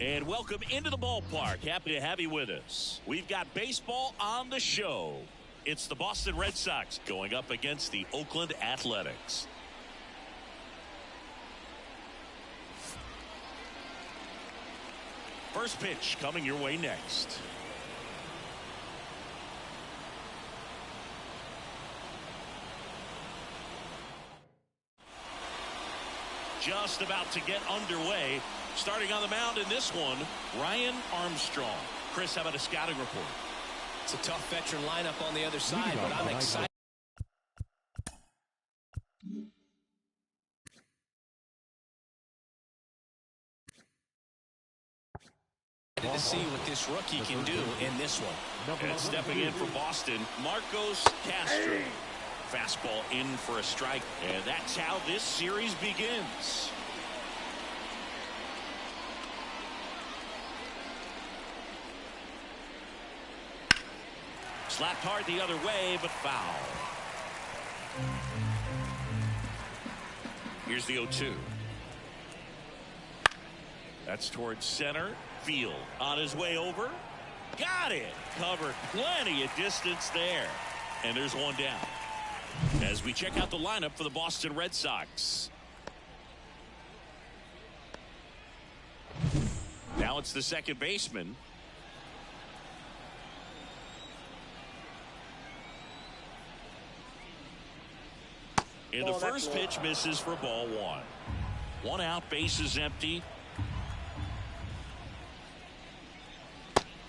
And welcome into the ballpark. Happy to have you with us. We've got baseball on the show. It's the Boston Red Sox going up against the Oakland Athletics. First pitch coming your way next. Just about to get underway. Starting on the mound in this one, Ryan Armstrong. Chris, how about a scouting report? It's a tough veteran lineup on the other side, but I'm excited to see what this rookie can do in this one. And stepping in for Boston, Marcos Castro. Fastball in for a strike, and that's how this series begins. Slapped hard the other way, but foul. Here's the 0-2. That's towards center field. On his way over. Got it. Covered plenty of distance there. And there's one down. As we check out the lineup for the Boston Red Sox. Now it's the second baseman. And the first pitch misses for ball one. One out, bases empty.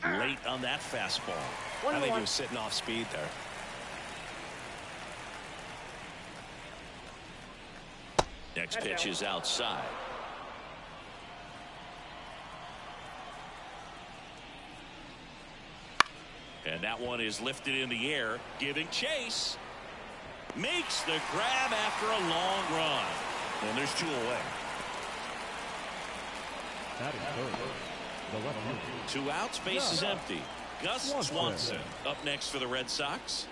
Late on that fastball. I think he was sitting off speed there. Next pitch is outside. And that one is lifted in the air, giving chase. Makes the grab after a long run. And there's two away. Two outs, base is empty. Gus Swanson up next for the Red Sox.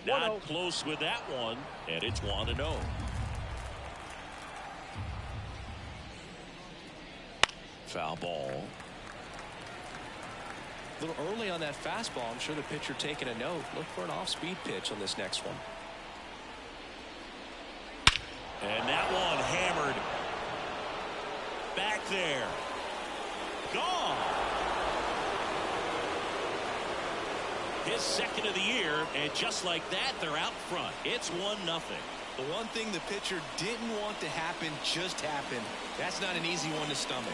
Not close with that one, and it's 1-0. Foul ball. A little early on that fastball. I'm sure the pitcher taking a note. Look for an off-speed pitch on this next one. And that one hammered. Back there. Gone. His second of the year, and just like that, they're out front. It's 1-0. The one thing the pitcher didn't want to happen just happened. That's not an easy one to stomach.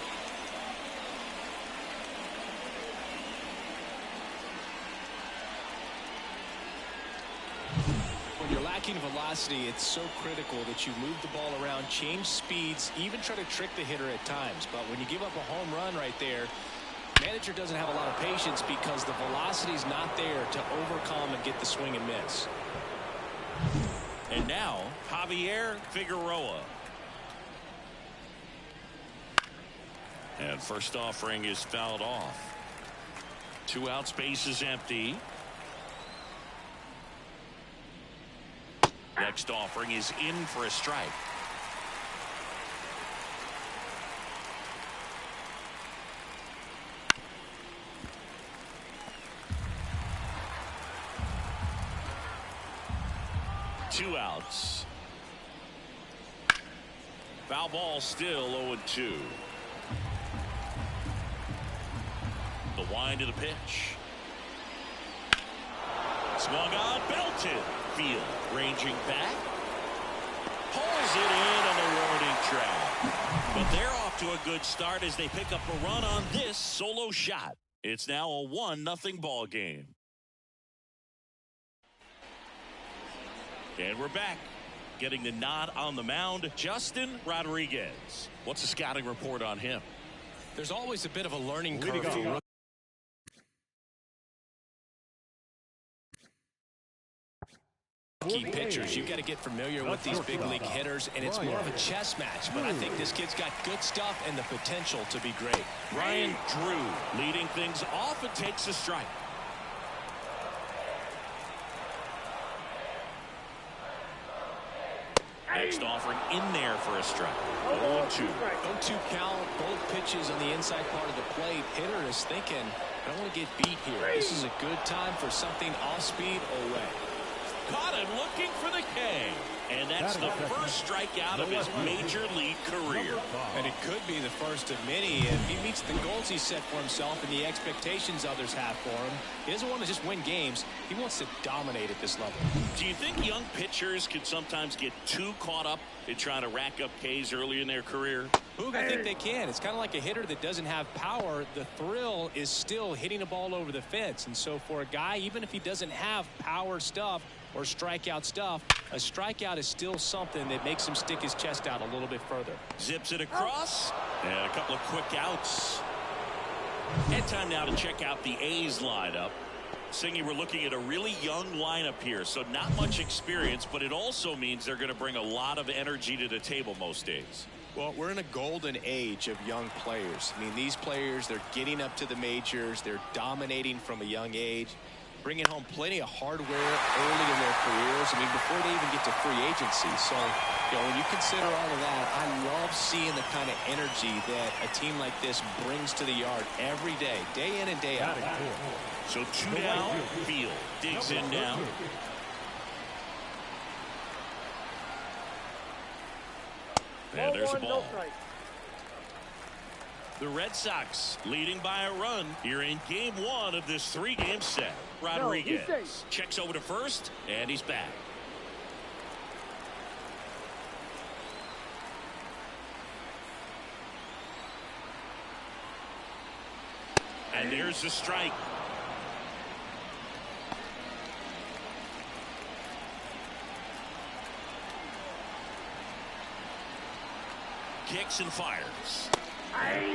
When you're lacking velocity, it's so critical that you move the ball around, change speeds, even try to trick the hitter at times. But when you give up a home run right there, manager doesn't have a lot of patience because the velocity is not there to overcome and get the swing and miss. And now Javier Figueroa. And first offering is fouled off. Two outs, base is empty. Next offering is in for a strike. Two outs. Foul ball, still 0-2. The wind of the pitch. Swung on, belted. Field ranging back. Pulls it in on the warning track. But they're off to a good start as they pick up a run on this solo shot. It's now a 1-0 ball game. And we're back. Getting the nod on the mound, Justin Rodriguez. What's the scouting report on him? There's always a bit of a learning curve for key pitchers. You've got to get familiar with these big league hitters, and it's more of a chess match. But I think this kid's got good stuff and the potential to be great. Brian Drew leading things off and takes a strike. Next offering in there for a strike. 0-2. 0-2 count, both pitches on the inside part of the plate. Hitter is thinking, I don't want to get beat here. This is a good time for something off speed away. Caught him looking for the K. And that's the first strikeout of his major league career. And it could be the first of many if he meets the goals he set for himself and the expectations others have for him. He doesn't want to just win games. He wants to dominate at this level. Do you think young pitchers can sometimes get too caught up in trying to rack up Ks early in their career? Boog, I think they can. It's kind of like a hitter that doesn't have power. The thrill is still hitting a ball over the fence. And so for a guy, even if he doesn't have power stuff or strikeout stuff, a strikeout is still something that makes him stick his chest out a little bit further. Zips it across, and a couple of quick outs. And time now to check out the A's lineup. Singy, we're looking at a really young lineup here, so not much experience, but it also means they're going to bring a lot of energy to the table most days. Well, we're in a golden age of young players. I mean, these players, they're getting up to the majors. They're dominating from a young age, bringing home plenty of hardware early in their careers. I mean, before they even get to free agency. So, you know, when you consider all of that, I love seeing the kind of energy that a team like this brings to the yard every day in and day out. So 2 down, Field digs in now. And there's a ball. The Red Sox leading by a run here in game 1 of this 3-game set. Rodriguez checks over to first, and he's back. And there's the strike. Kicks and fires.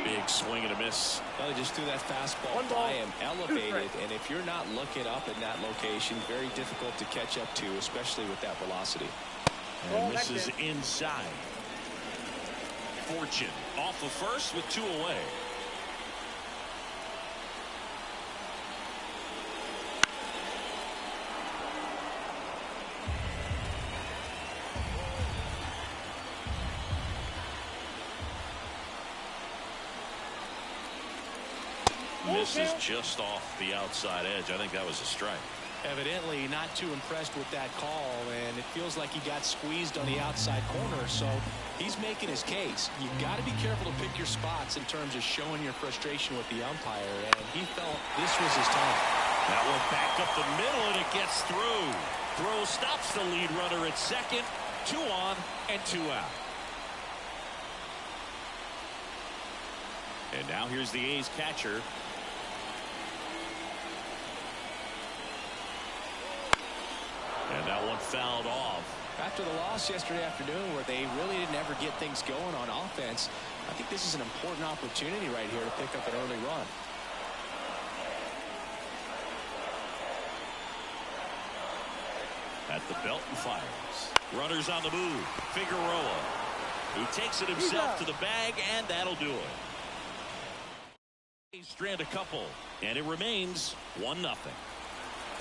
Big swing and a miss. Well, they just threw that fastball by him, elevated, and if you're not looking up in that location, very difficult to catch up to, especially with that velocity. And this is inside. Fortune off of first with 2 away. Misses just off the outside edge. I think that was a strike. Evidently not too impressed with that call, and it feels like he got squeezed on the outside corner, so he's making his case. You've got to be careful to pick your spots in terms of showing your frustration with the umpire, and he felt this was his time. That one back up the middle, and it gets through. Throw stops the lead runner at second. 2 on and 2 out. And now here's the A's catcher. And that one fouled off. After the loss yesterday afternoon where they really didn't ever get things going on offense, I think this is an important opportunity right here to pick up an early run. At the belt and fires. Runners on the move. Figueroa. He takes it himself to the bag, and that'll do it. They strand a couple, and it remains 1-0.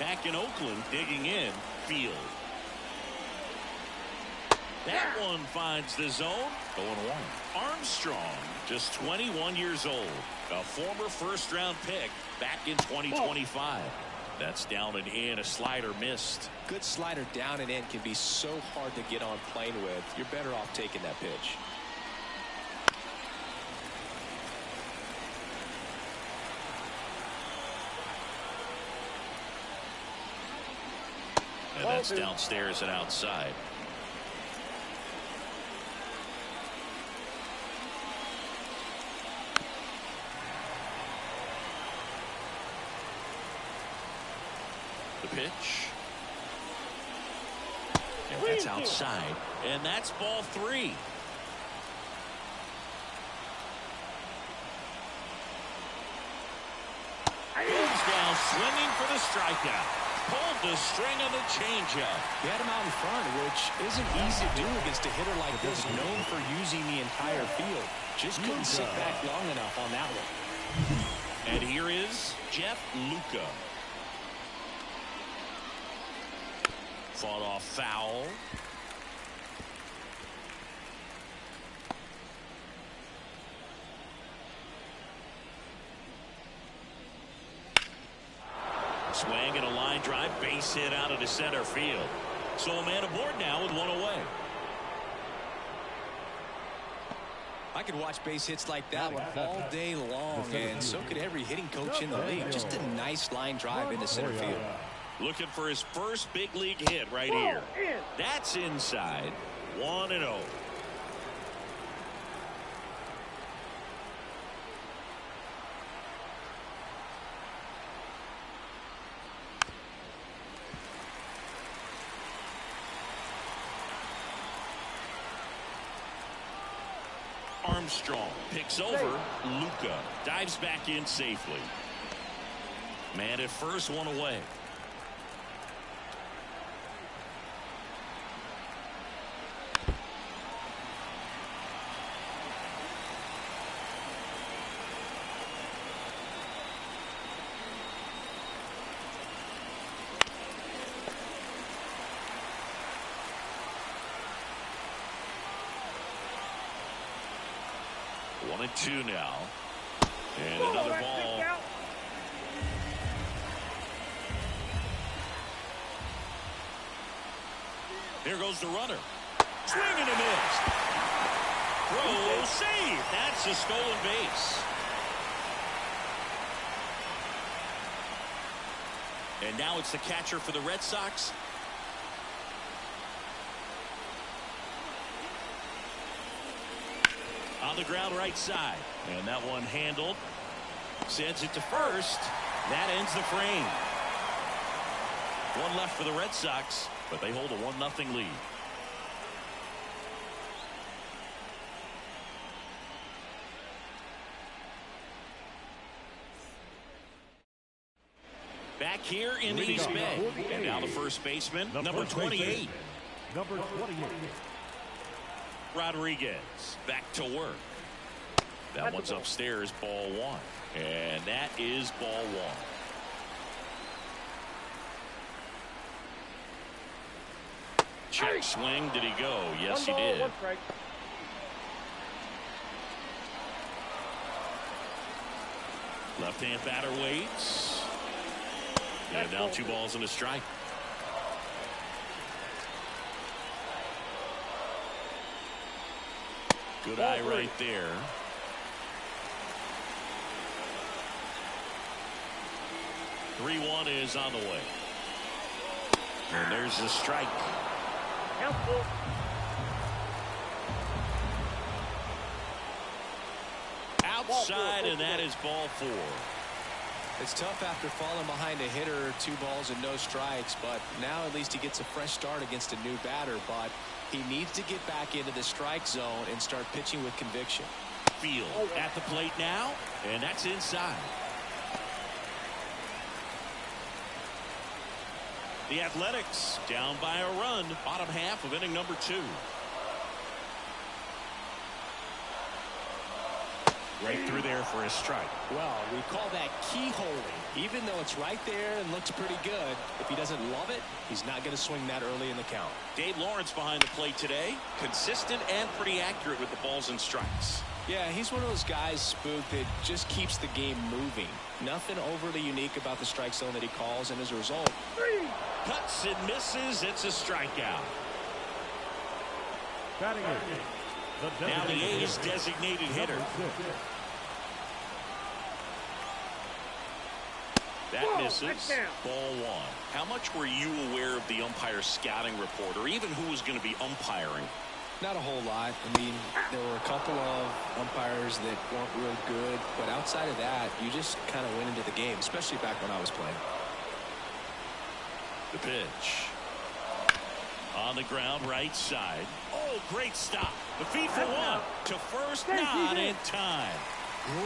Back in Oakland, digging in, Field. That one finds the zone. 0-1. Armstrong, just 21 years old, a former first-round pick back in 2025. That's down and in, a slider missed. Good slider down and in can be so hard to get on plane with. You're better off taking that pitch. And that's downstairs and outside. The pitch. And that's outside. And that's ball 3. Goes down swinging for the strikeout. Pulled the string on the changeup. He had him out in front, which isn't easy to do against a hitter like this, known for using the entire field. Just couldn't sit back long enough on that one. And here is Jeff Luka. Fought off foul. Swing and a line drive, base hit out into center field. So a man aboard now with one away. I could watch base hits like that one all day long, and so could every hitting coach in the league. Just a nice line drive into center field. Looking for his first big league hit right here. That's inside. 1-0. Armstrong picks over. Luka dives back in safely. Man at first, one away. One and two now. And another ball. Here goes the runner. Swing and a miss. Throw, save. That's a stolen base. And now it's the catcher for the Red Sox. On the ground right side. And that one handled. Sends it to first. That ends the frame. One left for the Red Sox, but they hold a 1-0 lead. Back here in the East Bay. And now the first baseman, number 28. Number 28. Rodriguez back to work. That one's upstairs, ball one. And that is ball one. Check swing. Did he go? Yes, he did. Left-hand batter waits. And now 2 balls and a strike. Good eye right there. Three one is on the way. And there's the strike. Outside, and that is ball 4. It's tough after falling behind a hitter, 2 balls and no strikes, but now at least he gets a fresh start against a new batter. But he needs to get back into the strike zone and start pitching with conviction. Field at the plate now, and that's inside. The Athletics down by a run, bottom half of inning number 2. Right through there for a strike. Well, we call that keyholing. Even though it's right there and looks pretty good, if he doesn't love it, he's not going to swing that early in the count. Dave Lawrence behind the plate today. Consistent and pretty accurate with the balls and strikes. Yeah, he's one of those guys, Spook, that just keeps the game moving. Nothing overly unique about the strike zone that he calls, and as a result, cuts and misses. It's a strikeout. Batting in. Now the A's designated hitter. That misses. Ball 1. How much were you aware of the umpire's scouting report, or even who was going to be umpiring? not a whole lot. I mean, there were a couple of umpires that weren't real good, but outside of that, you just kind of went into the game, especially back when I was playing. The pitch. On the ground, right side. Oh, great stop. The feed for one. To first, not in time.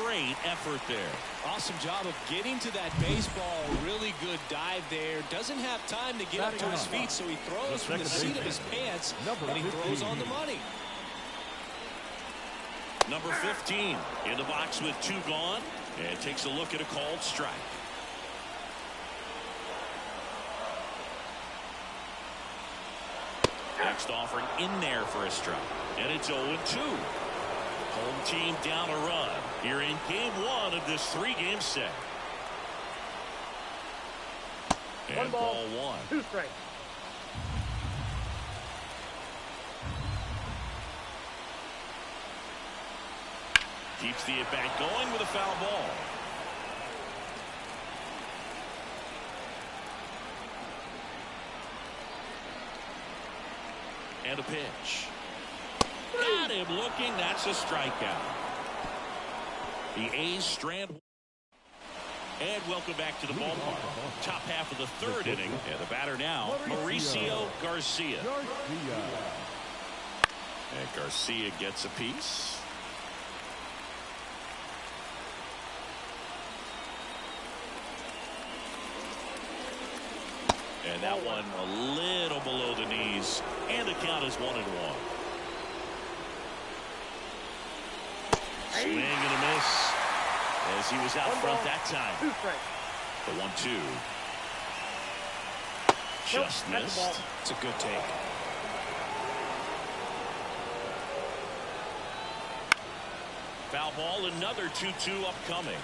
Great effort there. Awesome job of getting to that baseball. Really good dive there. Doesn't have time to get up to his feet, so he throws from the seat of his pants, and he throws on the money. Number 15 in the box with 2 gone, and takes a look at a called strike. Next offering in there for a strike, and it's 0-2. Home team down a run here in game 1 of this 3-game set. And ball one. 2 strikes. Keeps the at-bat going with a foul ball. And a pitch. Got him looking. That's a strikeout. The A's strand. And welcome back to the ballpark. Top half of the third inning. And the batter now, Mauricio Garcia. And Garcia gets a piece. And that one a little below the knees. And the count is 1-1. Swing and a miss. As he was out front that time. The 1-2. Just missed. It's a good take. Foul ball, another 2-2 upcoming.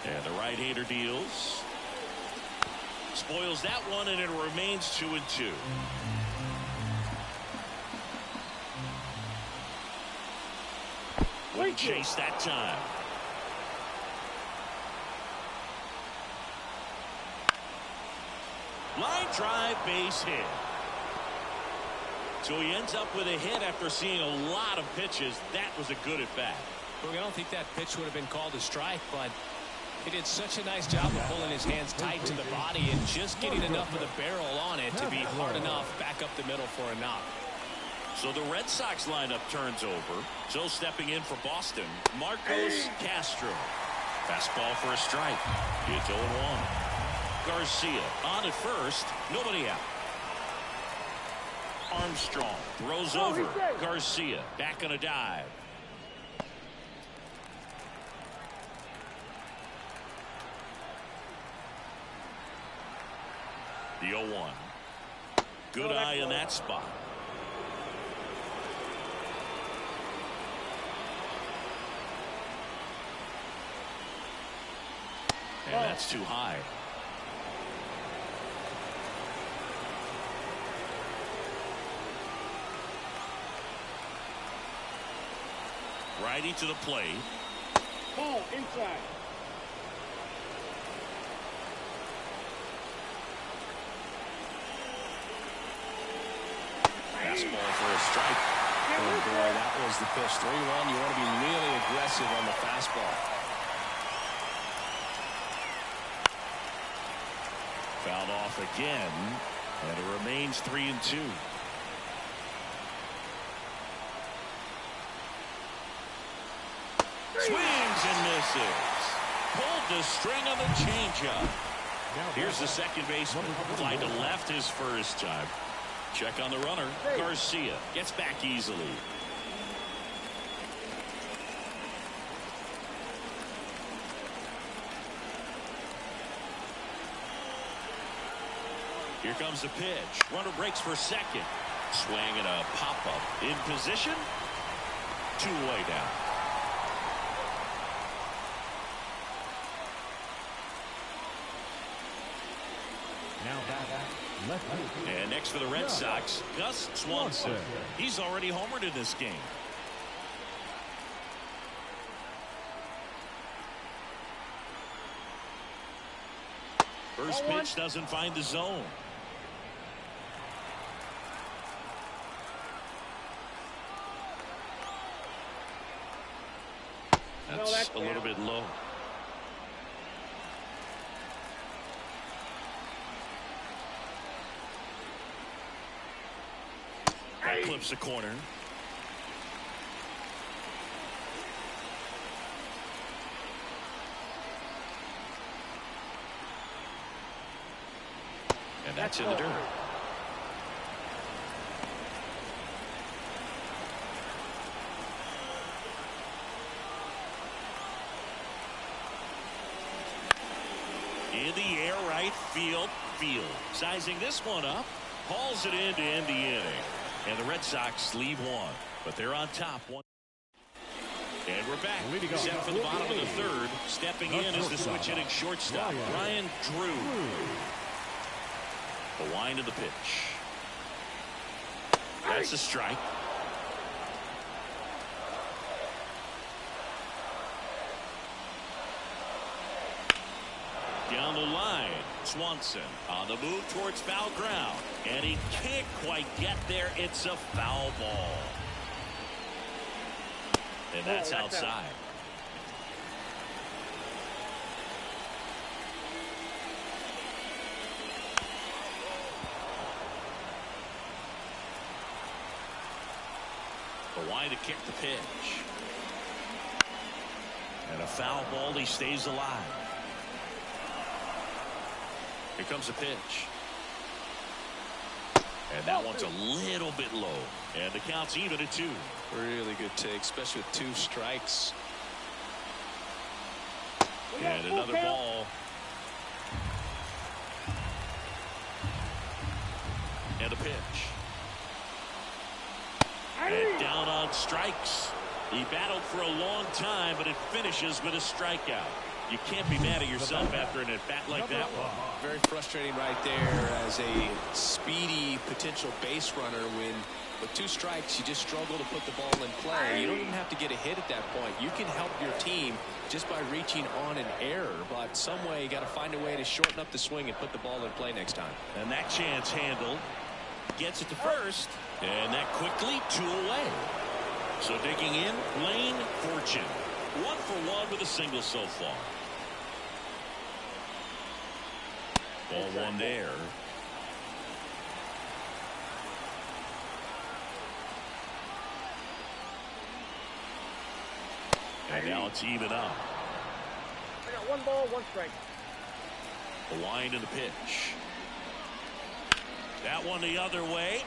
And the right-hander deals. Spoils that one, and it remains 2-2. Wouldn't chase that time. Line drive, base hit. So he ends up with a hit after seeing a lot of pitches. That was a good at-bat. Look, I don't think that pitch would have been called a strike, but he did such a nice job of pulling his hands tight to the body and just getting enough of the barrel on it to be hard enough back up the middle for a knock. So the Red Sox lineup turns over. So stepping in for Boston, Marcos Castro. Fastball for a strike. It's 0-1. Garcia on at first. Nobody out. Armstrong throws over. Garcia back on a dive. The 0-1. Good eye in that spot. And that's too high. Righty to the plate. Ball inside. Fastball for a strike. Oh boy, that was the pitch. 3-1. You want to be really aggressive on the fastball. Fouled off again, and it remains 3-2. Swings and misses. Pulled the string on the changeup. Here's the second baseman. Fly to left his first time. Check on the runner. Garcia gets back easily. Here comes the pitch. Runner breaks for second. Swing and a pop-up. In position. Two-way down. And next for the Red Sox, Gus Swanson. He's already homered in this game. First pitch doesn't find the zone. That's a little bit low. That clips the corner. And that's in the dirt. In the air, right field. Sizing this one up. Hauls it in to end the inning. And the Red Sox leave one. But they're on top. And we're back. Set for the bottom of the third. Stepping in is the switch hitting shortstop, Brian Drew. The wind of the pitch. That's a strike. Down the line, Swanson on the move towards foul ground. And he can't quite get there. It's a foul ball. And that's outside. The wide to kick the pitch. And a foul ball. He stays alive. Here comes a pitch. And that one's a little bit low. And the count's even at 2. Really good take, especially with 2 strikes. And another ball. And a pitch. And down on strikes. He battled for a long time, but it finishes with a strikeout. You can't be mad at yourself after an at-bat like that one. Very frustrating right there as a speedy potential base runner when with 2 strikes you just struggle to put the ball in play. You don't even have to get a hit at that point. You can help your team just by reaching on an error, but some way you got to find a way to shorten up the swing and put the ball in play next time. And that chance handled. Gets it to first, and that quickly 2 away. So digging in, Lane Fortune. 1 for 1 with a single so far. Ball 1 there. And now it's even up. I got 1 ball, 1 strike. The wind and the pitch. That one the other way.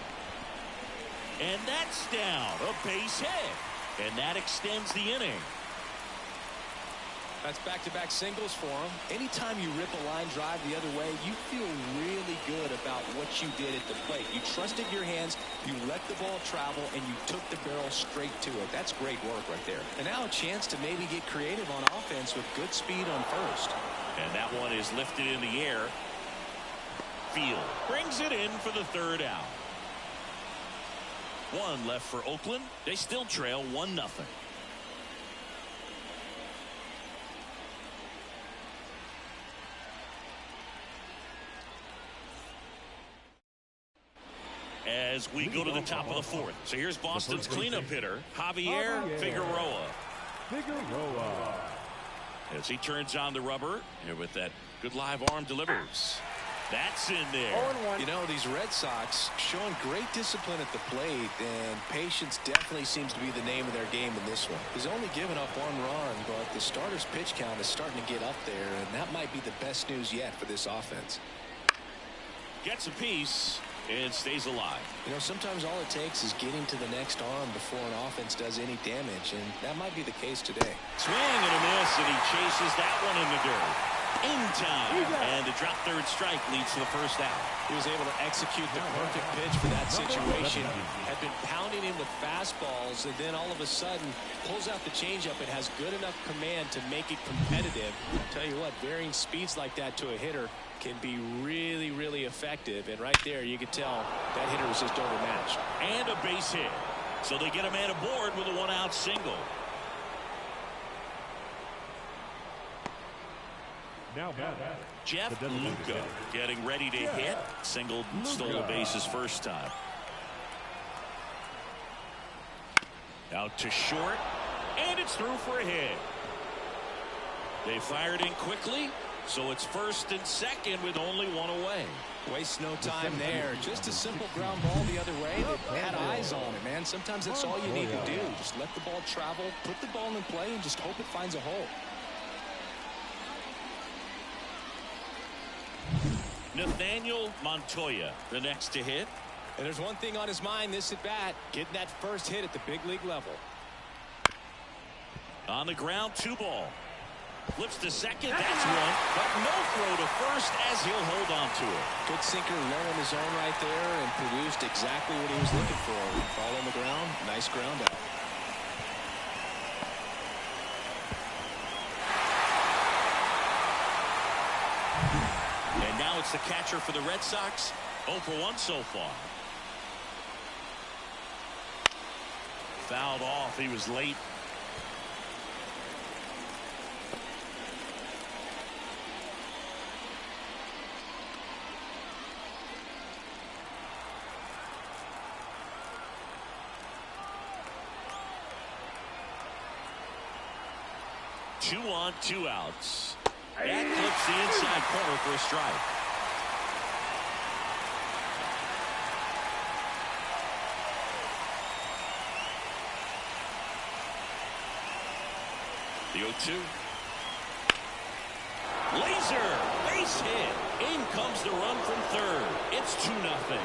And that's down. A base hit. And that extends the inning. That's back-to-back singles for him. Anytime you rip a line drive the other way, you feel really good about what you did at the plate. You trusted your hands, you let the ball travel, and you took the barrel straight to it. That's great work right there. And now a chance to maybe get creative on offense with good speed on first. And that one is lifted in the air. Field brings it in for the 3rd out. 1 left for Oakland. They still trail 1-0. As we go to the top of the 4th. So here's Boston's cleanup hitter, Javier Figueroa. As he turns on the rubber, and with that good live arm delivers. That's in there. You know, these Red Sox showing great discipline at the plate, and patience definitely seems to be the name of their game in this one. He's only given up 1 run, but the starter's pitch count is starting to get up there, and that might be the best news yet for this offense. Gets a piece and stays alive. You know, sometimes all it takes is getting to the next arm before an offense does any damage, and that might be the case today. Swing and a miss, and he chases that one in the dirt. In time, and the drop 3rd strike leads to the 1st out. He was able to execute the perfect pitch for that situation. Had been pounding him with fastballs, and then all of a sudden pulls out the changeup and has good enough command to make it competitive. I'll tell you what, varying speeds like that to a hitter can be really, really effective. And right there, you could tell that hitter was just overmatched. And a base hit. So they get a man aboard with a 1-out single. Now Jeff Luca getting ready to hit. Singled, stole a base his first time. Out to short, and it's through for a hit. They fired in quickly, so it's 1st and 2nd with only 1 away. Waste no time there. Just a simple ground ball the other way. They had eyes on it, man. Sometimes that's all you need to do. Just let the ball travel, put the ball in play, and just hope it finds a hole. Nathaniel Montoya, the next to hit. And there's one thing on his mind this at bat, getting that first hit at the big league level. On the ground, 2 ball. Flips to second, that's 1, but no throw to first as he'll hold on to it. Good sinker low in the zone right there and produced exactly what he was looking for. Ball on the ground, nice ground out. it's the catcher for the Red Sox. 0 for 1 so far. Fouled off. He was late. Two on, 2 outs. That clips the inside corner for a strike. The 0-2. Laser, base hit. In comes the run from third. It's 2-0.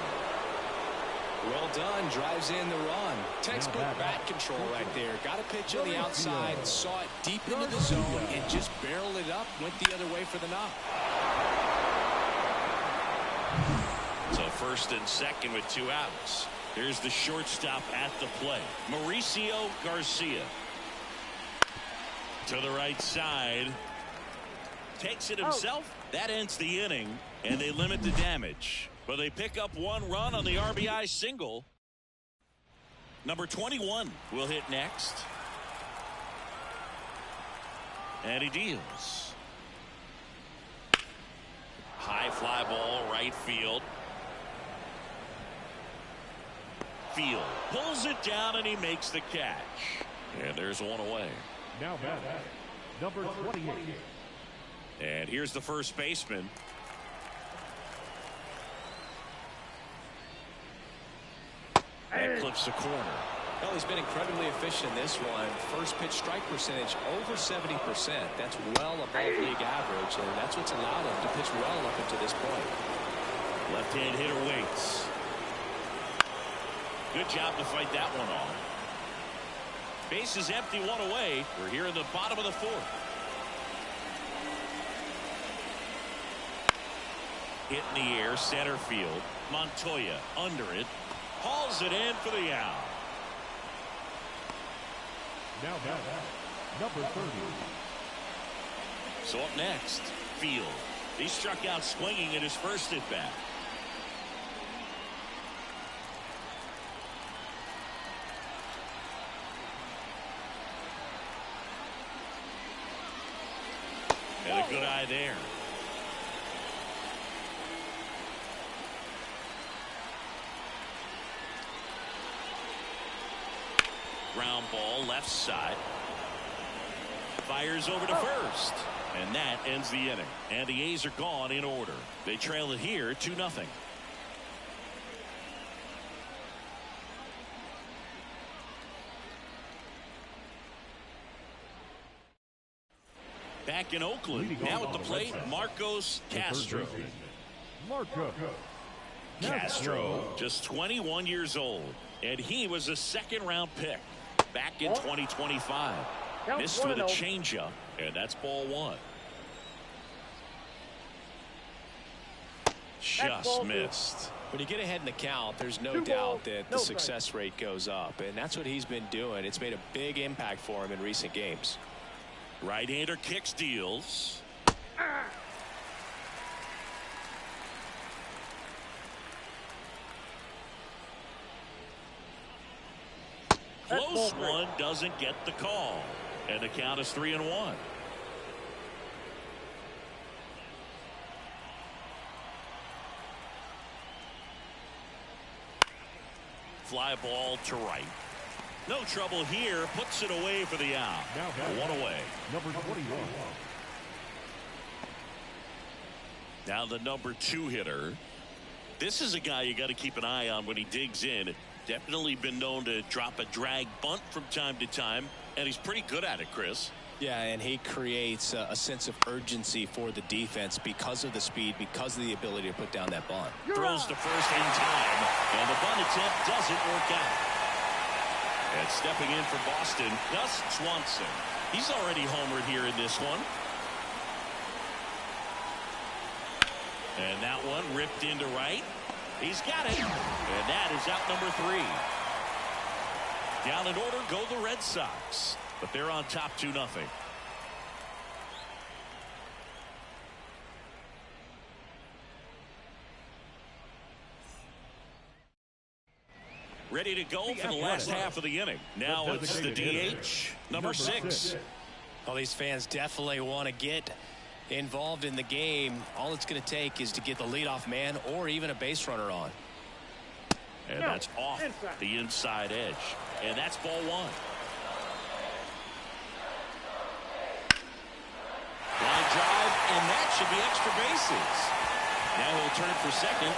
Well done. Drives in the run. Textbook bat control right there. Got a pitch on the outside. Saw it deep into the zone and just barreled it up. Went the other way for the knock. So first and second with 2 outs. Here's the shortstop at the plate. Mauricio Garcia. To the right side. Takes it himself. That ends the inning. And they limit the damage. But they pick up 1 run on the RBI single. Number 21 will hit next. And he deals. High fly ball, right field. Field pulls it down and he makes the catch. And there's 1 away. Now back, number 28. And here's the first baseman. That clips the corner. Well, he's been incredibly efficient in this one. First pitch strike percentage over 70%. That's well above league average, and that's what's allowed him to pitch well up until this point. Left-hand hitter waits. Good job to fight that one off. Base is empty, 1 away. We're here in the bottom of the 4th. Hit in the air, center field. Montoya under it. Hauls it in for the out. Now back, number 30. So up next, Field. He struck out swinging in his first at bat. And a good eye there. Ground ball left side. Fires over to first. And that ends the inning. And the A's are gone in order. They trail it here 2-0. Back in Oakland. Now at the plate, Marcos Castro. Castro, just 21 years old. And he was a second-round pick back in 2025. Missed with a changeup, and that's ball 1. Just missed. When you get ahead in the count, there's no doubt that the success rate goes up, and that's what he's been doing. It's made a big impact for him in recent games. Right-hander kicks, deals. Close one, doesn't get the call. And the count is 3-1. Fly ball to right. No trouble here. Puts it away for the out. Now 1 away. Number 21. Now the number 2 hitter. This is a guy you got to keep an eye on when he digs in. Definitely been known to drop a drag bunt from time to time, and he's pretty good at it, Chris. Yeah, and he creates a sense of urgency for the defense because of the speed, because of the ability to put down that bunt. Throws to first in time, and the bunt attempt doesn't work out. And stepping in for Boston, Gus Swanson. He's already homered here in this one. And that one ripped into right. He's got it. And that is out number 3. Down in order go the Red Sox. But they're on top 2-0. Ready to go for the last half of the inning. Now it's the DH, number 6. Well, these fans definitely want to get involved in the game. All it's going to take is to get the leadoff man or even a base runner on. And that's off the inside edge. And that's ball 1. Line drive, and that should be extra bases. Now he'll turn for second.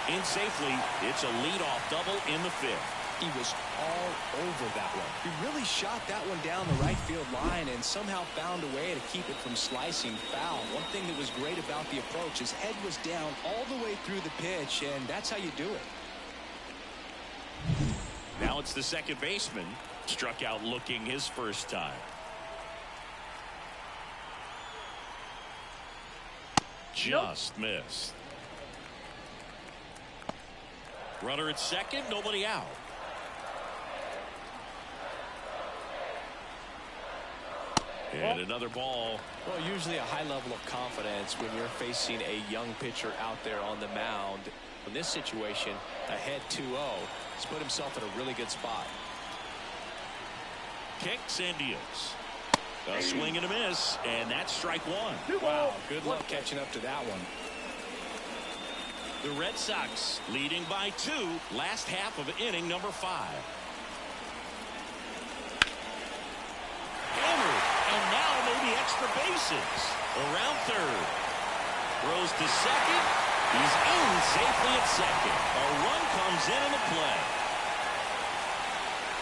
In safely, it's a leadoff double in the 5th. He was all over that one. He really shot that one down the right field line and somehow found a way to keep it from slicing foul. One thing that was great about the approach, his head was down all the way through the pitch, and that's how you do it. Now it's the second baseman. Struck out looking his first time. Just missed. Runner at second, nobody out. And another ball. Well, usually a high level of confidence when you're facing a young pitcher out there on the mound. In this situation, ahead 2-0, he's put himself in a really good spot. Kicks and deals. A swing and a miss, and that's strike 1. Wow, good luck catching up to that one. The Red Sox leading by 2, last half of inning number 5. Hammered, and now maybe extra bases. Around third. Throws to second. He's in safely at second. A run comes in on the play.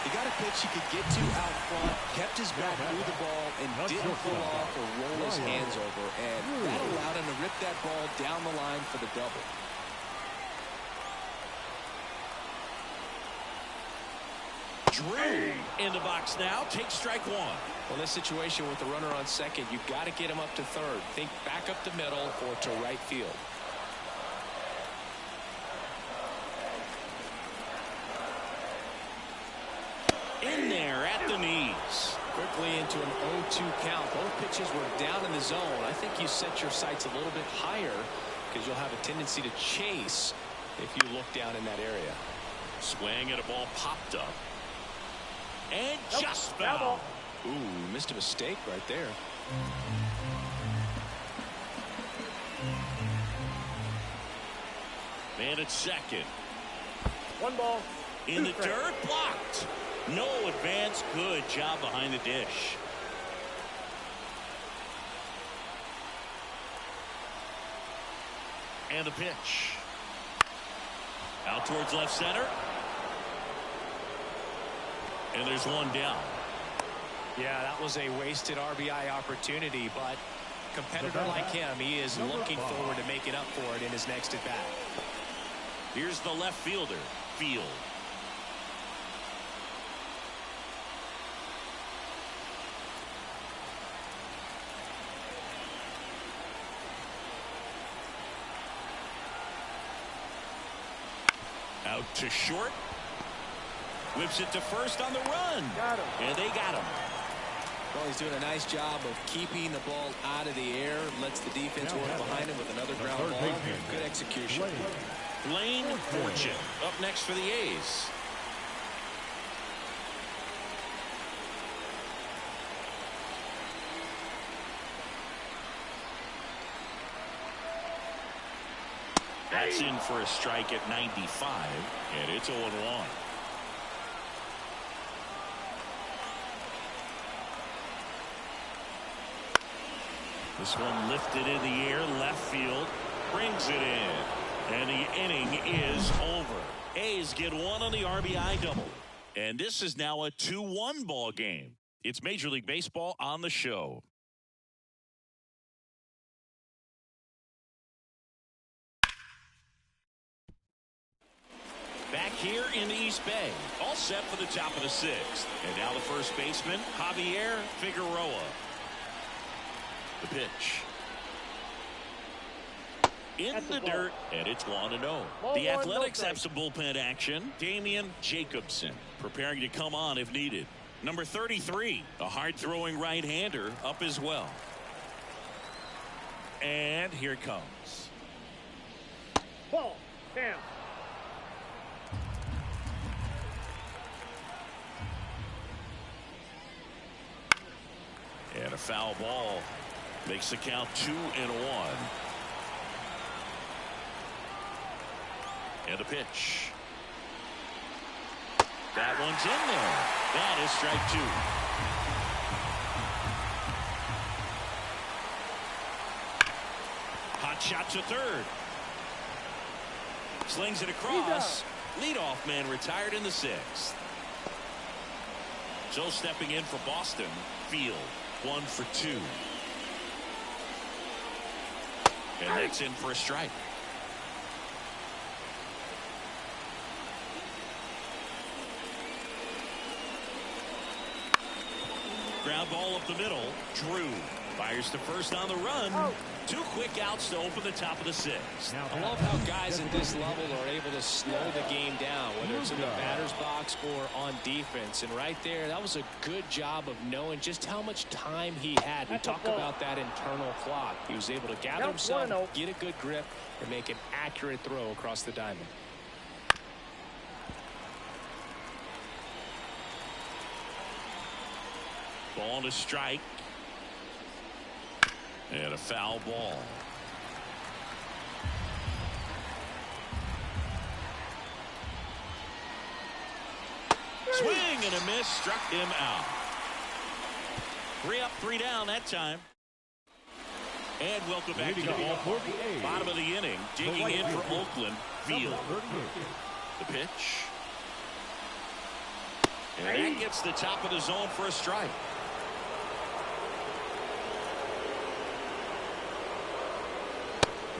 He got a pitch he could get to out front, kept his back through the ball, and didn't pull off or roll his hands over. And that allowed him to rip that ball down the line for the double. Drew in the box now. Takes strike 1. Well, this situation with the runner on second, you've got to get him up to third. Think back up the middle or to right field. In there at the knees. Quickly into an 0-2 count. Both pitches were down in the zone. I think you set your sights a little bit higher because you'll have a tendency to chase if you look down in that area. Swing and a ball popped up. And just foul. Ooh, missed a mistake right there. Man at second. 1 ball. In the dirt, blocked. No advance. Good job behind the dish. And the pitch. Out towards left center. And there's one down. Yeah, that was a wasted RBI opportunity, but a competitor like him, he is looking forward to making up for it in his next at bat. Here's the left fielder, Field. Out to short. Whips it to first on the run. Got him. And they got him. Well, he's doing a nice job of keeping the ball out of the air. Lets the defense work behind him with another ground ball. Good execution. Blaine Fortune up next for the A's. That's in for a strike at 95, and it's 0-1. This one lifted in the air, left field, brings it in, and the inning is over. A's get 1 on the RBI double, and this is now a 2-1 ball game. It's Major League Baseball on the show. Back here in the East Bay, all set for the top of the 6th. And now the first baseman, Javier Figueroa. The pitch. In the dirt, and it's 1-0. The Athletics have some bullpen action. Damian Jacobson preparing to come on if needed. Number 33, a hard-throwing right-hander, up as well. And here it comes. Ball. Down. And a foul ball makes the count 2-1. And a pitch. That one's in there. That is strike 2. Hot shot to third. Slings it across. Leadoff man retired in the 6th. So stepping in for Boston, Field, 1 for 2. And that's in for a strike. Ground ball up the middle. Drew fires to first on the run. 2 quick outs to open the top of the 6th. I love how guys at this level are able to slow the game down, whether it's in the batter's box or on defense. And right there, that was a good job of knowing just how much time he had. We talk about that internal clock. He was able to gather himself, get a good grip, and make an accurate throw across the diamond. Ball to strike. And a foul ball. Swing and a miss, struck him out. 3 up, 3 down that time. And welcome back to the ball. Bottom of the inning, digging in for Oakland, Field. The pitch. And that gets the top of the zone for a strike.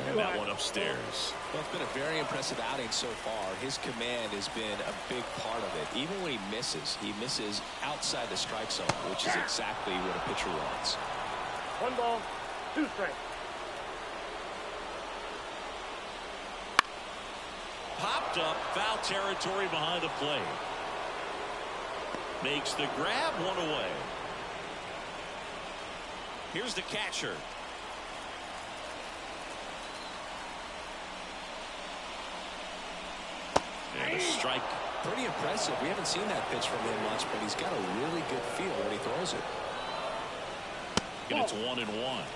And that one upstairs. Well, it's been a very impressive outing so far. His command has been a big part of it. Even when he misses outside the strike zone, which is exactly what a pitcher wants. 1 ball, 2 strikes. Popped up, foul territory behind the plate. Makes the grab, 1 away. Here's the catcher. And a strike. Pretty impressive. We haven't seen that pitch from him much, but he's got a really good feel when he throws it. And it's 1-1.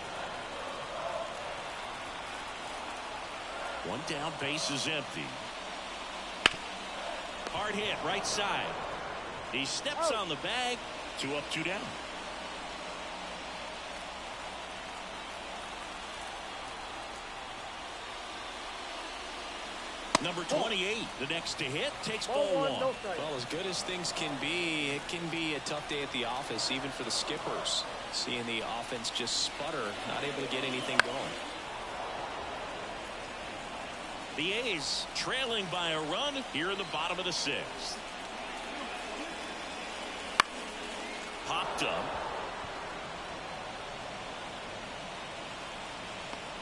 1 down, base is empty. Hard hit, right side. He steps on the bag. 2 up, 2 down. Number 28, the next to hit, takes ball 1. No strike. Well, as good as things can be, it can be a tough day at the office, even for the skippers. Seeing the offense just sputter, not able to get anything going. The A's trailing by a run here in the bottom of the 6th. Popped up.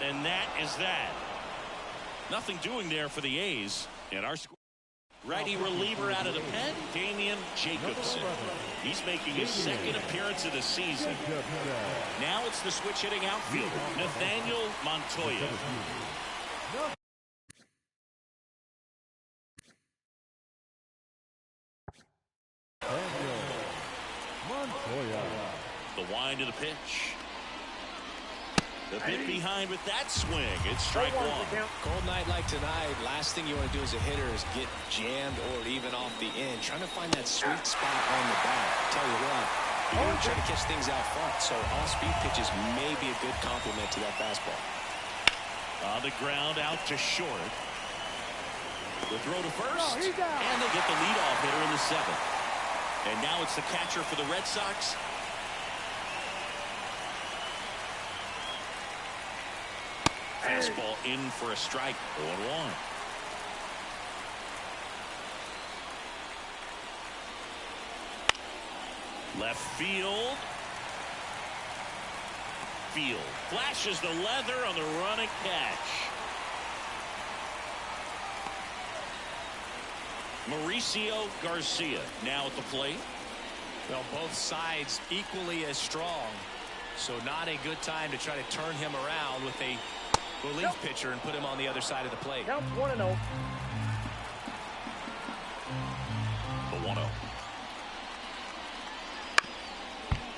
And that is that. Nothing doing there for the A's. And our righty reliever out of the pen, Damian Jacobson. He's making his 2nd appearance of the season. Now it's the switch hitting outfielder, Nathaniel Montoya. The wind of the pitch. The bit behind with that swing. It's strike 1. Cold night like tonight, last thing you want to do as a hitter is get jammed or even off the end. Trying to find that sweet spot on the bat. Tell you what, you're going to try to catch things out front, so off-speed pitches may be a good complement to that fastball. On the ground, out to short. The throw to first, and they get the leadoff hitter in the 7th. And now it's the catcher for the Red Sox. Fastball in for a strike, 0-1. Left field. Field flashes the leather on the running catch. Mauricio Garcia now at the plate. Well, both sides equally as strong, so not a good time to try to turn him around with a relief pitcher and put him on the other side of the plate. Counts 1-0. The 1-0.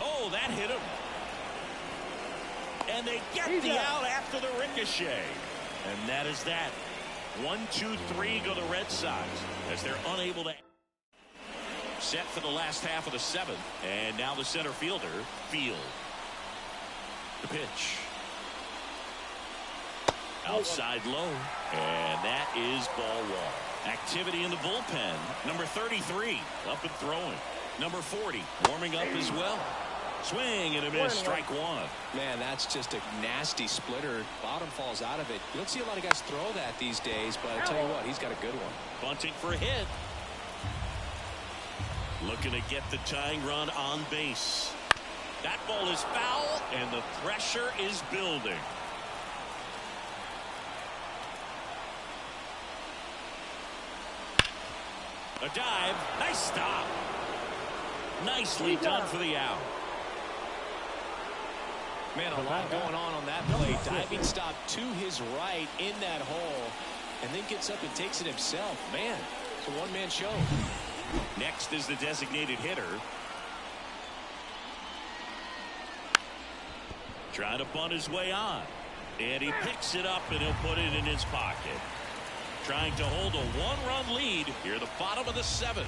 Oh, that hit him. And they get the out after the ricochet. And that is that. 1, 2, 3 go the Red Sox as they're unable to set for the last half of the 7th. And now the center fielder, Field. The pitch. Outside low. And that is ball one. Activity in the bullpen. Number 33 up and throwing. Number 40 warming up as well. Swing and a miss, strike one. Man, that's just a nasty splitter. Bottom falls out of it. You don't see a lot of guys throw that these days, but I tell you what, he's got a good one. Bunting for a hit. Looking to get the tying run on base. That ball is foul, and the pressure is building. A dive. Nice stop. Nicely done for the out. Man, a lot going on that play. Diving stop to his right in that hole, and then gets up and takes it himself. Man, it's a one-man show. Next is the designated hitter. Trying to bunt his way on. And he picks it up, and he'll put it in his pocket. Trying to hold a one-run lead here at the bottom of the 7th.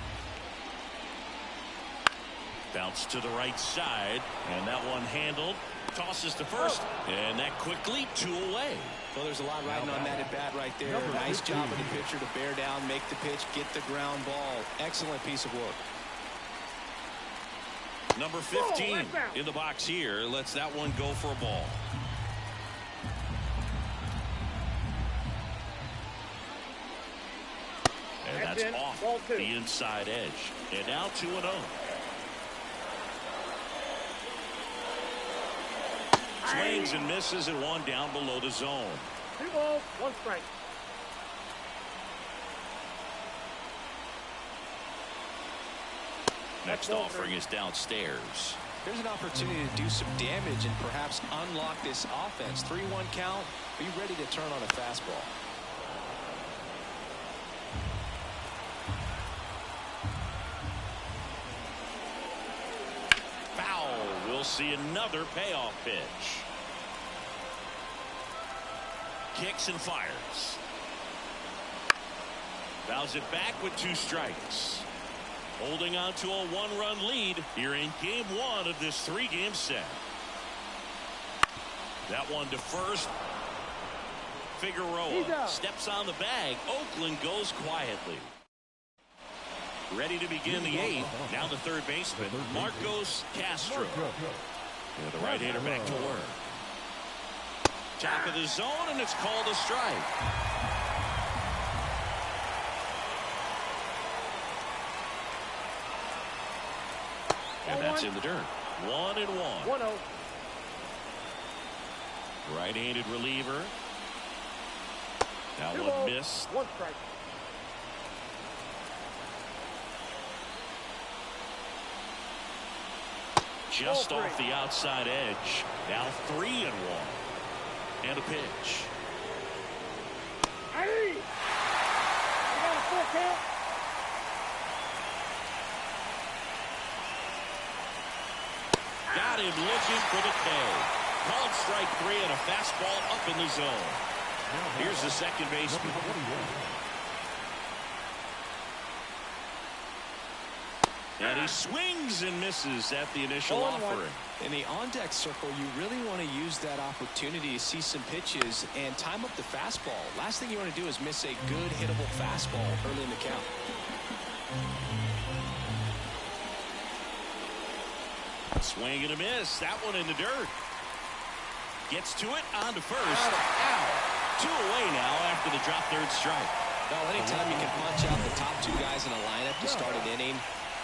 Bounce to the right side, and that one handled. Tosses to first, and that quickly 2 away. Well, there's a lot riding on that at bat right there. Nice job of the pitcher to bear down, make the pitch, get the ground ball. Excellent piece of work. Number 15 in the box here. Lets that one go for a ball. And that's off the inside edge. And now 2-0. Swings and misses, and one down below the zone. 2 balls, 1 strike. Next offering is downstairs. There's an opportunity to do some damage and perhaps unlock this offense. 3-1 count. Be ready to turn on a fastball. Foul. We'll see another payoff pitch. Kicks and fires. Fouls it back with 2 strikes. Holding on to a 1-run lead here in game 1 of this 3-game set. That one to first. Figueroa steps on the bag. Oakland goes quietly. Ready to begin the 8th. Now the third baseman, Marcos Castro. And the right-hander back to work. Top of the zone, and it's called a strike. And that's in the dirt. 1-1. 1-0. Right-handed reliever. That 2 one balls, missed. 1 strike. Just off the outside edge. Now 3-1. And a pitch. Hey! You got a 4 count? Got him looking for the K. Called strike 3 and a fastball up in the zone. Here's the second baseman. And he swings and misses at the initial offering. In the on-deck circle, you really want to use that opportunity to see some pitches and time up the fastball. Last thing you want to do is miss a good hittable fastball early in the count. Swing and a miss. That one in the dirt. Gets to it on to first. Ow. 2 away now after the drop third strike. Well, anytime you can punch out the top 2 guys in a lineup to start an inning,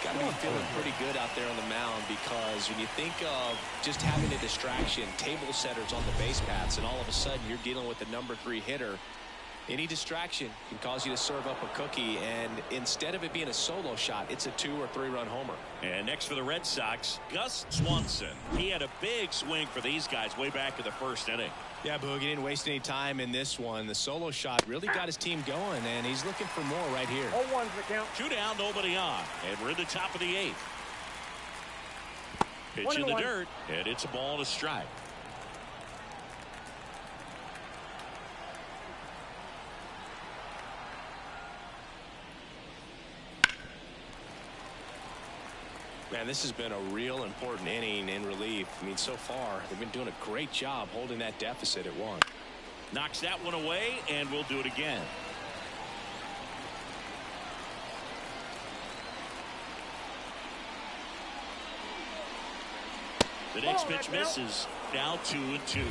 got to be feeling pretty good out there on the mound, because when you think of just having a distraction, table setters on the base paths, and all of a sudden you're dealing with the number 3 hitter, any distraction can cause you to serve up a cookie, and instead of it being a solo shot, it's a 2- or 3-run homer. And next for the Red Sox, Gus Swanson. He had a big swing for these guys way back in the first inning. Yeah, Boog, he didn't waste any time in this one. The solo shot really got his team going, and he's looking for more right here. 0-1's the count. 2 down, nobody on, and we're in the top of the 8th. Pitch in the dirt, and it's a ball to strike. Man, this has been a real important inning in relief. I mean, so far, they've been doing a great job holding that deficit at 1. Knocks that one away, and we'll do it again. The next pitch misses. Now 2-2.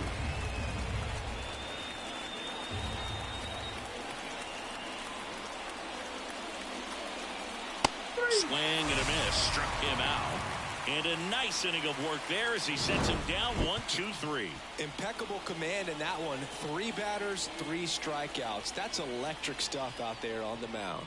Swing and a miss. Struck him out. And a nice inning of work there as he sets him down 1-2-3. Impeccable command in that one. 3 batters, 3 strikeouts. That's electric stuff out there on the mound.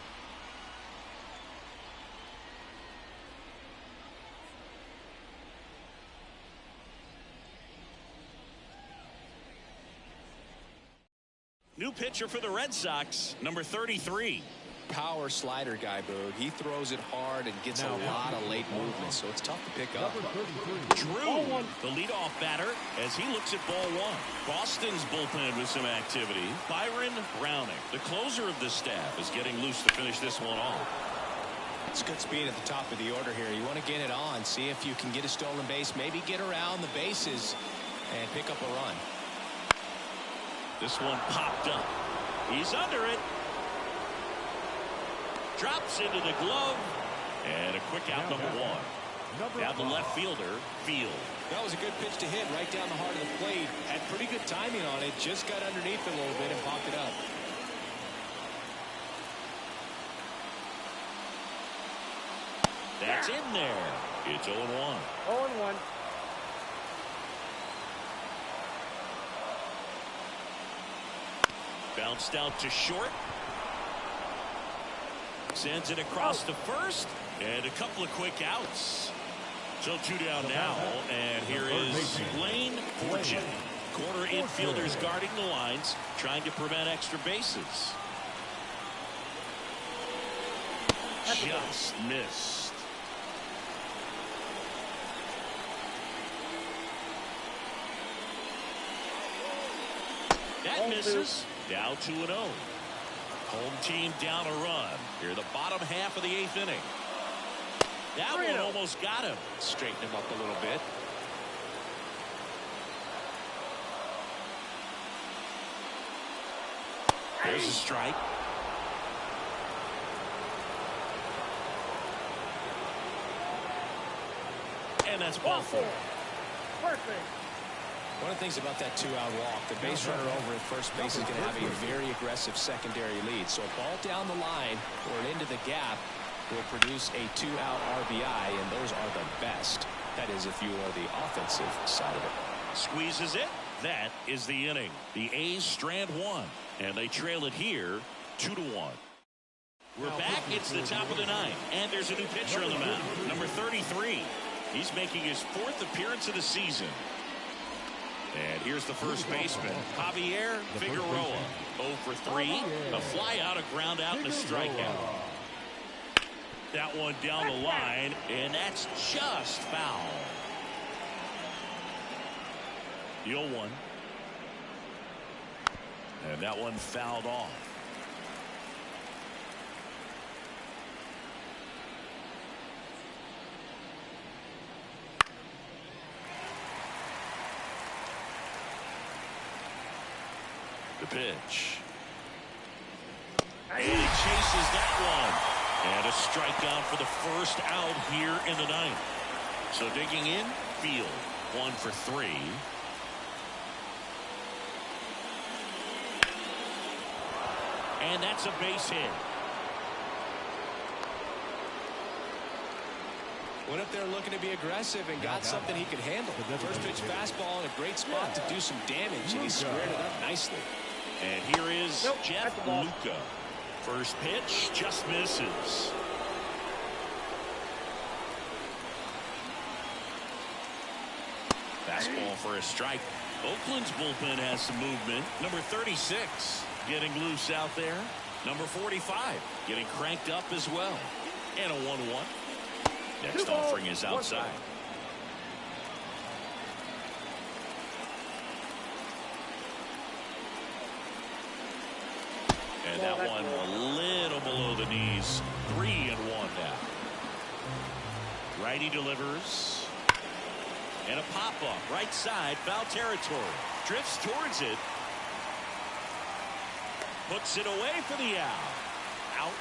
New pitcher for the Red Sox, number 33. Power slider guy, Boog. He throws it hard and gets a lot of late movement, so it's tough to pick up. Drew, the leadoff batter, as he looks at ball 1. Boston's bullpen with some activity. Byron Browning, the closer of the staff, is getting loose to finish this one off. It's good speed at the top of the order here. You want to get it on, see if you can get a stolen base, maybe get around the bases and pick up a run. This one popped up. He's under it. Drops into the glove. And a quick out, number 1. Now the left fielder, Field. That was a good pitch to hit right down the heart of the plate. Had pretty good timing on it. Just got underneath it a little bit and popped it up. That's in there. It's 0-1. 0-1. Bounced out to short. Sends it across to first. And a couple of quick outs. So 2 down now. And here is Lane Fortune. Corner infielders guarding the lines, trying to prevent extra bases. Just missed. That misses. Now 2-0. Home team down a run. Here the bottom half of the 8th inning. That one almost got him. Straighten him up a little bit. There's a strike. And that's ball 4. Perfect. One of the things about that 2-out walk, the base runner over at first base is going to have a very aggressive secondary lead. So a ball down the line or into the gap will produce a 2-out RBI, and those are the best. That is if you are the offensive side of it. Squeezes it. That is the inning. The A's strand 1, and they trail it here 2-1. We're back. It's the top of the 9th, and there's a new pitcher on the mound, number 33. He's making his 4th appearance of the season. And here's the first baseman, Javier Figueroa. 0 for 3. A fly out, a ground out, and a strikeout. That one down the line, and that's just foul. The 0-1. And that one fouled off. The pitch. And he chases that one. And a strikeout for the first out here in the 9th. So digging in, Field. 1 for 3. And that's a base hit. Went up there looking to be aggressive and got something he could handle. First pitch fastball in a great spot to do some damage, and he squared it up nicely. And here is Jeff Luka. First pitch just misses. Fastball for a strike. Oakland's bullpen has some movement. Number 36 getting loose out there. Number 45 getting cranked up as well. And a 1-1. Next offering is outside. And that one a little below the knees. 3-1 now. Righty delivers. And a pop-up right side, foul territory. Drifts towards it. Puts it away for the out. Out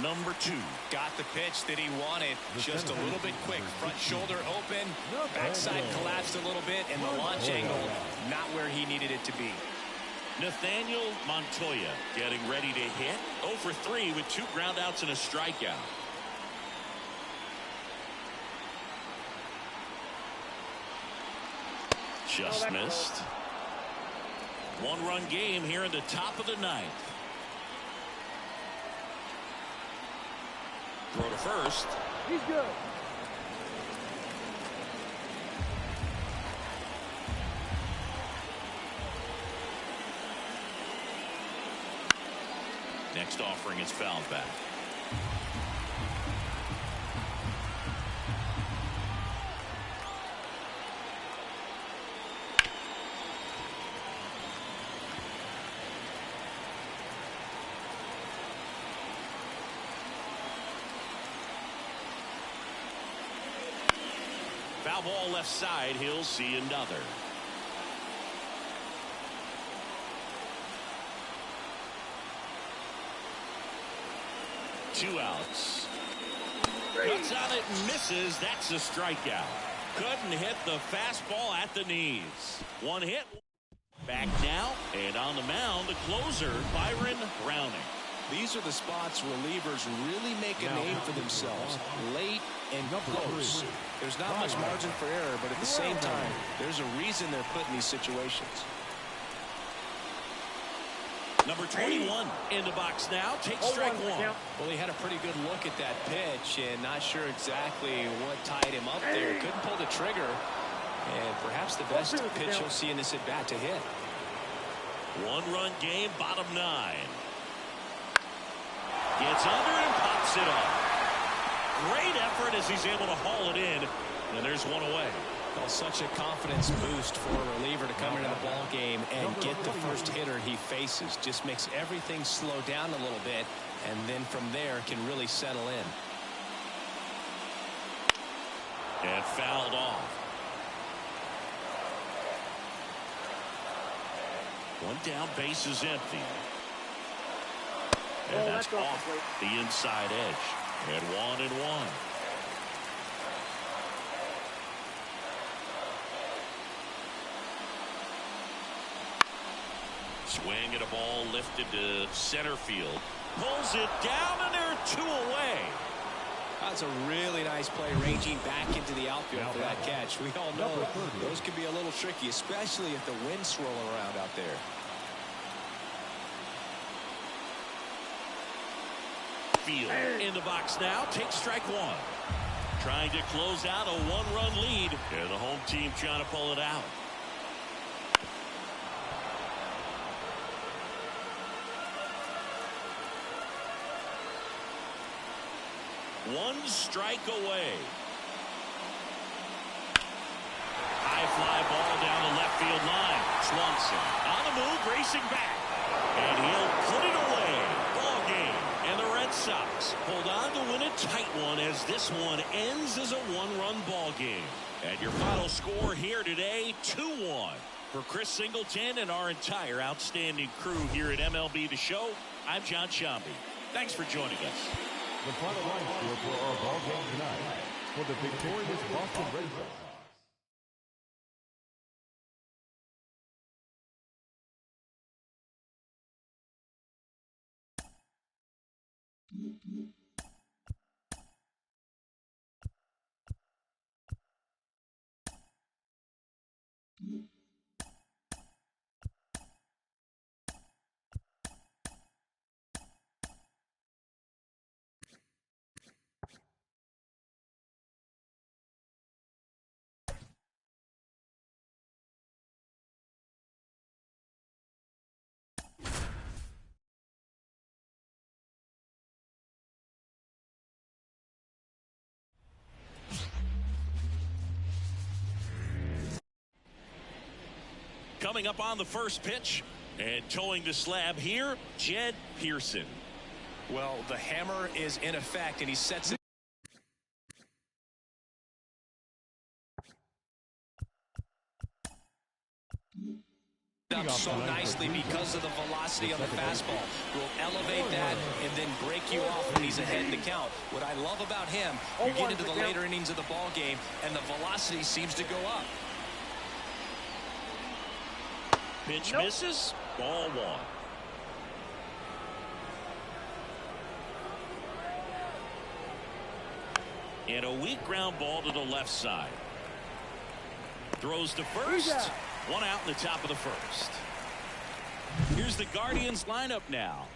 number 2. Got the pitch that he wanted. Just a little bit quick. Front shoulder open. Backside collapsed a little bit. And the launch angle not where he needed it to be. Nathaniel Montoya getting ready to hit. 0 for 3 with 2 groundouts and a strikeout. Just missed. 1-run game here in the top of the 9th. Throw to first. He's good. Next offering is fouled back. Foul ball left side. He'll see another. Two outs. Cuts on it and misses. That's a strikeout. Couldn't hit the fastball at the knees. 1 hit. Back now and on the mound, the closer, Byron Browning. These are the spots relievers really make a name for themselves. Late and close. There's not much margin for error, but at the same time, there's a reason they're put in these situations. Number 21 in the box now. Takes strike 1. Well, he had a pretty good look at that pitch and not sure exactly what tied him up there. Couldn't pull the trigger. And perhaps the best pitch you'll see in this at-bat to hit. 1-run game, bottom 9. Gets under and pops it up. Great effort as he's able to haul it in. And there's one away. Well, such a confidence boost for a reliever to come into the ball game and get the first hitter he faces. Just makes everything slow down a little bit, and then from there can really settle in. And fouled off. 1 down, base is empty. And that's off the inside edge. And 1-1. Swing at a ball lifted to center field. Pulls it down, and they're 2 away. That's a really nice play, ranging back into the outfield for that catch. We all know those can be a little tricky, especially if the wind's swirling around out there. Field in the box now. Takes strike 1. Trying to close out a 1-run lead. And the home team trying to pull it out. One strike away. High fly ball down the left field line. Swanson on the move, racing back. And he'll put it away. Ball game. And the Red Sox hold on to win a tight one as this one ends as a 1-run ball game. And your final score here today, 2-1. For Chris Singleton and our entire outstanding crew here at MLB The Show, I'm John Shambi. Thanks for joining us. The final line score for our ball game tonight for the victorious Boston Red Sox. Coming up on the first pitch and towing the slab here, Jed Pearson. Well, the hammer is in effect, and he sets it. up so nicely because of the velocity on the fastball. Will elevate that and then break you off when he's ahead in the count. What I love about him, you get into the later innings of the ball game, and the velocity seems to go up. Pitch misses. Ball one. And a weak ground ball to the left side. Throws to first. One out in the top of the first. Here's the Guardians lineup now.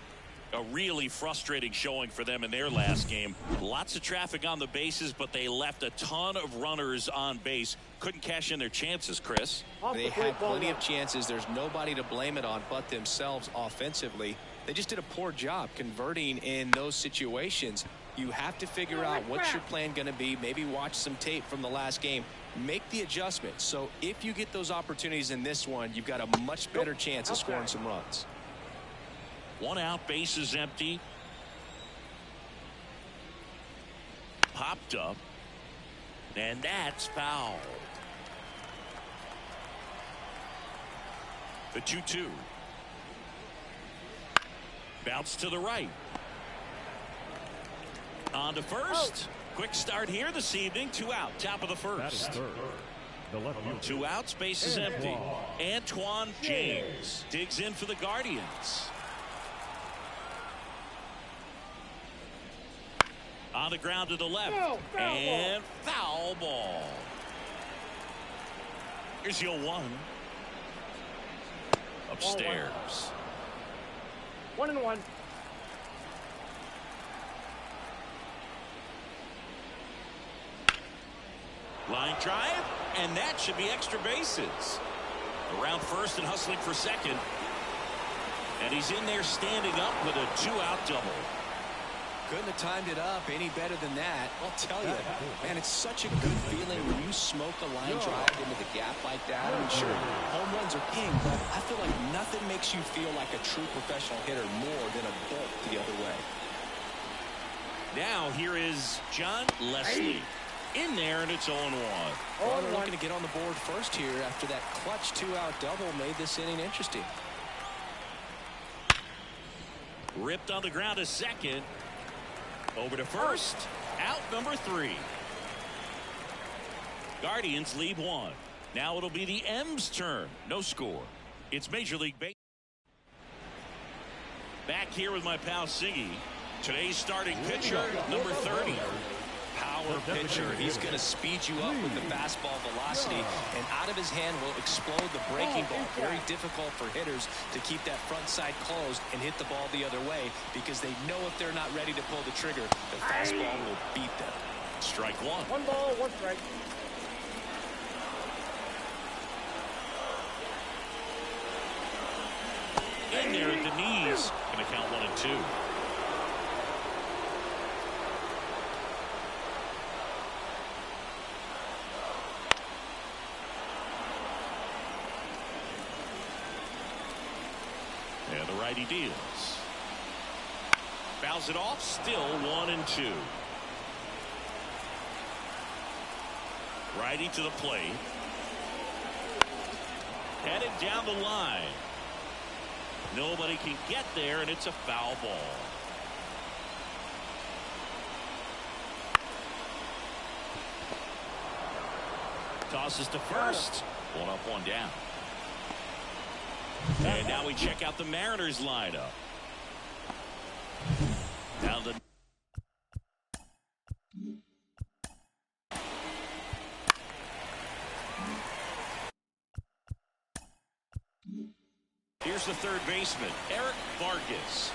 A really frustrating showing for them in their last game. Lots of traffic on the bases, but they left a ton of runners on base. Couldn't cash in their chances, Chris. They had plenty of chances. There's nobody to blame it on but themselves offensively. They just did a poor job converting in those situations. You have to figure out what's your plan going to be. Maybe watch some tape from the last game. Make the adjustment. So if you get those opportunities in this one, you've got a much better chance of scoring some runs. One out, base is empty. Popped up. And that's foul. The 2-2. Bounce to the right. On to first. Quick start here this evening. 2 out, top of the first. The left field. 2 outs, base is empty. Antoine James digs in for the Guardians. On the ground to the left. And foul ball. Here's your 1. Upstairs. 1-1. Line drive, and that should be extra bases. Around first and hustling for second. And he's in there standing up with a 2-out double. Couldn't have timed it up any better than that. I'll tell you, man, it's such a good feeling when you smoke a line drive into the gap like that. I mean, sure, home runs are king, but I feel like nothing makes you feel like a true professional hitter more than a bolt the other way. Now here is John Leslie. In there, and it's 0-1. Well, they're looking to get on the board first here after that clutch 2-out double made this inning interesting. Ripped on the ground to second. Over to first. Out number 3. Guardians lead 1. Now it'll be the M's turn. No score. It's Major League Baseball. Back here with my pal Siggy. Today's starting pitcher, number 30. Power pitcher. He's going to speed you up with the fastball velocity, and out of his hand will explode the breaking ball. Very difficult for hitters to keep that front side closed and hit the ball the other way because they know if they're not ready to pull the trigger, the fastball will beat them. Strike 1. 1 ball, 1 strike. In there at the knees. Going to count 1 and 2. And the righty deals. Fouls it off. Still 1 and 2. Righty to the plate. Headed down the line. Nobody can get there, and it's a foul ball. Tosses to first. 1 up, 1 down. And now we check out the Mariners lineup. Now the here's the third baseman, Eric Vargas.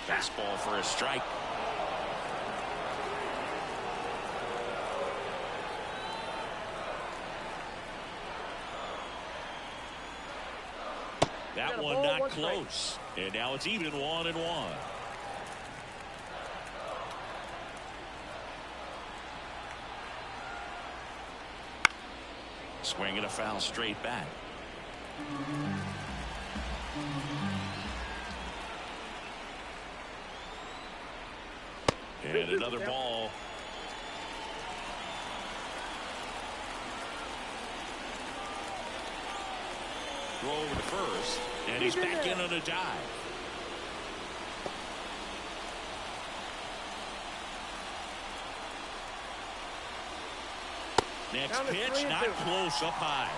Fastball for a strike. That one not close. And now it's even 1 and 1. Swing and a foul straight back. And another ball. Throw over to first, and he's back in on a dive. Next pitch, not close, up high.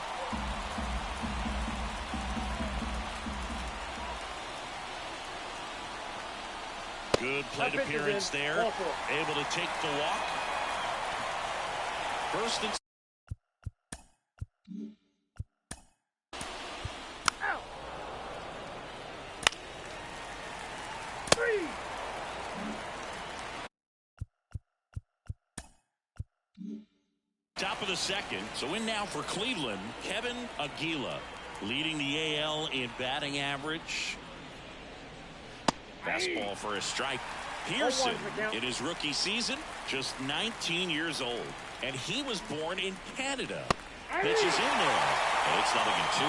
Good plate appearance there. Able to take the walk. First and top of the second. So in now for Cleveland, Kevin Aguila, leading the AL in batting average. Fastball for a strike. Pearson, in his rookie season, just 19 years old. And he was born in Canada. Pitches in there. And it's 0-2.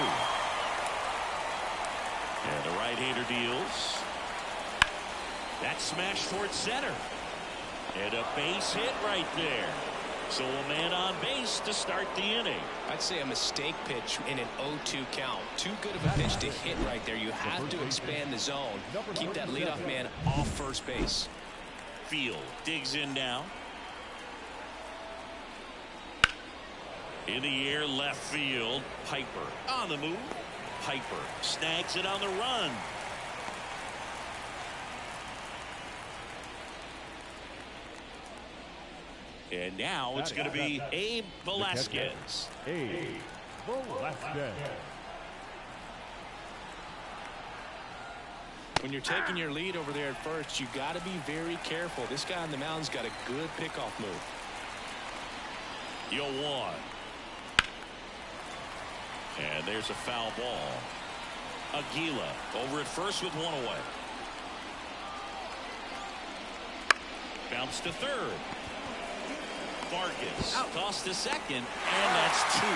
And the right-hander deals. That smash towards center. And a base hit right there. So a man on base to start the inning. I'd say a mistake pitch in an 0-2 count. Too good of a pitch to hit right there. You have to expand the zone. Keep that leadoff man off first base. Field digs in now. In the air, left field. Piper on the move. Piper snags it on the run. And now it's going to be Abe Velasquez. Abe Velasquez. When you're taking your lead over there at first, you got to be very careful. This guy on the mound's got a good pickoff move. 0-1. And there's a foul ball. Aguila over at first with one away. Bounce to third. Vargas tossed to second, and that's 2.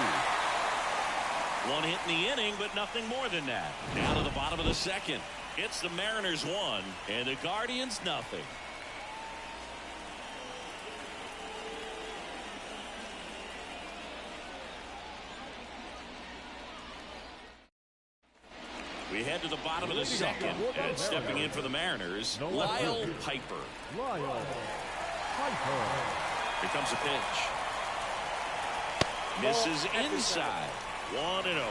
One hit in the inning, but nothing more than that. Down to the bottom of the second. It's the Mariners 1 and the Guardians nothing. We head to the bottom of the second, and stepping in for the Mariners, Lyle Piper. Lyle Piper. Here comes a pitch. Misses inside. 1-0.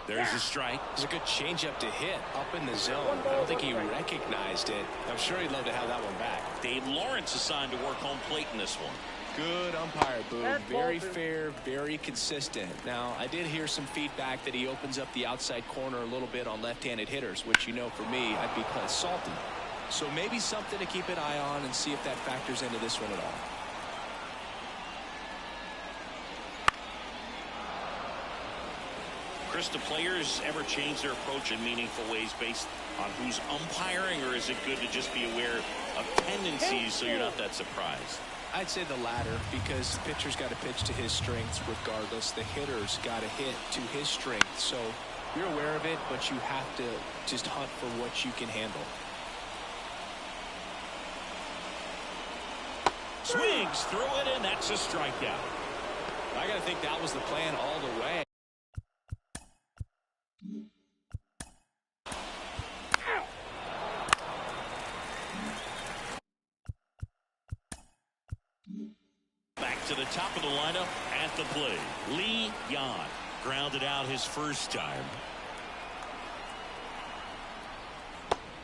There's a strike. It's a good changeup to hit up in the zone. I don't think he recognized it. I'm sure he'd love to have that one back. Dave Lawrence assigned to work home plate in this one. Good umpire, Boone. Very fair, very consistent. Now, I did hear some feedback that he opens up the outside corner a little bit on left-handed hitters, which, you know, for me, I'd be kind of salty. So maybe something to keep an eye on and see if that factors into this one at all. Chris, do players ever change their approach in meaningful ways based on who's umpiring, or is it good to just be aware of tendencies so you're not that surprised? I'd say the latter, because the pitcher's got to pitch to his strengths regardless. The hitter's got to hit to his strength. So you're aware of it, but you have to just hunt for what you can handle. Swings through it, and that's a strikeout. I got to think that was the plan all the way. Back to the top of the lineup at the plate. Lee Yan grounded out his first time.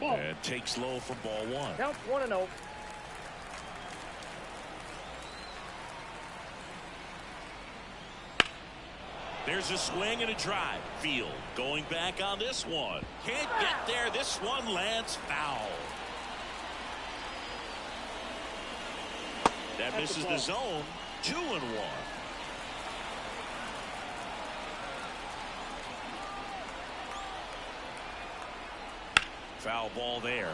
And takes low for ball 1. Count 1-0. There's a swing and a drive. Field going back on this one. Can't get there. This one lands foul. That misses the zone. 2-1. Foul ball there.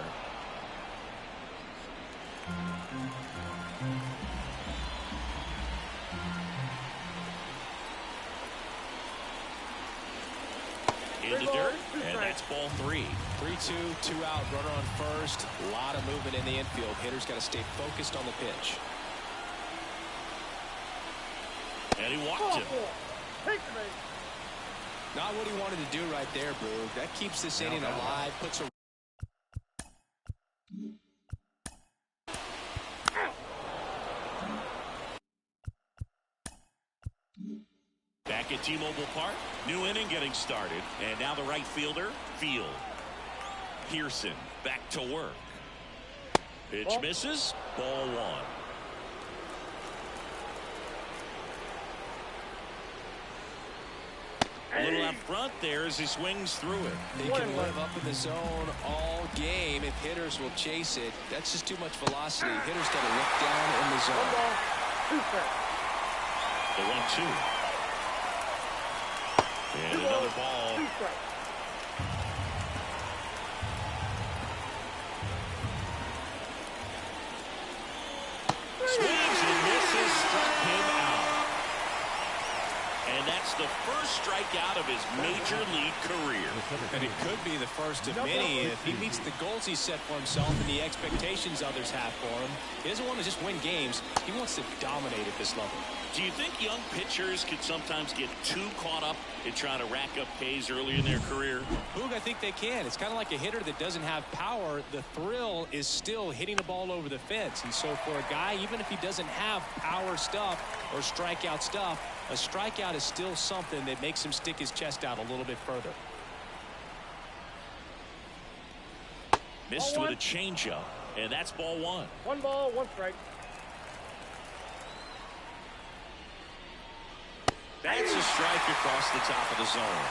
In the dirt, and that's ball 3. 3-2, 2 out, runner on first. A lot of movement in the infield. Hitter's got to stay focused on the pitch. And he walked him. Not what he wanted to do right there, Boog. That keeps this inning alive, puts a back at T-Mobile Park. New inning getting started. And now the right fielder, Field. Pearson back to work. Pitch misses. Ball one. A little up front there as he swings through it. They can live up in the zone all game if hitters will chase it. That's just too much velocity. Hitters got to look down in the zone. The 1-2. And another ball. Swings and misses, struck him out. And that's the first strikeout of his major league career. And it could be the first of many if he meets the goals he set for himself and the expectations others have for him. He doesn't want to just win games. He wants to dominate at this level. Do you think young pitchers could sometimes get too caught up in trying to rack up Ks early in their career? Boog, I think they can. It's kind of like a hitter that doesn't have power. The thrill is still hitting the ball over the fence. And so for a guy, even if he doesn't have power stuff or strikeout stuff, a strikeout is still something that makes him stick his chest out a little bit further. Missed with a changeup, and that's ball one. 1 ball, 1 strike. That's a strike across the top of the zone.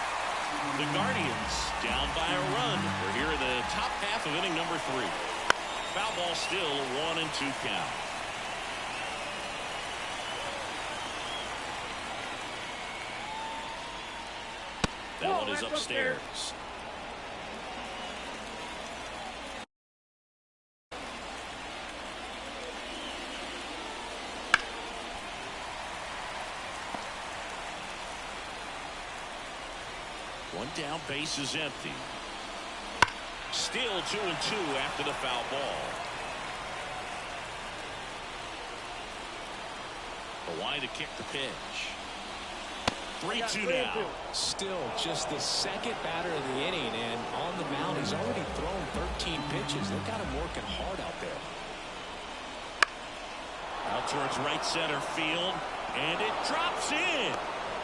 The Guardians down by a run. We're here in the top half of inning number 3. Foul ball still, 1-2 count. That one is upstairs. One down, base is empty. Still 2-2 after the foul ball. Hawaii to kick the pitch. 3-2 now. Still just the second batter of the inning, and on the mound he's already thrown 13 pitches. They've got him working hard out there. Out towards right center field, and it drops in.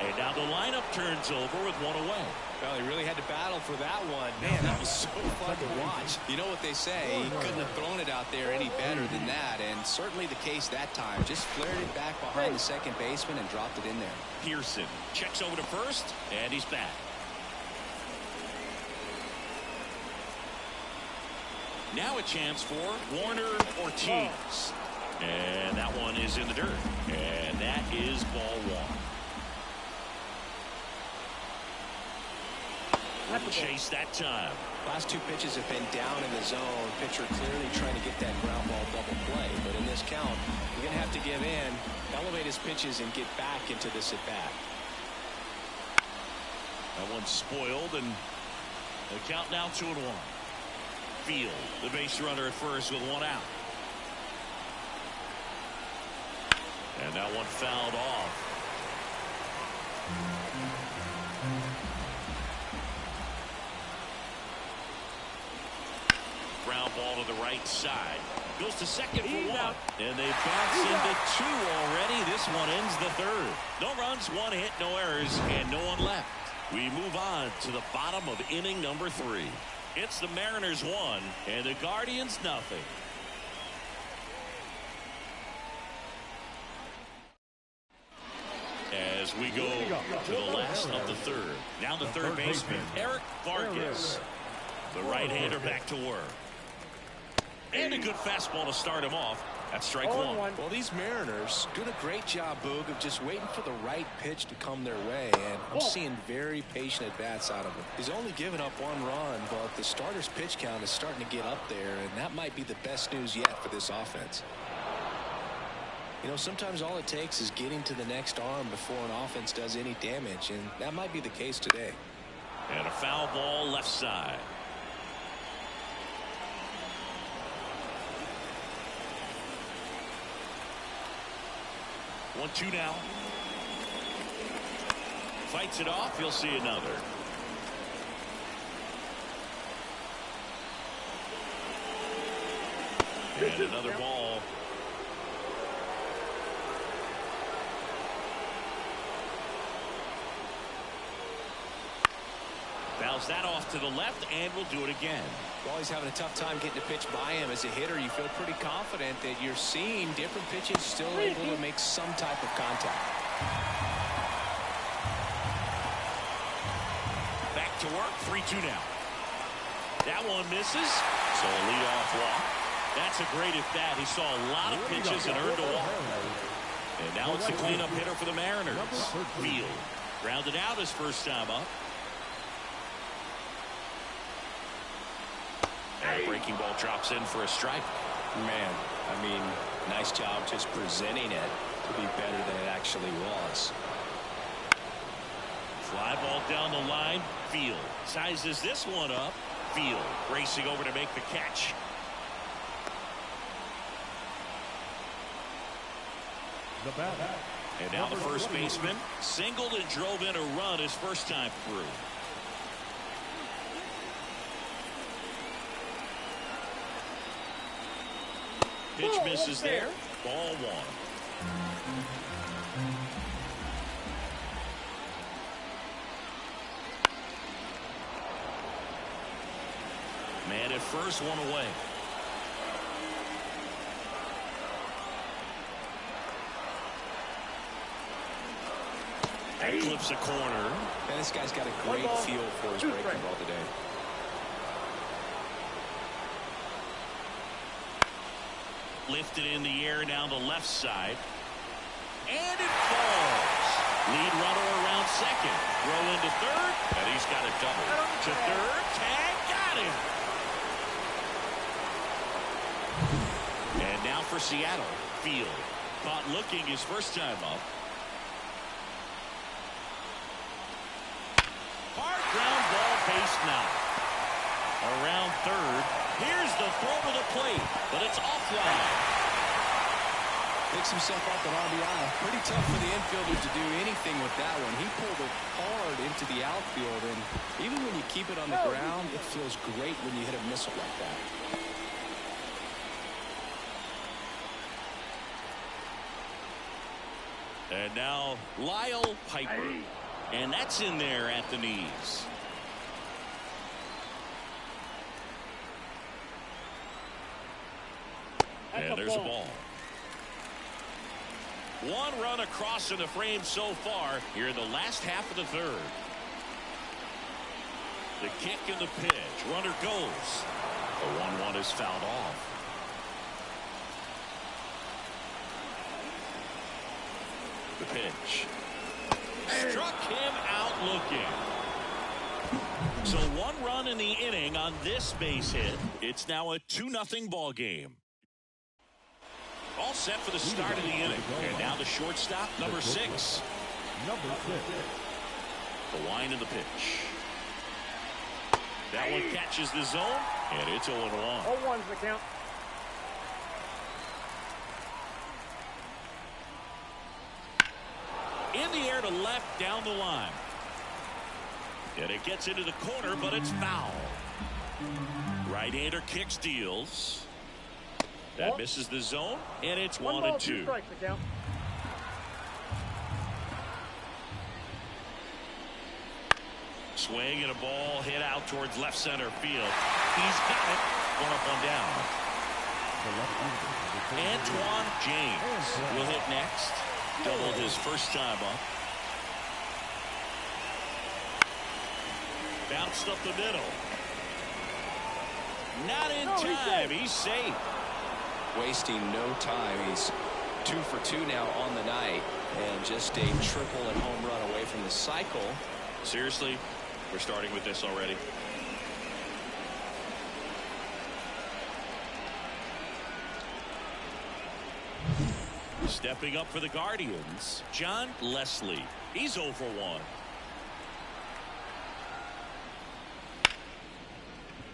And now the lineup turns over with one away. Well, he really had to battle for that one. Man, that was so fun to watch. You know what they say, he couldn't have thrown it out there any better than that, and certainly the case that time. Just flared it back behind the second baseman and dropped it in there. Pearson checks over to first, and he's back. Now a chance for Warner Ortiz. And that one is in the dirt. And that is ball one. Chase that time. Last 2 pitches have been down in the zone. Pitcher clearly trying to get that ground ball double play. But in this count, you're going to have to give in, elevate his pitches, and get back into this at bat. That one's spoiled, and the count now 2-1. Field, the base runner at first with 1 out. And that one fouled off. Ground ball to the right side. Goes to second for 1. And they bounce into 2 already. This one ends the 3rd. No runs, 1 hit, no errors, and no one left. We move on to the bottom of inning number 3. It's the Mariners 1 and the Guardians nothing. As we go to the last of the 3rd. Now the third baseman, Eric Vargas. The right-hander back to work. And a good fastball to start him off. That's strike 1. Well, these Mariners doing a great job, Boog, of just waiting for the right pitch to come their way. And I'm seeing very patient at-bats out of him. He's only given up 1 run, but the starter's pitch count is starting to get up there, and that might be the best news yet for this offense. You know, sometimes all it takes is getting to the next arm before an offense does any damage, and that might be the case today. And a foul ball left side. 1-2 now. Fights it off. He'll see another. And another ball. Fouls that off to the left, and we'll do it again. Well, he's having a tough time getting a pitch by him. As a hitter, you feel pretty confident that you're seeing different pitches still able to make some type of contact. Back to work, 3-2 now. That one misses, so a leadoff walk. That's a great at bat. He saw a lot of pitches and earned a walk. And now it's the cleanup hitter for the Mariners. Field grounded out his first time up. And a breaking ball drops in for a strike. Man, I mean, nice job just presenting it to be better than it actually was. Fly ball down the line. Field sizes this one up. Field racing over to make the catch. The bat. And now the first baseman singled and drove in a run his first time through. Pitch misses there. Ball one. Man at first, one away. Clips a corner. And this guy's got a great feel for his breaking ball today. Lifted in the air down the left side. And it falls. Lead runner around second. Throw into third. And he's got a double. To third. Tag. Got him. And now for Seattle. Field. Caught looking his first time up. Hard ground ball, base knock. Around third. Here's the throw to the plate, but it's offline. Picks himself up an RBI. Pretty tough for the infielder to do anything with that one. He pulled it hard into the outfield, and even when you keep it on the ground, it feels great when you hit a missile like that. And now Lyle Piper. And that's in there at the knees. And there's a ball. One run across in the frame so far here in the last half of the third. The kick and the pitch. Runner goes. The 1-1 is fouled off. The pitch. Struck him out looking. So one run in the inning on this base hit. It's now a 2-0 ball game. All set for the start of the inning. And now the shortstop, number 6. The line of the pitch. That one catches the zone, and it's 0-1. 0-1's the count. In the air to left, down the line. And it gets into the corner, but it's foul. Right-hander kicks, deals. That misses the zone, and it's 1-2. 2 strikes the count. Swing and a ball hit out towards left center field. He's got it. One up, one down. Antoine James will hit next. Doubled his first time up. Bounced up the middle. Not in time. He's safe. Wasting no time. He's 2 for 2 now on the night, and just a triple and home run away from the cycle. Seriously, we're starting with this already. Stepping up for the Guardians, John Leslie. He's 0 for 1.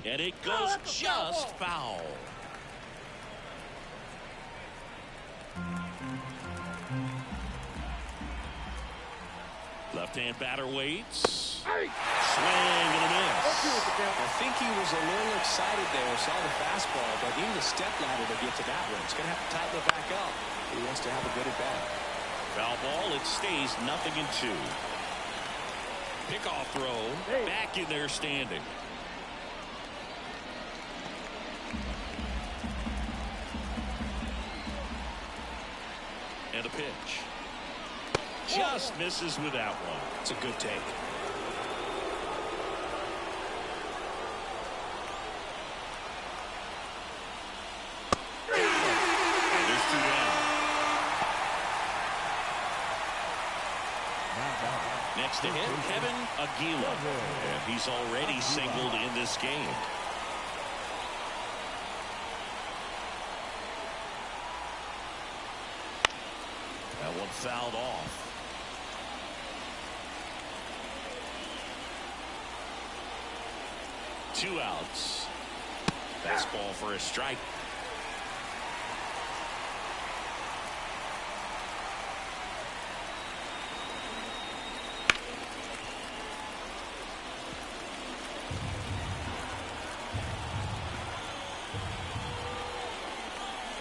And it goes just foul. Left-hand batter waits. Swing and a miss. I think he was a little excited there, saw the fastball, but needed a step ladder to get to that one. He's going to have to tighten it back up. He wants to have a good at bat. Foul ball. It stays 0-2. Pickoff throw. Back in there standing. And a pitch. Just misses with that one. It's a good take. And there's 2 down. Next to hit, Kevin Aguila. And he's already singled in this game. That one fouled off. Two outs. Fastball for a strike.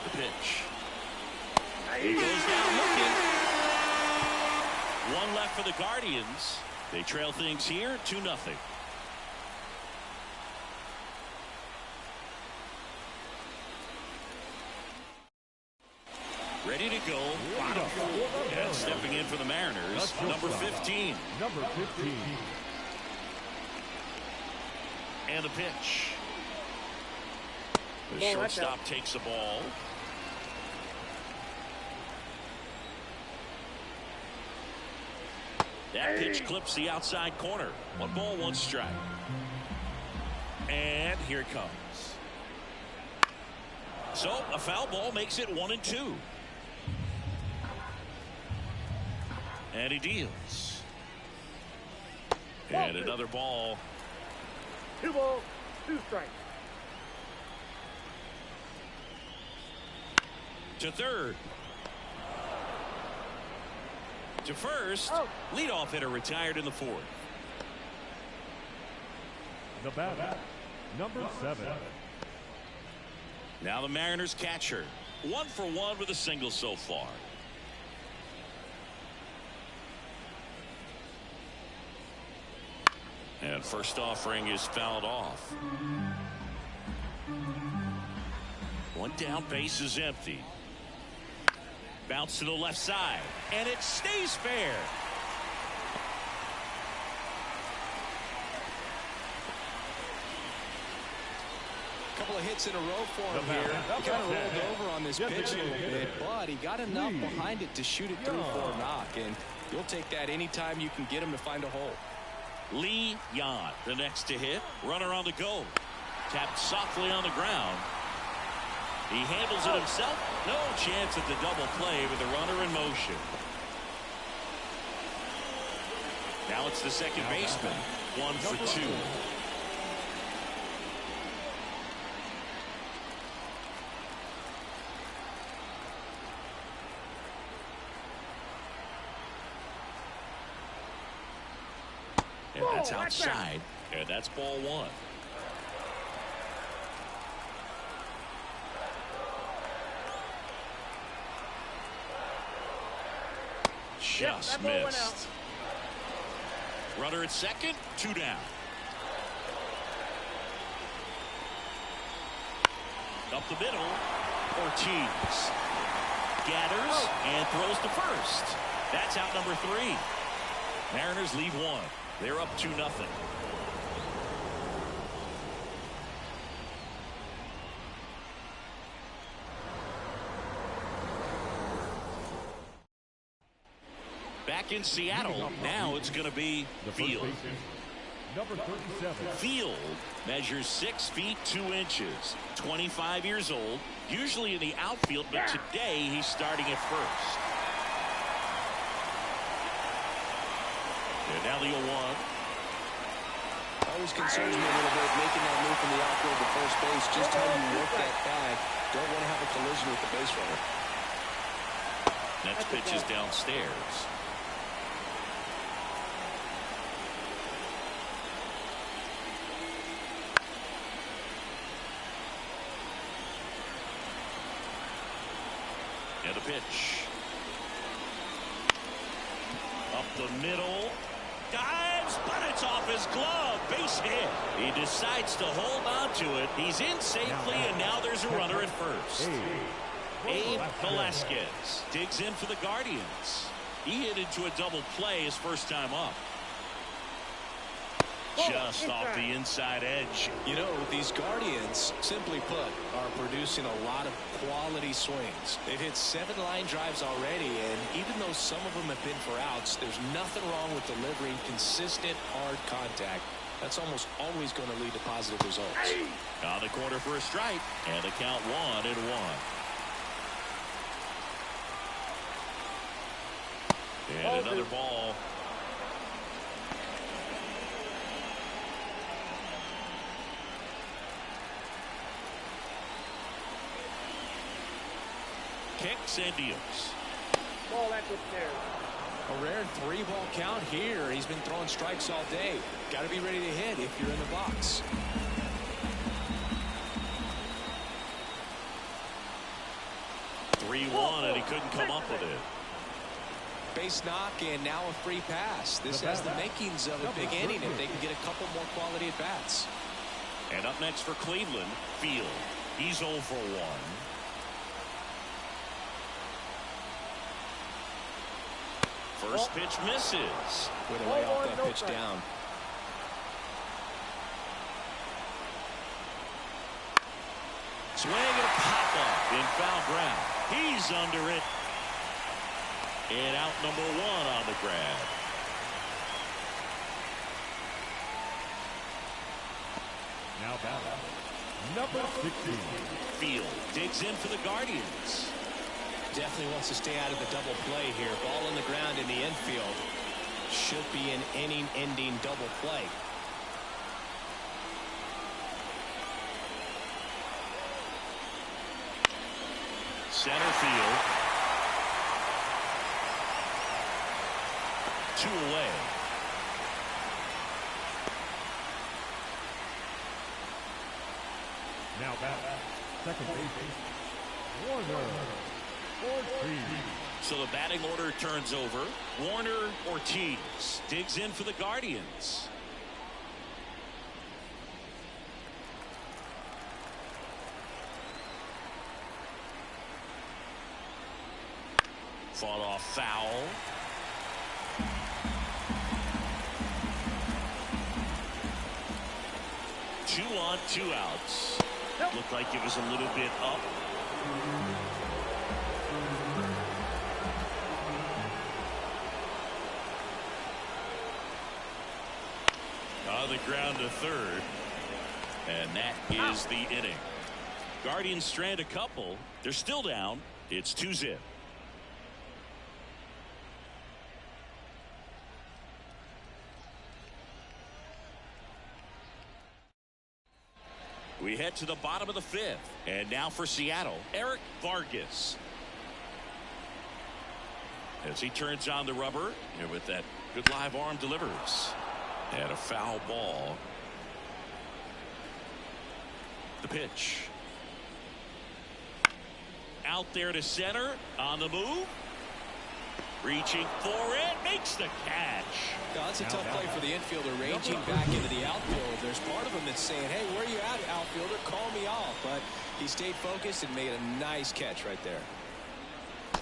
The pitch. He goes down looking. One left for the Guardians. They trail things here 2-0. Ready to go. And stepping in for the Mariners, number 15. Number 15. And the pitch. The shortstop takes the ball. That pitch clips the outside corner. 1 ball, 1 strike. And here it comes. So a foul ball makes it 1-2. And he deals. And another ball. 2 balls, 2 strikes. To third. To first. Leadoff hitter retired in the 4th. The batter, number 7. Now the Mariners catcher. 1 for 1 with a single so far. And first offering is fouled off. 1 down, base is empty. Bounce to the left side, and it stays fair. Couple of hits in a row for him here. He kind of rolled over on this pitch a little bit, but he got enough behind it to shoot it through for a knock, and you'll take that anytime you can get him to find a hole. Lee Yan, the next to hit. Runner on the go. Tapped softly on the ground. He handles it himself. No chance at the double play with the runner in motion. Now it's the second baseman. 1 for 2. And that's outside. And that's ball 1. Just missed. Runner at second, 2 down. Up the middle, Ortiz gathers and throws to first. That's out number 3. Mariners lead 1. They're up 2-0. Back in Seattle, now it's going to be Field. Number 37. Field measures 6 feet 2 inches, 25 years old, usually in the outfield, but today he's starting at first. And now the 0-1. Always concerns me a little bit making that move from the outfield to first base. Just how you work that bag. Don't want to have a collision with the base runner. Next pitch is downstairs. And a pitch. Up the middle. Dives, but it's off his glove. Base hit. He decides to hold on to it. He's in safely, and now there's a runner at first. Abe Velasquez digs in for the Guardians. He hit into a double play his first time up. Just off the inside edge. You know, these Guardians, simply put, are producing a lot of quality swings. They've hit 7 line drives already, and even though some of them have been for outs, there's nothing wrong with delivering consistent, hard contact. That's almost always going to lead to positive results. On the corner for a strike, and the count 1-1. And another ball. Kicks and deals. Ball at the stairs. A rare 3-ball count here. He's been throwing strikes all day. Got to be ready to hit if you're in the box. (3-1) and he couldn't come up with it. Base knock and now a free pass. This has the makings of a big inning if they can get a couple more quality at bats. And up next for Cleveland, Field. He's 0 for 1. First pitch misses. Way to lay off that pitch down. Swing and a pop up in foul ground. He's under it. And out number 1 on the grab. Now batting, number 16. Field digs in for the Guardians. Definitely wants to stay out of the double play here. Ball on the ground in the infield. Should be an inning-ending double play. Center field. 2 away. Now batting, second baseman, Warner Ortiz. So the batting order turns over. Warner Ortiz digs in for the Guardians. Fought off foul. Two on, 2 outs. Looked like it was a little bit up. On the ground to third. And that is the inning. Guardians strand a couple. They're still down. It's 2-0. We head to the bottom of the 5th. And now for Seattle, Eric Vargas. As he turns on the rubber, and with that good live arm delivers. And a foul ball. The pitch. Out there to center. On the move. Reaching for it. Makes the catch. No, that's a tough play for the infielder, ranging back into the outfield. There's part of him that's saying, hey, where are you at, outfielder? Call me off. But he stayed focused and made a nice catch right there.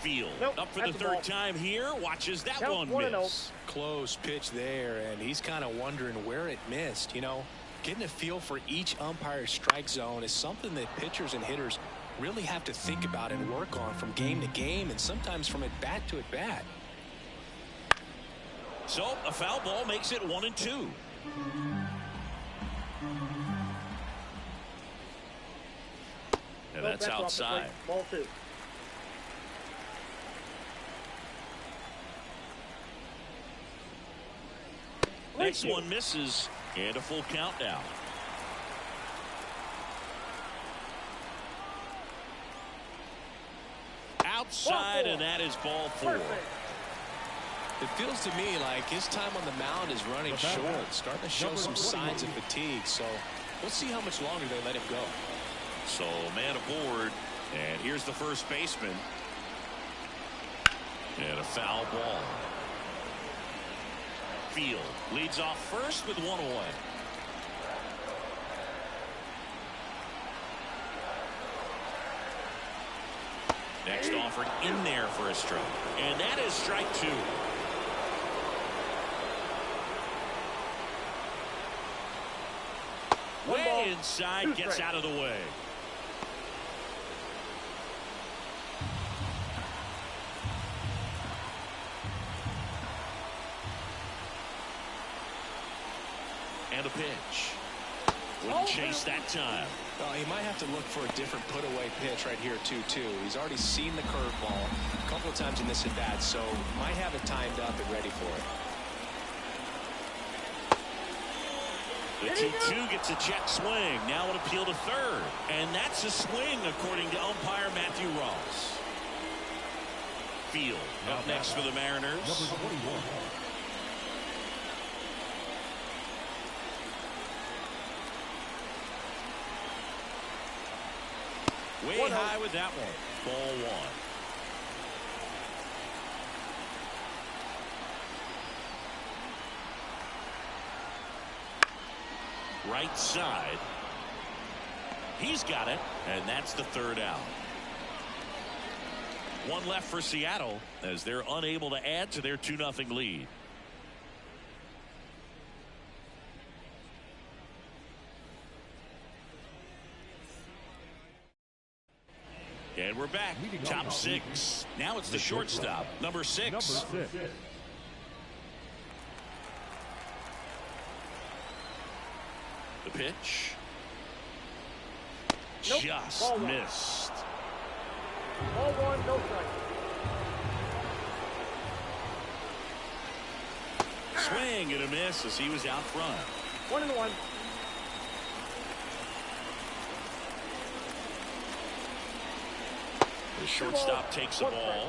Field up for the third time here. Watches that one miss. Close pitch there, and he's kind of wondering where it missed. You know, getting a feel for each umpire's strike zone is something that pitchers and hitters really have to think about and work on from game to game, and sometimes from at bat to at bat. So a foul ball makes it 1-2. And that's outside. Ball 2. Next one misses, and a full count now. Outside, and that is ball 4. It feels to me like his time on the mound is running short, starting to show some signs of fatigue. So we'll see how much longer they let him go. So man aboard, and here's the first baseman. And a foul ball. Field leads off first with one away. Next offered in there for a strike. And that is strike two. Way inside, gets out of the way. And a pitch. Wouldn't chase that time. Well, he might have to look for a different put-away pitch right here, too. He's already seen the curveball a couple of times in this at-bat, so might have it timed up and ready for it. The 2-2 gets a check swing. Now an appeal to third. And that's a swing, according to umpire Matthew Ross. Field up next for the Mariners. Number 21. Way high with that one. Ball one. Right side. He's got it, and that's the third out. One left for Seattle as they're unable to add to their 2-0 lead. And we're back. Top six. Now it's the shortstop, number 6. The pitch. Nope. Just Ball one. missed. Ball one, no strike. Swing and a miss as he was out front. 1-1. The shortstop takes the ball.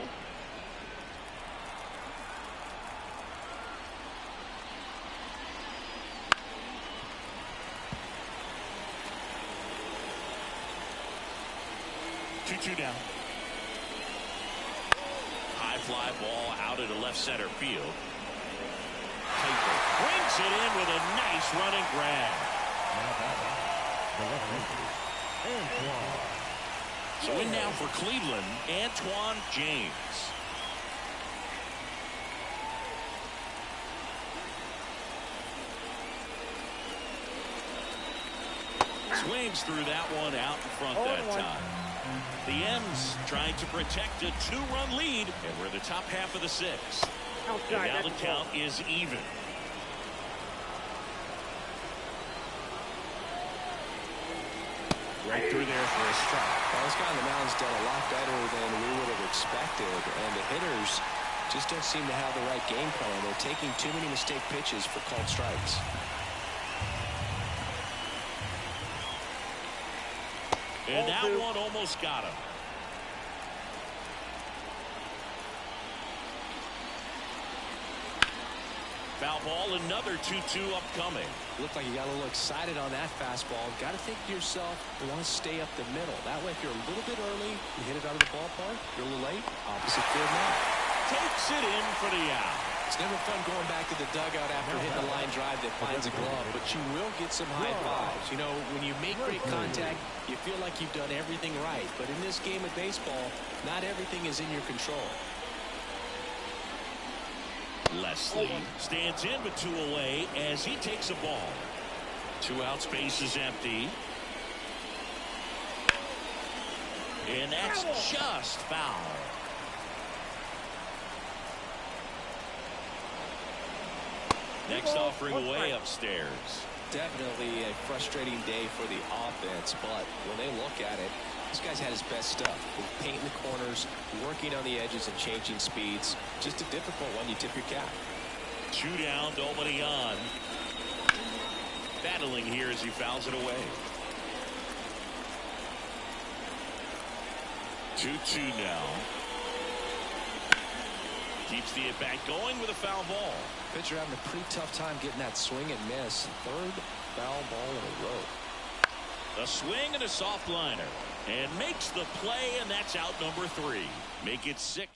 Two down. High fly ball out into left center field. Piper brings it in with a nice running grab. So in now for Cleveland, Antoine James. Swings through that one out in front that time. The M's trying to protect a 2-run lead, and we're in the top half of the 6th. And now the count is even. Right through there for a strike. Well, this guy on the mound's done a lot better than we would have expected, and the hitters just don't seem to have the right game plan. They're taking too many mistake pitches for called strikes. And that one almost got him. Foul ball, another 2-2 upcoming. Looked like you got a little excited on that fastball. Got to think to yourself, you want to stay up the middle. That way, if you're a little bit early, you hit it out of the ballpark. You're a little late, opposite field now. Takes it in for the out. It's never fun going back to the dugout after hitting a line drive that finds a glove, but you will get some high fives. You know, when you make great contact, you feel like you've done everything right. But in this game of baseball, not everything is in your control. Leslie stands in but 2 away as he takes a ball. 2 outs, base is empty. And that's just foul. Next offering away upstairs. Definitely a frustrating day for the offense, but when they look at it, this guy's had his best stuff. Painting the corners, working on the edges, and changing speeds. Just a difficult one. You tip your cap. 2 down, nobody on. Battling here as he fouls it away. 2-2 now. Keeps the at-bat going with a foul ball. Pitcher having a pretty tough time getting that swing and miss. 3rd foul ball in a row. A swing and a soft liner. And makes the play, and that's out number 3. Make it 6.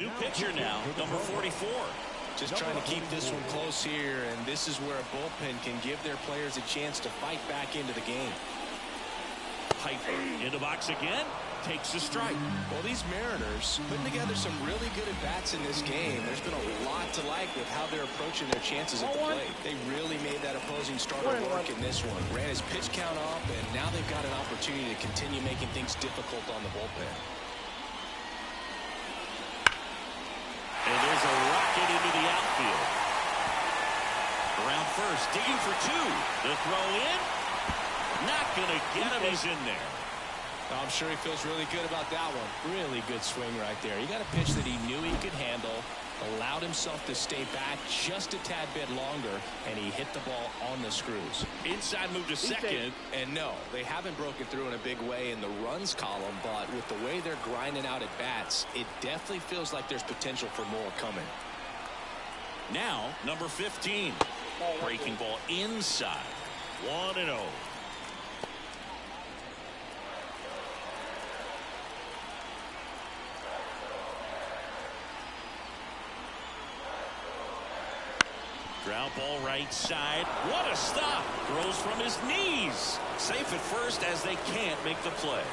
New pitcher now, number 44. Just trying to keep this one close here, and this is where a bullpen can give their players a chance to fight back into the game. Piper in the box again, takes a strike. Well, these Mariners putting together some really good at-bats in this game. There's been a lot to like with how they're approaching their chances at the plate. They really made that opposing starter work in this one. Ran his pitch count up, and now they've got an opportunity to continue making things difficult on the bullpen. And there's a rocket into the outfield. Around first, digging for two. The throw in. Not going to get him. He's in there. I'm sure he feels really good about that one. Really good swing right there. He got a pitch that he knew he could handle, allowed himself to stay back just a tad bit longer, and he hit the ball on the screws. Inside move to second. And no, they haven't broken through in a big way in the runs column, but with the way they're grinding out at bats, it definitely feels like there's potential for more coming. Now, number 15. Breaking ball inside. 1-0. Ground ball right side. What a stop. Throws from his knees. Safe at first as they can't make the play.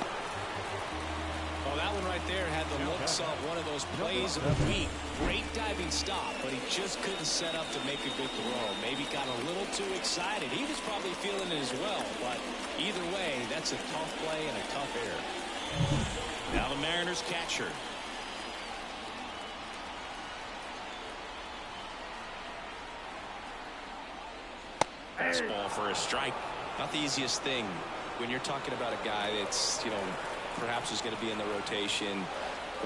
Oh, that one right there had the looks of one of those plays of the week. Great diving stop, but he just couldn't set up to make a good throw. Maybe got a little too excited. He was probably feeling it as well, but either way, that's a tough play and a tough error. Now the Mariners catcher. Fastball for a strike. Not the easiest thing when you're talking about a guy that's, perhaps is going to be in the rotation,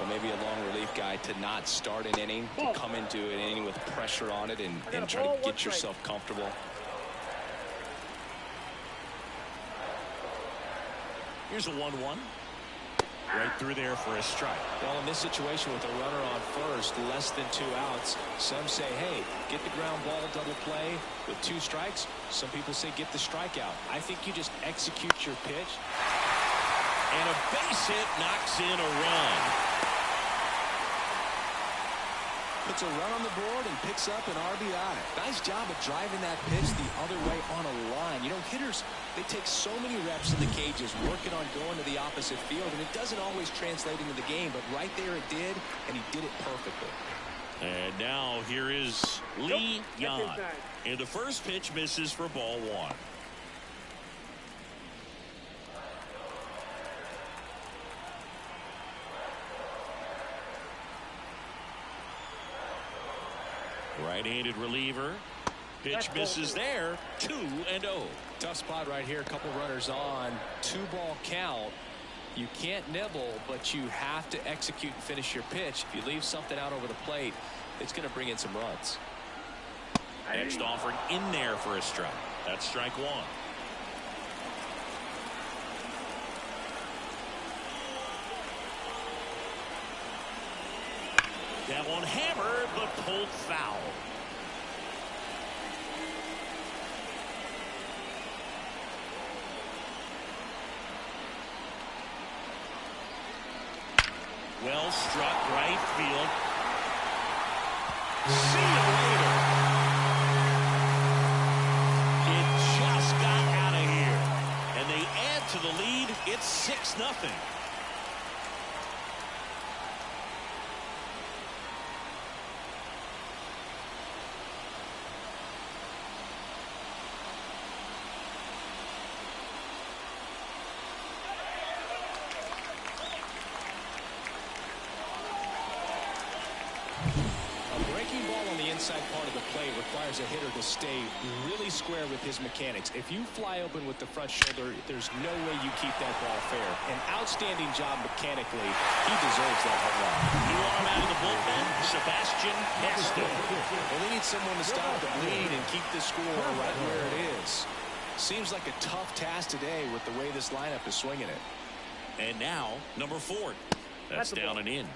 or maybe a long relief guy, to not start an inning, to come into an inning with pressure on it and try to get yourself comfortable. Here's a 1-1. Right through there for a strike. Well, in this situation with a runner on first, less than 2 outs, some say, hey, get the ground ball double play with 2 strikes. Some people say get the strikeout. I think you just execute your pitch. And a base hit knocks in a run. Puts a run on the board and picks up an RBI. Nice job of driving that pitch the other way on a line. Hitters, they take so many reps in the cages working on going to the opposite field, and it doesn't always translate into the game, but right there it did, and he did it perfectly. And now here is Lee Yan. And the first pitch misses for ball 1. Right-handed reliever. Pitch misses there. 2-0. Tough spot right here. A couple runners on. 2-ball count. You can't nibble, but you have to execute and finish your pitch. If you leave something out over the plate, it's going to bring in some runs. Next offering in there for a strike. That's strike 1. That one hammered, but pulled foul. Well struck right field. See you later. It just got out of here. And they add to the lead. It's 6-0. Inside part of the play requires a hitter to stay really square with his mechanics. If you fly open with the front shoulder, there's no way you keep that ball fair. An outstanding job mechanically. He deserves that home run. New arm out of the bullpen, Sebastian Castro. Well, they need someone to stop the bleed and keep the score right where it is. Seems like a tough task today with the way this lineup is swinging it. And now, number 4. That's down and in.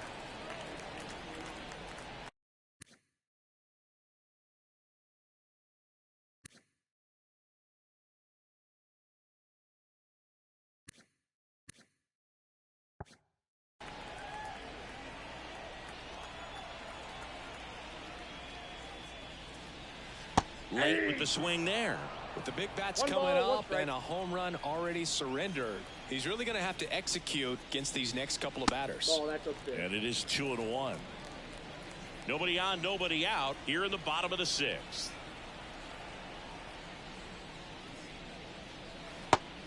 late with the swing there. With the big bats One coming ball, one up strike. and a home run already surrendered, he's really going to have to execute against these next couple of batters. Oh, that's upstairs. And it is 2-1. Nobody on, nobody out here in the bottom of the sixth.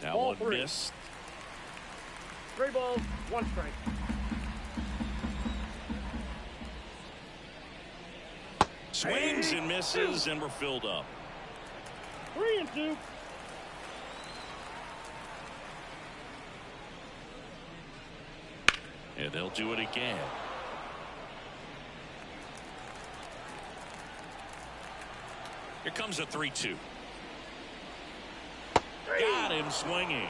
That Ball one three. missed. 3 balls, 1 strike. Swings and misses, and we're filled up. 3-2. And they'll do it again. Here comes a 3-2. Got him swinging.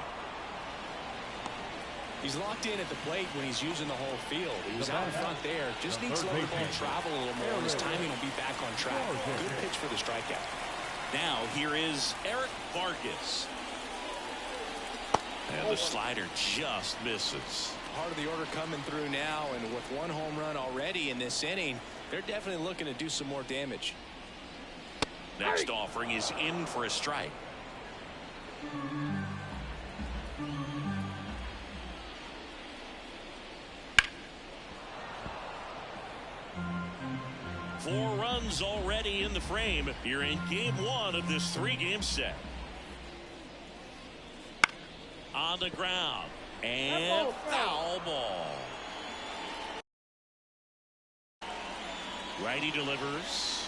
He's locked in at the plate when he's using the whole field. He was out in front there. Just needs to let the ball travel a little more, and his timing will be back on track. Good pitch for the strikeout. Now here is Eric Vargas. And the slider just misses. Part of the order coming through now, and with 1 home run already in this inning, they're definitely looking to do some more damage. Next offering is in for a strike. Four runs already in the frame here in game 1 of this 3-game set. On the ground and foul ball. Righty delivers.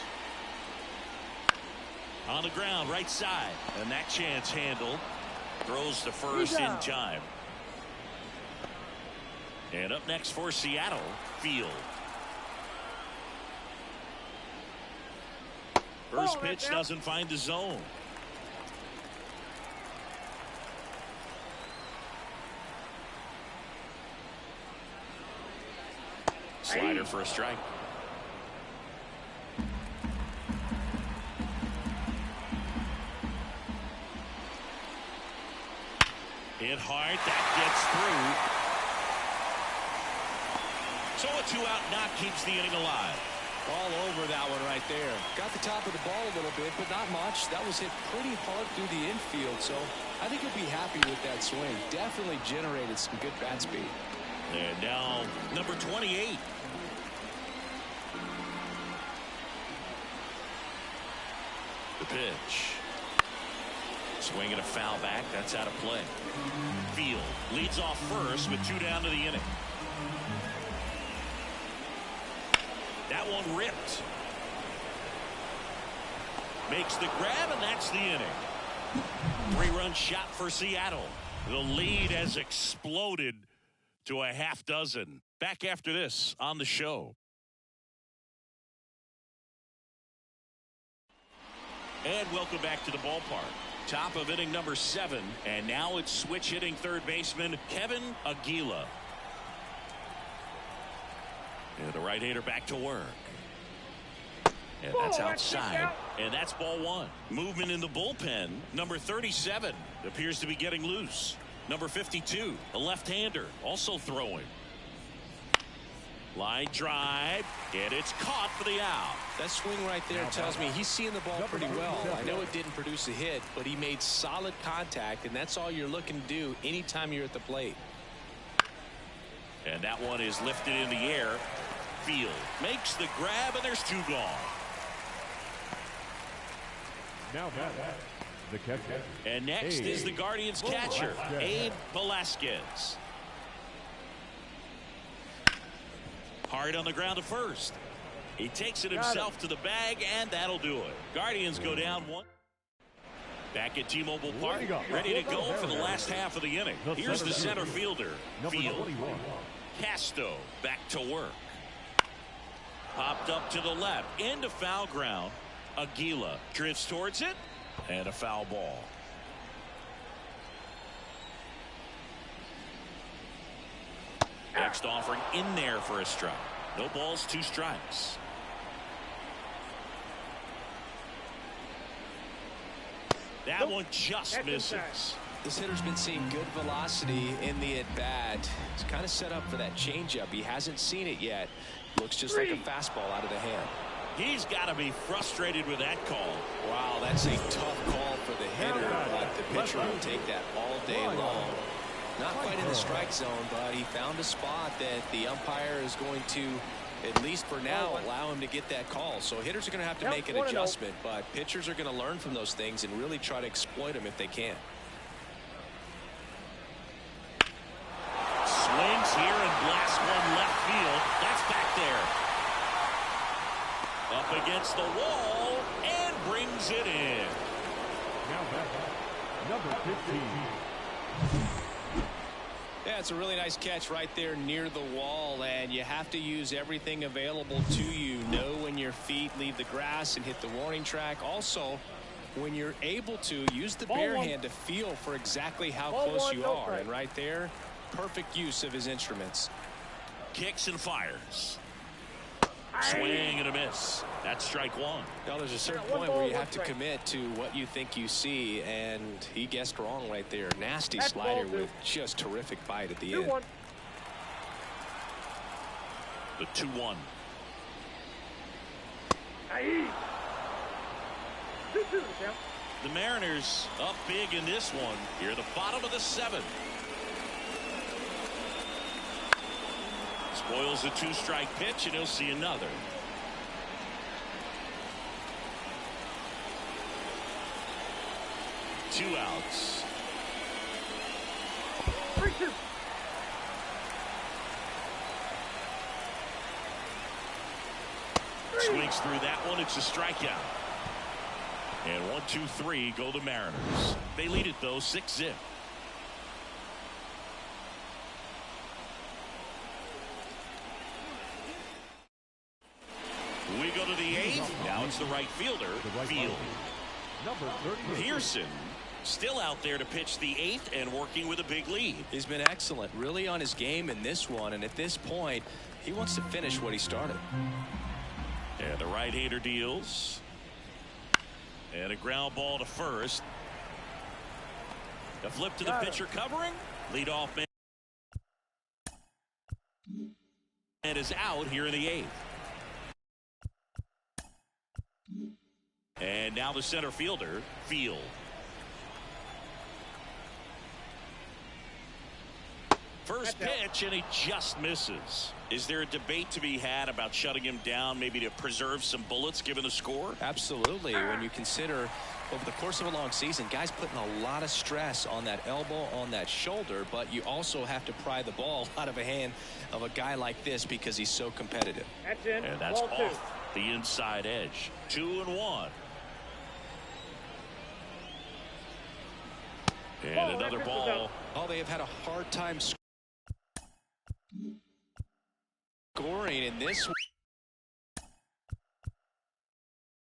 On the ground, right side, and that chance handled. Throws to first in time. And up next for Seattle, Field. First pitch doesn't find the zone. Slider for a strike. Hit hard, that gets through. So a 2-out knock keeps the inning alive. All over that one right there. Got the top of the ball a little bit, but not much. That was hit pretty hard through the infield, so I think he'll be happy with that swing. Definitely generated some good bat speed. And now number 28. The pitch. Swing and a foul back. That's out of play. Field leads off first with 2 down to the inning. That one ripped. Makes the grab, and that's the inning. 3-run shot for Seattle. The lead has exploded to a half dozen. Back after this on the show. And welcome back to the ballpark. Top of inning number 7, and now it's switch hitting third baseman Kevin Aguila. And the right-hander back to work. And that's outside. And that's ball 1. Movement in the bullpen. Number 37 appears to be getting loose. Number 52, a left-hander, also throwing. Line drive, and it's caught for the out. That swing right there tells me he's seeing the ball pretty well. I know it didn't produce a hit, but he made solid contact, and that's all you're looking to do anytime you're at the plate. And that one is lifted in the air. Field makes the grab, and there's 2 gone. Now back, the catcher. And next is the Guardians catcher, Abe Velasquez. Hard on the ground to first. He takes it himself to the bag, and that'll do it. Guardians go down 1. Back at T-Mobile Park, ready to go for the last half of the inning. Here's the center fielder, Field. Casto back to work. Popped up to the left, into foul ground. Aguila drifts towards it, and a foul ball. Next offering in there for a strike. No balls, 2 strikes. That one just misses. This hitter's been seeing good velocity in the at-bat. He's kind of set up for that changeup. He hasn't seen it yet. Looks just like a fastball out of the hand. He's got to be frustrated with that call. Wow, that's a tough call for the hitter, but the pitcher will take that all day long. Not quite in the strike zone, but he found a spot that the umpire is going to, at least for now, allow him to get that call. So hitters are going to have to make an adjustment, but pitchers are going to learn from those things and really try to exploit them if they can. Swings here and blasts one left field. That's back there. Up against the wall and brings it in. Now back, number 15. Yeah, it's a really nice catch right there near the wall, and you have to use everything available to you. Know when your feet leave the grass and hit the warning track. Also, when you're able to, use the bare hand to feel for exactly how close you are. And right there, perfect use of his instruments. Kicks and fires. Swing and a miss. That's strike one. Now there's a certain point where you have to commit to what you think you see, and he guessed wrong right there. Nasty slider with just terrific bite at the end. The 2-1. The Mariners up big in this one. Here, the bottom of the 7th. Spoils the 2-strike pitch, and he'll see another. Two outs. 3-2. Swings through that one. It's a strikeout. And 1-2-3 go the Mariners. They lead it though 6-0. We go to the 8th. Now it's the right fielder. Field. Number 30. Pearson still out there to pitch the 8th and working with a big lead. He's been excellent, really on his game in this one, and at this point he wants to finish what he started. And the right-hander deals. And a ground ball to first. A flip to the pitcher covering. Leadoff man is out here in the 8th. And now the center fielder, Field. First pitch, and he just misses. Is there a debate to be had about shutting him down, maybe to preserve some bullets given the score? Absolutely. When you consider over the course of a long season, guys putting a lot of stress on that elbow, on that shoulder, but you also have to pry the ball out of a hand of a guy like this because he's so competitive. That's in. And that's Ball off the inside edge. 2-1. And another ball. Oh, they have had a hard time scoring in this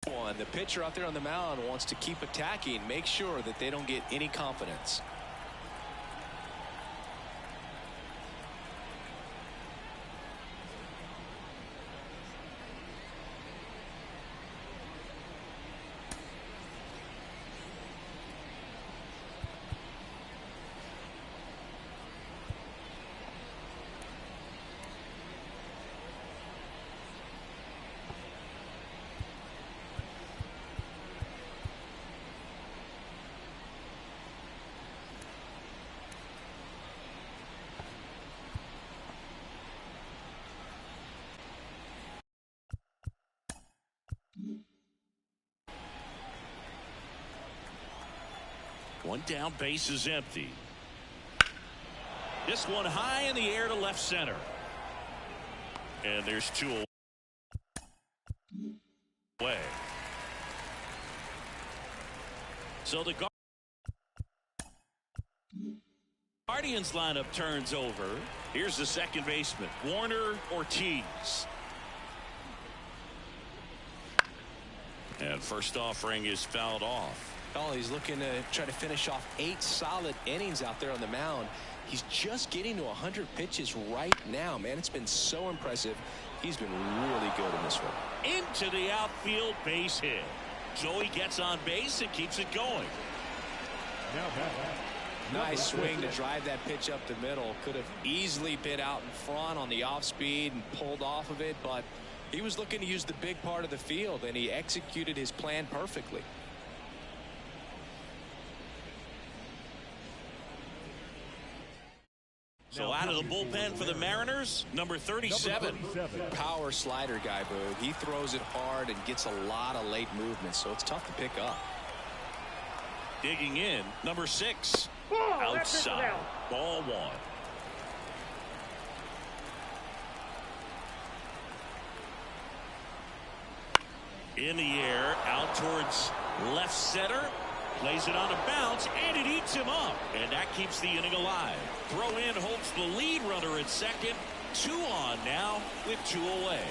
one. The pitcher out there on the mound wants to keep attacking, make sure that they don't get any confidence. One down, base is empty. This one high in the air to left center. And there's 2 away. So the Guardians lineup turns over. Here's the second baseman, Warner Ortiz. And first offering is fouled off. Oh, he's looking to try to finish off 8 solid innings out there on the mound. He's just getting to 100 pitches right now, man. It's been so impressive. He's been really good in this one. Into the outfield, base hit. So he gets on base and keeps it going. Now back. Nice swing to drive that pitch up the middle. Could have easily been out in front on the off speed and pulled off of it, but He was looking to use the big part of the field, and he executed his plan perfectly. So out of the bullpen for the Mariners, number 37. Power slider guy, Boog. He throws it hard and gets a lot of late movement, so it's tough to pick up. Digging in, number 6. Ball, Outside. Ball 1. In the air, out towards left center. Plays it on a bounce, and it eats him up. And that keeps the inning alive. Throw in holds the lead runner at second. 2 on now with 2 away.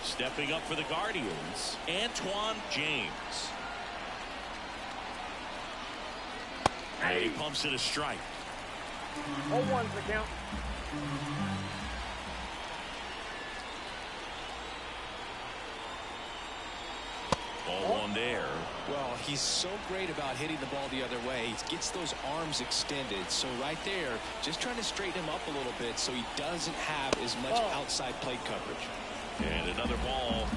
Stepping up for the Guardians, Antoine James. And he pumps it a strike. 0-1's the count. Ball 1 there. Well, he's so great about hitting the ball the other way. He gets those arms extended. So right there, just trying to straighten him up a little bit so he doesn't have as much outside plate coverage. And another ball.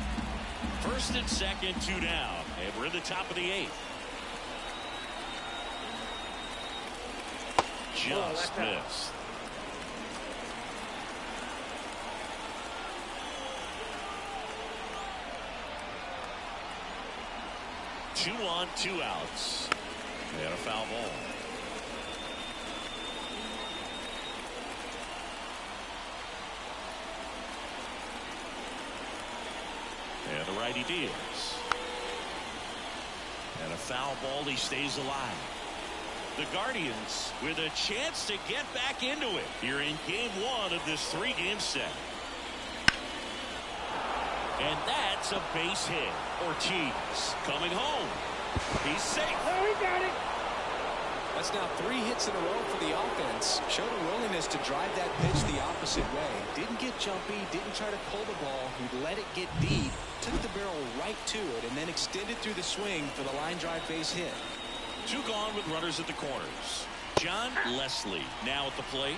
First and second, 2 down. And we're in the top of the 8th. Just missed. Two on, 2 outs. And a foul ball. And the righty deals. And a foul ball. He stays alive. The Guardians with a chance to get back into it here in game 1 of this 3-game set. And that's a base hit. Ortiz coming home. He's safe. Oh, he got it. That's now 3 hits in a row for the offense. Showed a willingness to drive that pitch the opposite way. Didn't get jumpy, didn't try to pull the ball. He let it get deep, took the barrel right to it, and then extended through the swing for the line drive base hit. 2 gone with runners at the corners. John Leslie now at the plate.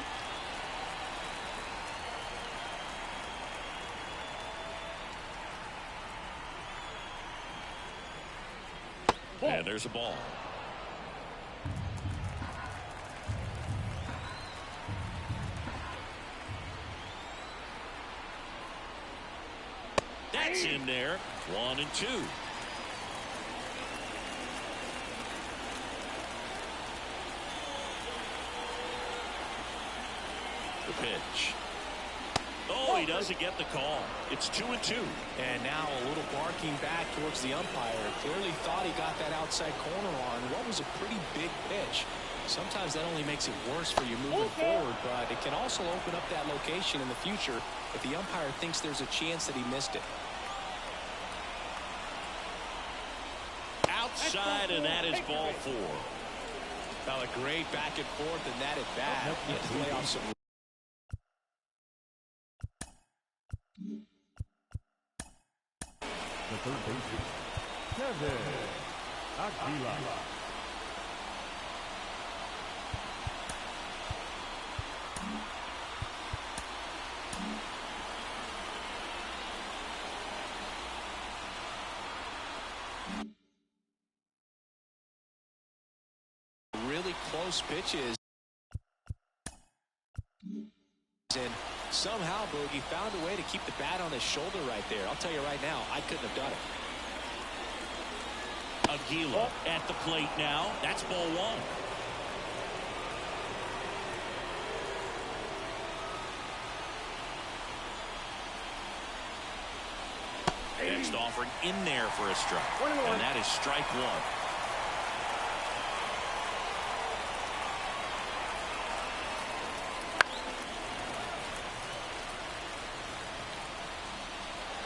And there's a ball. That's in there. 1 and 2. The pitch. Oh, he doesn't get the call. It's 2 and 2. And now a little barking back towards the umpire. Clearly thought he got that outside corner on what was a pretty big pitch. Sometimes that only makes it worse for you moving forward, but it can also open up that location in the future if the umpire thinks there's a chance that he missed it. Outside, and that is ball 4. Now a great back and forth and that at bat. He had to lay off some. The third baseman, Kevin Aguilar. Really close pitches. And somehow Boogie found a way to keep the bat on his shoulder right there. I'll tell you right now, I couldn't have done it. Aguilar at the plate now. That's ball 1. Next offering in there for a strike. And that is strike 1.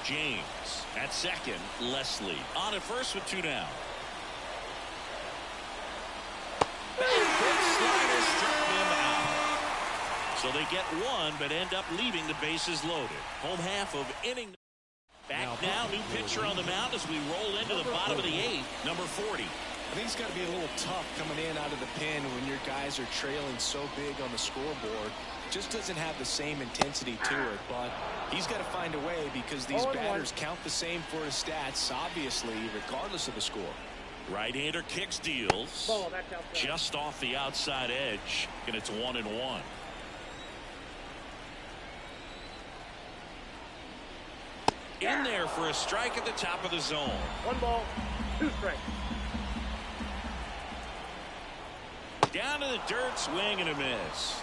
James at second. Leslie on at first with 2 down. Big slider struck him out. So they get 1 but end up leaving the bases loaded. Home half of inning. Back now, new pitcher on the mound as we roll into the bottom of the 8th. Number 40. I think it's got to be a little tough coming in out of the pen when your guys are trailing so big on the scoreboard. Just doesn't have the same intensity to it, but he's got to find a way because these batters count the same for his stats, obviously, regardless of the score. Right-hander kicks, deals. Just off the outside edge, and it's 1-1. In there for a strike at the top of the zone. 1 ball, 2 strikes. Down to the dirt, swing and a miss.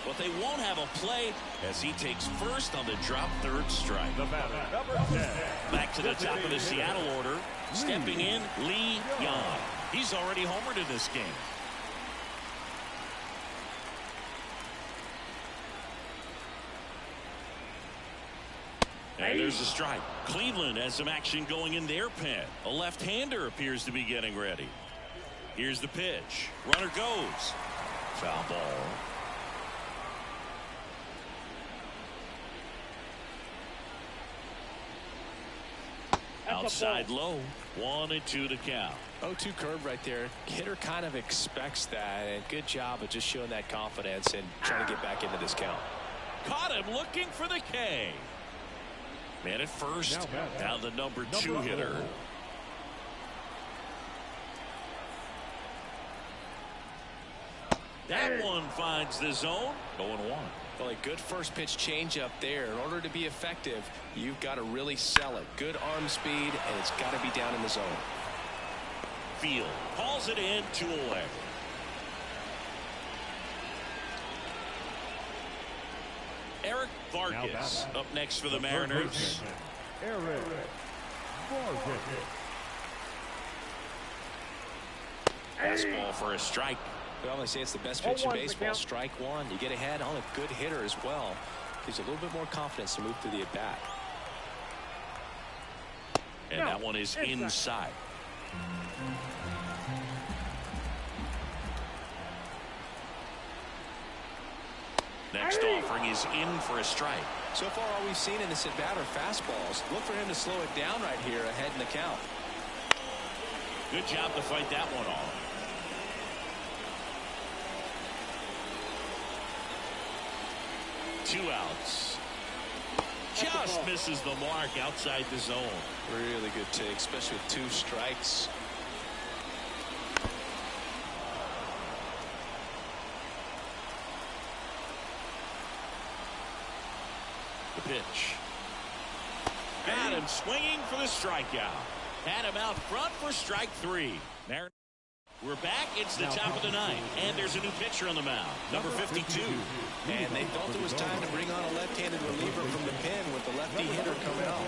But they won't have a play as he takes first on the drop third strike. The batter, number 10. Back to the top of the Seattle order. Stepping in, Lee Young. He's already homered in this game. And there's a strike. Cleveland has some action going in their pen. A left-hander appears to be getting ready. Here's the pitch. Runner goes. Foul ball. Outside low. 1-2 to count. 0-2 curve right there. Hitter kind of expects that, and good job of just showing that confidence and trying to get back into this count. Caught him looking for the K. Man at first. Now the number 2 hitter. That one finds the zone. 0-1. Well, a good first pitch change up there. In order to be effective, you've got to really sell it. Good arm speed, and it's got to be down in the zone. Field calls it in, 2 away. Eric Vargas up next for the Mariners. Eric Vargas. Fastball for a strike. Well, they say it's the best pitch in baseball. Strike one. You get ahead on a good hitter as well. Gives you a little bit more confidence to move through the at-bat. And that one is inside. Next offering is in for a strike. So far, all we've seen in this at-bat are fastballs. Look for him to slow it down right here ahead in the count. Good job to fight that one off. Two outs. Just misses the mark outside the zone. Really good take, especially with 2 strikes. The pitch. Got him swinging for the strikeout. Had him out front for strike 3. We're back. It's the top of the 9th, and there's a new pitcher on the mound, number 52. And they felt it was time to bring on a left-handed reliever from the pen with the lefty hitter coming up.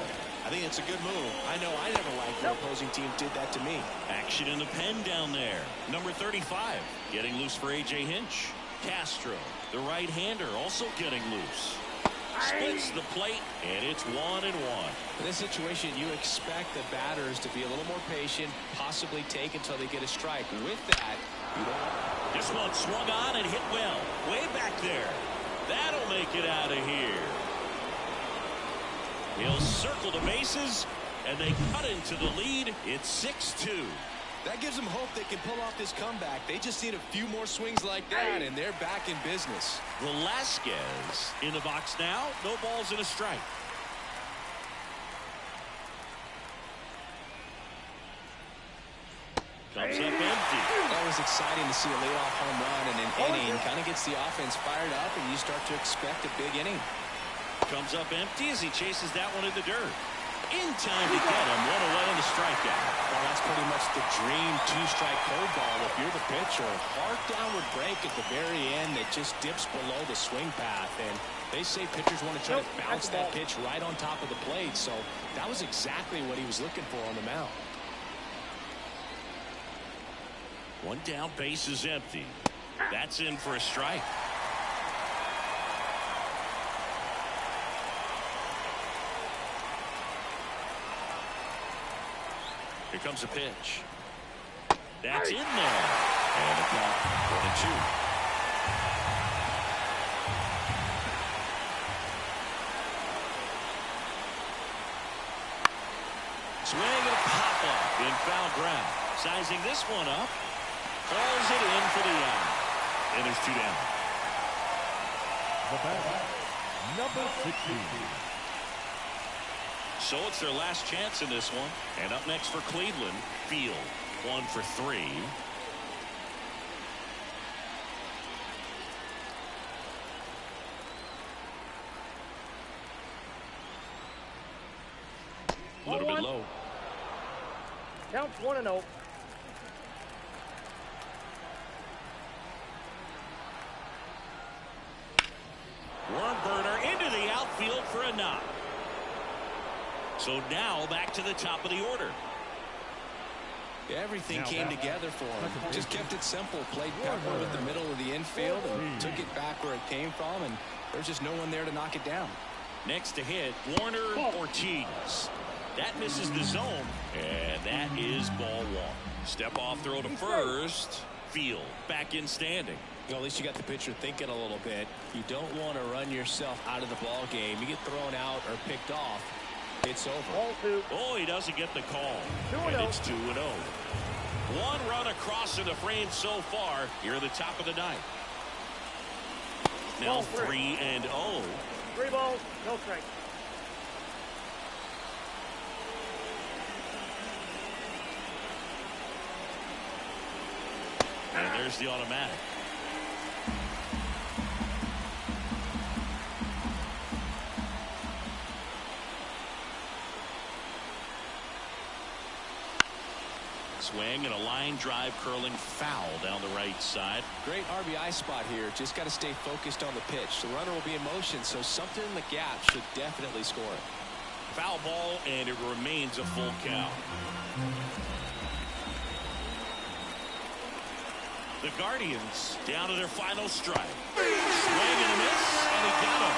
I think it's a good move. I know I never liked when opposing team did that to me. Action in the pen down there. Number 35 getting loose for A.J. Hinch. Castro, the right-hander, also getting loose. Splits the plate, and it's 1-1. In this situation, you expect the batters to be a little more patient, possibly take until they get a strike. With that, you don't. This one swung on and hit well. Way back there. That'll make it out of here. He'll circle the bases, and they cut into the lead. It's 6-2. That gives them hope they can pull off this comeback. They just need a few more swings like that, and they're back in business. Velasquez in the box now. No balls and a strike. Comes up empty. Always exciting to see a leadoff home run in an inning. Kind of gets the offense fired up, and you start to expect a big inning. Comes up empty as he chases that one in the dirt. In time to get him. 1 away on the strikeout. Well, that's pretty much the dream 2-strike curveball if you're the pitcher. Hard downward break at the very end that just dips below the swing path. And they say pitchers want to try to bounce that pitch right on top of the plate. So that was exactly what he was looking for on the mound. One down, base is empty. That's in for a strike. Here comes a pitch. That's in there. And a count 1-2. Swing and a pop up in foul ground. Sizing this one up. Falls it in for the out. and there's 2 down. The bat, number 16. So it's their last chance in this one. And up next for Cleveland, Field, 1 for 3. A little bit low. Counts 1-0. Worm burner into the outfield for a knock. So now back to the top of the order. Everything came together for him. Just kept it simple. Played pepper with the middle of the infield and took it back where it came from, and there's just no one there to knock it down. Next to hit, Warner Ortiz. That misses the zone, and that is ball 1. Step off throw to first. Field back in standing. Well, at least you got the pitcher thinking a little bit. You don't want to run yourself out of the ball game. You get thrown out or picked off, it's over. Ball 2. Oh, he doesn't get the call. 2-0. And it's 2-0. 1 run across in the frame so far here at the top of the 9th. Now 3-0. 3 balls, no strikes. And there's the automatic. Swing and a line drive curling foul down the right side. Great RBI spot here. Just got to stay focused on the pitch. The runner will be in motion, so something in the gap should definitely score it. Foul ball, and it remains a full count. The Guardians down to their final strike. Swing and a miss, and he got him.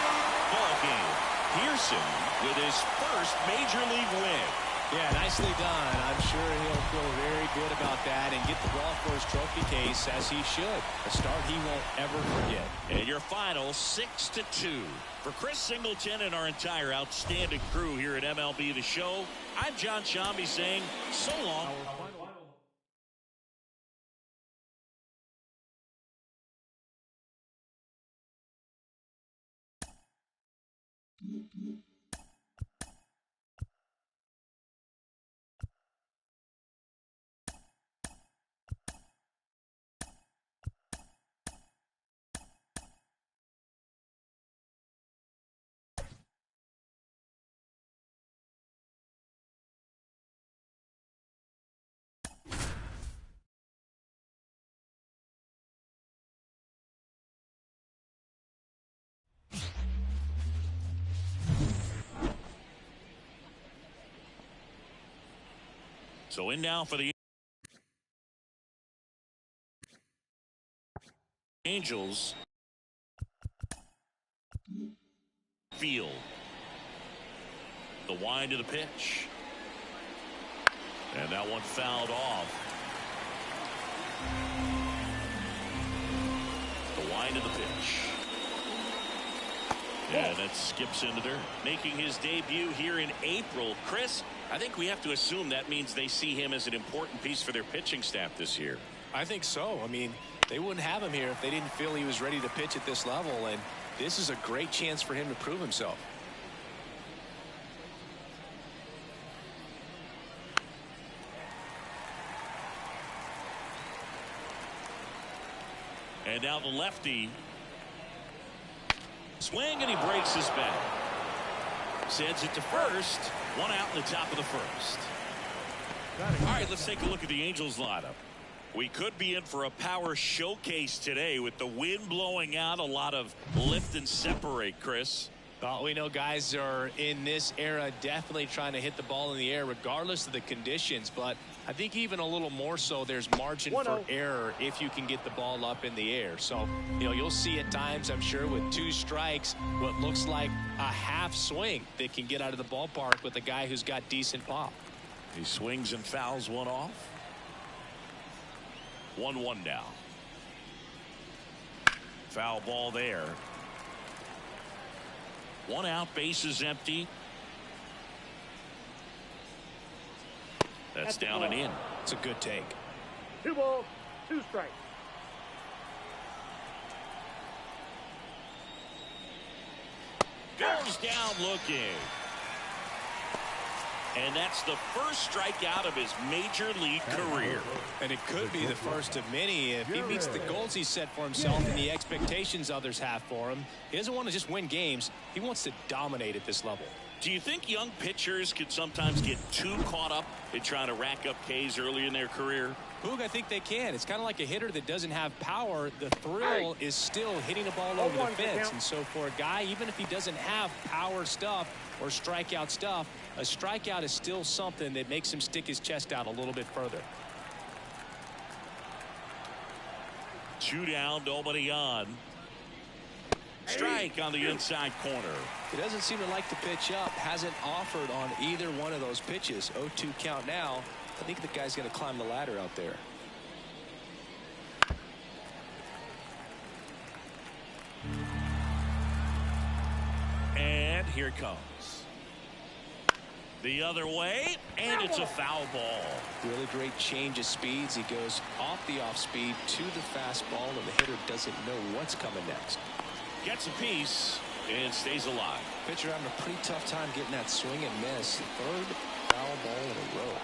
Ball game. Pearson with his first major league win. Yeah, nicely done. I'm sure he'll feel very good about that and get the ball for his trophy case, as he should. A start he won't ever forget. And your final 6-2. For Chris Singleton and our entire outstanding crew here at MLB The Show, I'm John Shambi saying so long. So in now for the Angels. Field. The wind of the pitch. And that one fouled off. The wind of the pitch. And that skips into there. Making his debut here in April. Chris, I think we have to assume that means they see him as an important piece for their pitching staff this year. I think so. I mean, they wouldn't have him here if they didn't feel he was ready to pitch at this level, and this is a great chance for him to prove himself. And now the lefty. Swing, and he breaks his bat. Sends it to first. 1 out in the top of the first. All right, let's take a look at the Angels lineup. We could be in for a power showcase today with the wind blowing out. A lot of lift and separate, Chris. Well, we know guys are in this era definitely trying to hit the ball in the air regardless of the conditions, but I think even a little more so there's margin for error if you can get the ball up in the air. So, you'll see at times, I'm sure, with 2 strikes, what looks like a half swing that can get out of the ballpark with a guy who's got decent pop. He swings and fouls one off. 1-1 now. Foul ball there. 1 out, bases empty. That's down and in. It's a good take. 2 balls, 2 strikes. Goes down looking. And that's the first strikeout of his major league career. And it could be the first of many if he meets the goals he set for himself and the expectations others have for him. He doesn't want to just win games. He wants to dominate at this level. Do you think young pitchers could sometimes get too caught up in trying to rack up Ks early in their career? Boog, I think they can. It's kind of like a hitter that doesn't have power. The thrill is still hitting a ball over the fence. And so for a guy, even if he doesn't have power stuff or strikeout stuff, a strikeout is still something that makes him stick his chest out a little bit further. 2 down, nobody on. Strike on the inside corner. He doesn't seem to like to pitch up. Hasn't offered on either one of those pitches. 0-2 count now. I think the guy's going to climb the ladder out there. And here it comes. The other way, and it's a foul ball. Really great change of speeds. He goes off the off speed to the fastball, and the hitter doesn't know what's coming next. Gets a piece and stays alive. Pitcher having a pretty tough time getting that swing and miss. Third foul ball in a row.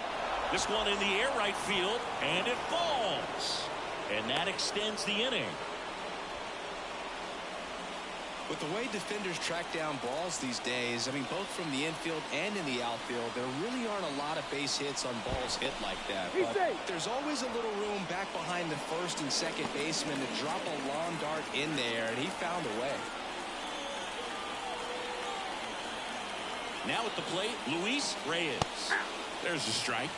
This one in the air right field, and it falls. And that extends the inning. With the way defenders track down balls these days, I mean, both from the infield and in the outfield, there really aren't a lot of base hits on balls hit like that. But there's always a little room back behind the first and second baseman to drop a long dart in there, and he found a way. Now at the plate, Luis Reyes. There's a strike.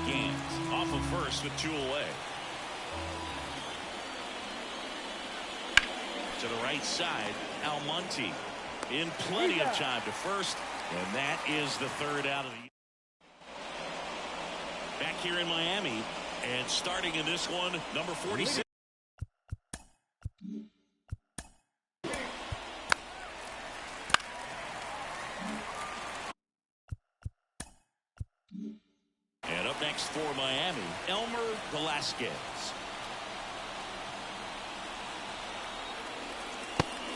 Gans off of first with 2 away. To the right side, Almonte in plenty of time to first, and that is the 3rd out of the. Back here in Miami, and starting in this one, number 46. And up next for Miami, Elmer Velasquez.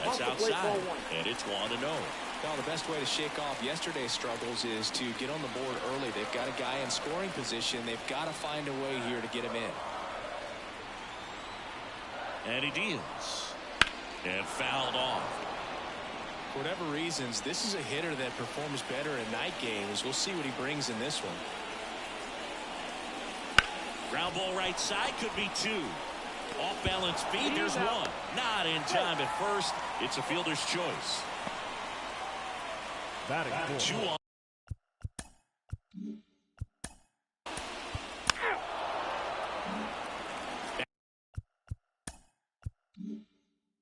That's outside, and it's 1-0. Well, the best way to shake off yesterday's struggles is to get on the board early. They've got a guy in scoring position. They've got to find a way here to get him in. And he deals. And fouled off. For whatever reasons, this is a hitter that performs better in night games. We'll see what he brings in this one. Ground ball right side, could be 2. Off balance feed, there's 1. Not in time at first. It's a fielder's choice. Batting 2 on.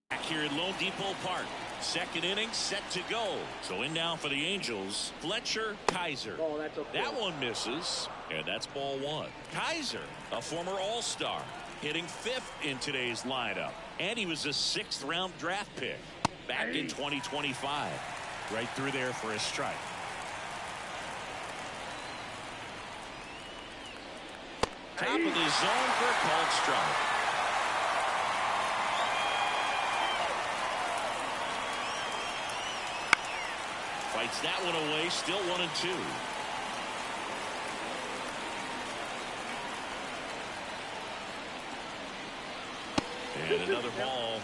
Back here at Lone Depot Park. 2nd inning set to go. So in now for the Angels, Fletcher Kaiser. Oh, that's okay. That one misses, and that's ball 1. Kaiser, a former All-Star, hitting 5th in today's lineup, and he was a 6th round draft pick back in 2025. Right through there for a strike. Top of the zone for a called strike. Fights that one away, still 1-2. And another ball.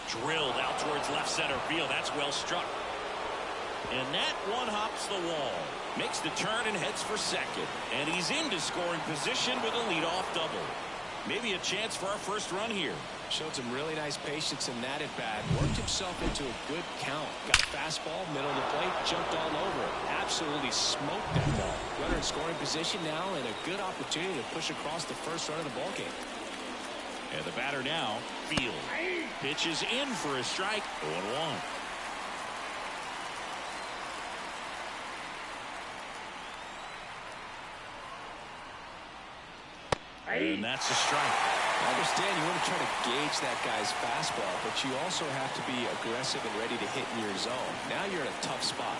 Drilled out towards left center field. That's well struck. And that one hops the wall. Makes the turn and heads for second. And he's into scoring position with a leadoff double. Maybe a chance for our first run here. Showed some really nice patience in that at bat. Worked himself into a good count. Got a fastball, middle of the plate, jumped all over it. Absolutely smoked that ball. Runner in scoring position now, and a good opportunity to push across the first run of the ball game. And the batter now, Field. Pitches in for a strike. 0-1. And that's a strike. I understand you want to try to gauge that guy's fastball, but you also have to be aggressive and ready to hit in your zone. Now you're in a tough spot.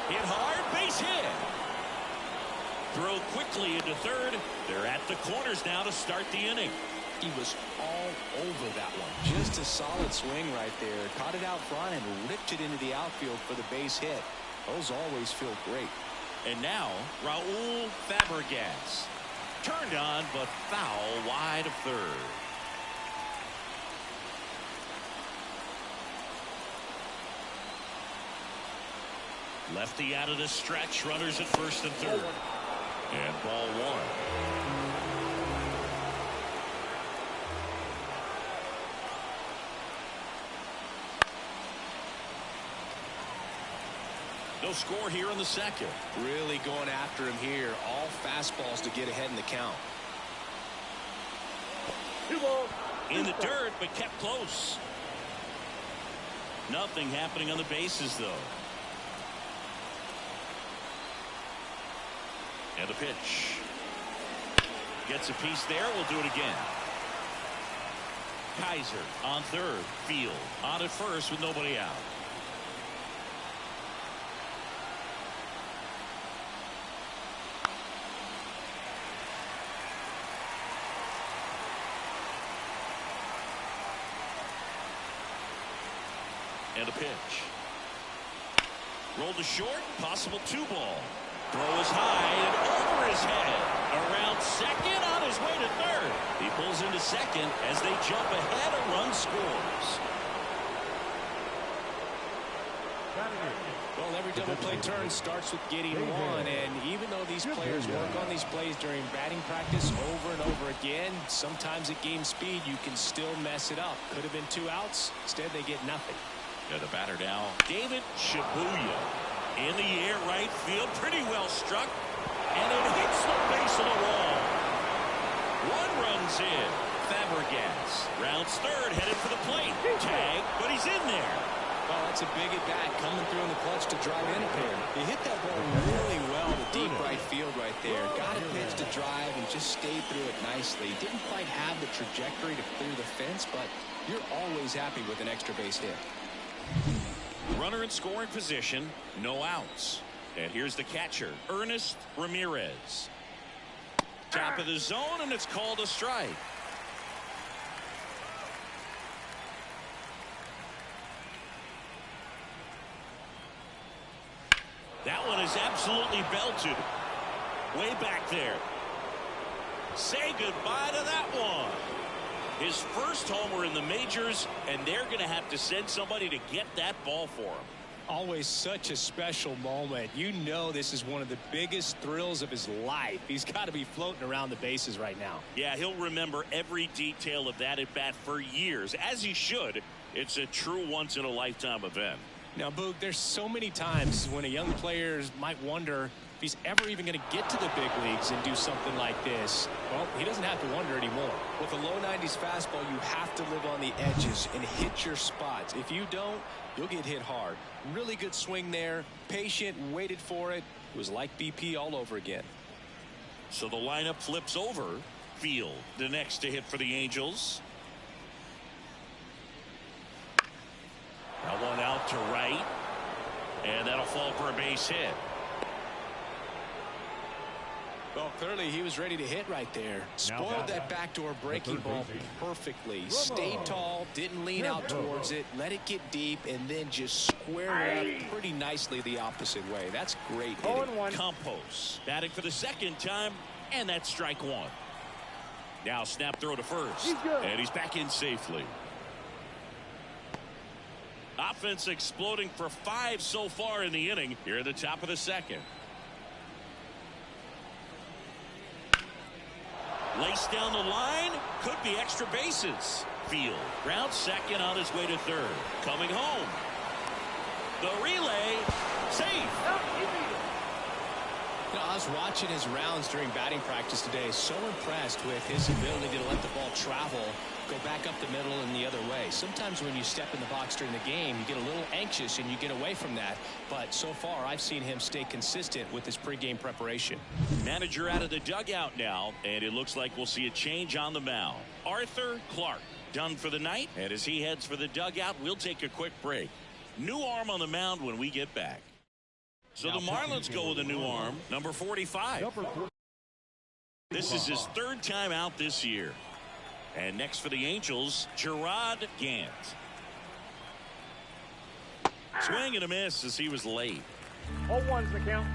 Hit hard, Base hit. Throw quickly into third. They're at the corners now to start the inning. He was all over that one. Just a solid swing right there. Caught it out front and ripped it into the outfield for the base hit. Those always feel great. And now, Raul Fabregas. Turned on, but foul wide of third. Lefty out of the stretch. Runners at first and third. And ball one. No score here in the second. Really going after him here. All fastballs to get ahead in the count. 2 balls. In the dirt, but kept close. Nothing happening on the bases, though. And the pitch. Gets a piece there. We'll do it again. Kaiser on third. Field on at first with nobody out. And a pitch. Rolled to short. Possible 2 ball. Throw is high and over his head. Around second, on his way to third. He pulls into second as they jump ahead. A run scores. Well, every double play turn starts with getting one, and even though these players work on these plays during batting practice over and over again, sometimes at game speed you can still mess it up. Could have been 2 outs. Instead, they get nothing. And the batter now, David Shibuya. In the air, right field, pretty well struck, and it hits the base of the wall. 1 runs in. Fabregas rounds third, headed for the plate. Tag, but he's in there. Well, that's a big at-bat coming through in the clutch to drive in a pair. He hit that ball really well to deep right field right there. Got a pitch to drive and just stayed through it nicely. Didn't quite have the trajectory to clear the fence, but you're always happy with an extra base hit. Runner in scoring position, no outs. And here's the catcher, Ernest Ramirez. Top of the zone, and it's called a strike. That one is absolutely belted. Way back there. Say goodbye to that one. His first homer in the majors, and they're going to have to send somebody to get that ball for him. Always such a special moment. You know this is one of the biggest thrills of his life. He's got to be floating around the bases right now. Yeah, he'll remember every detail of that at bat for years, as he should. It's a true once-in-a-lifetime event. Now, Boog, there's so many times when a young player might wonder if he's ever even going to get to the big leagues and do something like this. Well, he doesn't have to wonder anymore. With a low 90s fastball, you have to live on the edges and hit your spots. If you don't, you'll get hit hard. Really good swing there. Patient, waited for it. It was like BP all over again. So the lineup flips over. Field, the next to hit for the Angels. Now one out to right. And that'll fall for a base hit. Well, clearly he was ready to hit right there. Spoiled that backdoor breaking ball perfectly. Stayed tall, didn't lean out towards it, let it get deep, and then just squared it up pretty nicely the opposite way. That's great hitting. Campos batting for the second time, and that's strike 1. Now snap throw to first, and he's back in safely. Offense exploding for 5 so far in the inning. Here at the top of the second. Laced down the line, could be extra bases. Field, round second on his way to third. Coming home. The relay, safe. You know, I was watching his rounds during batting practice today. So impressed with his ability to let the ball travel, go back up the middle and the other way. Sometimes when you step in the box during the game, you get a little anxious and you get away from that. But so far, I've seen him stay consistent with his pregame preparation. Manager out of the dugout now, and it looks like we'll see a change on the mound. Arthur Clark done for the night, and as he heads for the dugout, we'll take a quick break. New arm on the mound when we get back. So the Marlins go with a new arm, number 45. This is his third time out this year. And next for the Angels, Gerard Gant. Swing and a miss as he was late. 0-1's the count.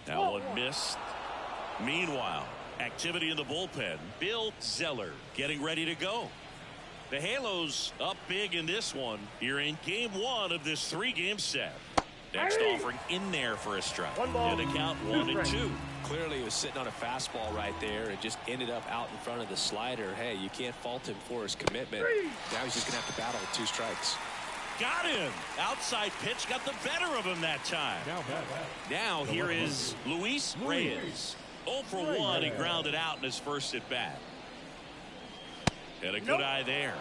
That one missed. Meanwhile, activity in the bullpen. Bill Zeller getting ready to go. The Halos up big in this one here in game one of this 3-game set. Next offering in there for a strike. And a count 1-2. Clearly he was sitting on a fastball right there and just ended up out in front of the slider. Hey, you can't fault him for his commitment. Now he's just going to have to battle with 2 strikes. Got him. Outside pitch got the better of him that time. Now here is Luis Reyes. 0 for 1. He grounded out in his first at bat. And a good eye there.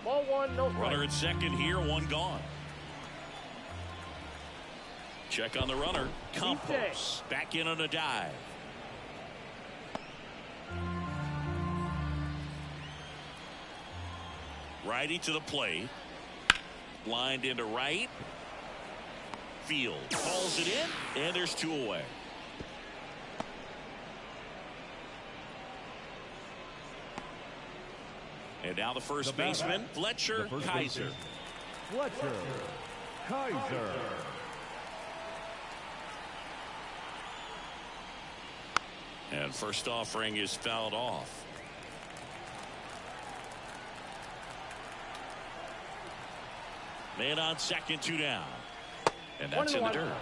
Ball 1, no strike. Runner at second here, 1 gone. Check on the runner. Campos back in on a dive. Righty to the plate. Lined into right. Field calls it in, and there's 2 away. And now the first baseman, Fletcher Kaiser. Fletcher Kaiser. And first offering is fouled off. Man on second, 2 down. And that's in the dirt.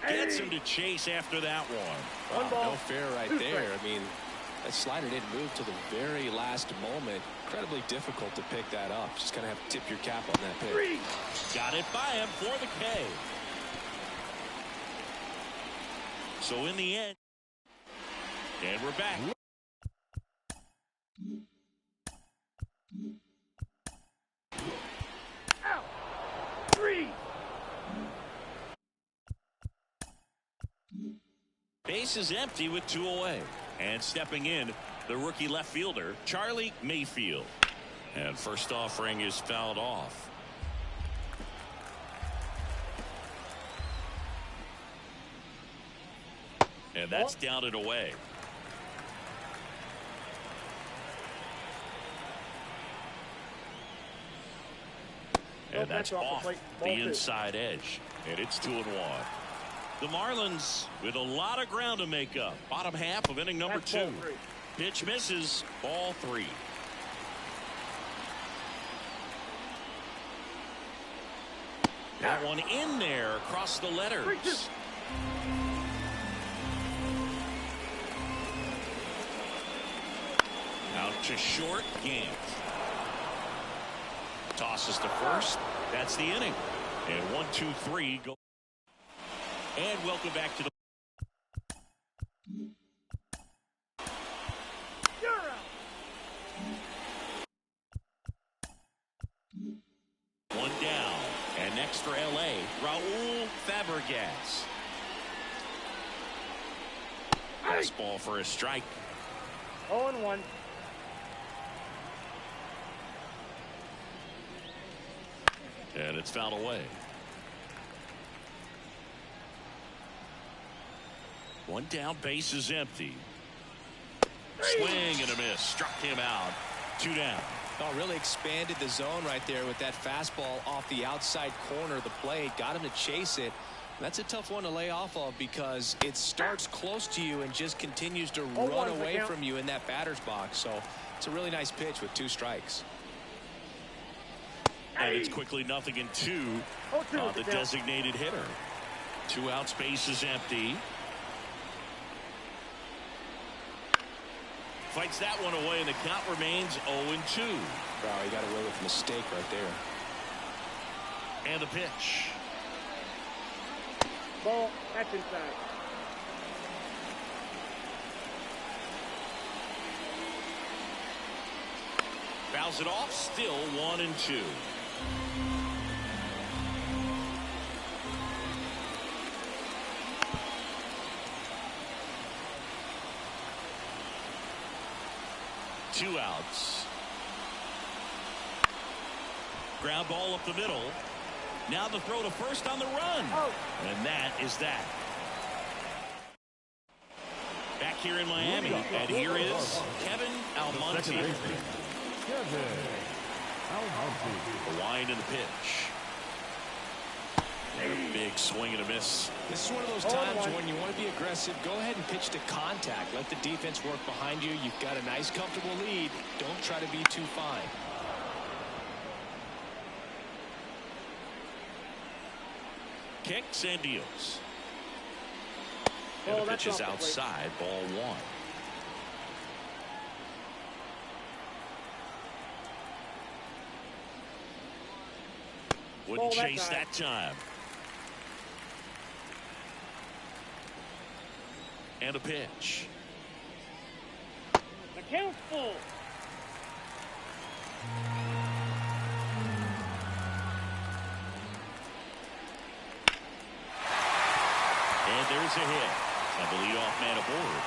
Gets him to chase after that one. No fair right there. I mean, that slider didn't move till the very last moment. Incredibly difficult to pick that up. Just going to have to tip your cap on that pick. Got it by him for the K. So in the end, and we're back. Out. 3. Base is empty with 2 away. And stepping in, the rookie left fielder, Charlie Mayfield. And first offering is fouled off. And that's down and away. And that's off the inside edge. And it's 2-1. The Marlins with a lot of ground to make up. Bottom half of inning number 2. Pitch misses. Ball 3. That one in there across the letters. Out to short. Gant tosses to first. That's the inning. And 1-2-3 go. And welcome back to the. One down. And next for LA, Raul Fabregas. Fastball for a strike. 0-1. And it's fouled away. One down, base is empty. Swing and a miss. Struck him out. 2 down. Oh, really expanded the zone right there with that fastball off the outside corner of the plate. Got him to chase it. That's a tough one to lay off of because it starts close to you and just continues to run away from you in that batter's box. So it's a really nice pitch with 2 strikes. And it's quickly 0-2 on the designated hitter. 2 outs, base is empty. Fights that one away, and the count remains 0-2. Wow, he got away with a mistake right there. And the pitch. Ball, that's inside. Fouls it off, still 1-2. 2 outs. Ground ball up the middle. Now the throw to first on the run. And that is that. Back here in Miami, and here is Kevin Almonte. The wind and the pitch. And a big swing and a miss. This is one of those times when you want to be aggressive. Go ahead and pitch to contact. Let the defense work behind you. You've got a nice, comfortable lead. Don't try to be too fine. Kicks and deals. And the pitch is outside, ball 1. Wouldn't chase that time. And a pitch. The count's full. And there's a hit. And the leadoff man aboard.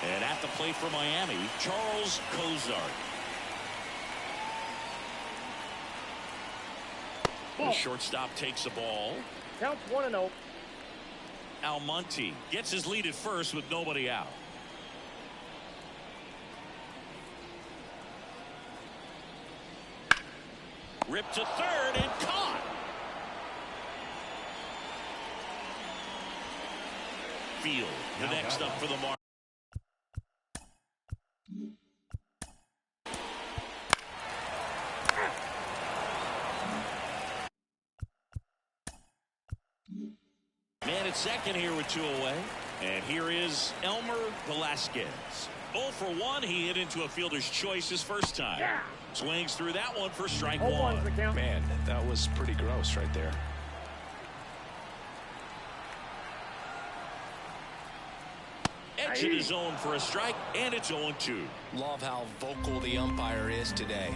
And at the plate for Miami, Charles Cozart. The shortstop takes the ball. Counts 1-0. Almonte gets his lead at first with nobody out. Ripped to third and caught. Field, the next up for the mark. Man at second here with 2 away. And here is Elmer Velasquez. 0 for 1. He hit into a fielder's choice his first time. Yeah. Swings through that one for strike 0-1's 1. the count. Man, that was pretty gross right there. Edge of the zone for a strike, and it's 0-2. Love how vocal the umpire is today.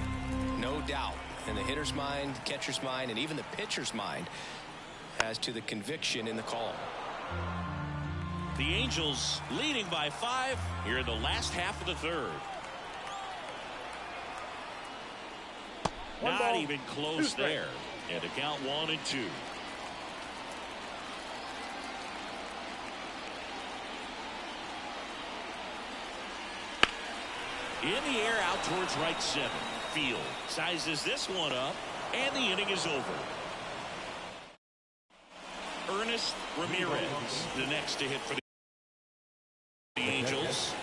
No doubt. In the hitter's mind, catcher's mind, and even the pitcher's mind as to the conviction in the call. The Angels leading by 5 here in the last half of the third. Not even close there. And to count 1-2. In the air out towards right center. Field sizes this one up, and the inning is over. Ernest Ramirez, the next to hit for the Angels.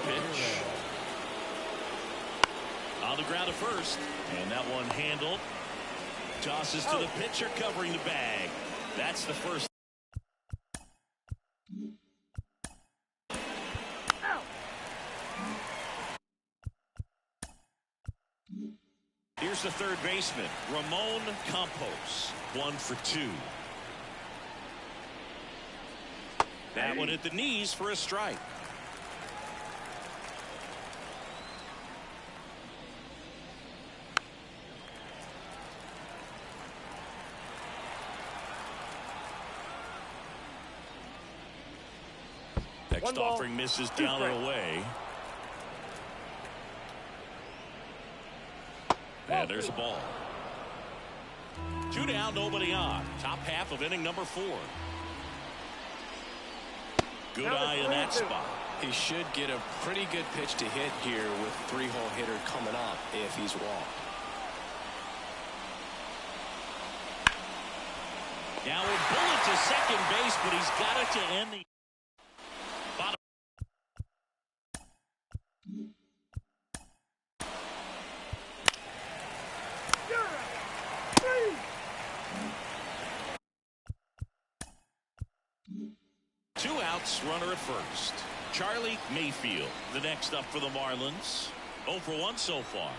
Pitch. On the ground to first, and that one handled. Tosses to the pitcher covering the bag. That's the first. Here's the third baseman, Ramon Campos. 1 for 2. That one at the knees for a strike. Next offering misses down and away. And there's a ball. 2 down, nobody on. Top half of inning number 4. Good eye in that spot. He should get a pretty good pitch to hit here with 3-hole hitter coming up if he's walked. Now a bullet to second base, but he's got it to end the bottom. Two outs, runner at first. Charlie Mayfield, the next up for the Marlins. 0 for 1 so far.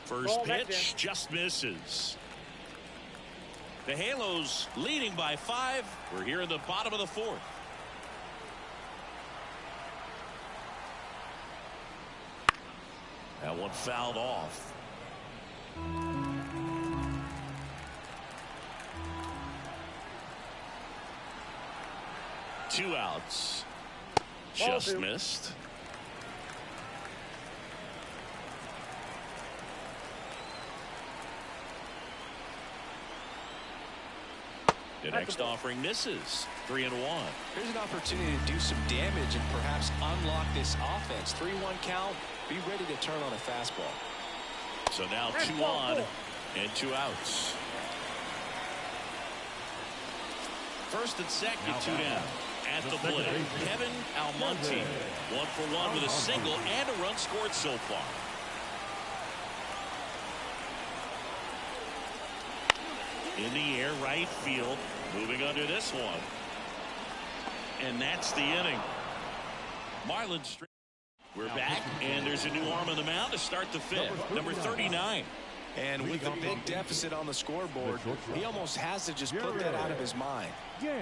First pitch just misses. The Halos leading by 5. We're here in the bottom of the 4th. That one fouled off. 2 outs. Ball Just 2. missed. The next offering misses. 3-1. Here's an opportunity to do some damage and perhaps unlock this offense. 3-1 count. Be ready to turn on a fastball. So now 2 on and 2 outs. First and second, 2 down. At the plate, Kevin Almonte. 1 for 1 with a single and a run scored so far. In the air, right field. Moving under this one. And that's the inning. Marlins. We're back, and there's a new arm on the mound to start the 5th. Number 39. And with the big deficit on the scoreboard, he almost has to just put that out of his mind.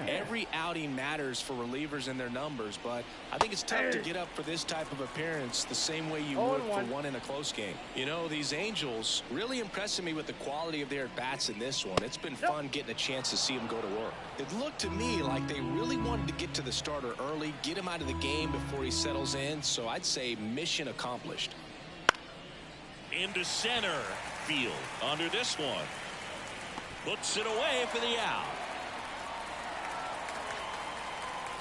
Every outing matters for relievers and their numbers, but I think it's tough to get up for this type of appearance the same way you would for one in a close game. You know, these Angels really impressing me with the quality of their at-bats in this one. It's been fun getting a chance to see them go to work. It looked to me like they really wanted to get to the starter early, get him out of the game before he settles in, so I'd say mission accomplished. Into center field under this one. Puts it away for the out.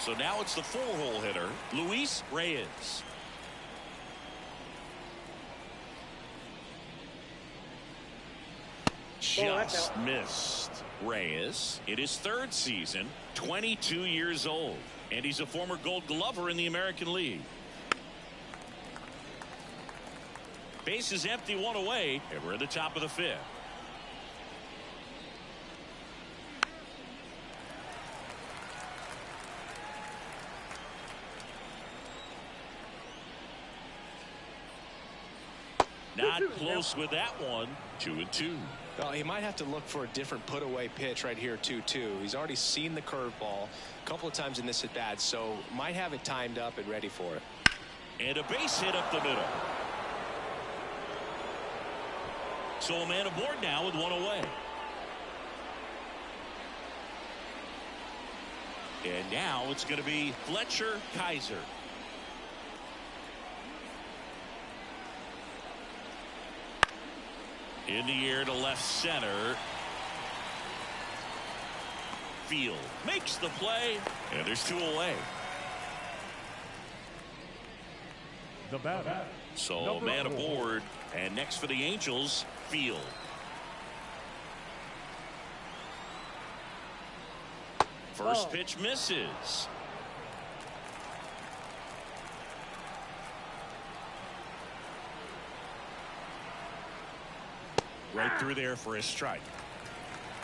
So now it's the 4-hole hitter, Luis Reyes. Just missed. Reyes in his 3rd season, 22 years old, and he's a former Gold Glover in the American League. Base is empty, 1 away, and we're at the top of the 5th. Not close with that one. 2-2. Well, he might have to look for a different put-away pitch right here, 2-2. He's already seen the curveball a couple of times in this at-bat, so might have it timed up and ready for it. And a base hit up the middle. So a man aboard now with 1 away. And now it's going to be Fletcher Kaiser. In the air to left center. Field makes the play, and there's 2 away. The batter. So man aboard, and next for the Angels, Field. First pitch misses. Right through there for a strike.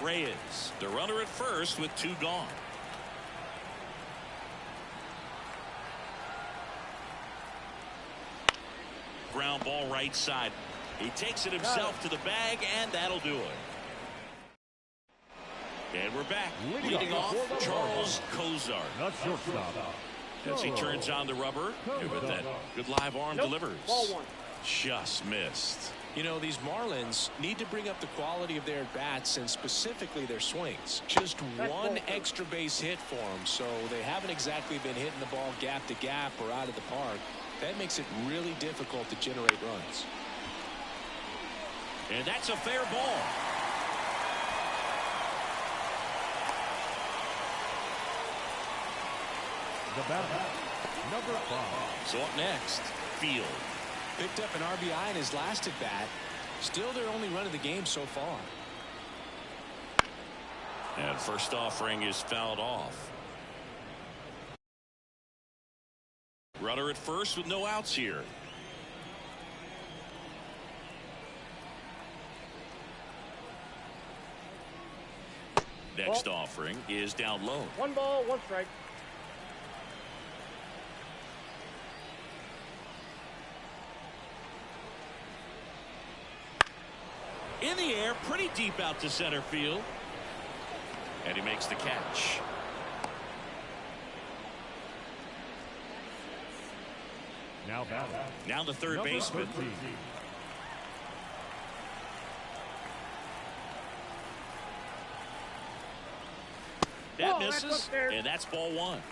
Reyes, the runner at first with 2 gone. Ground ball right side. He takes it himself to the bag, and that'll do it. And we're back. Leading off, Charles Kozar. Not shortstop. As he turns on the rubber, with that good live arm delivers. Ball 1. Just missed. You know, these Marlins need to bring up the quality of their at-bats and specifically their swings. Just one extra base hit for them, so they haven't exactly been hitting the ball gap to gap or out of the park. That makes it really difficult to generate runs. And that's a fair ball. The batter. Number 5. So up next, Field. Picked up an RBI in his last at-bat. Still their only run of the game so far. And first offering is fouled off. Runner at first with no outs here. Next offering is down low. 1 ball, 1 strike. In the air, pretty deep out to center field. And he makes the catch. Now batter. Now the third Number baseman. 13. That Oh, that's misses, upstairs. and that's ball 1.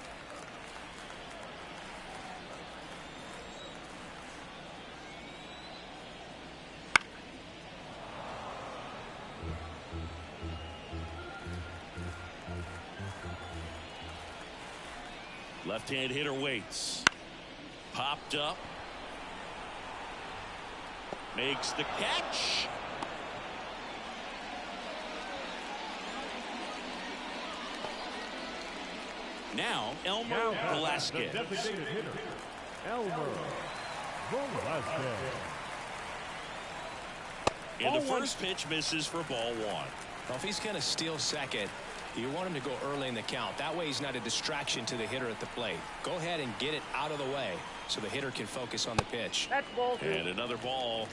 Left-hand hitter waits. Popped up. Makes the catch. Now, Elmer Velasquez. The designated hitter, Elmer Velasquez. And the first pitch misses for ball one. Well, if he's going to steal second, you want him to go early in the count. That way he's not a distraction to the hitter at the plate. Go ahead and get it out of the way so the hitter can focus on the pitch. That's ball two. And another ball.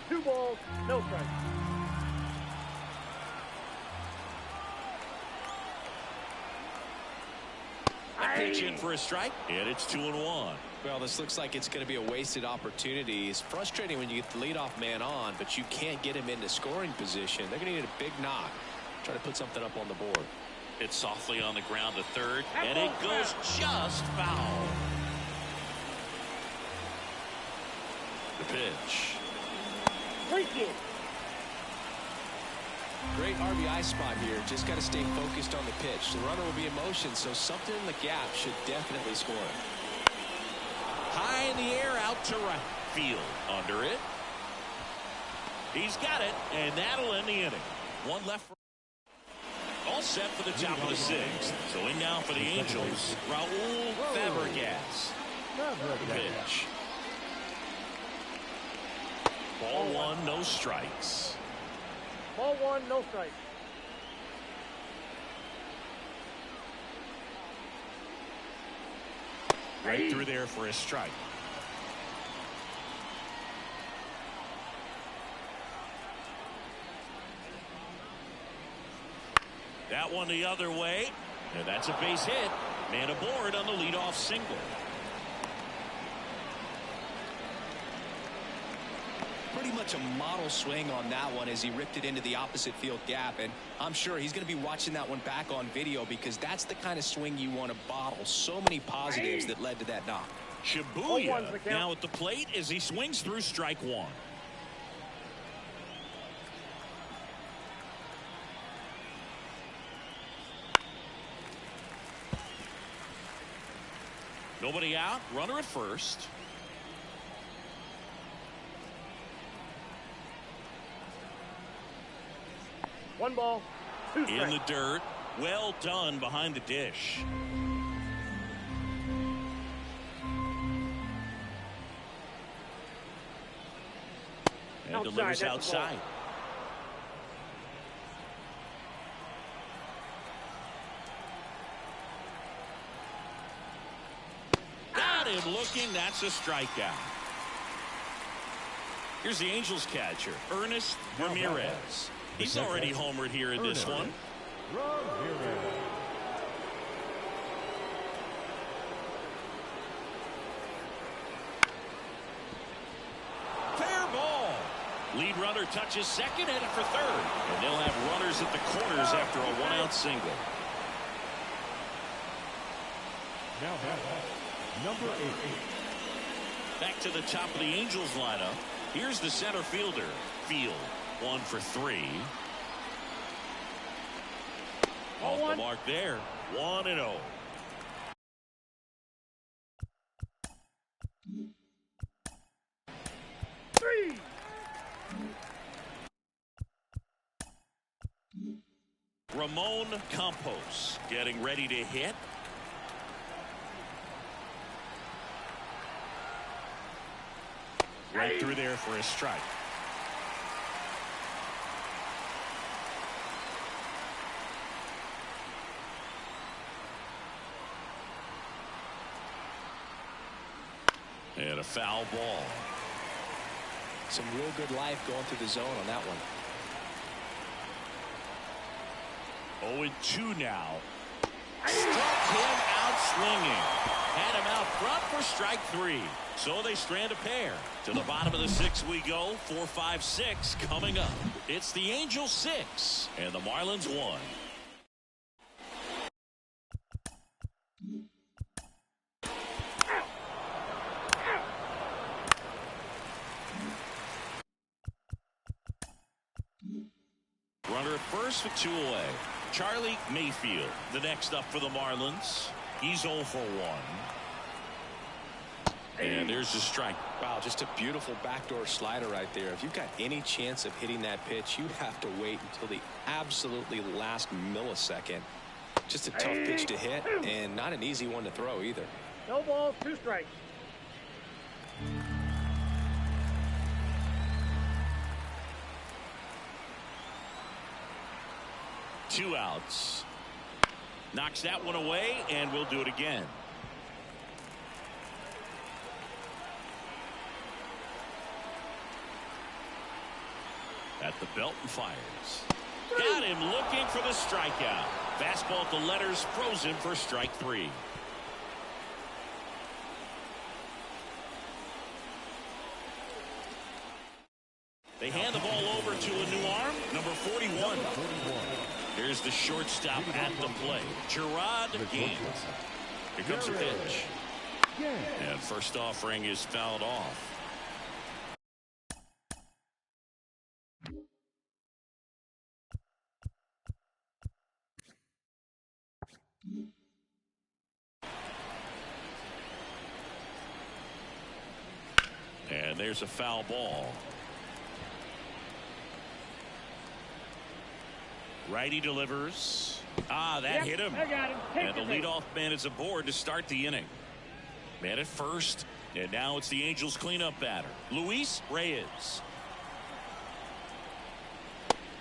2 balls, no strikes. Pitch in for a strike, and it's 2-1. Well, this looks like it's going to be a wasted opportunity. It's frustrating when you get the leadoff man on, but you can't get him into scoring position. They're going to need a big knock. Try to put something up on the board. It's softly on the ground to third, and it goes just foul. The pitch. Freaky. Great RBI spot here. Just got to stay focused on the pitch. The runner will be in motion, so something in the gap should definitely score it. High in the air, out to right field. Under it. He's got it, and that'll end the inning. One left. All set for the top of the sixth. So in now for the Angels, Raul Fabregas. Pitch. Ball one, no strikes. Ball 1, no strikes. Right through there for a strike. That one the other way, and that's a base hit. Man aboard on the leadoff single. Pretty much a model swing on that one as he ripped it into the opposite field gap, and I'm sure he's going to be watching that one back on video because that's the kind of swing you want to bottle. So many positives that led to that knock. Shibuya now at the plate as he swings through strike one. Nobody out, runner at first. One ball, 2 strikes. In the dirt. Well done behind the dish. And delivers outside. Got him looking. That's a strikeout. Here's the Angels catcher, Ernest Ramirez. He's already homered here in this one. Fair ball. Lead runner touches second, headed for third. And they'll have runners at the corners after a one-out single. Now batting, number 8. Back to the top of the Angels lineup. Here's the center fielder, Field. 1 for 3. Off the mark there. 1-0. Ramon Campos getting ready to hit. Right through there for a strike. And a foul ball. Some real good life going through the zone on that one. 0-2 now. Struck him out swinging. Had him out front for strike 3. So they strand a pair. To the bottom of the 6th we go. 4, 5, 6 coming up. It's the Angels 6 and the Marlins 1. Runner at first with 2 away. Charlie Mayfield, the next up for the Marlins. He's 0 for 1. And there's the strike. Wow, just a beautiful backdoor slider right there. If you've got any chance of hitting that pitch, you have to wait until the absolutely last millisecond. Just a tough pitch to hit and not an easy one to throw either. No balls, 2 strikes. Two outs. Knocks that one away, and we'll do it again. At the belt and fires. Got him looking for the strikeout. Fastball at the letters, frozen for strike 3. They hand the ball over to a new arm, number 41. Here's the shortstop at the plate, Gerard Gaines. Here comes the pitch. And first offering is fouled off. And there's a foul ball. Righty delivers. That hit him. I got him. And the leadoff man is aboard to start the inning. Man at first. And now it's the Angels cleanup batter, Luis Reyes.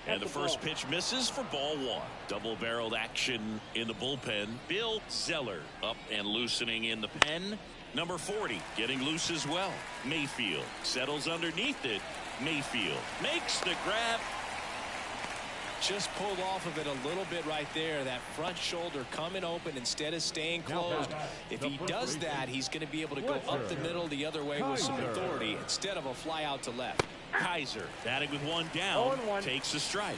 And the first pitch misses for ball 1. Double-barreled action in the bullpen. Bill Zeller up and loosening in the pen. Number 40 getting loose as well. Mayfield settles underneath it. Mayfield makes the grab. Just pulled off of it a little bit right there. That front shoulder coming open instead of staying closed. If he does that, he's going to be able to go up the middle the other way with some authority instead of a fly out to left. Kaiser batting with 1 down, takes a strike.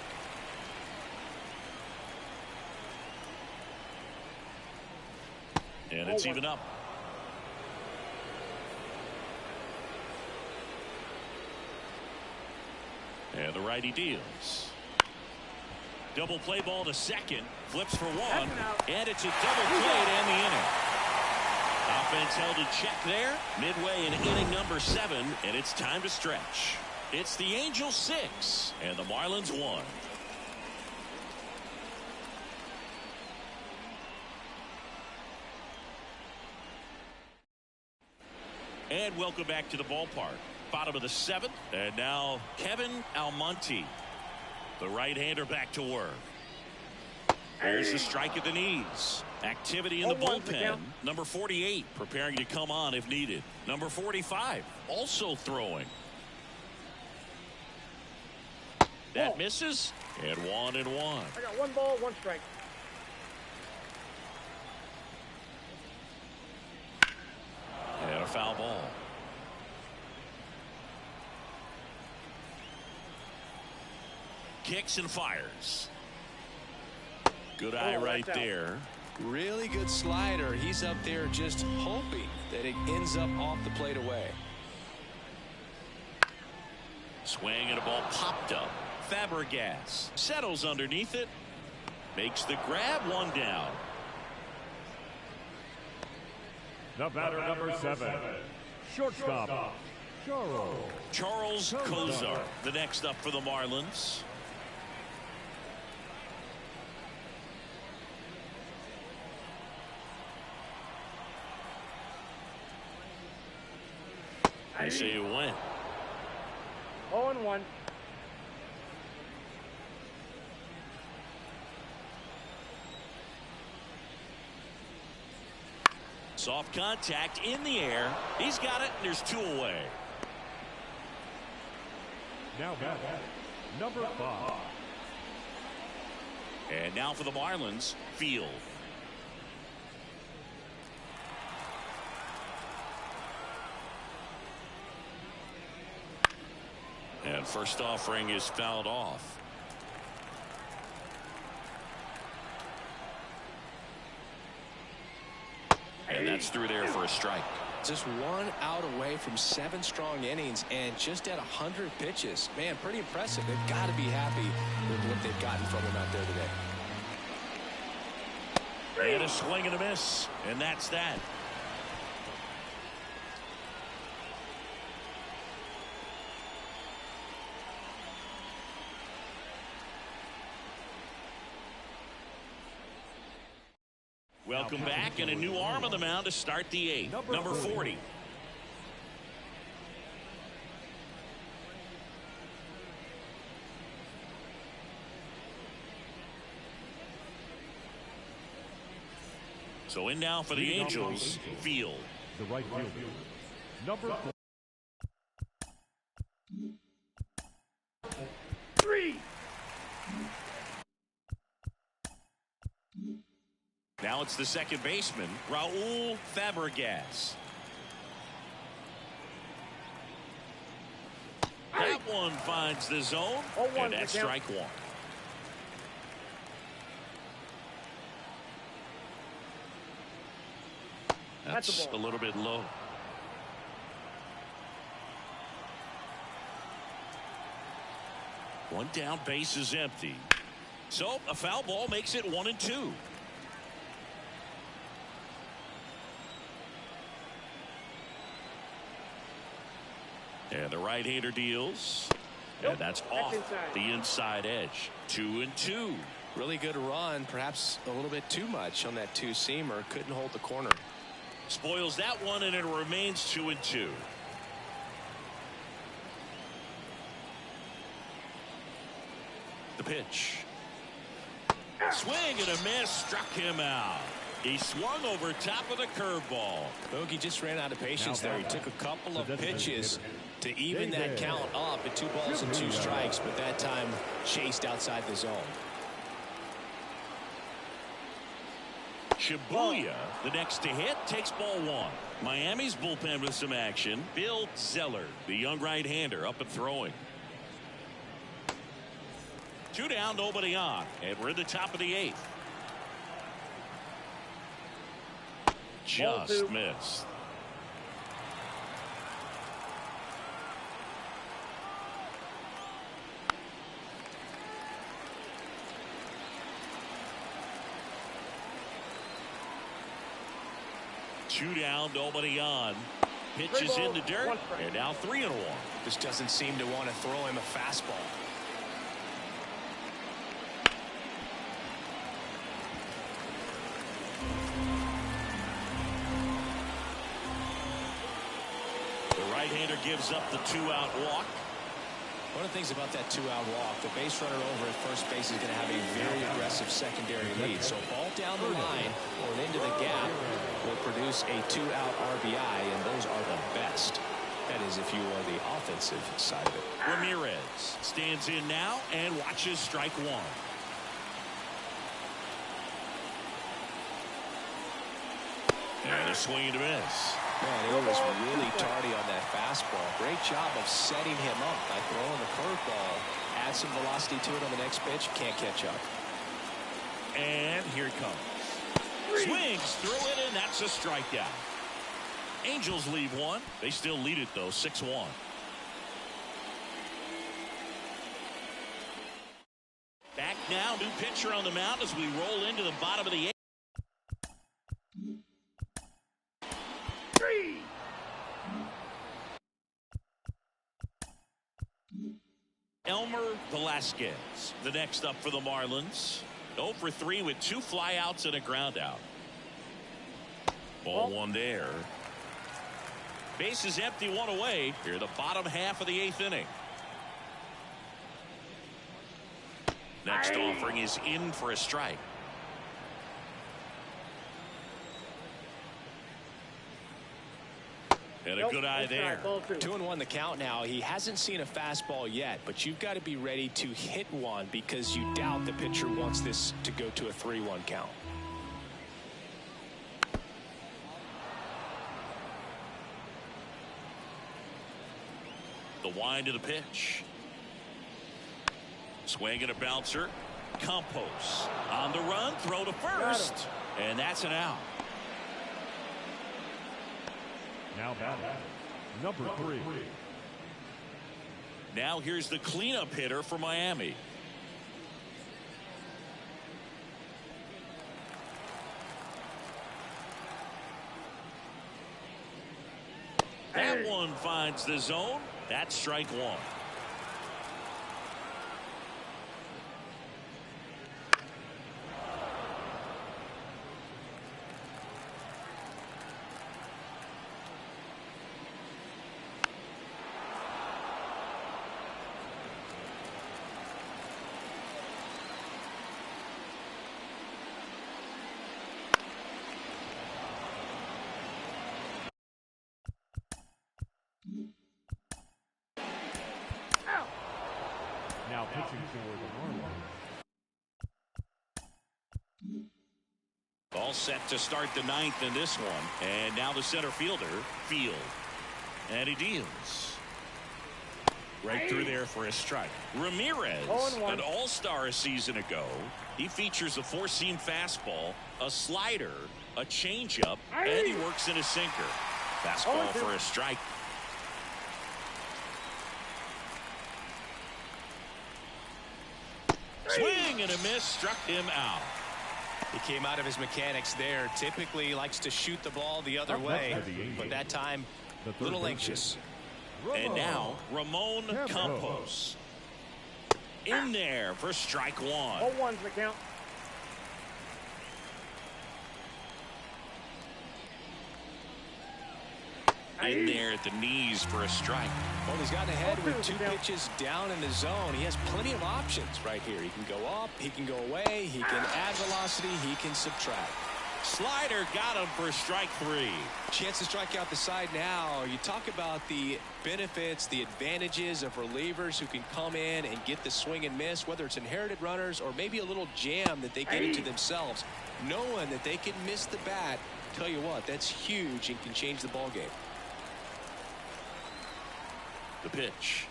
And it's even up. And the righty deals. Double play ball to second. Flips for 1. And it's a double play to end the inning. Offense held in check there. Midway in inning number 7. And it's time to stretch. It's the Angels 6 and the Marlins 1. And welcome back to the ballpark. Bottom of the 7th. And now Kevin Almonte, the right-hander, back to work. There's the strike at the knees. Activity in the bullpen. Number 48 preparing to come on if needed. Number 45 also throwing. That misses. And 1-1. I got 1 ball, 1 strike. And a foul ball. Kicks and fires. Good eye right there. Really good slider. He's up there just hoping that it ends up off the plate away. Swing and a ball popped up. Fabregas settles underneath it. Makes the grab, 1 down. The batter, number 7, shortstop, Charles Kozar, the next up for the Marlins. They say you win. 0-1. Soft contact in the air. He's got it, and there's 2 away. Now batting, number 5. And now for the Marlins, Field. And first offering is fouled off. And that's through there for a strike. Just 1 out away from 7 strong innings and just at 100 pitches. Man, pretty impressive. They've got to be happy with what they've gotten from him out there today. And a swing and a miss. And that's that. Welcome back, and a new arm on the mound to start the eighth. Number 40. So in now for the Angels, Field. The right fielder, number 3. Now it's the second baseman, Raul Fabregas. That one finds the zone, and that's strike one. That's a little bit low. One down, base is empty. So a foul ball makes it 1-2. And the right-hander deals. And that's off the inside edge. 2-2. Really good run, perhaps a little bit too much on that two-seamer. Couldn't hold the corner. Spoils that one, and it remains 2-2. The pitch. Swing and a miss, struck him out. He swung over top of the curveball. Bogey just ran out of patience there. He took a couple of pitches to even that count up at 2 balls and 2 strikes, but that time chased outside the zone. Shibuya, the next to hit, takes ball 1. Miami's bullpen with some action. Bill Zeller, the young right-hander, up and throwing. 2 down, nobody on, and we're in the top of the 8th. Just missed. Two down, nobody on. Pitch is in the dirt, and now 3-1. Just doesn't seem to want to throw him a fastball. The right-hander gives up the 2-out walk. One of the things about that 2-out walk, the base runner over at first base is going to have a very aggressive secondary lead. So ball down the line or into the gap will produce a 2-out RBI, and those are the best. That is if you are the offensive side of it. Ramirez stands in now and watches strike 1. And a swing and a miss. Man, he was really tardy on that fastball. Great job of setting him up by throwing the curveball. Add some velocity to it on the next pitch. Can't catch up. And here it comes. Swings through it, and that's a strikeout. Angels leave 1. They still lead it, though, 6-1. Back now, new pitcher on the mound as we roll into the bottom of the 8th. Elmer Velasquez, the next up for the Marlins. 0 for 3 with 2 flyouts and a ground out. Ball 1 there. Base is empty, 1 away. Here, the bottom half of the 8th inning. Next offering is in for a strike. And a good eye there. 2-1 the count now. He hasn't seen a fastball yet, but you've got to be ready to hit one because you doubt the pitcher wants this to go to a 3-1 count. The wind of the pitch. Swing and a bouncer. Campos on the run, throw to first, and that's an out. now batting, number 3. Now here's the cleanup hitter for Miami. one finds the zone. That's strike one. Now pitching for the Marlins. All set to start the ninth in this one. And now the center fielder, Field. And he deals. Right through there for a strike. Ramirez, an all-star a season ago. He features a four-seam fastball, a slider, a changeup, and he works in a sinker. Fastball for a strike. Swing and a miss, struck him out. He came out of his mechanics there. Typically he likes to shoot the ball the other way, but that time a little anxious. And now Ramon Campos in there for strike one. 0-1's the count. In there at the knees for a strike. Well, he's gotten ahead with two pitches down in the zone. He has plenty of options right here. He can go up, he can go away, he can add velocity, he can subtract. Slider got him for strike three. Chance to strike out the side now. You talk about the benefits, the advantages of relievers who can come in and get the swing and miss, whether it's inherited runners or maybe a little jam that they get into themselves. Knowing that they can miss the bat, tell you what, that's huge and can change the ball game. The pitch.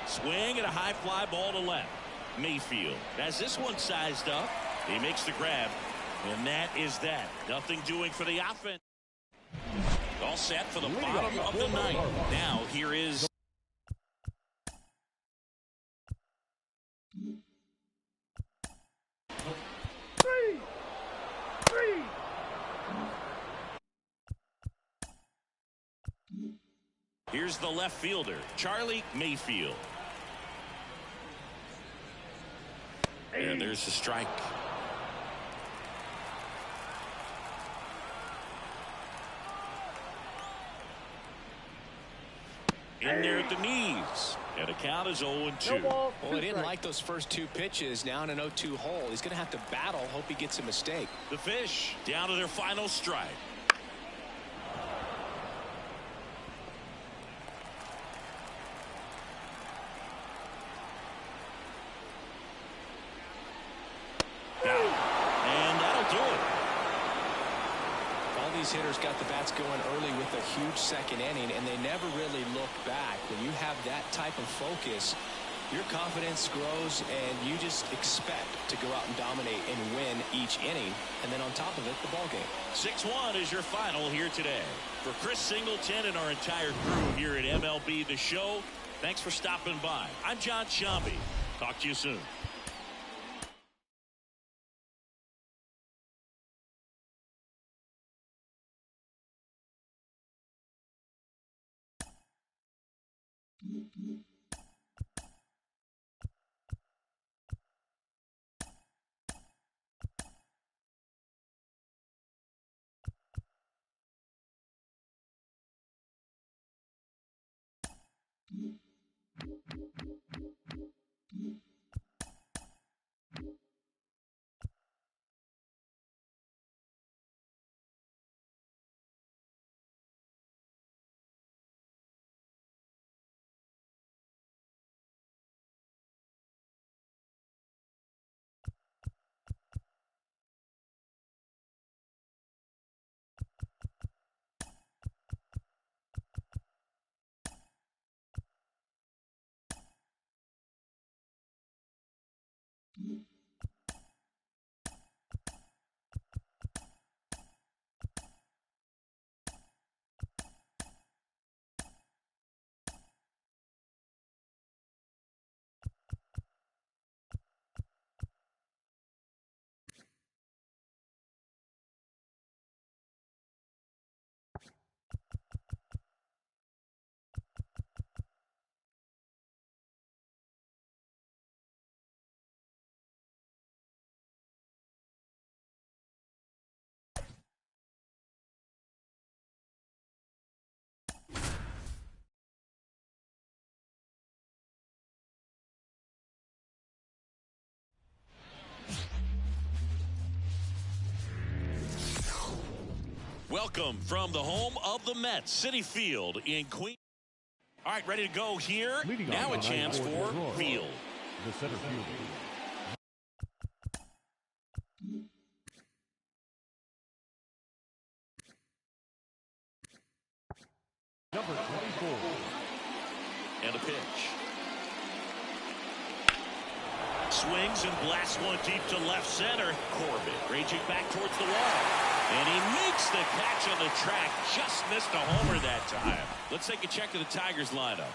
Swing and a high fly ball to left. Mayfield has this one sized up. He makes the grab, and that is that. Nothing doing for the offense. All set for the bottom of the ninth. Now here is Three. here's the left fielder, Charlie Mayfield. And there's the strike. In there at the knees. And the count is 0-2. Well, he didn't like those first two pitches. Now in an 0-2 hole. He's going to have to battle. Hope he gets a mistake. The Fish down to their final strike. And that'll do it. All these hitters got the bats going early with a huge second inning, and they never really look back. When you have that type of focus, your confidence grows, and you just expect to go out and dominate and win each inning. And then on top of it, the ball game. 6-1 is your final here today. For Chris Singleton and our entire crew here at MLB The Show, thanks for stopping by. I'm John Shambi. Talk to you soon. Welcome from the home of the Mets, Citi Field in Queens. All right, ready to go here. Leading Now a on chance for Field. The center field. Number 24. And a pitch. Swings and blasts one deep to left center. Corbett raging back towards the wall. And he makes the catch on the track. Just missed a homer that time. Let's take a check of the Tigers lineup.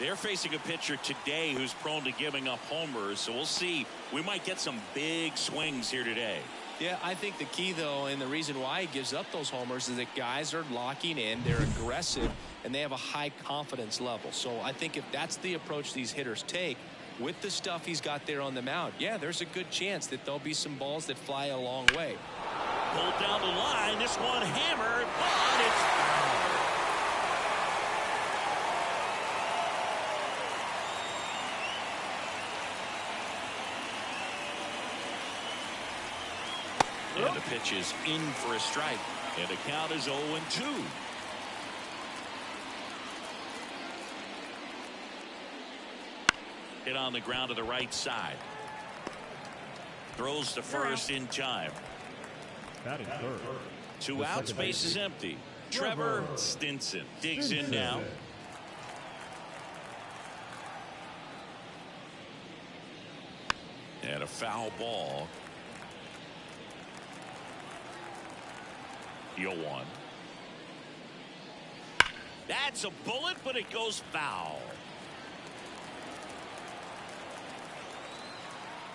They're facing a pitcher today who's prone to giving up homers. So we'll see. We might get some big swings here today. Yeah, I think the key, though, and the reason why he gives up those homers is that guys are locking in, they're aggressive, and they have a high confidence level. So I think if that's the approach these hitters take, with the stuff he's got there on the mound, yeah, there's a good chance that there'll be some balls that fly a long way. Pulled down the line. This one hammered, but it's foul. And the pitch is in for a strike. And the count is 0-2. Hit on the ground to the right side. Throws to first in time. Batting third. Two outs, base is empty. Trevor Stinson digs in now. And a foul ball. 0-1. That's a bullet, but it goes foul.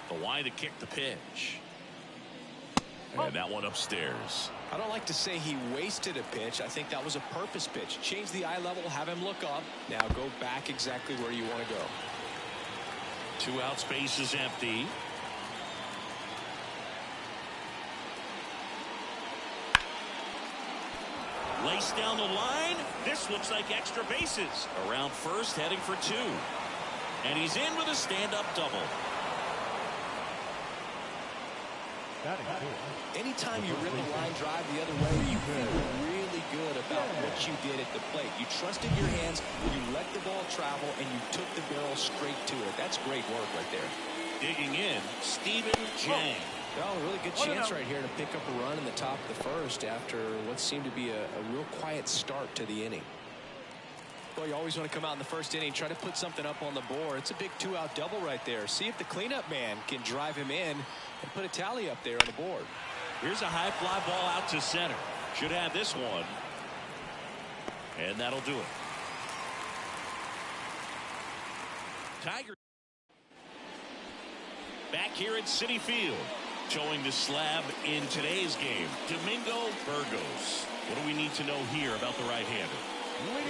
The line to kick the pitch. And that one upstairs. I don't like to say he wasted a pitch. I think that was a purpose pitch. Change the eye level, have him look up. Now go back exactly where you want to go. Two outs, base is empty. Lace down the line. This looks like extra bases. Around first, heading for two. And he's in with a stand-up double. Anytime you rip a line drive the other way, you feel really good about what you did at the plate. You trusted your hands, you let the ball travel, and you took the barrel straight to it. That's great work right there. Digging in, Stephen Chang. Well, a really good chance right here to pick up a run in the top of the first after what seemed to be a real quiet start to the inning. Well, you always want to come out in the first inning, try to put something up on the board. It's a big two-out double right there. See if the cleanup man can drive him in and put a tally up there on the board. Here's a high fly ball out to center. Should have this one. And that'll do it. Tiger back here at Citi Field. Showing the slab in today's game, Domingo Burgos. What do we need to know here about the right-hander?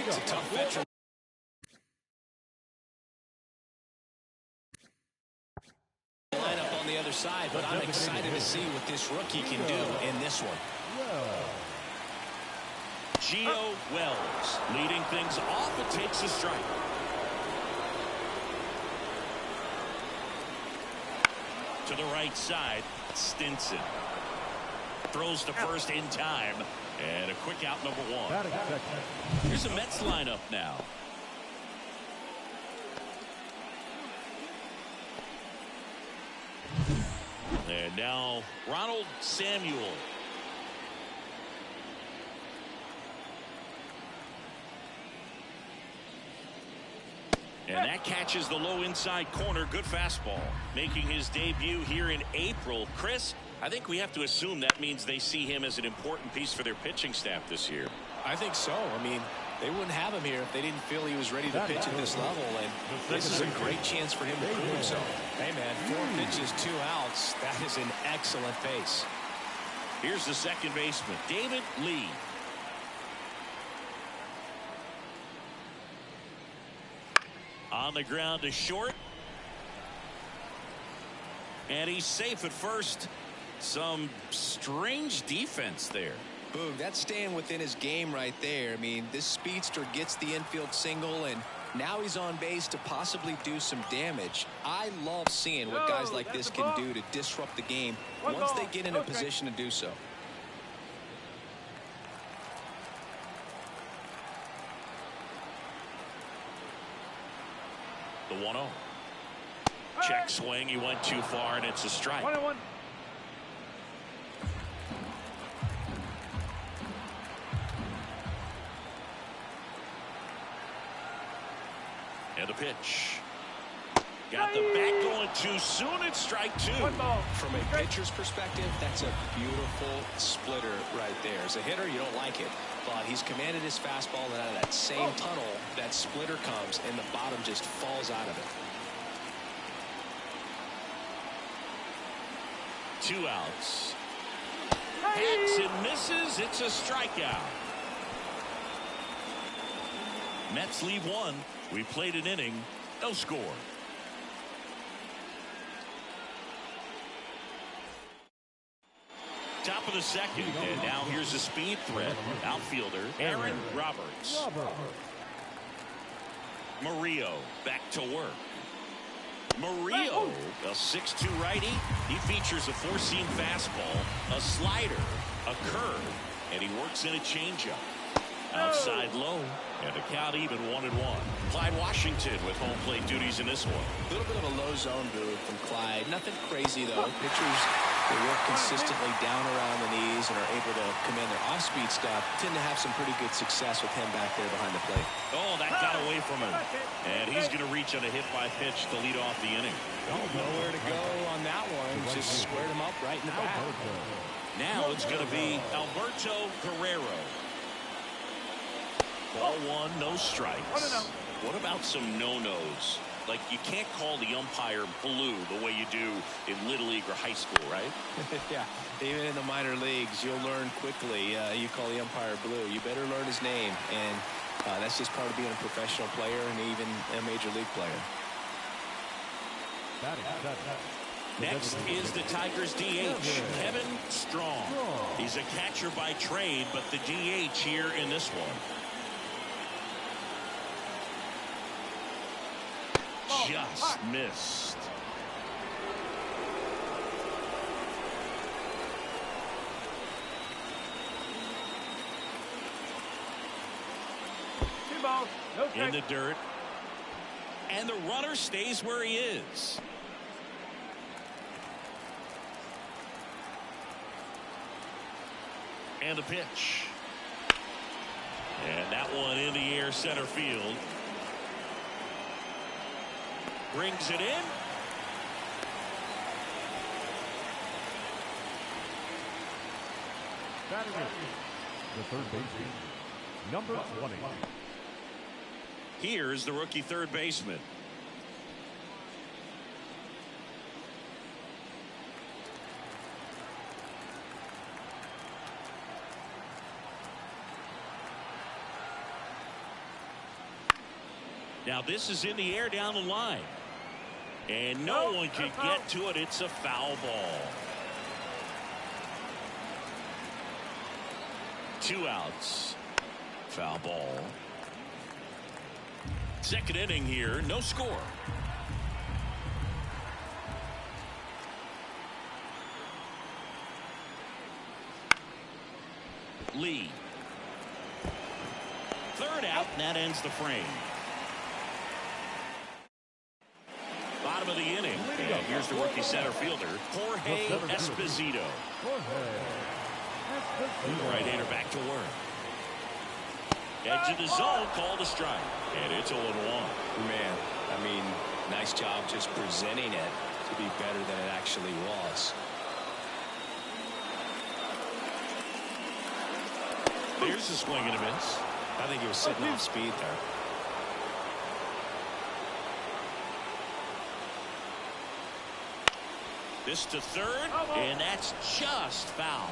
It's a tough veteran. Lineup on the other side, but I'm excited to see what this rookie can do in this one. Gio Wells leading things off. It takes a strike. To the right side, Stinson throws to first in time, and a quick out, number one. Here's the Mets lineup now. And now Ronald Samuel. And that catches the low inside corner. Good fastball. Making his debut here in April. Chris, I think we have to assume that means they see him as an important piece for their pitching staff this year. I think so. I mean, they wouldn't have him here if they didn't feel he was ready to pitch at this level. And this is a great chance for him to prove himself. Hey, man, 4 pitches, 2 outs. That is an excellent pace. Here's the second baseman, David Lee. On the ground to short. And he's safe at first. Some strange defense there. Boog, that's staying within his game right there. I mean, this speedster gets the infield single, and now he's on base to possibly do some damage. I love seeing what guys like this can do to disrupt the game once they get in a position to do so. The 1-0. Check swing. He went too far, and it's a strike. 1-1. And the pitch. Got the bat going too soon. It's strike 2. 1 ball. From a pitcher's perspective, that's a beautiful splitter right there. As a hitter, you don't like it, but he's commanded his fastball, and out of that same tunnel, that splitter comes, and the bottom just falls out of it. 2 outs. Hits and misses. It's a strikeout. Mets leave 1. We played an inning. No score. Top of the second, and now here's a speed threat. Outfielder Aaron Roberts. Murillo back to work. Murillo, a 6'2" righty. He features a 4-seam fastball, a slider, a curve, and he works in a changeup. Outside low, and a count even 1-1. Clyde Washington with home plate duties in this one. A little bit of a low zone move from Clyde. Nothing crazy, though. Pitchers, they work consistently down around the knees and are able to command their off-speed stuff. Tend to have some pretty good success with him back there behind the plate. Oh, that got away from him. And he's going to reach on a hit by pitch to lead off the inning. Nowhere to go on that one. Just squared him up right in the back. Now it's going to be Alberto Guerrero. Ball 1, no strikes. What about some no-nos? Like, you can't call the umpire blue the way you do in Little League or high school, right? Yeah, even in the minor leagues, you'll learn quickly. You call the umpire blue. You better learn his name, and that's just part of being a professional player and even a major league player. Next is the Tigers DH, Kevin Strong. He's a catcher by trade, but the DH here in this one. Just missed. Two balls. No strikes. In the dirt. And the runner stays where he is. And the pitch. And that one in the air, center field. Brings it in. The third baseman, number 20. Here's the rookie third baseman. Now this is in the air down the line. And no one can get to it. It's a foul ball. 2 outs. Foul ball. Second inning here. No score. Lee. Third out, and that ends the frame. Bottom of the inning. And here's the rookie center fielder, Jorge Esposito. Right-hander back to work. Edge of the zone, called a strike. And it's 0-1. Man, I mean, nice job just presenting it to be better than it actually was. There's a swing and a miss. I think he was sitting off speed there. This to third, and that's just foul.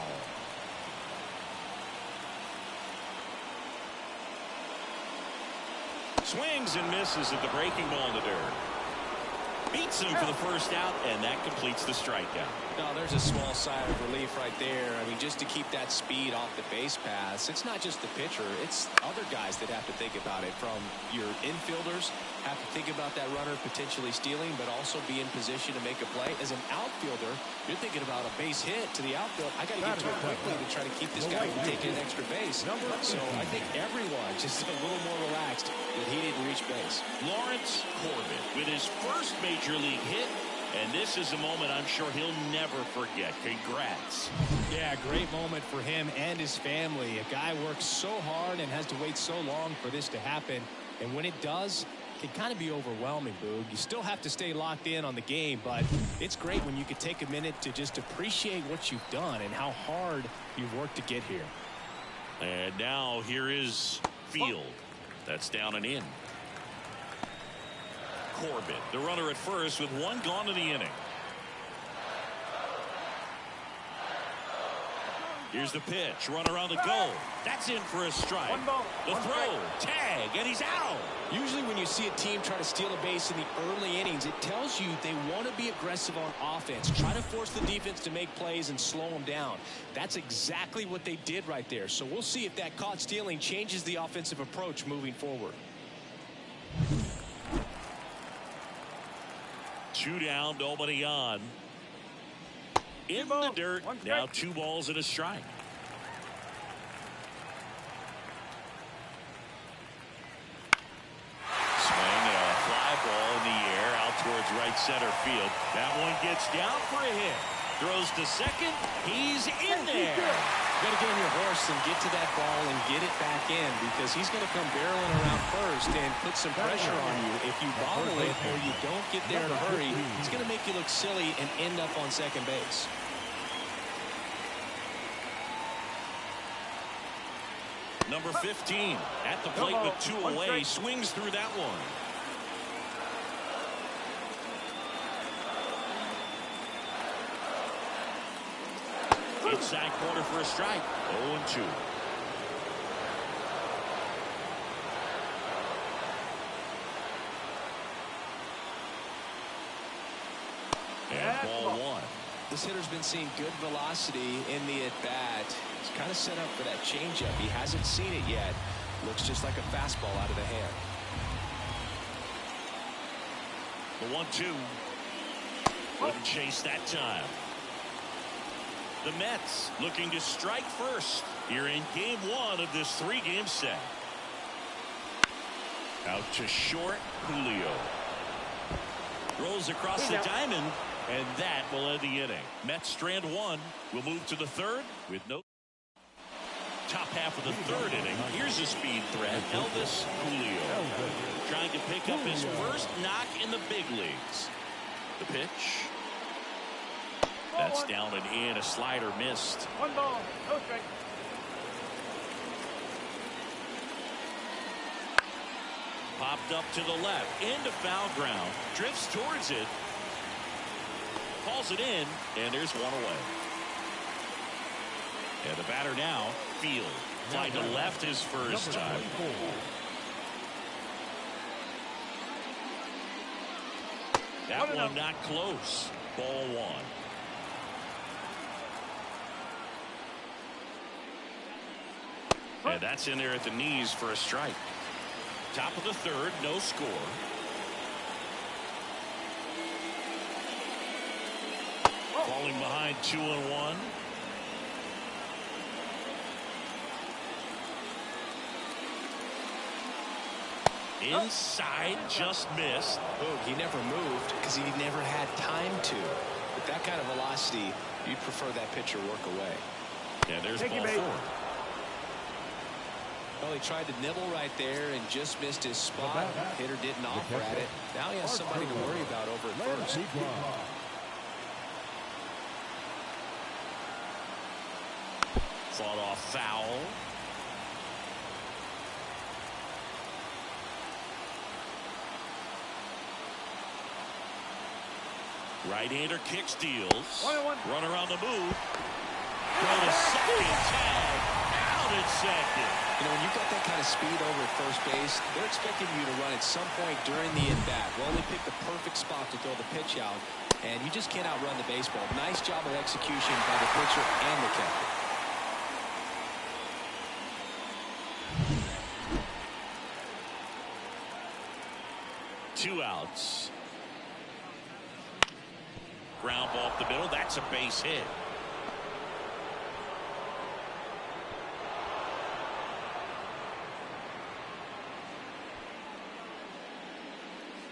Swings and misses at the breaking ball in the dirt. Beats him for the first out, and that completes the strikeout. No, there's a small sigh of relief right there. I mean, just to keep that speed off the base paths. It's not just the pitcher. It's other guys that have to think about it. From your infielders have to think about that runner potentially stealing, but also be in position to make a play. As an outfielder, you're thinking about a base hit to the outfield. I got to get to it quickly to try to keep this guy from taking an extra base. So I think everyone just a little more relaxed that he didn't reach base. is Lawrence Corbett with his first major league hit. And this is a moment I'm sure he'll never forget. Congrats. Yeah, great moment for him and his family. A guy works so hard and has to wait so long for this to happen. And when it does, it can kind of be overwhelming, Boog. You still have to stay locked in on the game, but it's great when you could take a minute to just appreciate what you've done and how hard you've worked to get here. And now here is Field. That's down and in. Corbett, the runner at first with one gone in the inning. Here's the pitch. Runner on the go. That's in for a strike. The throw. Tag. And he's out. Usually when you see a team try to steal a base in the early innings, it tells you they want to be aggressive on offense. Try to force the defense to make plays and slow them down. That's exactly what they did right there. So we'll see if that caught stealing changes the offensive approach moving forward. 2 down, nobody on. In the dirt. Now 2 balls and a strike. Swing and a fly ball in the air out towards right center field. That one gets down for a hit. Throws to second. He's in there. You got to get on your horse and get to that ball and get it back in, because he's going to come barreling around first and put some pressure on you. If you bobble it or you don't get there in a hurry, it's going to make you look silly and end up on second base. Number 15 at the plate with 2 away. Swings through that one. Inside corner for a strike. 0-2. And ball 1. This hitter's been seeing good velocity in the at-bat. He's kind of set up for that changeup. He hasn't seen it yet. Looks just like a fastball out of the hand. The 1-2. Wouldn't chase that time. The Mets looking to strike first here in game 1 of this 3-game set. Out to short, Julio. Rolls across the diamond, and that will end the inning. Mets strand 1. We'll move to the 3rd with no top half of the 3rd inning. Here's a speed threat, Elvis Julio. Trying to pick up his first knock in the big leagues. The pitch. That's down and in. A slider missed. 1 ball, no strike. Popped up to the left. Into foul ground. Drifts towards it. Calls it in. And there's 1 away. And the batter now, Field. Fly to left his first time. That one not close. Ball 1. And that's in there at the knees for a strike. Top of the 3rd, no score. Falling behind 2-1. Inside, just missed. Oh, he never moved because he never had time to. With that kind of velocity, you'd prefer that pitcher work away. Yeah, there's ball 4. Well, he tried to nibble right there and just missed his spot. Hitter didn't offer at it. Now he has somebody to worry about over at first. Fought off foul. Right-hander kick steals. 1-1. Runner on the move. Go to second. Tag. Out at second. You know, when you've got that kind of speed over at first base, they're expecting you to run at some point during the at-bat. Well, they picked the perfect spot to throw the pitch out, and you just can't outrun the baseball. Nice job of execution by the pitcher and the catcher. Two outs. Ground ball up the middle. That's a base hit.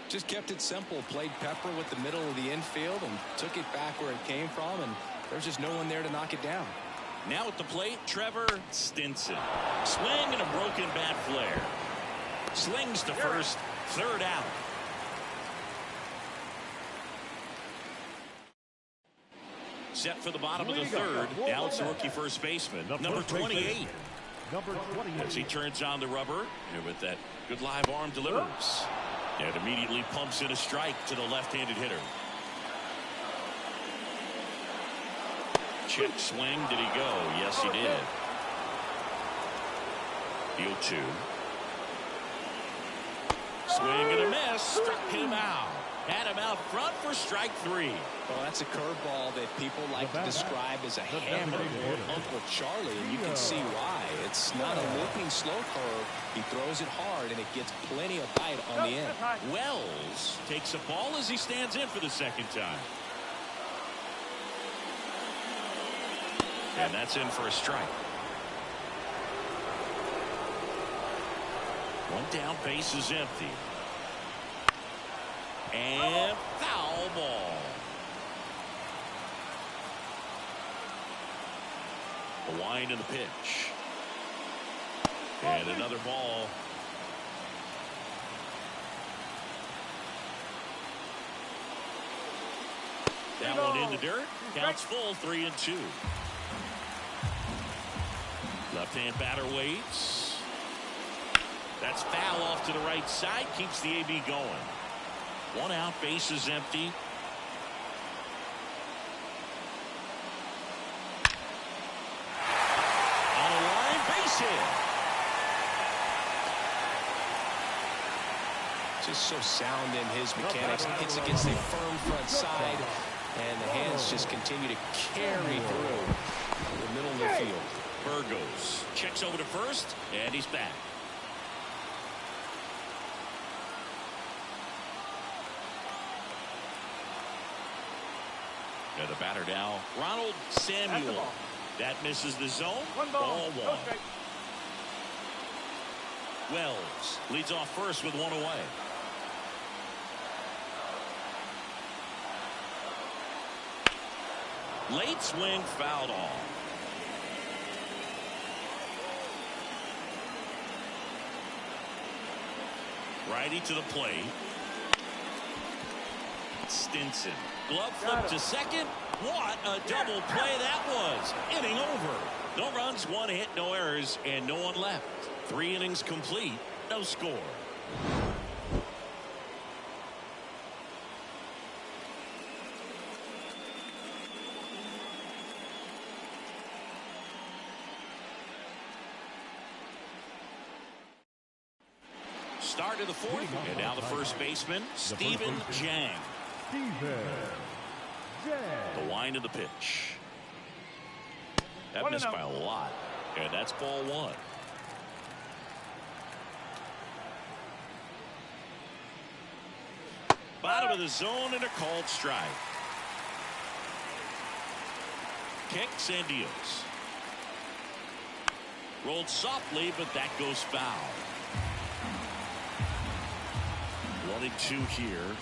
Just kept it simple, played pepper with the middle of the infield and took it back where it came from, and there's just no one there to knock it down. Now at the plate, Trevor Stinson. Swing and a broken bat flare. Slings to first, third out. Set for the bottom of the third. Now it's the rookie first baseman, number 28. As he turns on the rubber, and with that good live arm delivers. And immediately pumps in a strike to the left-handed hitter. Check swing. Did he go? Yes, he did. The 0-2. Swing and a miss. Struck him out. Had him out front for strike 3. Well, that's a curveball that people like to describe as a hammer or Uncle Charlie, and you can see why. It's not a looping slow curve. He throws it hard, and it gets plenty of bite on the end. Wells takes a ball as he stands in for the second time. And that's in for a strike. One down, base is empty. And foul ball. The wind and the pitch. And another ball. That one in the dirt. Counts full, 3-2. Left-hand batter waits. That's foul off to the right side. Keeps the AB going. One out, base is empty. On a line, base hit. Just so sound in his mechanics. Hits against a firm front side, and the hands just continue to carry through the middle of the field. Burgos checks over to first, and he's back. And the batter now, Ronald Samuel. That misses the zone. Ball one. Wells leads off first with one away. Late swing, fouled off. Righty to the plate. Stinson. Glove flip to second. What a double play that was. Inning over. No runs, one hit, no errors, and no one left. 3 innings complete. No score. Start of the fourth, and now the first baseman, Stephen Jang. The wind of the pitch. That missed by a lot, and that's ball one. Bottom of the zone and a called strike. Kicks and deals. Rolled softly, but that goes foul. 1-2 here.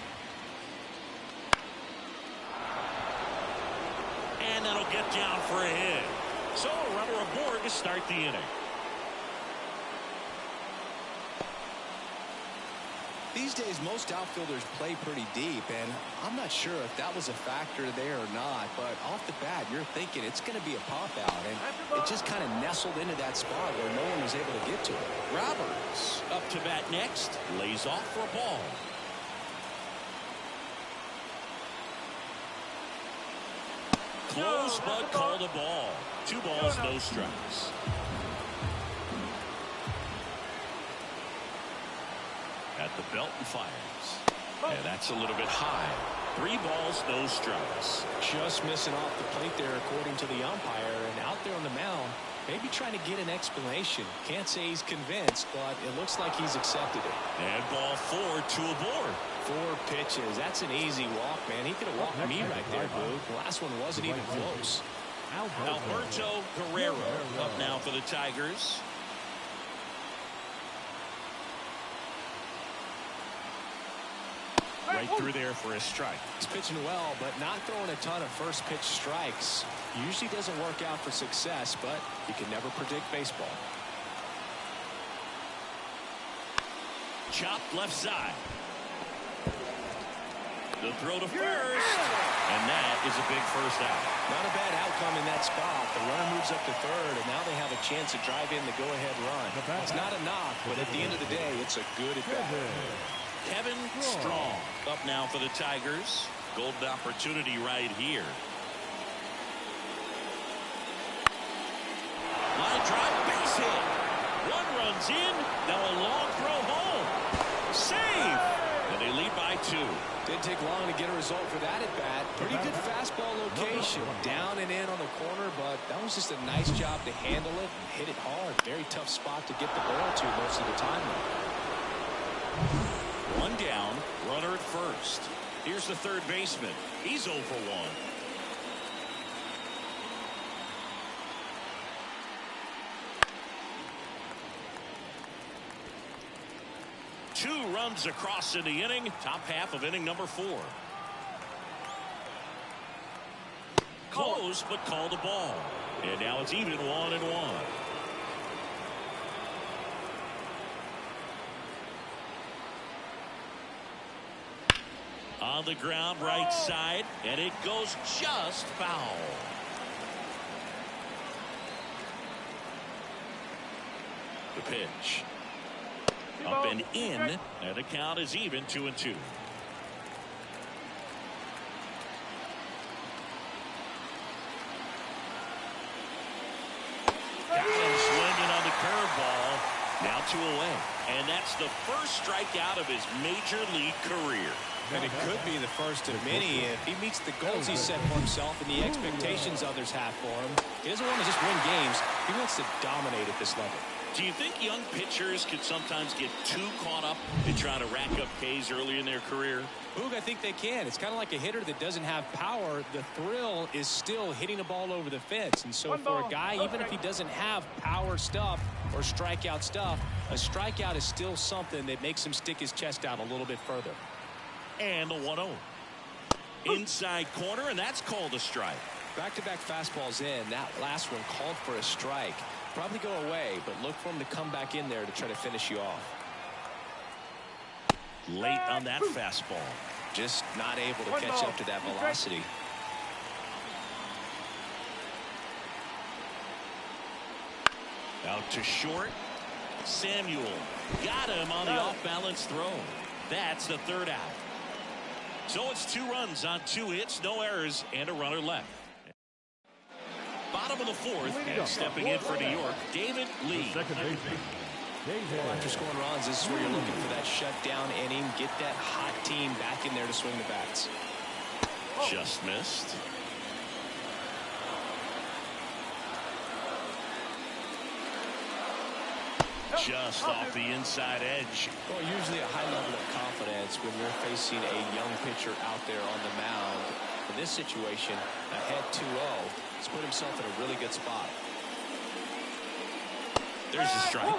And that'll get down for a hit. So a runner aboard to start the inning. These days, most outfielders play pretty deep, and I'm not sure if that was a factor there or not, but off the bat, you're thinking it's going to be a pop-out, and it just kind of nestled into that spot where no one was able to get to it. Roberts up to bat next, lays off for a ball. Close, but called a ball. 2 balls, no strikes. At the belt and fires. And that's a little bit high. 3 balls, no strikes. Just missing off the plate there, according to the umpire, and out there on the mound, maybe trying to get an explanation. Can't say he's convinced, but it looks like he's accepted it. And ball 4, 2 aboard. 4 pitches. That's an easy walk, man. He could have walked me right there, Boo. The last one wasn't even close. Alberto Guerrero up now for the Tigers. right through there for a strike. He's pitching well, but not throwing a ton of first pitch strikes. Usually doesn't work out for success, but you can never predict baseball. Chopped left side. The throw to first, and that is a big first out. Not a bad outcome in that spot. The runner moves up to third, and now they have a chance to drive in the go-ahead run. It's not a knock, but at the end of the day, it's a good at-bat. Kevin Strong up now for the Tigers. Golden opportunity right here. Line drive, base hit. One runs in, now a long throw home. Save! And they lead by 2. Didn't take long to get a result for that at-bat. Pretty good fastball location. Down and in on the corner, but that was just a nice job to handle it and hit it hard. Very tough spot to get the ball to most of the time. One down, runner at first. Here's the third baseman. He's 0 for 1. Two runs across in the inning. Top half of inning number 4. Close, but called a ball. And now it's even 1-1. On the ground, right side, and it goes just foul. The pitch. Up and in, and the count is even 2-2. Got him swinging on the curveball. Now 2 away. And that's the first strikeout of his major league career. And it could be the first of many if he meets the goals he set for himself and the expectations others have for him. He doesn't want to just win games. He wants to dominate at this level. Do you think young pitchers could sometimes get too caught up in trying to rack up Ks early in their career? Boog, I think they can. It's kind of like a hitter that doesn't have power. The thrill is still hitting a ball over the fence. And so for a guy, even if he doesn't have power stuff or strikeout stuff, a strikeout is still something that makes him stick his chest out a little bit further. And a 1-0. Inside corner, and that's called a strike. Back-to-back fastballs in. That last one called for a strike. Probably go away, but look for him to come back in there to try to finish you off. Late on that fastball. Just not able to catch up to that velocity. Out to short. Samuel got him on the off-balance throw. That's the third out. So it's 2 runs on 2 hits, no errors, and a runner left. Bottom of the 4th, and stepping in for New York, David Lee. Second baseman. Well, after scoring runs, this is where you're looking for that shutdown inning. Get that hot team back in there to swing the bats. Just missed. Just off the inside edge. Well, usually a high level of confidence when you're facing a young pitcher out there on the mound. In this situation, ahead 2-0, he's put himself in a really good spot. There's a strike.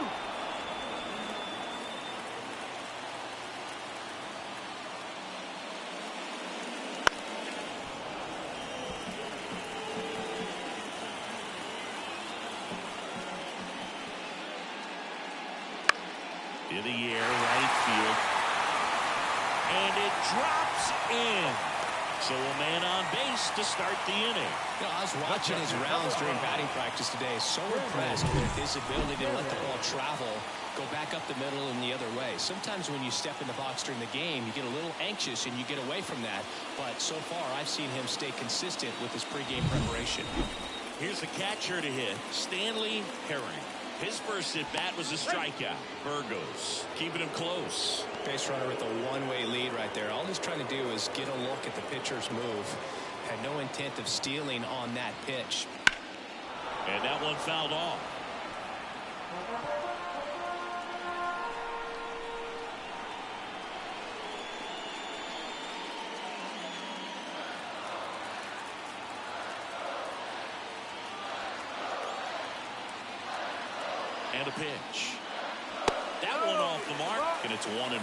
In the air, right field. And it drops in. So a man on base to start the inning. You know, I was watching his rounds during batting practice today. So impressed with his ability to let the ball travel, go back up the middle and the other way. Sometimes when you step in the box during the game, you get a little anxious and you get away from that. But so far, I've seen him stay consistent with his pregame preparation. Here's the catcher to hit, Stanley Herring. His first at bat was a strikeout. Burgos keeping him close. Base runner with a one-way lead right there. All he's trying to do is get a look at the pitcher's move. Had no intent of stealing on that pitch. And that one fouled off. And a pitch. That one off the mark, and it's 1-1.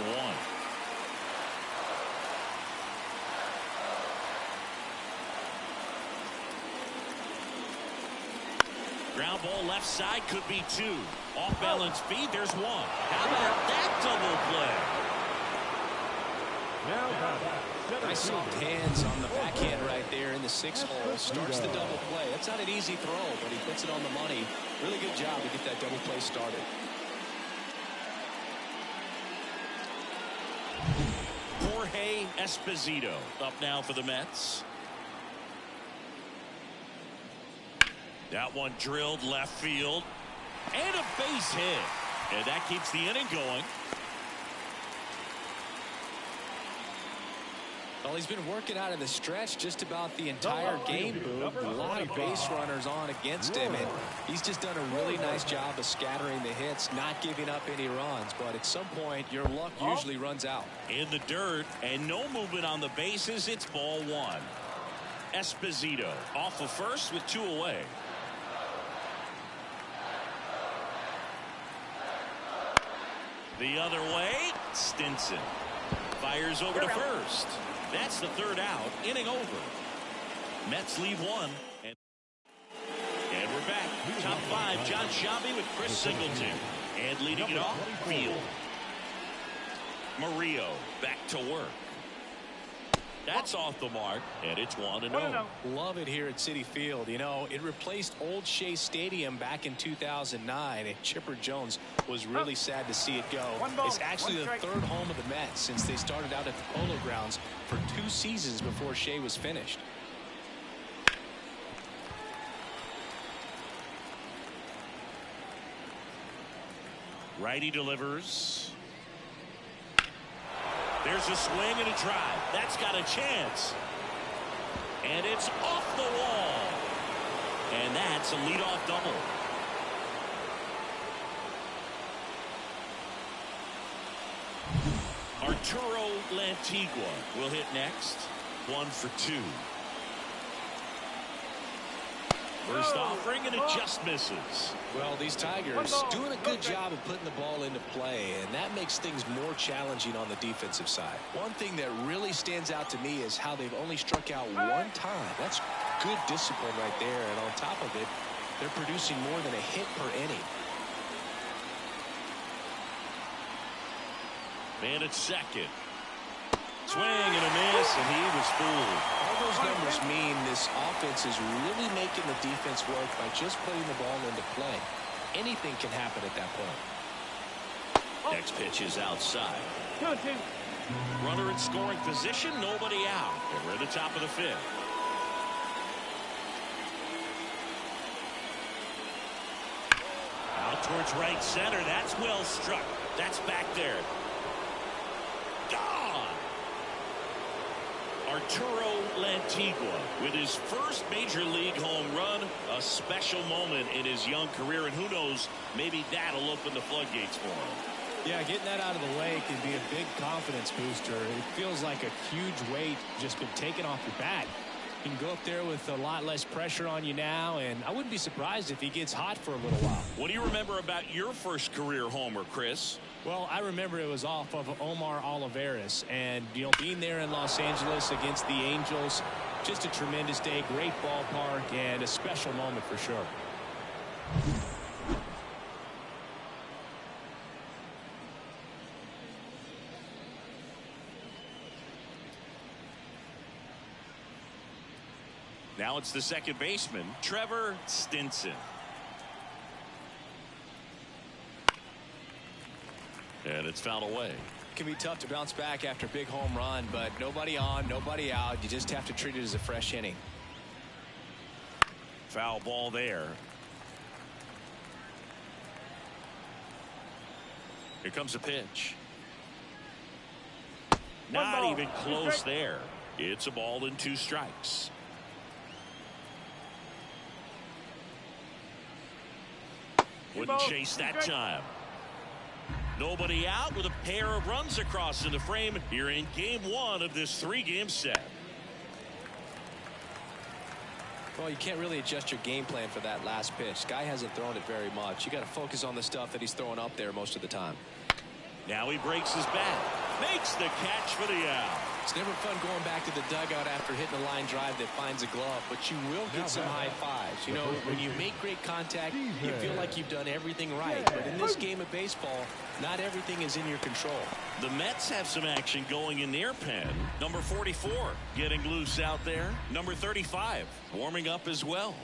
Ground ball left side could be two. Off balance feed, there's one. How about that double play? Nice soft hands on the backhand right there in the 6 hole. Starts the double play. That's not an easy throw, but he puts it on the money. Really good job to get that double play started. Jorge Esposito up now for the Mets. That one drilled left field. And a base hit. And that keeps the inning going. Well, he's been working out in the stretch just about the entire game, Boog. A lot of base runners on against him, and he's just done a really nice job of scattering the hits, not giving up any runs. But at some point, your luck usually runs out. In the dirt, and no movement on the bases. It's ball 1. Esposito off of first with 2 away. The other way, Stinson fires over to first. That's the 3rd out. Inning over. Mets leave 1. And we're back. Top 5, John Sciambi with Chris Singleton. And leading it off, Field. Murillo back to work. That's off the mark, and it's 1-0. Love it here at Citi Field. You know, it replaced Old Shea Stadium back in 2009, and Chipper Jones was really sad to see it go. It's actually the 3rd home of the Mets since they started out at the Polo Grounds for 2 seasons before Shea was finished. Righty delivers. There's a swing and a drive. That's got a chance. And it's off the wall. And that's a leadoff double. Arturo Lantigua will hit next. 1 for 2. First offering, and it just misses. Well, these Tigers doing a good job of putting the ball into play, and that makes things more challenging on the defensive side. One thing that really stands out to me is how they've only struck out 1 time. That's good discipline right there, and on top of it, they're producing more than a hit per inning. Man at second. Swing and a miss, and he was fooled. All those numbers mean this offense is really making the defense work by just putting the ball into play. Anything can happen at that point. Next pitch is outside. Runner in scoring position, nobody out. And we're at the top of the 5th. Out towards right center. That's well struck. That's back there. Gone. Arturo Lantigua with his first major league home run. A special moment in his young career, and who knows, maybe that'll open the floodgates for him. Yeah, getting that out of the way can be a big confidence booster. It feels like a huge weight just been taken off your back. You can go up there with a lot less pressure on you now, and I wouldn't be surprised if he gets hot for a little while. What do you remember about your first career homer, Chris? Well, I remember it was off of Omar Olivares, and, you know, being there in Los Angeles against the Angels, just a tremendous day, great ballpark, and a special moment for sure. Now it's the second baseman, Trevor Stinson. And it's fouled away. It can be tough to bounce back after a big home run, but nobody on, nobody out. You just have to treat it as a fresh inning. Foul ball there. Here comes a pitch. Not even close there. It's a ball and 2 strikes. Wouldn't chase that time. Nobody out with a pair of runs across in the frame here in game 1 of this 3-game set. Well, you can't really adjust your game plan for that last pitch. Guy hasn't thrown it very much. You got to focus on the stuff that he's throwing up there most of the time. Now he breaks his bat. Makes the catch for the out. It's never fun going back to the dugout after hitting a line drive that finds a glove, but you will get some high fives. You know, when you make great contact, you feel like you've done everything right. But in this game of baseball, not everything is in your control. The Mets have some action going in their pen. Number 44 getting loose out there. Number 35 warming up as well.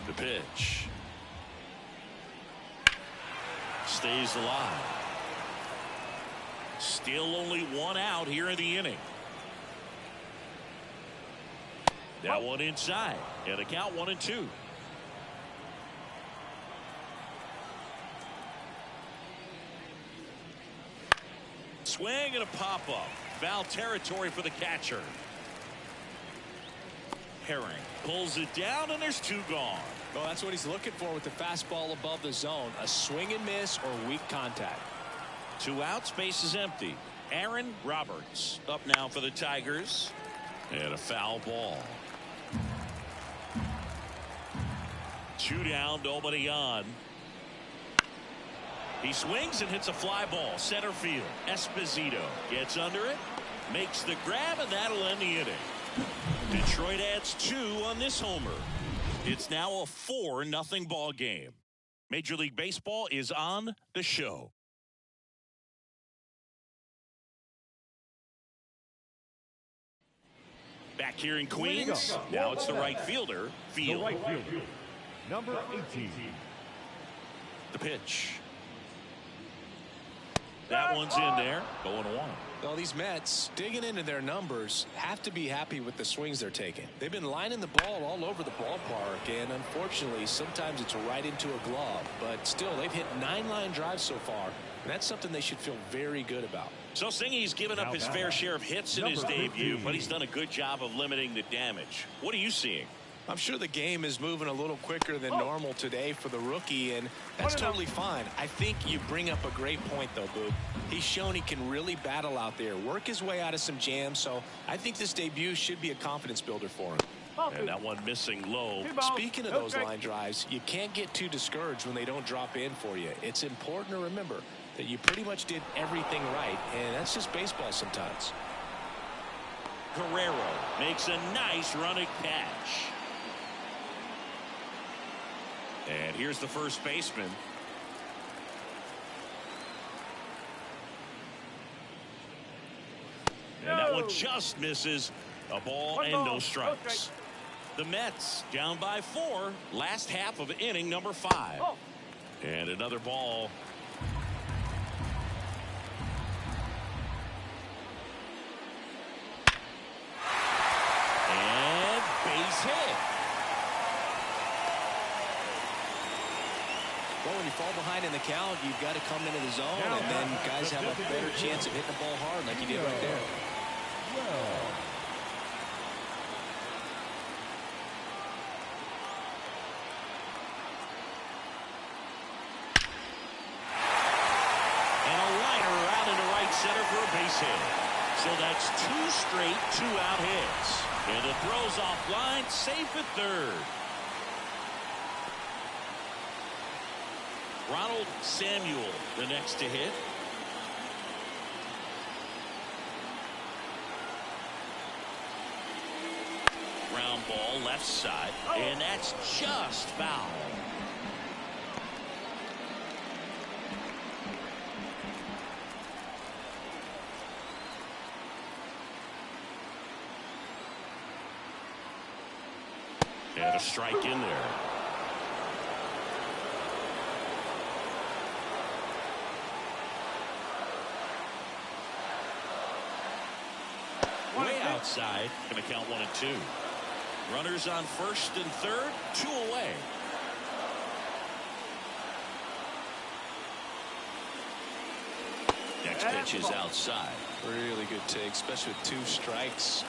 The pitch. Stays alive. Still only one out here in the inning. That one inside. And a count 1-2. Swing and a pop-up. Foul territory for the catcher. Herring pulls it down, and there's two gone. Well, that's what he's looking for with the fastball above the zone. A swing and miss or weak contact. 2 outs, base is empty. Aaron Roberts up now for the Tigers. And a foul ball. 2 down, nobody on. He swings and hits a fly ball. Center field. Esposito gets under it. Makes the grab, and that'll end the inning. Detroit adds 2 on this homer. It's now a 4-0 ball game. Major League Baseball is on the show. Back here in Queens. Now it's the right fielder. Field. The right fielder, number 18. The pitch. That one's in there. 0-1. Well, these Mets, digging into their numbers, have to be happy with the swings they're taking. They've been lining the ball all over the ballpark, and unfortunately, sometimes it's right into a glove. But still, they've hit 9 line drives so far, and that's something they should feel very good about. So Singy's given up his fair share of hits in his debut, but he's done a good job of limiting the damage. What are you seeing? I'm sure the game is moving a little quicker than normal today for the rookie, and that's totally fine. I think you bring up a great point, though, Boog. He's shown he can really battle out there, work his way out of some jams, so I think this debut should be a confidence builder for him. And that one missing low. Speaking of those line drives, you can't get too discouraged when they don't drop in for you. It's important to remember that you pretty much did everything right, and that's just baseball sometimes. Guerrero makes a nice running catch. And here's the first baseman. And that one just misses. A ball and no strikes. The Mets down by 4. Last half of inning number 5. And another ball. And base hit. Well, when you fall behind in the count, you've got to come into the zone, and then guys have a better chance of hitting the ball hard like you did right there. And a liner out into right center for a base hit. So that's 2 straight 2-out hits. And the throw's offline, safe at third. Ronald Samuel, the next to hit. Ground ball left side, and that's just foul. And a strike in there. Way outside. Going to count 1-2. Runners on first and third. 2 away. Next pitch is outside. Really good take, especially with 2 strikes.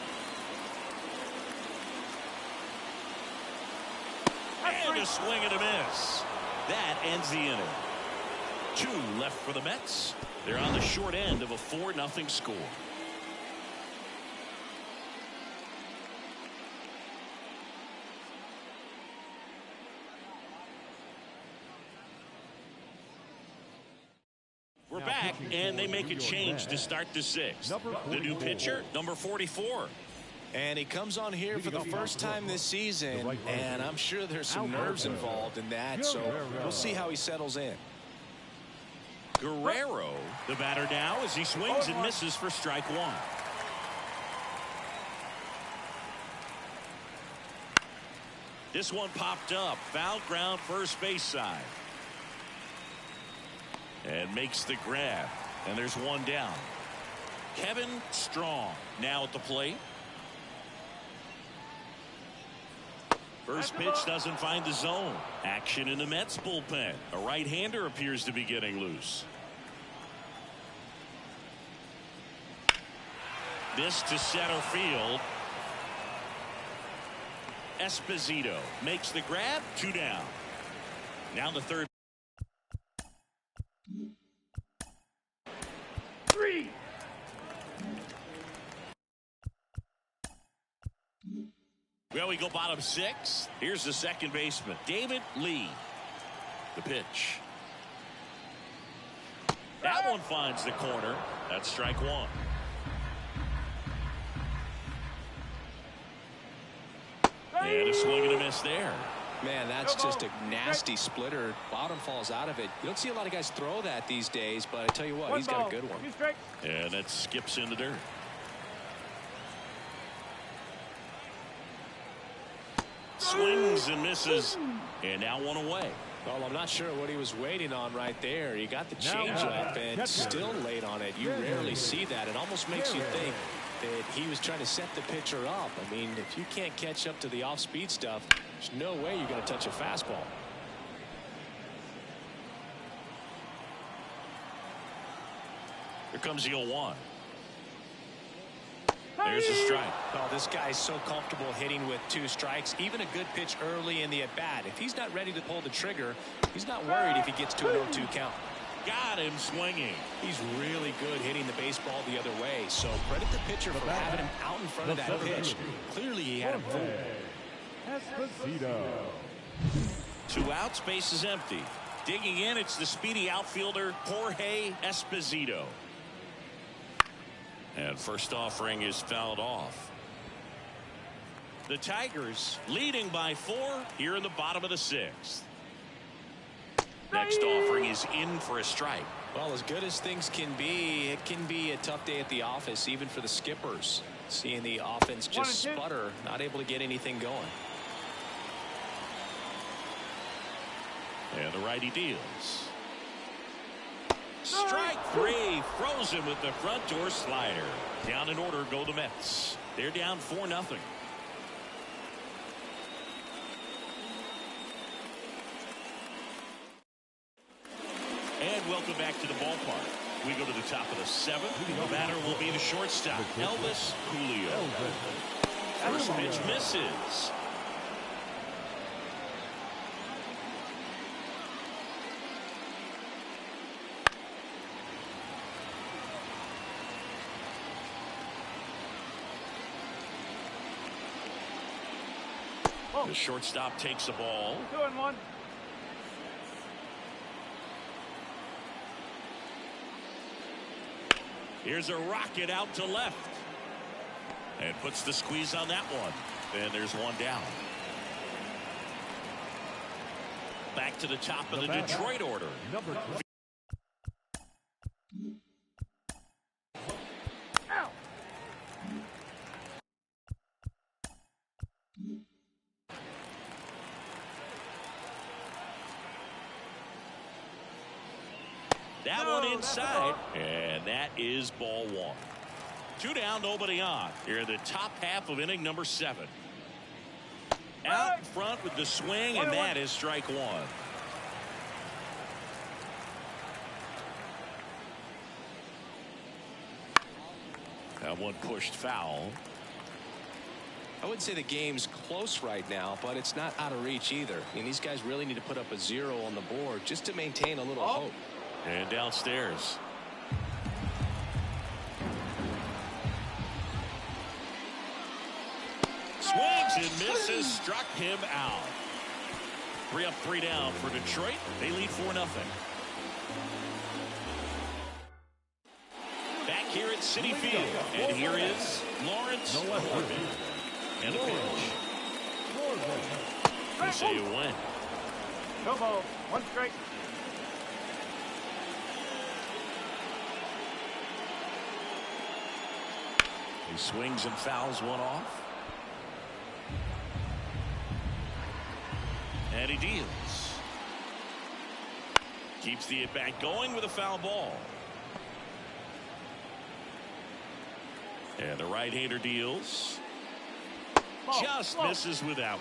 And a swing and a miss. That ends the inning. 2 left for the Mets. They're on the short end of a 4-0 score. back, and they make a change to start the sixth. The new pitcher, number 44. And he comes on here for the first time this season, and I'm sure there's some nerves involved in that, so we'll see how he settles in. Guerrero, the batter now, as he swings and misses for strike one. This one popped up. Foul ground, first base side. And makes the grab. And there's one down. Kevin Strong now at the plate. First pitch doesn't find the zone. Action in the Mets bullpen. A right-hander appears to be getting loose. This to center field. Esposito makes the grab. Two down. Now the third. Three. Well, we go bottom six. Here's the second baseman, David Lee. The pitch. That one finds the corner. That's strike one. And a swing and a miss there. Man, that's just a nasty splitter. Bottom falls out of it. You don't see a lot of guys throw that these days, but I tell you what, he's got a good one. And that skips in the dirt. Swings and misses. And now one away. Well, I'm not sure what he was waiting on right there. He got the changeup and still late on it. You rarely see that. It almost makes you think that he was trying to set the pitcher up. I mean, if you can't catch up to the off-speed stuff, there's no way you're going to touch a fastball. Here comes the 0-1. There's a strike. Oh, this guy's so comfortable hitting with two strikes. Even a good pitch early in the at-bat. If he's not ready to pull the trigger, he's not worried if he gets to an 0-2 count. Got him swinging. He's really good hitting the baseball the other way. So credit the pitcher for having him out in front of that pitch. Clearly he had him fooled. Esposito. 2 outs, base is empty. Digging in, it's the speedy outfielder Jorge Esposito. And first offering is fouled off. The Tigers leading by 4 here in the bottom of the 6th. Next offering is in for a strike. Well, as good as things can be, it can be a tough day at the office, even for the skippers. Seeing the offense just sputter, not able to get anything going. And the righty deals. Strike 3. Throws him with the front door slider. Down in order go the Mets. They're down 4-0. And welcome back to the ballpark. We go to the top of the 7th. The batter will be the shortstop, Elvis Julio. First pitch misses. The shortstop takes the ball. 2-1. Here's a rocket out to left. And puts the squeeze on that one. And there's one down. Back to the top of the Detroit order. Number 12. That one inside, and that is ball 1. 2 down, nobody on. Here in the top half of inning number 7. Out in front with the swing, and that is strike 1. That one pushed foul. I wouldn't say the game's close right now, but it's not out of reach either. I mean, these guys really need to put up a 0 on the board just to maintain a little hope. And downstairs. Swings and misses. Struck him out. 3 up, 3 down for Detroit. They lead 4-0. Back here at Citi Field. And here is Lawrence Corbin. And the pitch. They say you win. No ball. One strike. He swings and fouls one off. And he deals. Keeps the at-bat going with a foul ball. And the right-hander deals. Just misses with that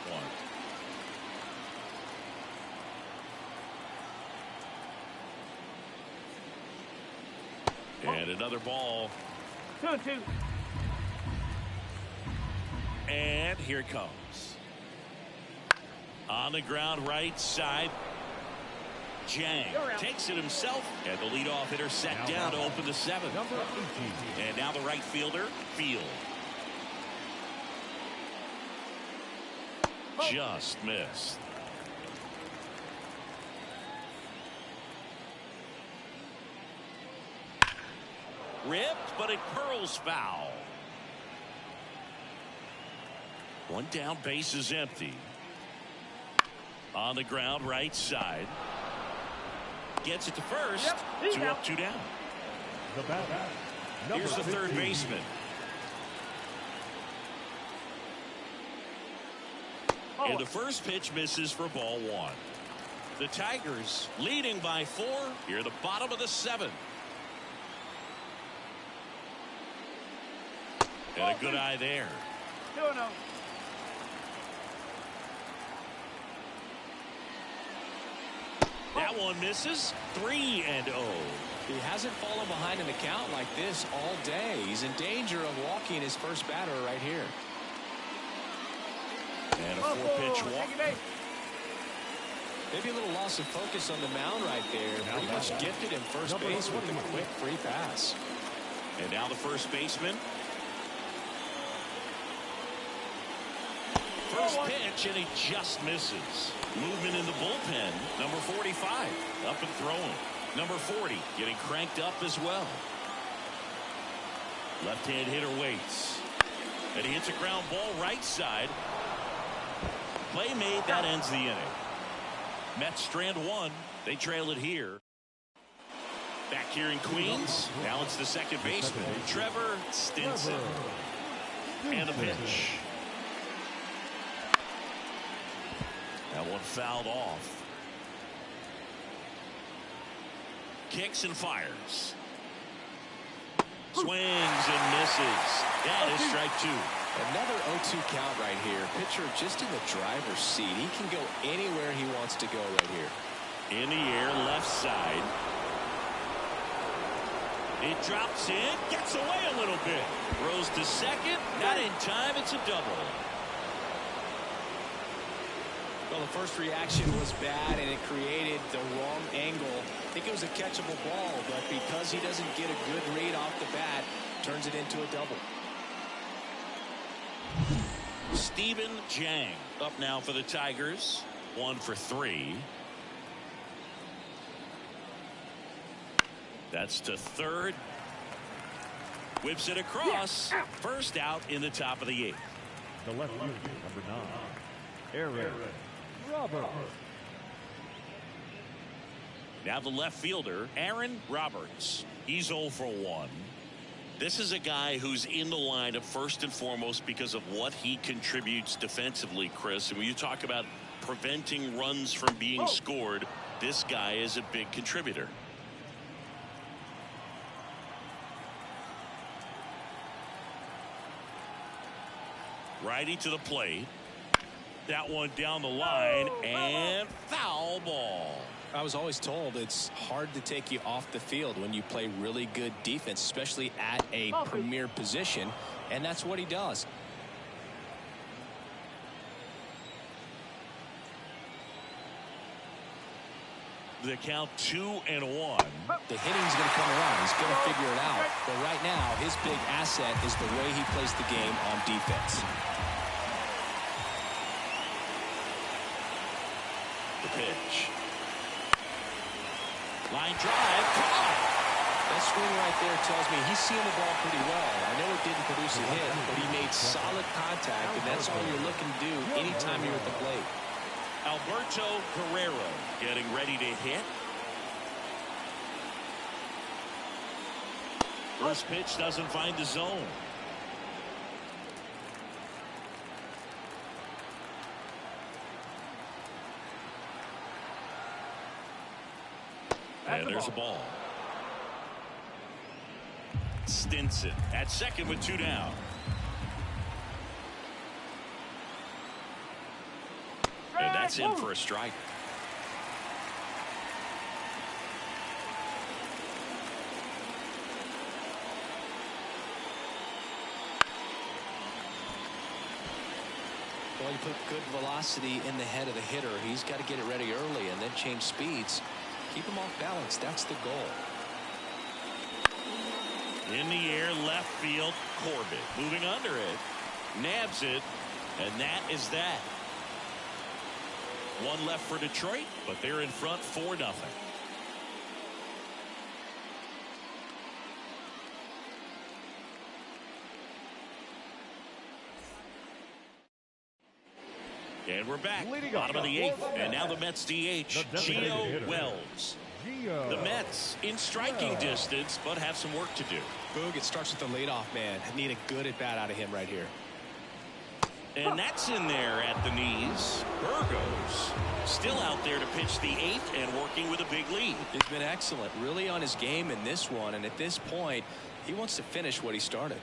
one. And another ball. 2-2. And here it comes. On the ground, right side. Jang takes it himself. And the leadoff hitter set down to open the seventh. And now the right fielder, Field. Just missed. Ripped, but it curls foul. One down, base is empty. On the ground, right side. Gets it to first. Yep, 2 up, 2 down. The batter, Here's the third 15. baseman. And the first pitch misses for ball 1. The Tigers leading by 4 here at the bottom of the 7th. And a good eye there. 2-0. That one misses. 3-0. He hasn't fallen behind in the count like this all day. He's in danger of walking his first batter right here. And a 4-pitch walk. Maybe a little loss of focus on the mound right there. Pretty much gifted him first base with a quick free pass. And now the first baseman. First pitch, and he just misses. Movement in the bullpen. Number 45 up and throwing. Number 40 getting cranked up as well. Left-hand hitter waits. And he hits a ground ball right side. Play made, that ends the inning. Mets strand 1. They trail it here. Back here in Queens. Now it's the second baseman, Trevor Stinson. And the pitch. That one fouled off. Kicks and fires. Swings and misses. That is strike 2. Another 0-2 count right here. Pitcher just in the driver's seat. He can go anywhere he wants to go right here. In the air, left side. It drops in, gets away a little bit. Throws to second, not in time, it's a double. Well, the first reaction was bad, and it created the wrong angle. I think it was a catchable ball, but because he doesn't get a good read off the bat, turns it into a double. Steven Jang up now for the Tigers. 1 for 3. That's to third. Whips it across. First out in the top of the 8th. The left fielder, number 9, Aaron Roberts. Now the left fielder, Aaron Roberts. He's 0 for 1. This is a guy who's in the lineup first and foremost because of what he contributes defensively, Chris. And when you talk about preventing runs from being scored, this guy is a big contributor. Righty to the plate. That one down the line, and foul ball. I was always told it's hard to take you off the field when you play really good defense, especially at a premier position, and that's what he does. The count 2-1. The hitting's going to come around. He's going to figure it out. But right now, his big asset is the way he plays the game on defense. The pitch. Line drive, caught. That swing right there tells me he's seeing the ball pretty well. I know it didn't produce a hit, but he made solid contact, and that's all you're looking to do anytime you're at the plate. Alberto Guerrero getting ready to hit. First pitch doesn't find the zone. And there's a ball. Stinson at second with 2 down. And that's in for a strike. Well, you put good velocity in the head of the hitter. He's got to get it ready early and then change speeds. Keep him off balance. That's the goal. In the air, left field, Corbett moving under it, nabs it, and that is that. One left for Detroit, but they're in front 4-0. And we're back. Bottom of the 8th, and now the Mets DH, Gio Wells. The Mets in striking distance, but have some work to do. Boog, it starts with the leadoff man. Need a good at bat out of him right here. And that's in there at the knees. Burgos still out there to pitch the 8th and working with a big lead. He's been excellent, really on his game in this one, and at this point, he wants to finish what he started.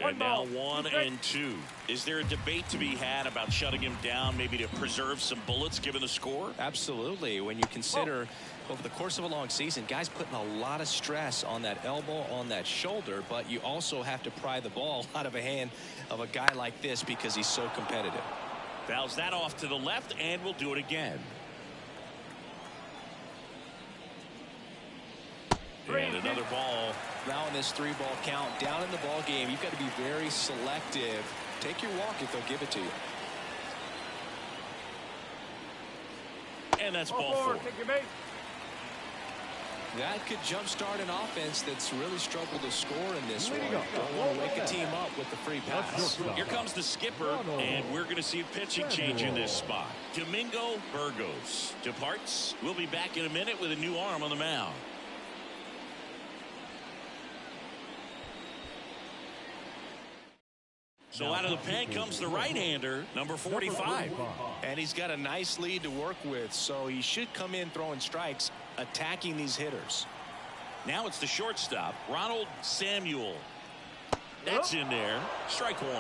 And now 1-2. Is there a debate to be had about shutting him down, maybe to preserve some bullets given the score? Absolutely. When you consider over the course of a long season, guys putting a lot of stress on that elbow, on that shoulder, but you also have to pry the ball out of a hand of a guy like this because he's so competitive. Fouls that off to the left, and we'll do it again. And another ball. Now in this 3-ball count, down in the ball game, you've got to be very selective. Take your walk if they'll give it to you. And that's ball 4. Take your base. That could jumpstart an offense that's really struggled to score in this one. Don't want to wake a team up with the free pass. Here comes the skipper, and we're going to see a pitching change in this spot. Domingo Burgos departs. We'll be back in a minute with a new arm on the mound. So out of the pen comes the right-hander, number 45. And he's got a nice lead to work with, so he should come in throwing strikes, attacking these hitters. Now it's the shortstop, Ronald Samuel. That's in there. Strike 1.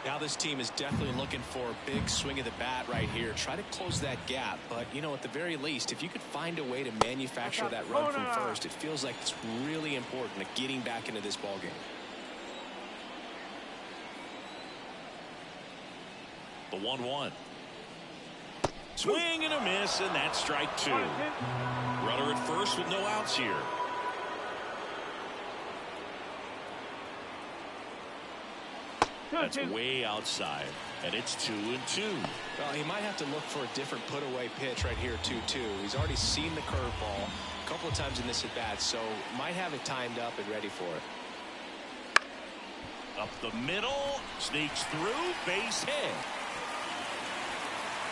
Now this team is definitely looking for a big swing of the bat right here. Try to close that gap, but, you know, at the very least, if you could find a way to manufacture that run from first, it feels like it's really important to getting back into this ballgame. The 1-1. Swing and a miss, and that's strike 2. Runner at first with no outs here. That's way outside, and it's 2-2. Well, he might have to look for a different put-away pitch right here, 2-2. He's already seen the curveball a couple of times in this at-bat, so might have it timed up and ready for it. Up the middle, sneaks through, base hit.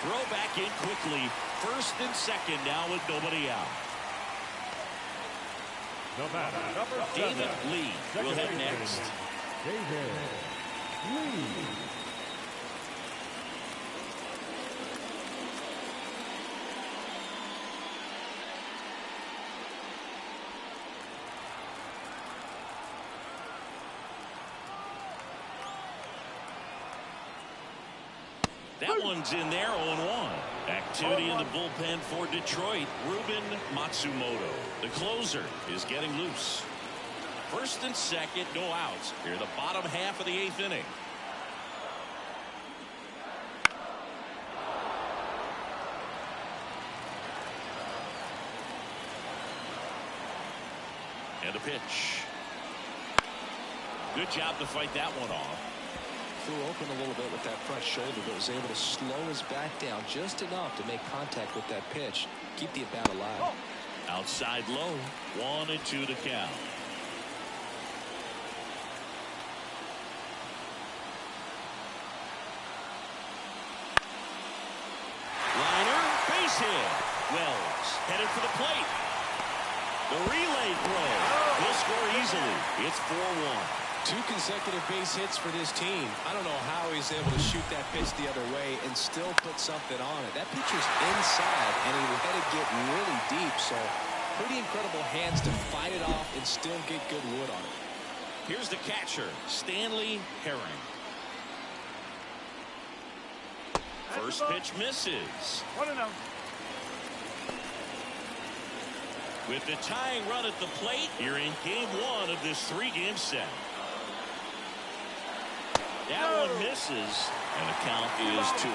Throw back in quickly. First and second now with nobody out. David Lee will hit next. David Lee. That one's in there, 0-1. Activity in the bullpen for Detroit. Ruben Matsumoto, the closer, is getting loose. First and second, no outs. Here in the bottom half of the 8th inning. And a pitch. Good job to fight that one off. flew open a little bit with that front shoulder, but was able to slow his back down just enough to make contact with that pitch. Keep the at-bat alive. Outside low, 1-2 to count. Liner, base hit. Wells headed for the plate. The relay throw. He'll score easily. It's 4-1. 2 consecutive base hits for this team. I don't know how he's able to shoot that pitch the other way and still put something on it. That pitcher's inside, and he let it get really deep, so pretty incredible hands to fight it off and still get good wood on it. Here's the catcher, Stanley Herring. First pitch misses. 1-0. With the tying run at the plate, you're in game 1 of this 3-game set. That one misses, and the count is 2-0.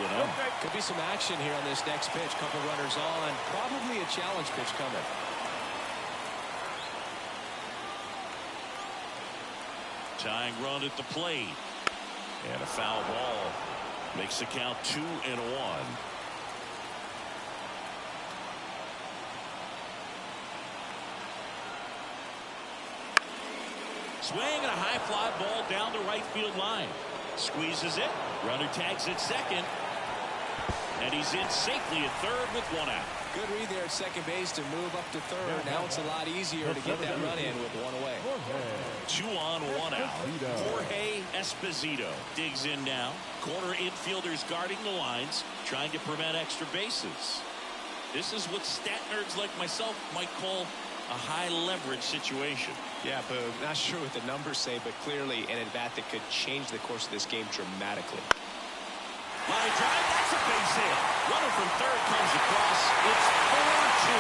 Could be some action here on this next pitch. Couple runners on, probably a challenge pitch coming. Tying run at the plate, and a foul ball makes the count 2-1. Swing and a high fly ball down the right field line. Squeezes it. Runner tags at second. And he's in safely at third with 1 out. Good read there at second base to move up to third. Now it's a lot easier to get that run in with 1 away. 2 on, 1 out. Jorge Esposito digs in now. Corner infielders guarding the lines, trying to prevent extra bases. This is what stat nerds like myself might call a high leverage situation. Yeah, but not sure what the numbers say, but clearly an at-bat that could change the course of this game dramatically. Line drive, that's a base hit. Runner from third comes across. It's 4-2.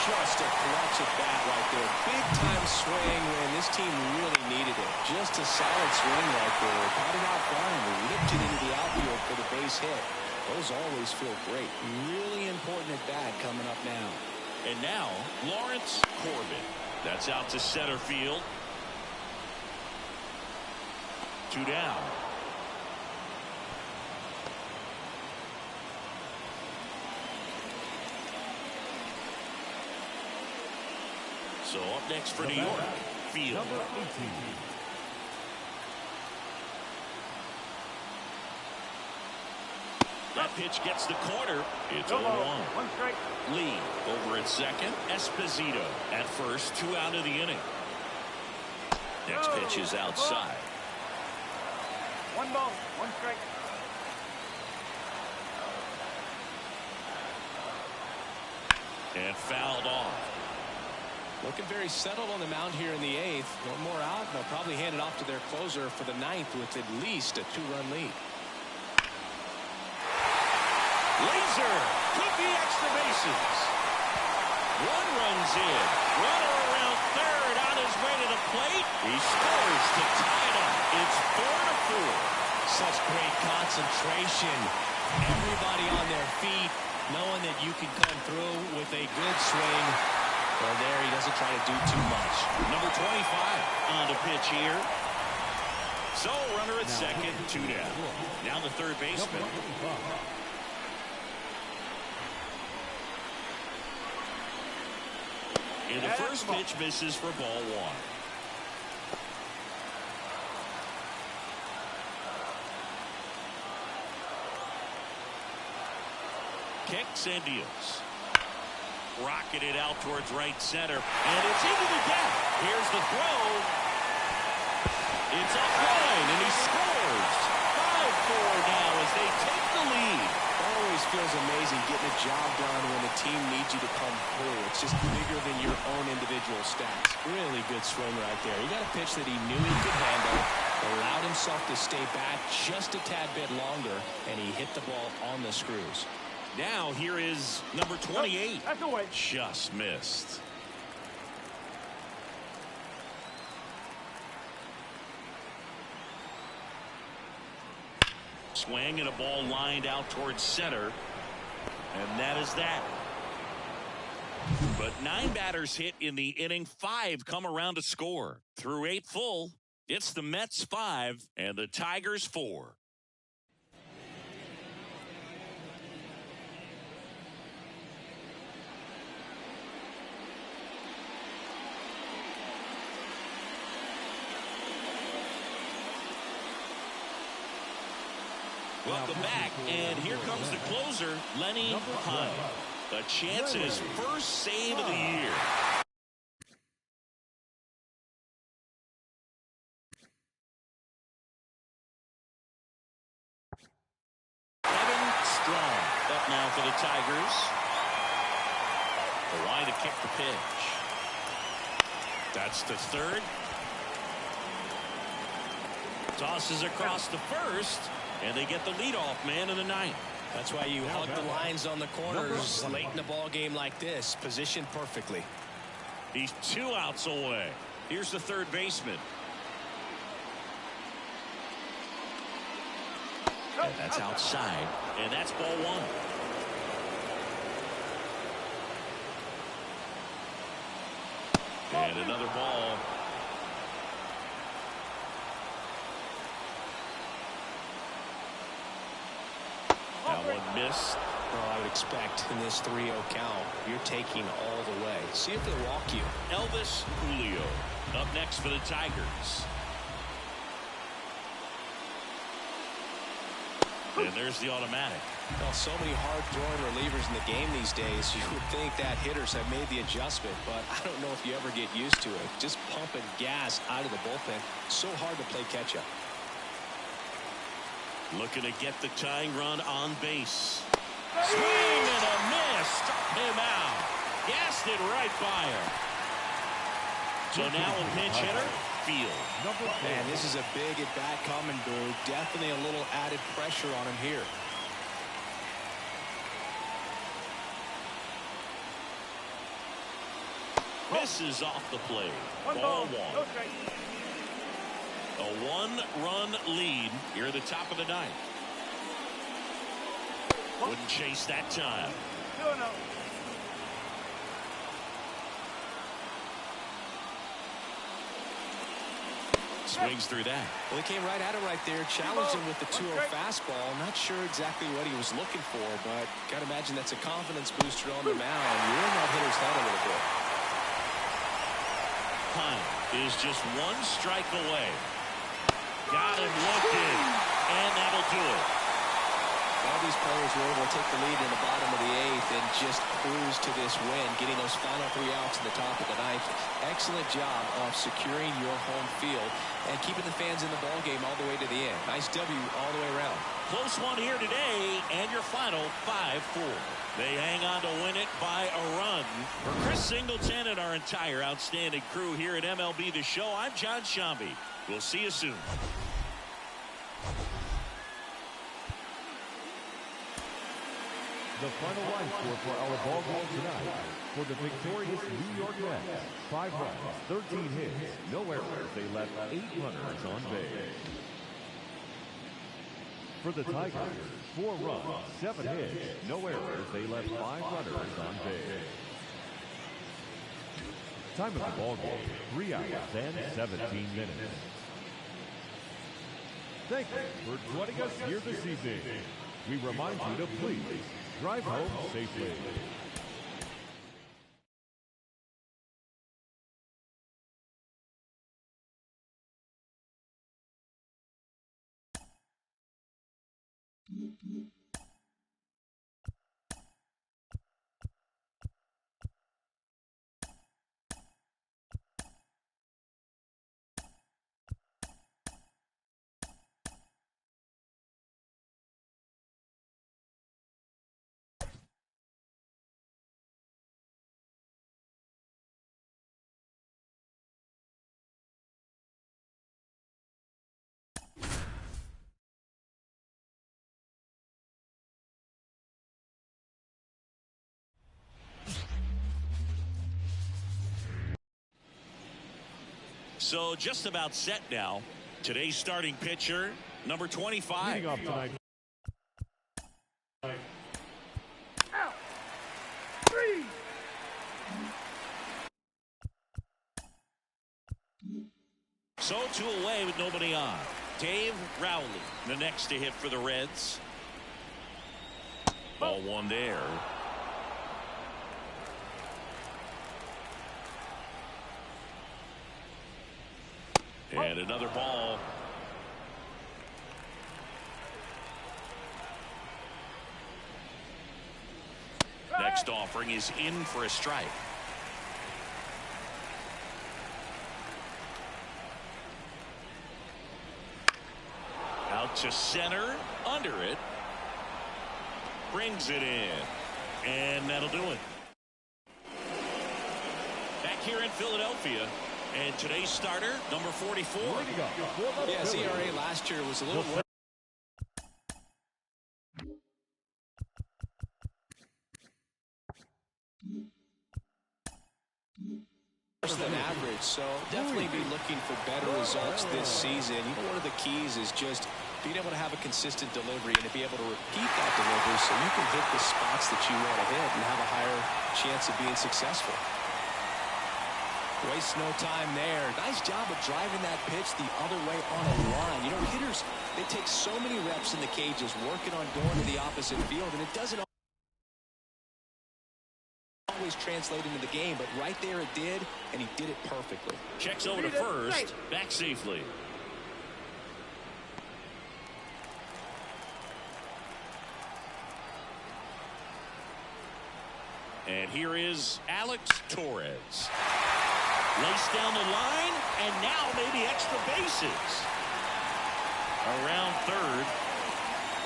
Just a clutch at bat right there. Big time swing when this team really needed it. Just a solid swing right there. Got it out front and ripped it into the outfield for the base hit. Those always feel great. Really important at bat coming up now. And now Lawrence Corbin. That's out to center field. 2 down. So up next for New York, Field. Number 18. That pitch gets the corner. It's 0-1. 1 strike. Lee over at second. Esposito at first. 2 out of the inning. Next pitch is outside. 1 ball, 1 strike. And fouled off. Looking very settled on the mound here in the 8th. 1 more out, and they'll probably hand it off to their closer for the 9th with at least a 2-run lead. Laser could be extra bases. 1 runs in. Runner around third on his way to the plate. He scores to tie it up. It's 4-4. Such great concentration. Everybody on their feet, knowing that you can come through with a good swing. Well, there he doesn't try to do too much. Number 25 on the pitch here. So runner at second, 2 down. Now the third baseman. And the first pitch misses for ball 1. Kicks and deals. Rocketed out towards right center. And it's into the gap. Here's the throw. It's offline, and he scores. 5-4 now as they take the lead. Always feels amazing getting a job done when the team needs you to come through. It's just bigger than your own individual stats. Really good swing right there. He got a pitch that he knew he could handle, allowed himself to stay back just a tad bit longer, and he hit the ball on the screws. Now here is number 28. That's away. Just missed. Swing and a ball lined out towards center. And that is that. But 9 batters hit in the inning. 5 come around to score. Through 8 full. It's the Mets 5 and the Tigers 4. Welcome back, and here comes the closer, Lenny Hunt. A chance at his first save of the year. Strong up now for the Tigers. The line to kick the pitch. That's the third. Tosses across the first, and they get the leadoff man in the ninth. That's why you hug the lines on the corners late in the ball game like this. Positioned perfectly. He's 2 outs away. Here's the third baseman. And that's outside, and that's ball 1. And another ball. That one missed. Well, I would expect in this 3-0 count, you're taking all the way. See if they'll walk you. Elvis Julio up next for the Tigers. And there's the automatic. Well, so many hard-throwing relievers in the game these days. You would think that hitters have made the adjustment, but I don't know if you ever get used to it. Just pumping gas out of the bullpen. So hard to play catch-up. Looking to get the tying run on base. Swing and a miss. Struck him out. Gassed it right by him. So now a pinch hitter, Field. Man, this is a big at-bat coming, Boo. Definitely a little added pressure on him here. Misses off the plate. Ball 1. A 1-run lead here at the top of the ninth. Wouldn't chase that time. Swings through that. Well, he came right at him right there, challenged him with the 2-0 fastball. Not sure exactly what he was looking for, but gotta imagine that's a confidence booster on the mound. You're in that hitter's head a little bit. Hunt is just 1 strike away. Got him looking, and that'll do it. All these players were able to take the lead in the bottom of the 8th and just cruise to this win, getting those final 3 outs in the top of the 9th. Excellent job of securing your home field and keeping the fans in the ball game all the way to the end. Nice W all the way around. Close one here today, and your final 5-4. They hang on to win it by a run. For Chris Singleton and our entire outstanding crew here at MLB The Show, I'm John Shambi. We'll see you soon. The final line score for our ball game tonight. For the victorious New York Mets, 5 runs, 13 hits, no errors. They left 8 runners on base. For the Tigers, 4 runs, 7 hits, no errors. They left 5 runners on base. Time of the ball game, 3 hours and 17 minutes. Thank you for joining us here this evening. We remind you to please drive home safely. So just about set now. Today's starting pitcher, number 25. Leading off tonight. So 2 away with nobody on. Dave Rowley, the next to hit for the Reds. Ball 1 there. And another ball. Next offering is in for a strike. Out to center, under it. Brings it in. And that'll do it. Back here in Philadelphia. And today's starter, number 44. Yeah, ERA last year was a little worse than average, so definitely be looking for better results this season. You know, one of the keys is just being able to have a consistent delivery and to be able to repeat that delivery so you can hit the spots that you want to hit and have a higher chance of being successful. Waste no time there. Nice job of driving that pitch the other way on a line. You know, hitters, they take so many reps in the cages working on going to the opposite field, and it doesn't always translate into the game, but right there it did, and he did it perfectly. Checks over to first, back safely. And here is Alex Torres. Laced down the line, and now maybe extra bases. Around third.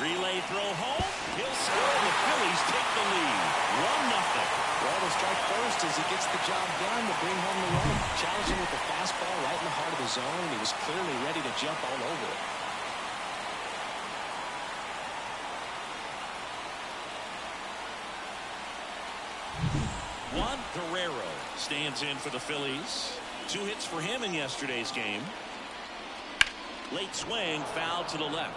Relay throw home. He'll score. The Phillies take the lead. 1-0. Well, to strike first as he gets the job done to bring home the run. Challenging with the fastball right in the heart of the zone. He was clearly ready to jump all over it. Juan Guerrero stands in for the Phillies. 2 hits for him in yesterday's game. Late swing, foul to the left.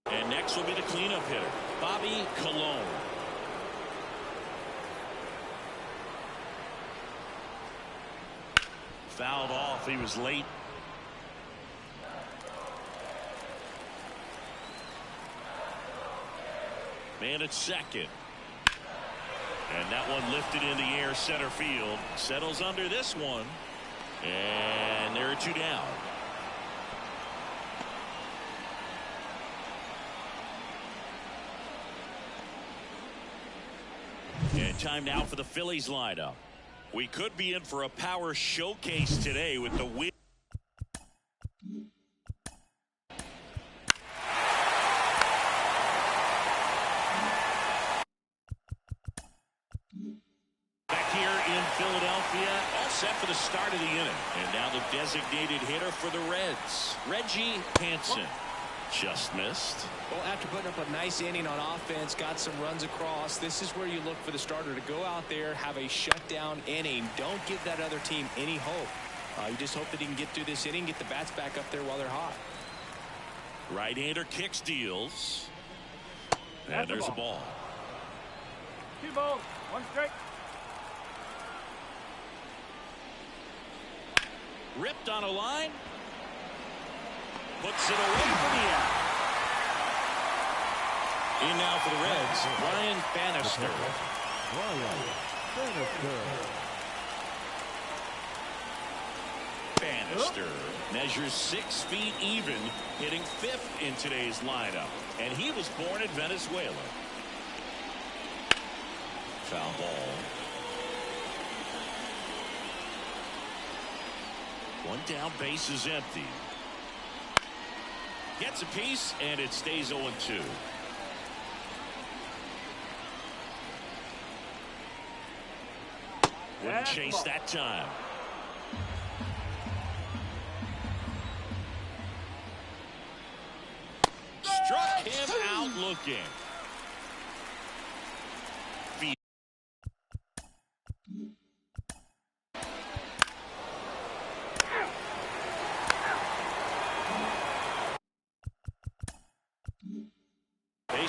And next will be the cleanup hitter, Bobby Colon. Fouled off. He was late. Man at second. And that one lifted in the air center field. Settles under this one. And there are 2 down. And time now for the Phillies lineup. We could be in for a power showcase today with the win. Back here in Philadelphia, all set for the start of the inning. And now the designated hitter for the Reds, Reggie Hansen. Just missed. Well, after putting up a nice inning on offense, got some runs across, this is where you look for the starter to go out there, have a shutdown inning. Don't give that other team any hope. You just hope that he can get through this inning, get the bats back up there while they're hot. Right-hander kicks, deals. And there's a ball. 2 balls, 1 strike. Ripped on a line. Puts it away for the out. In now for the Reds, Ryan Bannister. Bannister measures 6 feet even, hitting 5th in today's lineup. And he was born in Venezuela. Foul ball. 1 down, base is empty. Gets a piece, and it stays 0-2. Wouldn't chase that time. Struck him out looking.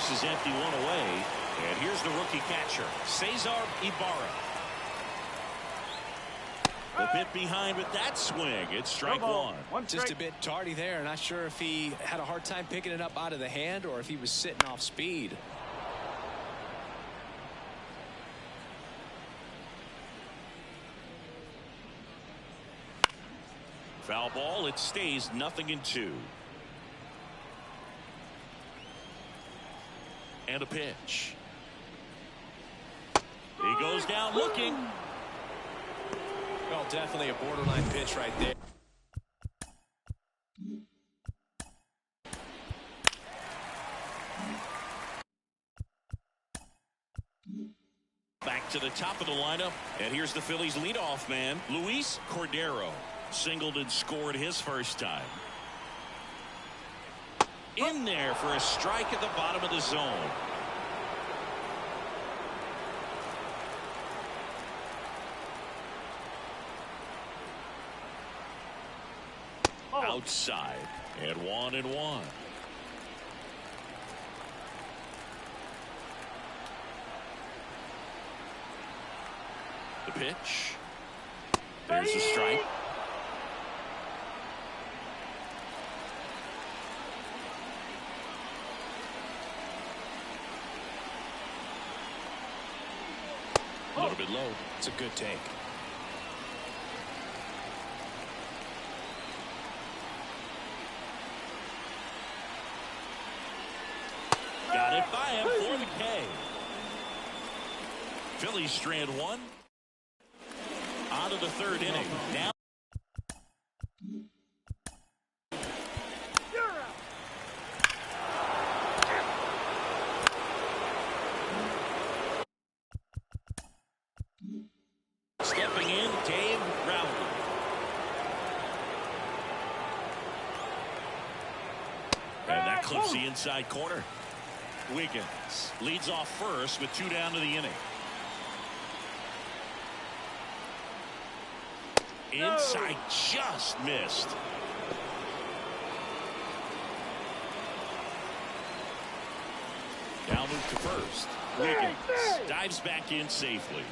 bases empty, one away. And here's the rookie catcher, Cesar Ibarra. A bit behind with that swing. It's strike one. Just a bit tardy there. Not sure if he had a hard time picking it up out of the hand or if he was sitting off speed. Foul ball. It stays 0-2. And a pitch. He goes down looking. Well, definitely a borderline pitch right there. Back to the top of the lineup, and here's the Phillies leadoff man, Luis Cordero. Singled and scored his first time. In there for a strike at the bottom of the zone. Outside, and 1-1. The pitch. There's a strike. A little bit low. It's a good take. Got it by him for the K. Phillies strand one. On to the third inning. Now. Stepping in, Dave Rowley. And that clips the inside corner. Wiggins leads off first with 2 down to the inning. Inside, just missed. Now move to first. Wiggins dives back in safely.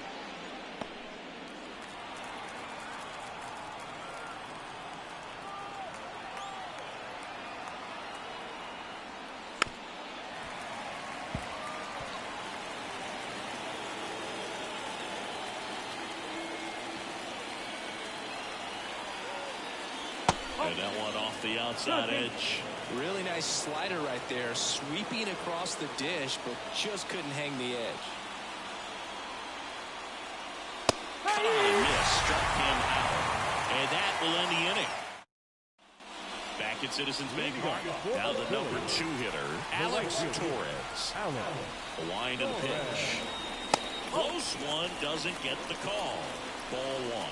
And that one off the outside edge. Really nice slider right there, sweeping across the dish, but just couldn't hang the edge. Cut on and miss, struck him out. And that will end the inning. Back at Citizens Bank Park. Now the number 2 hitter, Alex Torres. A wind of the pitch. Close one, doesn't get the call. Ball 1.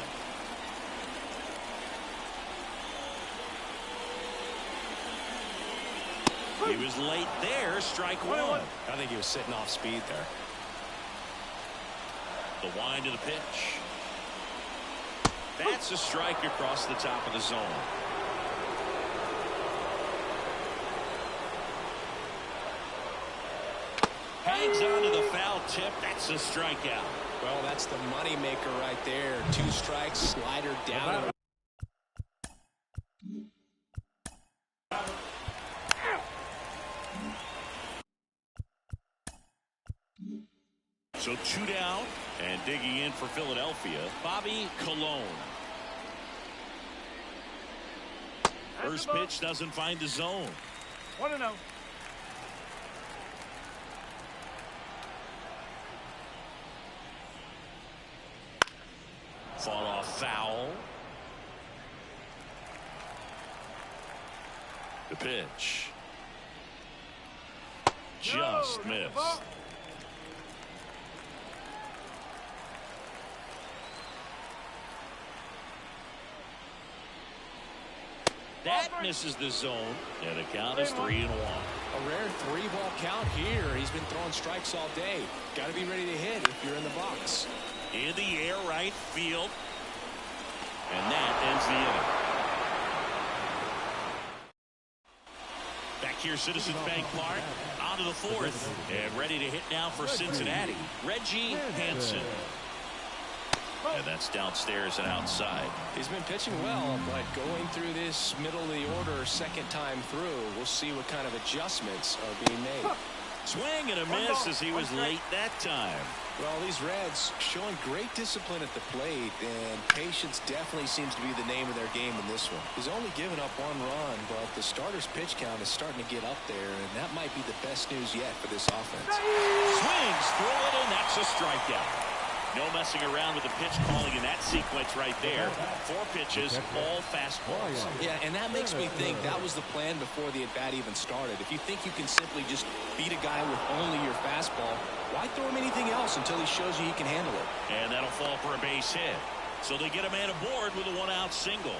He was late there, strike 1. I think he was sitting off speed there. The wind of the pitch. That's a strike across the top of the zone. Hangs on to the foul tip. That's a strikeout. Well, that's the money maker right there. 2 strikes, slider down. So 2 down, and digging in for Philadelphia, Bobby Colon. First pitch doesn't find the zone. 1-0. Fought off foul. The pitch. Just missed. That misses the zone, and the count is 3-1. A rare 3-ball count here. He's been throwing strikes all day. Got to be ready to hit if you're in the box. In the air, right field. And that ends the inning. Back here, Citizens Bank Park. On to the fourth. And ready to hit now for Cincinnati, Reggie Hansen. And that's downstairs and outside. He's been pitching well, but going through this middle of the order second time through, we'll see what kind of adjustments are being made. Swing and a miss as he was late that time. Well, these Reds showing great discipline at the plate, and patience definitely seems to be the name of their game in this one. He's only given up 1 run, but the starter's pitch count is starting to get up there, and that might be the best news yet for this offense. Swings through it, and that's a strikeout. No messing around with the pitch calling in that sequence right there. 4 pitches, all fastballs. Yeah, and that makes me think that was the plan before the at-bat even started. If you think you can simply just beat a guy with only your fastball, why throw him anything else until he shows you he can handle it? And that'll fall for a base hit. So they get a man aboard with a 1-out single.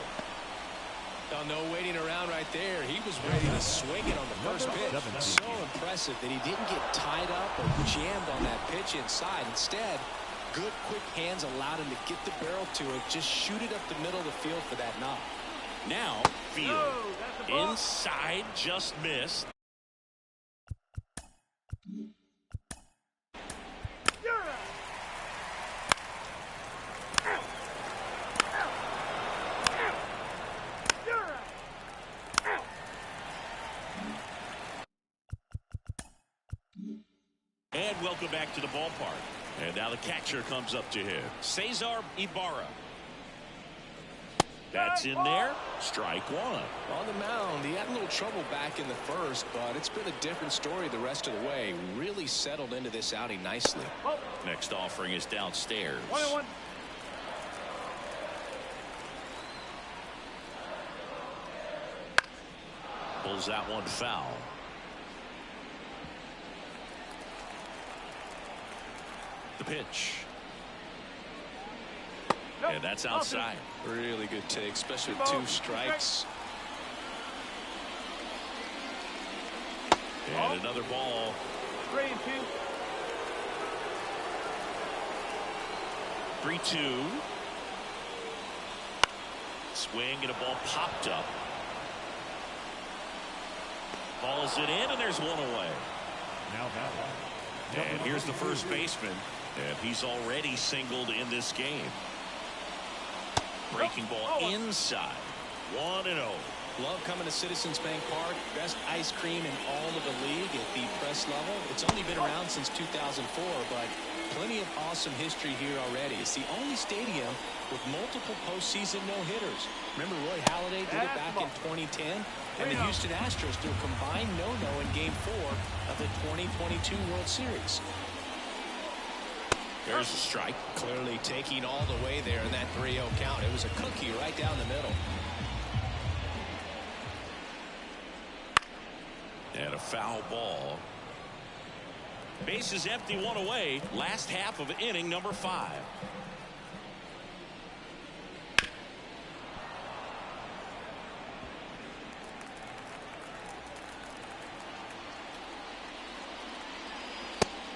Oh, no waiting around right there. He was ready to swing it on the first pitch. So impressive that he didn't get tied up or jammed on that pitch inside. Instead, good quick hands allowed him to get the barrel to it, just shoot it up the middle of the field for that knock. Now, field. Inside, just missed. And welcome back to the ballpark. And now the catcher comes up to him. Cesar Ibarra. That's in there. Strike 1. On the mound, he had a little trouble back in the first, but it's been a different story the rest of the way. Really settled into this outing nicely. Next offering is downstairs. 1-1. Pulls that one foul. The pitch. And that's outside. Really good take, especially with 2 strikes. And another ball. 3-2. 3-2. Swing and a ball popped up. Balls it in, and there's one away. And here's the first baseman, and he's already singled in this game. Breaking ball inside. 1-0. Love coming to Citizens Bank Park. Best ice cream in all of the league at the press level. It's only been around since 2004, but plenty of awesome history here already. It's the only stadium with multiple postseason no-hitters. Remember Roy Halladay did it back in 2010? And the Houston Astros do a combined no-no in Game 4 of the 2022 World Series. There's a strike. Clearly taking all the way there in that 3-0 count. It was a cookie right down the middle. And a foul ball. Base is empty, 1 away. Last half of inning number 5.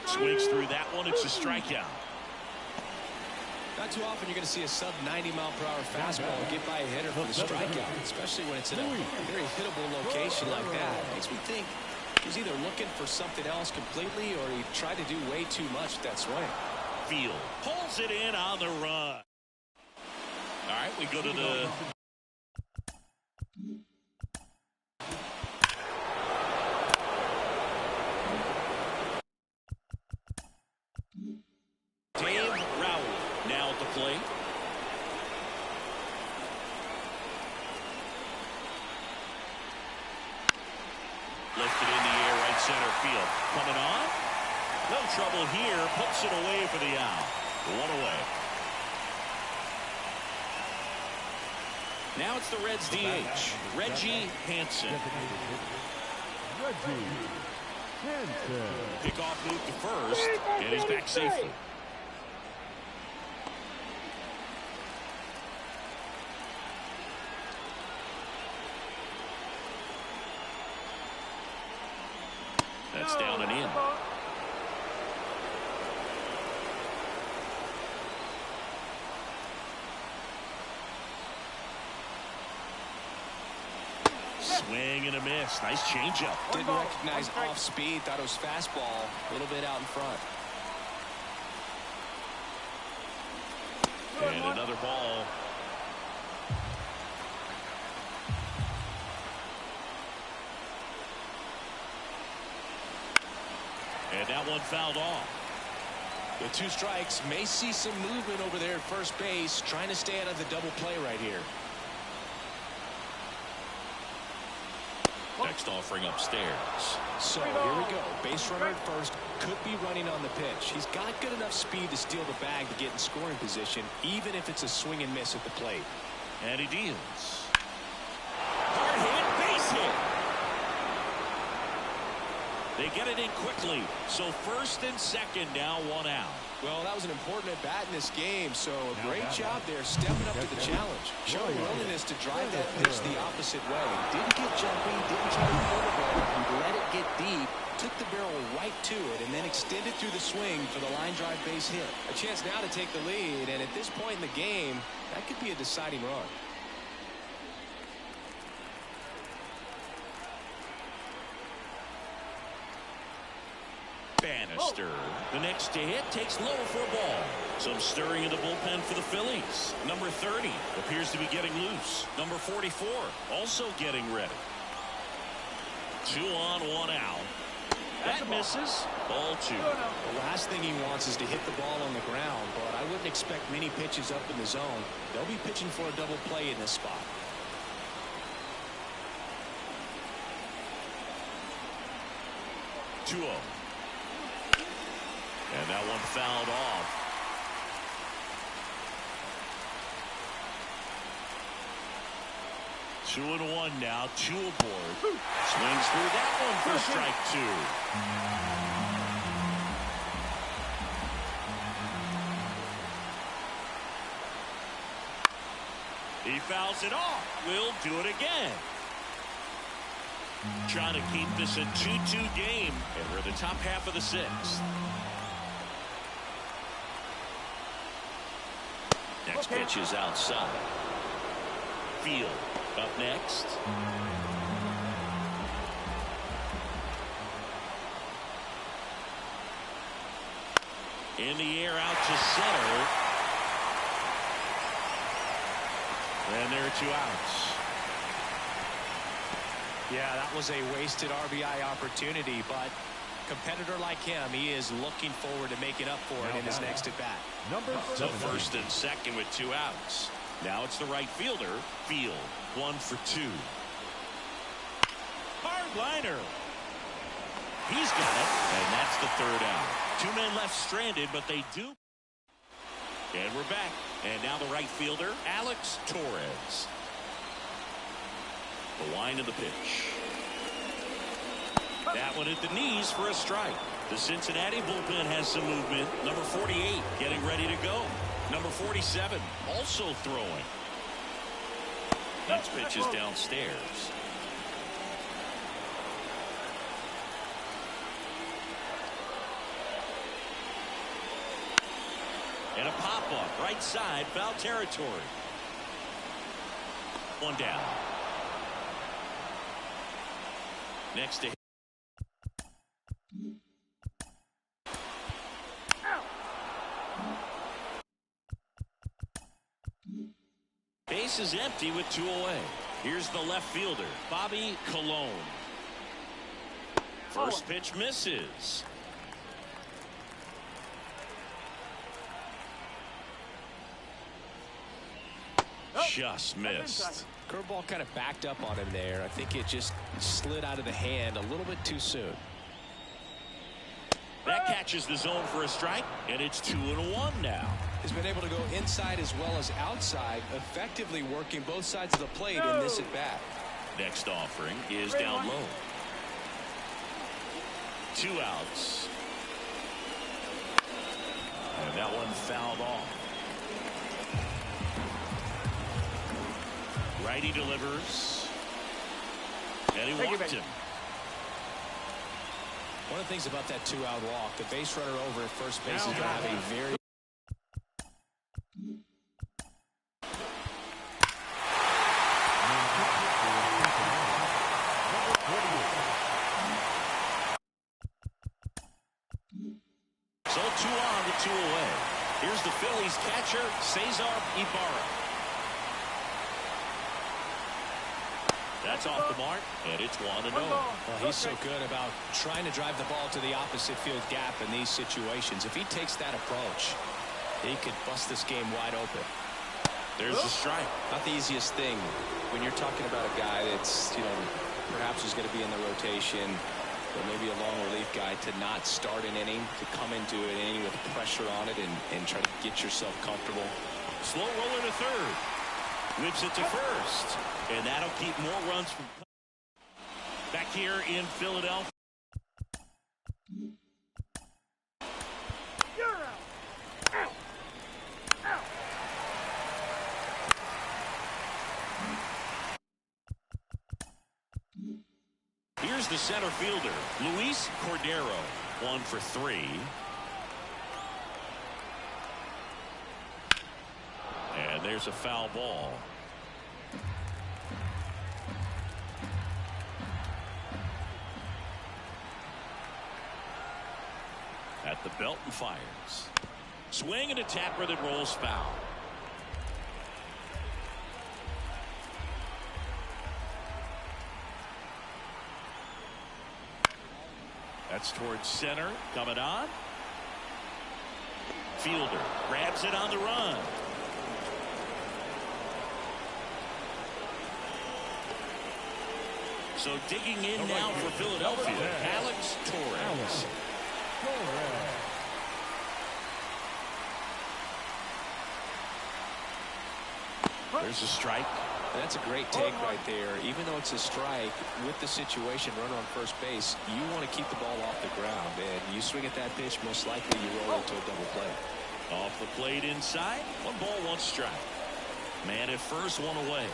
Swings through that one. It's a strikeout. Not too often you're going to see a sub-90-mile-per-hour fastball get by a hitter for the strikeout, especially when it's in a very hittable location like that. Makes me think he's either looking for something else completely or he tried to do way too much with that swing. Field pulls it in on the run. All right, we go to the... plate. Lifted in the air, right center field. Coming on. No trouble here. Puts it away for the out. 1 away. Now it's the Reds DH, Reggie Hansen. Pickoff move to first, and he's back safely. That's down and in. Swing and a miss. Nice changeup. Didn't recognize off speed. Thought it was fastball. A little bit out in front. And another ball. And that one fouled off. The 2 strikes. May see some movement over there at first base. Trying to stay out of the double play right here. Next offering upstairs. So here we go. Base runner at first. Could be running on the pitch. He's got good enough speed to steal the bag to get in scoring position, even if it's a swing and miss at the plate. And he deals. Hard hit, base hit. They get it in quickly. So first and second, now 1 out. Well, that was an important at bat in this game, so a great job there stepping up to the challenge. Showing willingness to drive that pitch the opposite way. Didn't get jumpy, didn't try to pull the ball. He let it get deep, took the barrel right to it, and then extended through the swing for the line drive base hit. A chance now to take the lead, and at this point in the game, that could be a deciding run. Bannister. The next to hit takes low for a ball. Some stirring in the bullpen for the Phillies. Number 30 appears to be getting loose. Number 44 also getting ready. 2 on, 1 out. That misses. Ball 2. The last thing he wants is to hit the ball on the ground, but I wouldn't expect many pitches up in the zone. They'll be pitching for a double play in this spot. And that one fouled off. Two and 1 now. 2 aboard. Swings through that one for strike 2. He fouls it off. We'll do it again. Trying to keep this a 2-2 game. And we're in the top half of the 6th. Next pitch is outside. Field up next. In the air out to center. And there are 2 outs. Yeah, that was a wasted RBI opportunity, but competitor like him, he is looking forward to making up for it in his next at bat. So first and second with 2 outs. Now it's the right fielder. Field 1 for 2. Hard liner. He's got it, and that's the 3rd out. 2 men left stranded, but they do. And we're back. And now the right fielder, Alex Torres. The wind of the pitch. That one at the knees for a strike. The Cincinnati bullpen has some movement. Number 48 getting ready to go. Number 47 also throwing. Next pitch is downstairs. And a pop-up right side, foul territory. 1 down. Next to base is empty with 2 away. Here's the left fielder, Bobby Colon. First pitch misses. Just missed. Curveball kind of backed up on him there. I think it just slid out of the hand a little bit too soon. That catches the zone for a strike, and it's 2-1 now. He's been able to go inside as well as outside, effectively working both sides of the plate in this at bat. Next offering is down low. 2 outs. And that one fouled off. Righty delivers. And he walked him. One of the things about that 2-out walk, the base runner over at first base is going to have a very 2 away. Here's the Phillies catcher, Cesar Ibarra. That's off the mark, and it's 1-0. Well, he's so good about trying to drive the ball to the opposite field gap in these situations. If he takes that approach, he could bust this game wide open. There's a strike. Not the easiest thing when you're talking about a guy that's, perhaps is going to be in the rotation, or maybe a long relief guy, to not start an inning, to come into an inning with pressure on it and try to get yourself comfortable. Slow roller to third. Whips it to first. And that'll keep more runs from back here in Philadelphia. You're out. Out. Out. Here's the center fielder, Luis Cordero, 1 for 3. And there's a foul ball. At the belt and fires. Swing and a tapper that rolls foul. That's towards center. Coming on. Fielder grabs it on the run. So digging in now for Philadelphia, Alex Torres. There's a strike. That's a great take right there. Even though it's a strike, with the situation, runner on first base, you want to keep the ball off the ground. And you swing at that pitch, most likely you roll into a double play. Off the plate inside. 1 ball, 1 strike. Man at first, 1 away.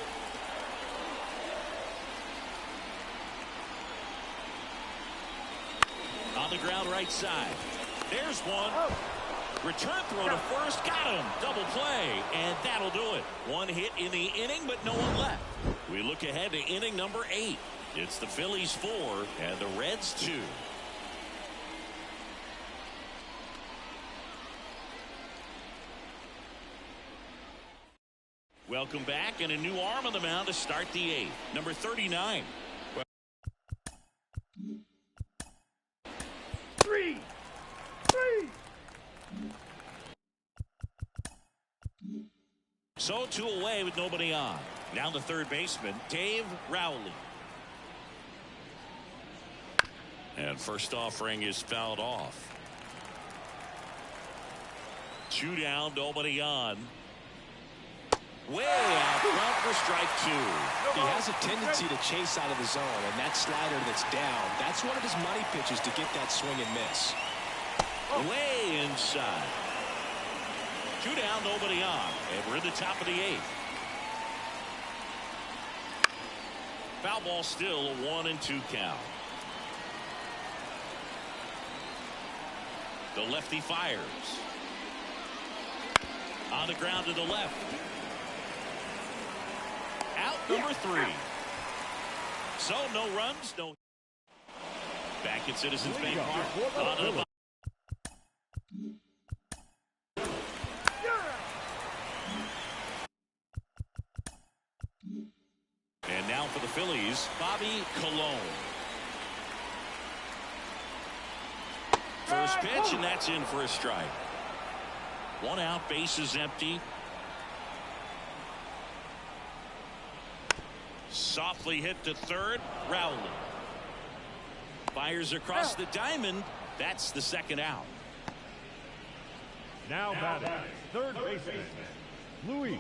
On the ground right side. There's one. Return throw to first. Got him. Double play. And that'll do it. 1 hit in the inning, but no one left. We look ahead to inning number 8. It's the Phillies 4 and the Reds 2. Welcome back, and a new arm on the mound to start the 8th. Number 39. Three. So 2 away with nobody on. Now the third baseman, Dave Rowley. And first offering is fouled off. 2 down, nobody on. Way out front for strike 2. He has a tendency to chase out of the zone, and that slider that's down, that's one of his money pitches to get that swing and miss. Way inside. 2 down, nobody on. And we're in the top of the 8th. Foul ball still, a 1-2 count. The lefty fires. On the ground to the left. Out number 3. So no runs, no. Back at Citizens Bank Park. On to the and now for the Phillies, Bobby Colon. First pitch, and that's in for a strike. 1 out, bases empty. Softly hit to third. Rowley fires across the diamond. That's the 2nd out. Now batting, third baseman, Luis.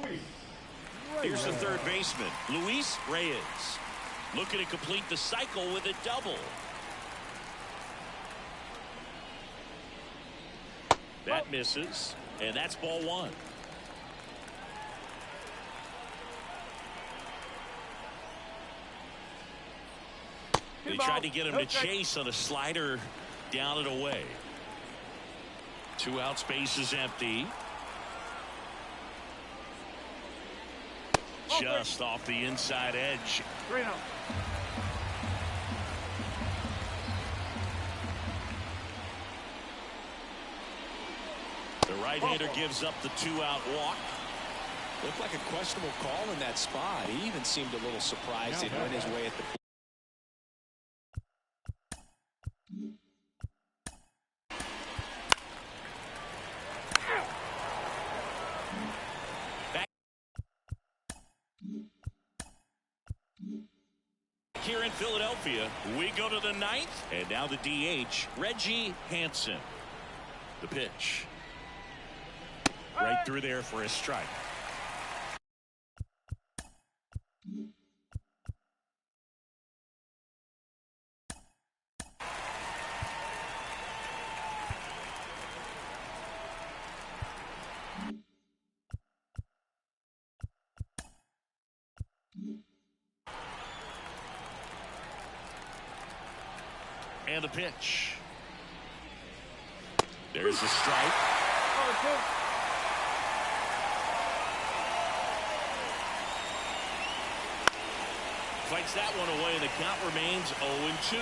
Here's the third baseman, Luis Reyes, looking to complete the cycle with a double. That misses, and that's ball 1. They tried to get him to chase on a slider down and away. 2 outs, bases empty. Just off the inside edge. 3-0. right-hander gives up the 2-out walk. Looked like a questionable call in that spot. He even seemed a little surprised it went his way at the plate. Here in Philadelphia, we go to the 9th, and now the DH, Reggie Hansen. The pitch. Right through there for a strike. And the pitch. There's the strike. Fights that one away, and the count remains 0-2.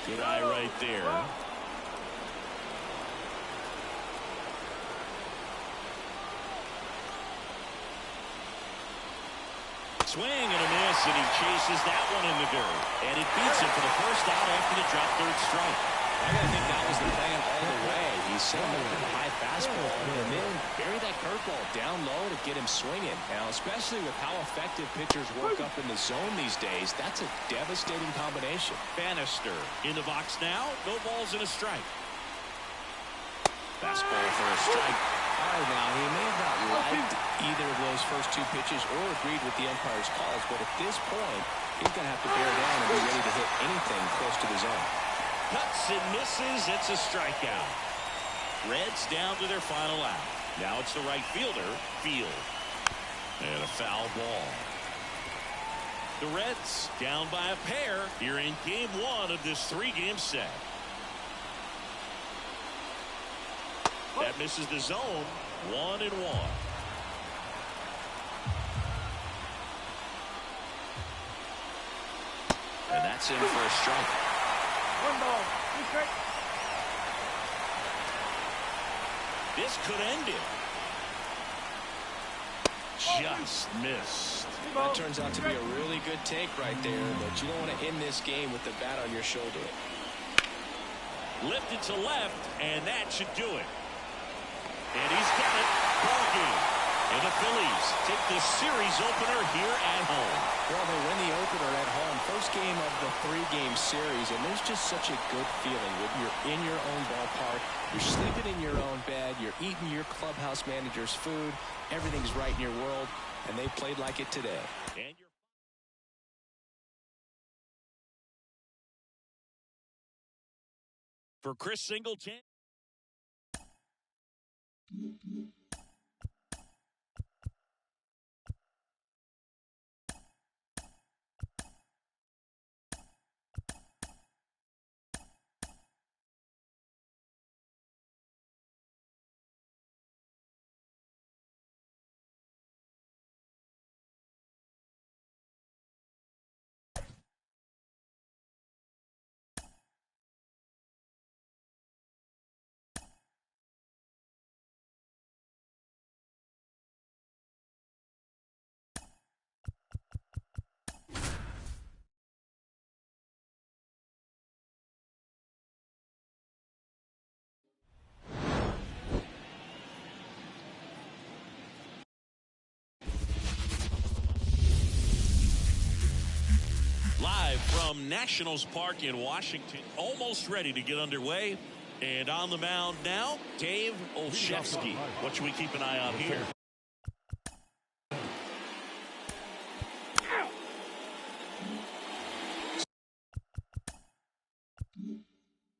Good eye right there. Swing and a miss, and he chases that one in the dirt. And it beats him for the first out after the drop third strike. I think that was the plan all the way. He sent him with a high fastball and then bury that curveball down low to get him swinging. Now, especially with how effective pitchers work up in the zone these days, that's a devastating combination. Bannister in the box now. No balls and a strike. Fastball for a strike. All right, now, he may have not liked either of those first two pitches or agreed with the umpire's calls, but at this point, he's going to have to bear down and be ready to hit anything close to the zone. Cuts and misses. It's a strikeout. Reds down to their final out. Now it's the right fielder, Field. And a foul ball. The Reds down by a pair here in game 1 of this 3-game set. That misses the zone. 1-1. And that's in for a strike. 1 ball, 2 strikes. This could end it. Just missed. That turns out to be a really good take right there, but you don't want to end this game with the bat on your shoulder. Lifted to left, and that should do it. And he's got it. Ball game. And the Phillies take the series opener here at home. Well, they win the opener at home. First game of the 3-game series, and there's just such a good feeling when you're in your own ballpark, you're sleeping in your own bed, you're eating your clubhouse manager's food, everything's right in your world, and they played like it today. And for Chris Singleton. Live from Nationals Park in Washington, almost ready to get underway. And on the mound now, Dave Olszewski. What should we keep an eye on here?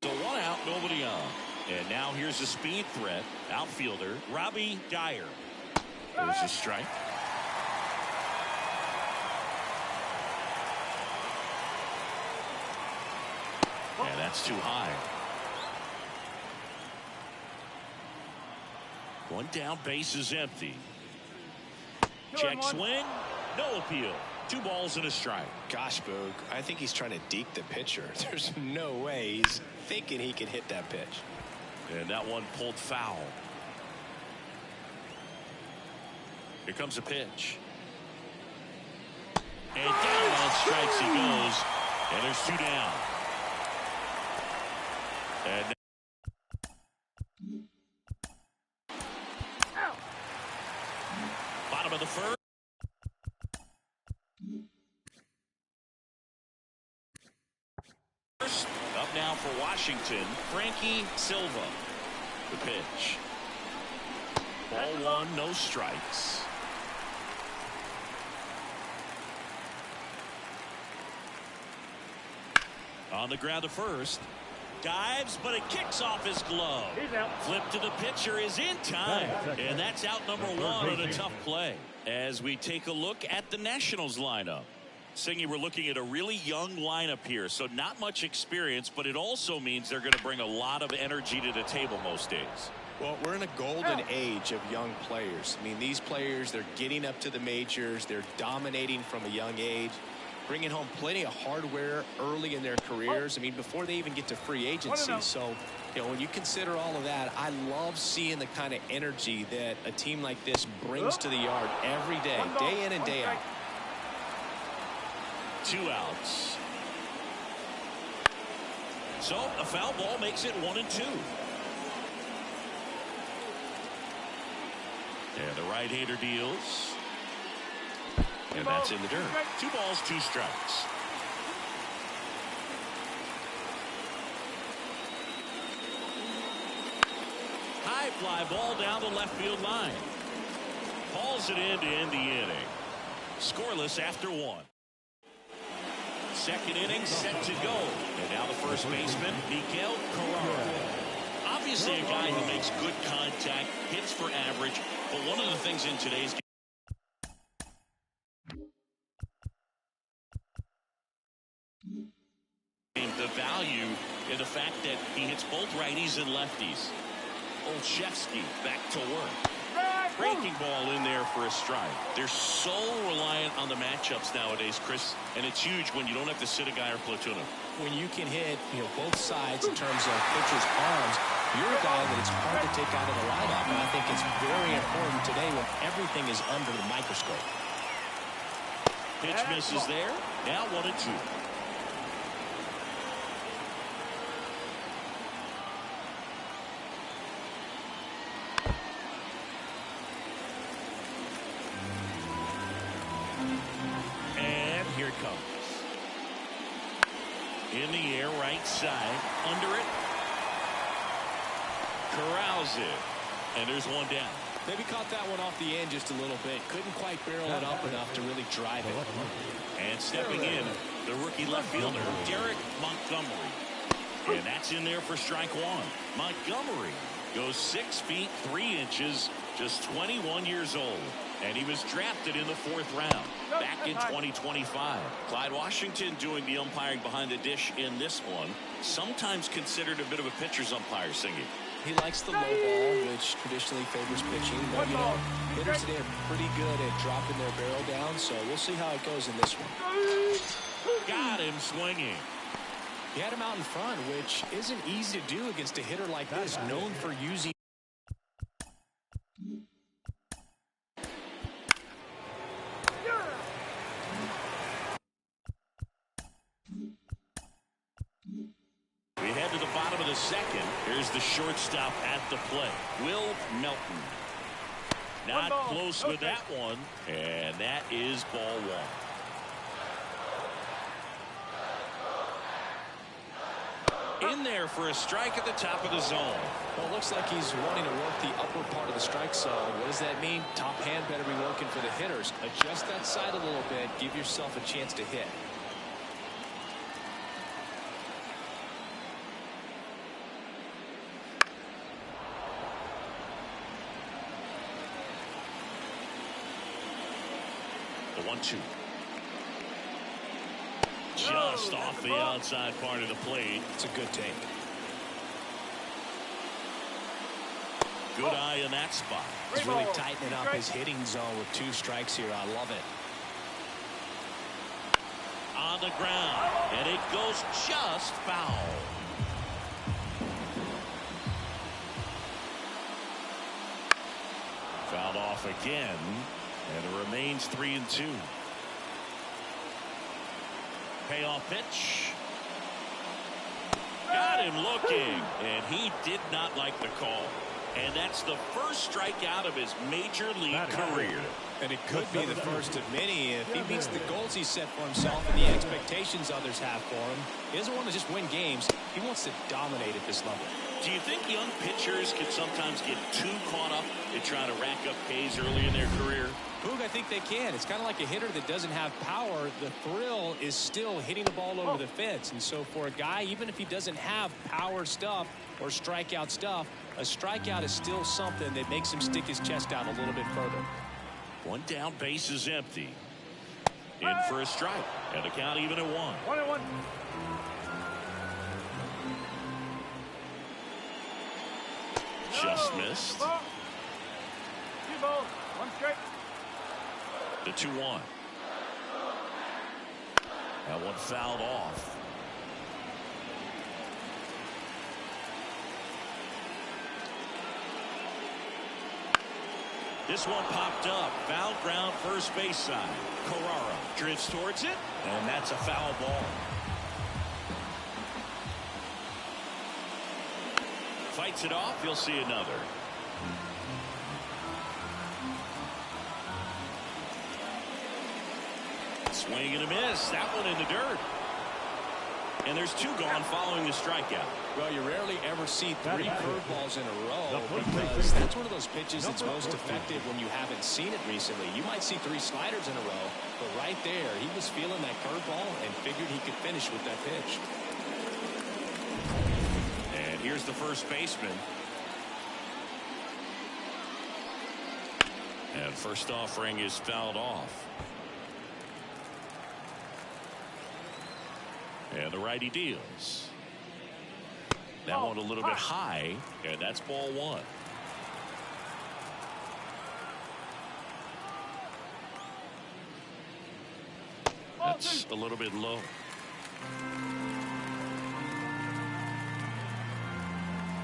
So 1 out, nobody on. And now here's a speed threat. Outfielder, Robbie Dyer. There's a strike. And that's too high. 1 down, base is empty. Check swing, no appeal. 2 balls and a strike. Gosh, Boog, I think he's trying to deke the pitcher. There's no way he's thinking he can hit that pitch. And that one pulled foul. Here comes a pitch. And down on strikes he goes. And there's 2 down. And bottom of the first. Up now for Washington, Frankie Silva. The pitch. Ball 1, no strikes. On the ground to first. Dives, but it kicks off his glove. Flip to the pitcher is in time. And that's out number 1 on a tough play. As we take a look at the Nationals lineup. Singy, we're looking at a really young lineup here. So not much experience, but it also means they're going to bring a lot of energy to the table most days. Well, we're in a golden age of young players. I mean, these players, they're getting up to the majors. They're dominating from a young age. Bringing home plenty of hardware early in their careers. I mean, before they even get to free agency. So, you know, when you consider all of that, I love seeing the kind of energy that a team like this brings to the yard every day, day in and day out. 2 outs. So a foul ball makes it 1-2. And the right-hander deals. And that's in the dirt. 2 balls, 2 strikes. High fly ball down the left field line. Hauls it in to end the inning. Scoreless after 1. Second inning set to go. And now the first baseman, Miguel Carrara. Obviously a guy who makes good contact, hits for average. But one of the things in today's game, the value in the fact that he hits both righties and lefties. Olszewski back to work. Breaking ball in there for a strike. They're so reliant on the matchups nowadays, Chris, and it's huge when you don't have to sit a guy or platoon him. When you can hit, you know, both sides in terms of pitchers' arms, you're a guy that it's hard to take out of the lineup, and I think it's very important today when everything is under the microscope. Pitch misses there. Now 1-2. And here it comes. In the air, right side, under it. Corrals it. And there's 1 down. Maybe caught that one off the end just a little bit. Couldn't quite barrel it up enough to really drive it. And stepping in, the rookie left fielder, Derek Montgomery. And that's in there for strike 1. Montgomery goes 6 feet 3 inches, just 21 years old. And he was drafted in the 4th round back in 2025. Clyde Washington doing the umpiring behind the dish in this one. Sometimes considered a bit of a pitcher's umpire, Singy. He likes the low ball, which traditionally favors pitching. But, you know, hitters today are pretty good at dropping their barrel down, so we'll see how it goes in this one. Got him swinging. He had him out in front, which isn't easy to do against a hitter like this, known for using. We head to the bottom of the second. Here's the shortstop at the plate, Will Melton. Not close with that one, and that is ball 1. In there for a strike at the top of the zone. Well, it looks like he's wanting to work the upper part of the strike zone. What does that mean? Top hand better be working for the hitters. Adjust that side a little bit. Give yourself a chance to hit. The 1-2. Just off the outside part of the plate. It's a good take. Good eye in that spot. He's really tightening up his hitting zone with 2 strikes here. I love it. on the ground, and it goes just foul. Fouled off again, and it remains 3-2. Payoff pitch. Got him looking, and he did not like the call. And that's the first strikeout of his major league career. And it could be the first of many if he meets the goals he set for himself and the expectations others have for him. He doesn't want to just win games. He wants to dominate at this level. Do you think young pitchers can sometimes get too caught up in trying to rack up Ks early in their career? Boog, I think they can. It's kind of like a hitter that doesn't have power. The thrill is still hitting the ball over the fence. And so for a guy, even if he doesn't have power stuff or strikeout stuff, a strikeout is still something that makes him stick his chest out a little bit further. One down, base is empty. In for a strike, and the count even at 1. 1-1. Just missed. 2 balls, 1 strike. The 2-1. That one fouled off. This one popped up. Foul ground, first base side. Carrara drifts towards it, and that's a foul ball. Fights it off. You'll see another. Swing and a miss. That one in the dirt. And there's 2 gone following the strikeout. Well, you rarely ever see 3 curveballs in a row because that's one of those pitches that's most effective when you haven't seen it recently. You might see 3 sliders in a row, but right there, he was feeling that curveball and figured he could finish with that pitch. And here's the first baseman. And first offering is fouled off. And the righty deals. That one a little bit high, and that's ball 1. That's a little bit low.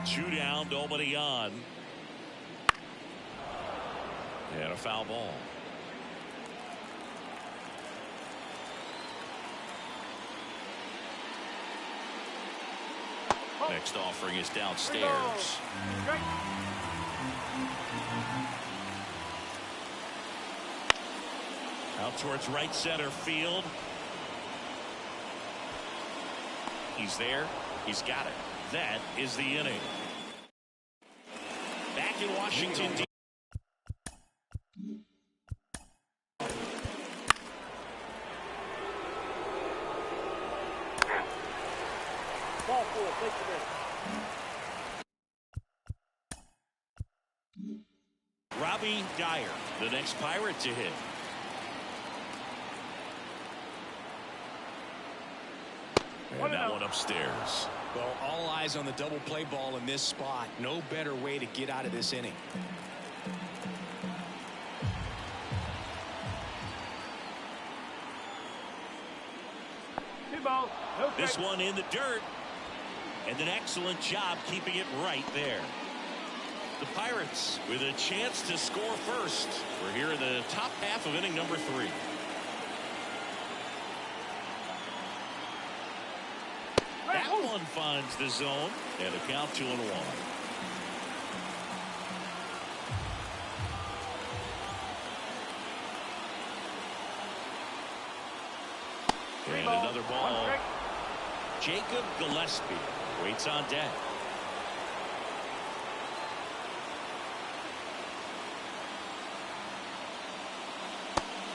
Two down, nobody on. And a foul ball. Next offering is downstairs. Out towards right center field. He's there. He's got it. That is the inning. Back in Washington, D. Ball 4, take the miss. Robbie Dyer, the next Pirate to hit. And that one upstairs. Well, all eyes on the double play ball in this spot. No better way to get out of this inning. This one in the dirt. And an excellent job keeping it right there. The Pirates with a chance to score first. We're here in the top half of inning number 3. That one finds the zone, and a count 2-1. And another ball. Jacob Gillespie waits on deck.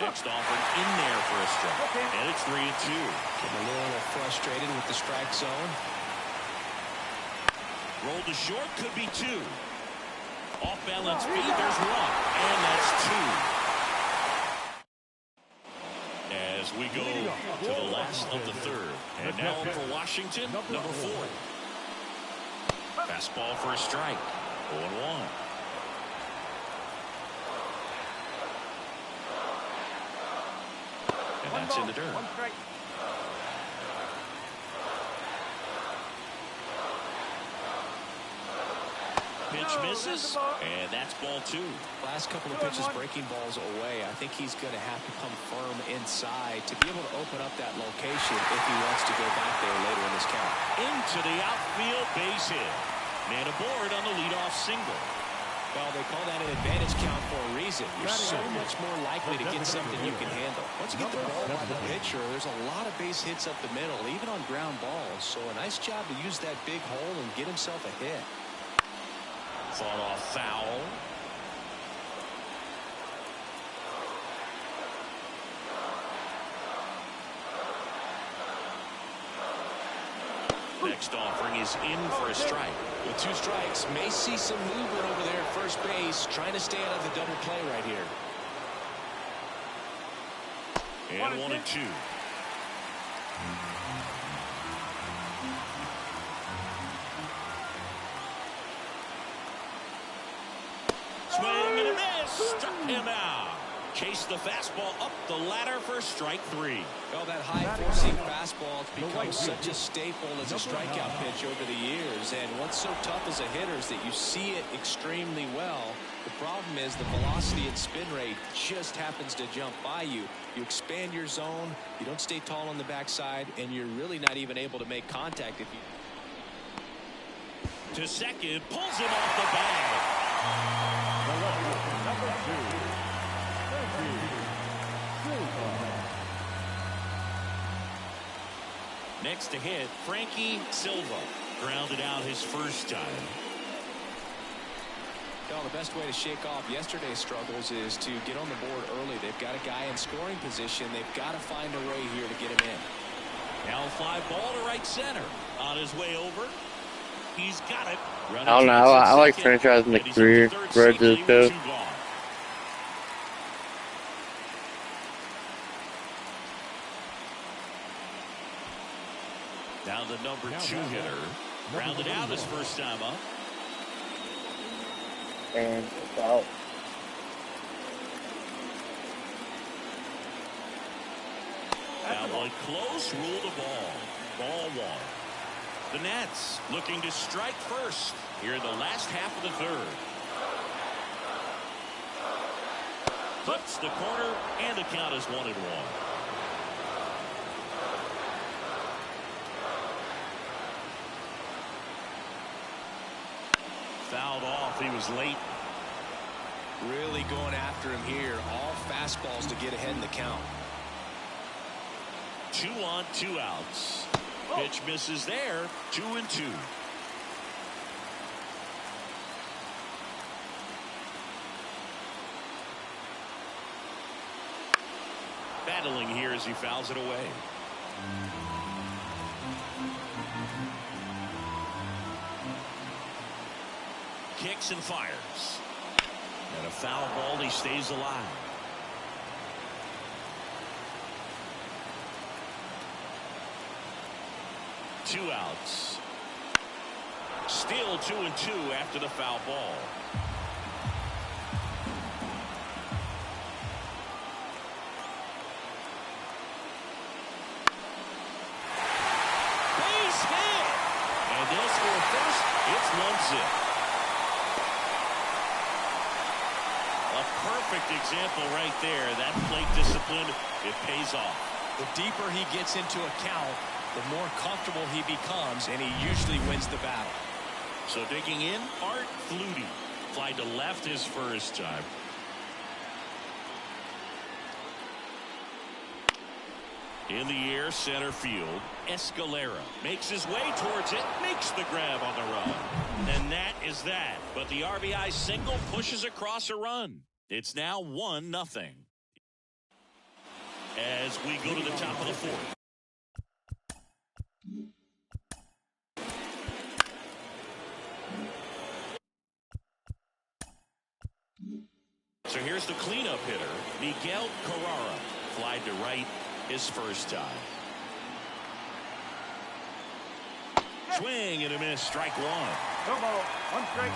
Next offering in there for a strike. And it's 3-2. Getting a little frustrated with the strike zone. Rolled to short, could be 2. Off balance feed, there's 1. And that's 2. As we go to the last of the 3rd. And now for Washington, number 4. Fastball for a strike. 0-1. And that's in the dirt. Pitch misses, and that's ball 2. Last couple of pitches breaking balls away. I think he's going to have to come firm inside to be able to open up that location if he wants to go back there later in this count. Into the outfield, base hit. Man aboard on the leadoff single. Well, they call that an advantage count for a reason. You're so much more likely to get something you can handle. Once you get the ball by the pitcher, there's a lot of base hits up the middle, even on ground balls. So a nice job to use that big hole and get himself a hit. Fought off foul. Next offering is in for a strike. With 2 strikes, may see some movement over there at first base, trying to stay out of the double play right here. And 1-2. Swing and a miss. Struck him out. Chased the fastball up the ladder for strike 3. Well, that high-forcing fastball has become such a staple as a strikeout pitch over the years. And what's so tough as a hitter is that you see it extremely well. The problem is the velocity and spin rate just happens to jump by you. You expand your zone, you don't stay tall on the backside, and you're really not even able to make contact if you... To second, pulls him off the bag. Next to hit, Frankie Silva grounded out his first time. Well, the best way to shake off yesterday's struggles is to get on the board early. They've got a guy in scoring position. They've got to find a way here to get him in. Now fly ball to right center. On his way over. He's got it. I don't know. I like franchising the career bridges too. Now the number 2 hitter. Rounded out his first time up. And it's out. That one close. Ruled a ball. Ball 1. The Nats looking to strike first here in the last half of the 3rd. Puts the corner, and the count is 1-1. Fouled off. He was late. Really going after him here. All fastballs to get ahead in the count. 2 on, 2 outs. Pitch misses there. 2-2. Battling here as he fouls it away. Kicks and fires. And a foul ball. He stays alive. Two outs. Still 2-2 after the foul ball. Base hit. And they'll score first. It's 1-0. A perfect example right there. That plate discipline, it pays off. The deeper he gets into a count, the more comfortable he becomes, and he usually wins the battle. So digging in, Art Flutie. Fly to left his first time. In the air, center field. Escalera makes his way towards it, makes the grab on the run. And that is that. But the RBI single pushes across a run. It's now 1-0. As we go to the top of the 4th. So here's the cleanup hitter, Miguel Carrara. Flied to right his first time. Swing and a miss, strike 1. No ball, 1 strike.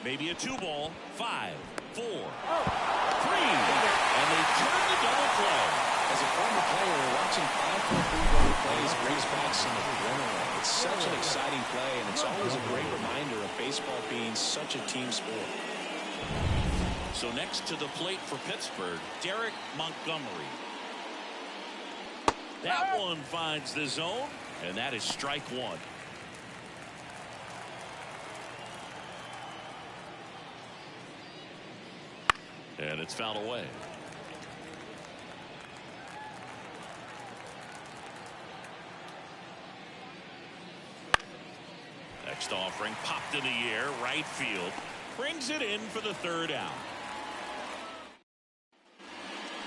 Maybe a 2-ball, 5, 4, 3, and they turn the double play. A As a former player, watching 5-4-3 plays brings back some adrenaline. It's such an exciting play, and it's always a great reminder of baseball being such a team sport. So next to the plate for Pittsburgh, Derek Montgomery. That one finds the zone, and that is strike one. And it's fouled away. Next offering popped in the air, right field. Brings it in for the third out.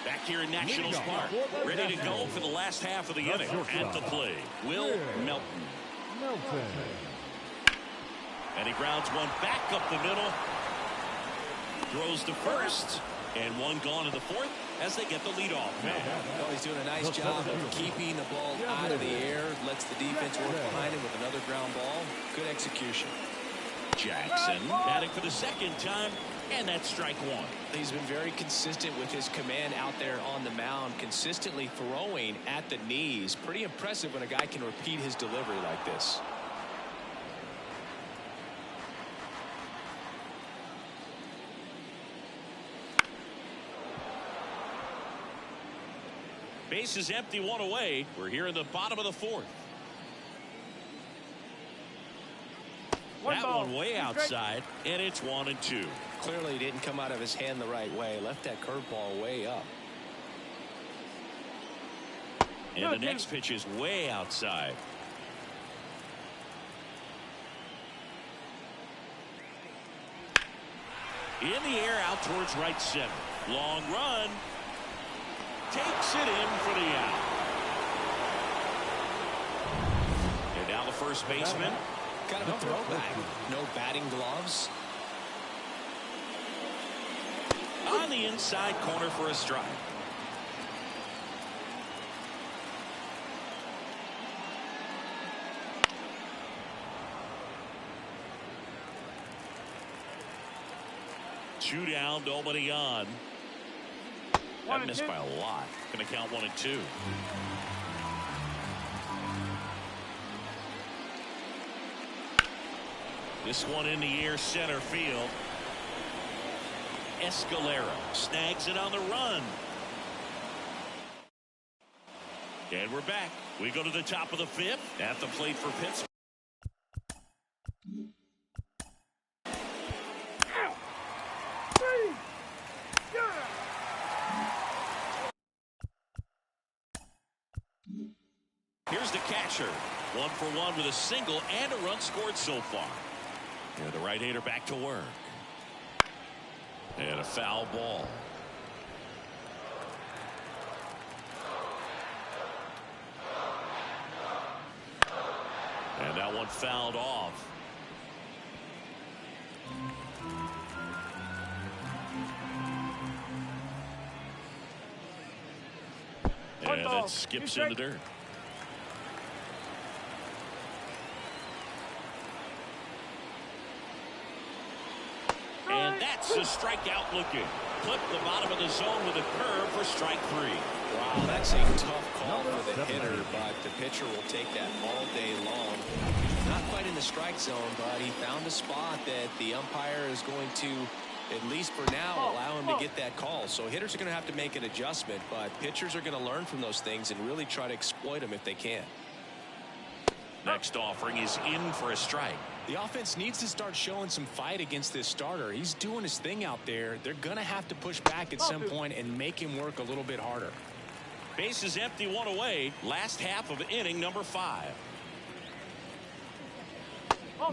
Back here in Nationals Park, ready to go for the last half of the inning. At the plate, Will Melton. And he grounds one back up the middle. Throws to first. And one gone in the fourth as they get the leadoff man. Well, he's doing a nice job of keeping the ball out of the air. Lets the defense work behind him with another ground ball. Good execution. Jackson batting for the second time, and that's strike one. He's been very consistent with his command out there on the mound, consistently throwing at the knees. Pretty impressive when a guy can repeat his delivery like this. Base is empty, one away. We're here in the bottom of the fourth. That one way outside, and it's 1-2. Clearly didn't come out of his hand the right way. Left that curveball way up. And the next pitch is way outside. In the air out towards right center. Long run. Takes it in for the out. And now the first baseman. Kind of a throwback. No batting gloves. On the inside corner for a strike. Two down, nobody on. That missed by a lot. Going to count 1-2. This one in the air, center field. Escalera snags it on the run. And we're back. We go to the top of the fifth. At the plate for Pittsburgh. Here's the catcher. 1-for-1 with a single and a run scored so far. And the right-hander back to work. And a foul ball. And that one fouled off. And that skips in the dirt. And that's a strikeout looking. Clip the bottom of the zone with a curve for strike three. Wow, that's a tough call for the hitter, but the pitcher will take that all day long. Not quite in the strike zone, but he found a spot that the umpire is going to, at least for now, allow him to get that call. So hitters are going to have to make an adjustment, but pitchers are going to learn from those things and really try to exploit them if they can. Next offering is in for a strike. The offense needs to start showing some fight against this starter. He's doing his thing out there. They're going to have to push back at some point and make him work a little bit harder. Base is empty, one away. Last half of inning number 5.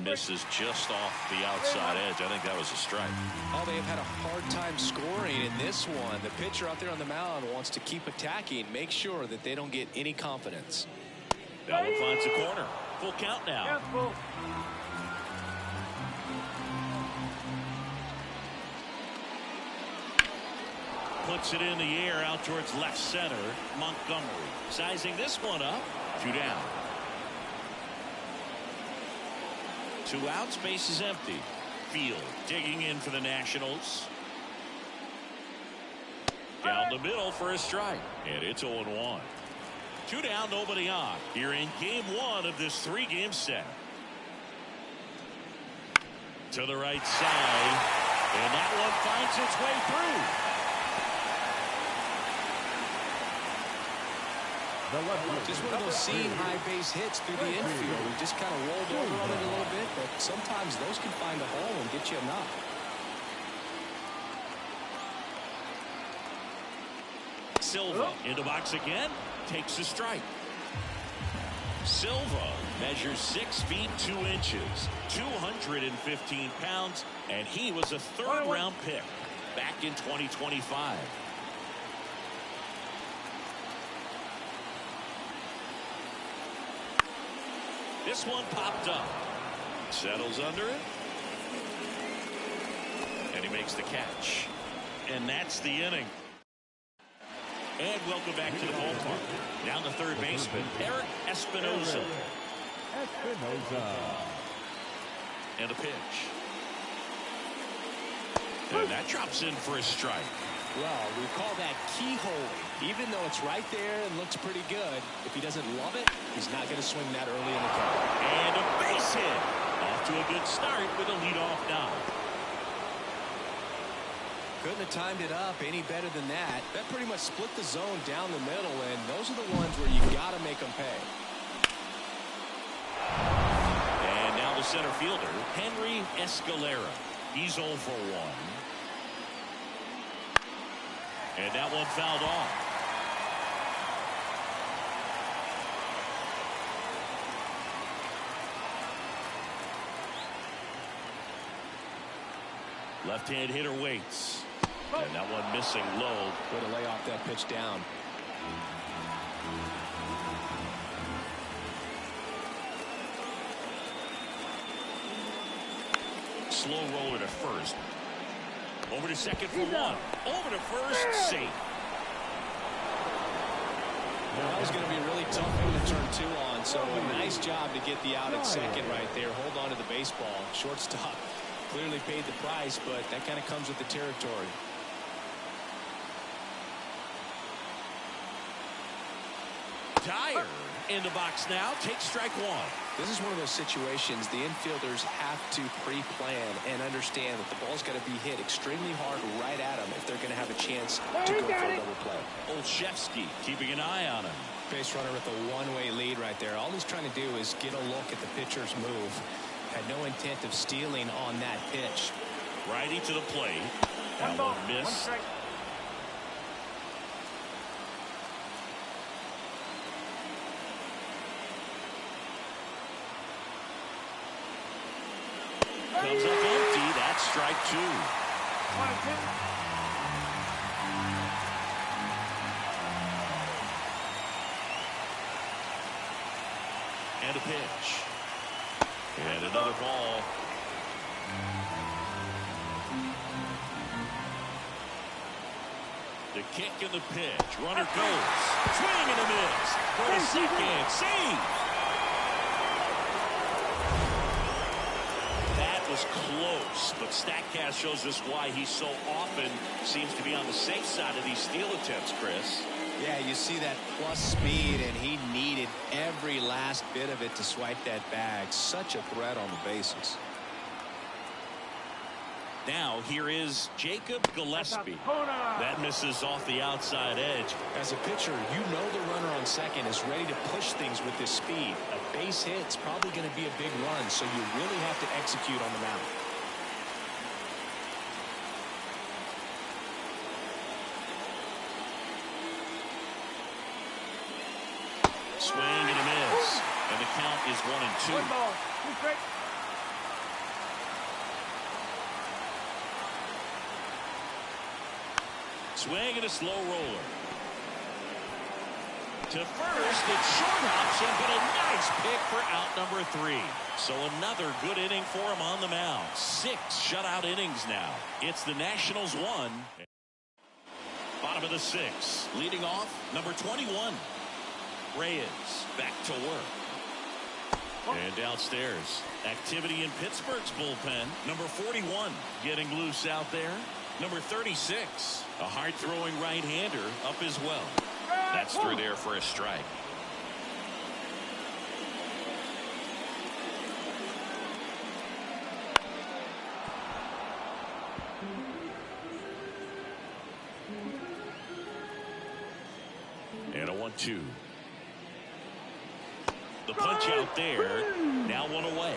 Misses just off the outside edge. I think that was a strike. Oh, they have had a hard time scoring in this one. The pitcher out there on the mound wants to keep attacking, make sure that they don't get any confidence. That one finds the corner. Full count now. Puts it in the air out towards left center. Montgomery sizing this one up. 2 down. 2 outs, base is empty. Field digging in for the Nationals. Down the middle for a strike. And it's 0-1. 2 down, nobody on. Here in game 1 of this 3-game set. To the right side. And that one finds its way through. Just one of those seam high base hits through the infield. We just kind of rolled over on it a little bit, but sometimes those can find a hole and get you a knock. Silva in the box again, takes a strike. Silva measures 6 feet 2 inches, 215 pounds, and he was a 3rd-round pick back in 2025. This one popped up. Settles under it. And he makes the catch. And that's the inning. And welcome back to the ballpark. Down to third baseman, Eric Espinosa. And a pitch. And that drops in for a strike. Well, we call that keyhole. Even though it's right there and looks pretty good, if he doesn't love it, he's not going to swing that early in the count. And a base hit. Off to a good start with a leadoff knock. Couldn't have timed it up any better than that. That pretty much split the zone down the middle, and those are the ones where you got to make them pay. And now the center fielder, Henry Escalera. He's 0 for 1. And that one fouled off. Left-hand hitter waits. And that one missing low. Way to lay off that pitch down. Slow roller to first. Over to second for 1. Over to first, safe. That was going to be a really tough one to turn 2 on, so a nice job to get the out at second right there. Hold on to the baseball. Shortstop clearly paid the price, but that kind of comes with the territory. Dyer in the box now. Takes strike 1. This is one of those situations the infielders have to pre-plan and understand that the ball's got to be hit extremely hard right at them if they're going to have a chance to go for a double play. Olszewski keeping an eye on him. Base runner with a one-way lead right there. All he's trying to do is get a look at the pitcher's move. Had no intent of stealing on that pitch. Righty to the plate. That one missed. Comes up empty. That's strike 2. And a pitch. And another ball. The kick and the pitch. Runner goes. Swing and a miss. For the second. Save. Was close, but StatCast shows us why he so often seems to be on the safe side of these steal attempts, Chris. Yeah, you see that plus speed, and he needed every last bit of it to swipe that bag. Such a threat on the bases. Now here is Jacob Gillespie. That misses off the outside edge. As a pitcher, you know the runner on second is ready to push things with this speed. A base hit's probably going to be a big run, so you really have to execute on the mound. Swing and a miss. And the count is 1-2. 1 ball, 2 strikes. Swing and a slow roller. To first, it's short option, but a nice pick for out number 3. So another good inning for him on the mound. 6 shutout innings now. It's the Nationals 1. Bottom of the 6th. Leading off, number 21. Reyes back to work. And downstairs, activity in Pittsburgh's bullpen. Number 41 getting loose out there. Number 36, a hard-throwing right-hander up as well. That's through there for a strike. And a 1-2. The punch out there. Now one away.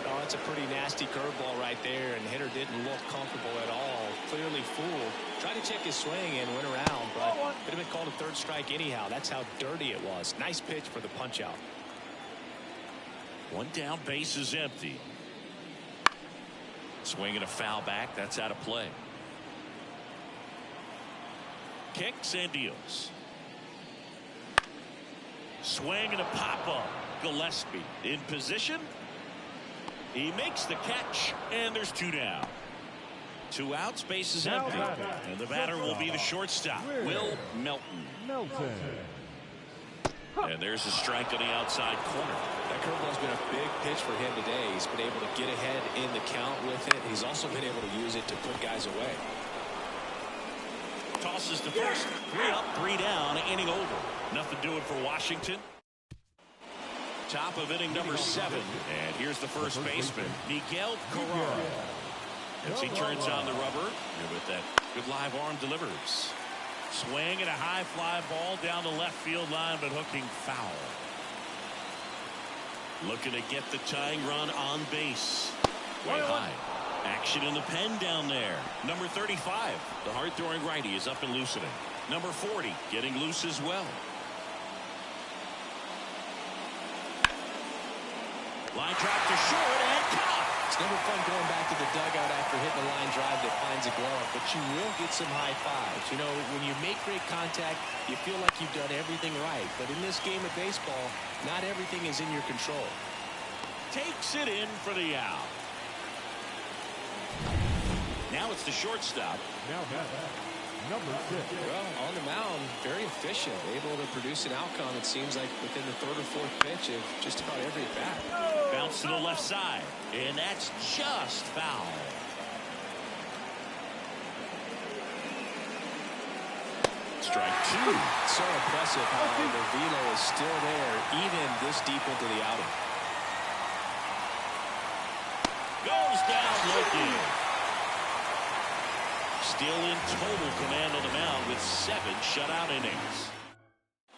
Oh, it's a pretty nasty curveball right there, and the hitter didn't look comfortable at all. Clearly fooled. Tried to check his swing and went around, but could have been called a third strike anyhow. That's how dirty it was. Nice pitch for the punch out. One down, base is empty. Swing and a foul back. That's out of play. Kicks and deals. Swing and a pop-up. Gillespie in position. He makes the catch, and there's two down. 2 outs, base is empty. And the batter will be the shortstop, Will Melton. And there's a strike on the outside corner. That curveball's been a big pitch for him today. He's been able to get ahead in the count with it. He's also been able to use it to put guys away. Tosses to first. 3 up, 3 down, inning over. Nothing doing for Washington. Top of inning number 7. And here's the first baseman, Miguel Carrera. As he turns on the rubber, with that good live arm delivers. Swing and a high fly ball down the left field line, but hooking foul. Looking to get the tying run on base. Way high. Action in the pen down there. Number 35, the hard-throwing righty, is up and loosening. Number 40, getting loose as well. Line drop to short and caught. It's never fun going back to the dugout after hitting a line drive that finds a glove, but you will get some high fives. You know, when you make great contact, you feel like you've done everything right. But in this game of baseball, not everything is in your control. Takes it in for the out. Now it's the shortstop. Now number 6. Well, on the mound, very efficient, able to produce an outcome, it seems like, within the 3rd or 4th pitch of just about every at bat. Bounce to the left side, and that's just foul. Strike 2. So impressive how the velo is still there, even this deep into the outing. Goes down looking. Still in total command on the mound with 7 shutout innings.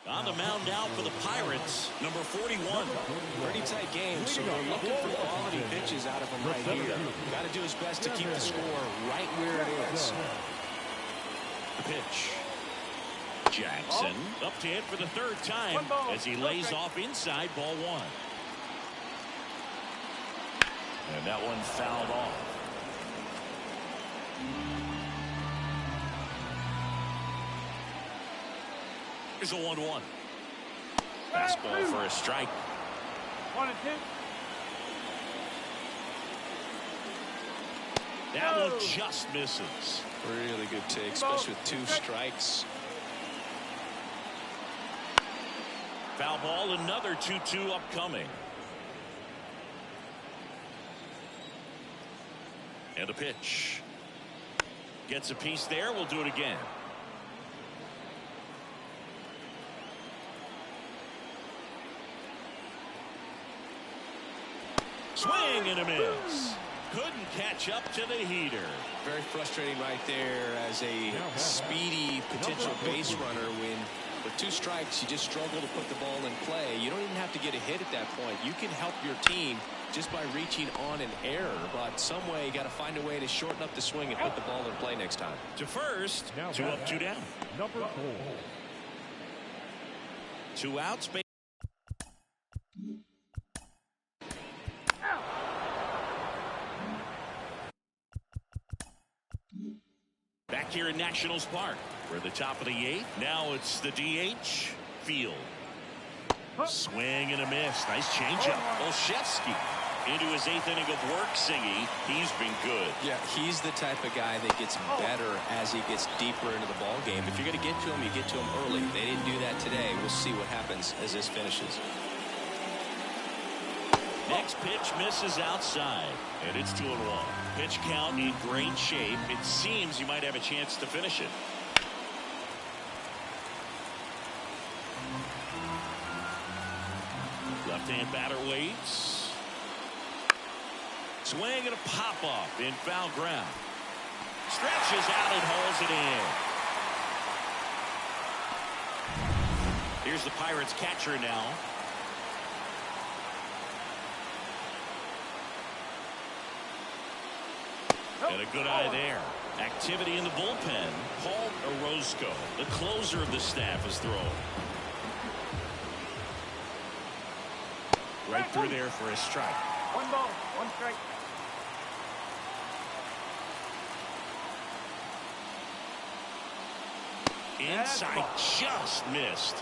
On the mound now for the Pirates, number 41. Pretty tight game, so we're looking for quality pitches out of him right here. Got to do his best to keep the score right where it is. The pitch. Jackson up to hit for the 3rd time as he lays off inside, ball 1. And that one fouled off. Here's a 1-1. Fastball for a strike. 1 and 2. That one just misses. Really good take, especially with 2 strikes. Foul ball, another 2-2 upcoming. And a pitch. Gets a piece there. We'll do it again. Swing and a miss. Couldn't catch up to the heater. Very frustrating right there as a speedy potential base runner when with 2 strikes you just struggle to put the ball in play. You don't even have to get a hit at that point. You can help your team just by reaching on an error, but some way you got to find a way to shorten up the swing and put the ball in play next time. To first, 2 up, 2 down. Number 4. 2 outs. Back here in Nationals Park, we're at the top of the 8th. Now it's the DH, Field. Swing and a miss. Nice changeup. Olszewski into his 8th inning of work, Singy. He's been good. Yeah, he's the type of guy that gets better as he gets deeper into the ball game. If you're going to get to him, you get to him early. They didn't do that today. We'll see what happens as this finishes. Next pitch misses outside, and it's 2-1. Pitch count in great shape. It seems you might have a chance to finish it. Left-hand batter waits. Swing and a pop-off in foul ground. Stretches out and hauls it in. Here's the Pirates catcher now. And a good eye there. Activity in the bullpen. Paul Orozco, the closer of the staff, is throwing. Right through there for a strike. 1 ball, 1 strike. Inside, just missed.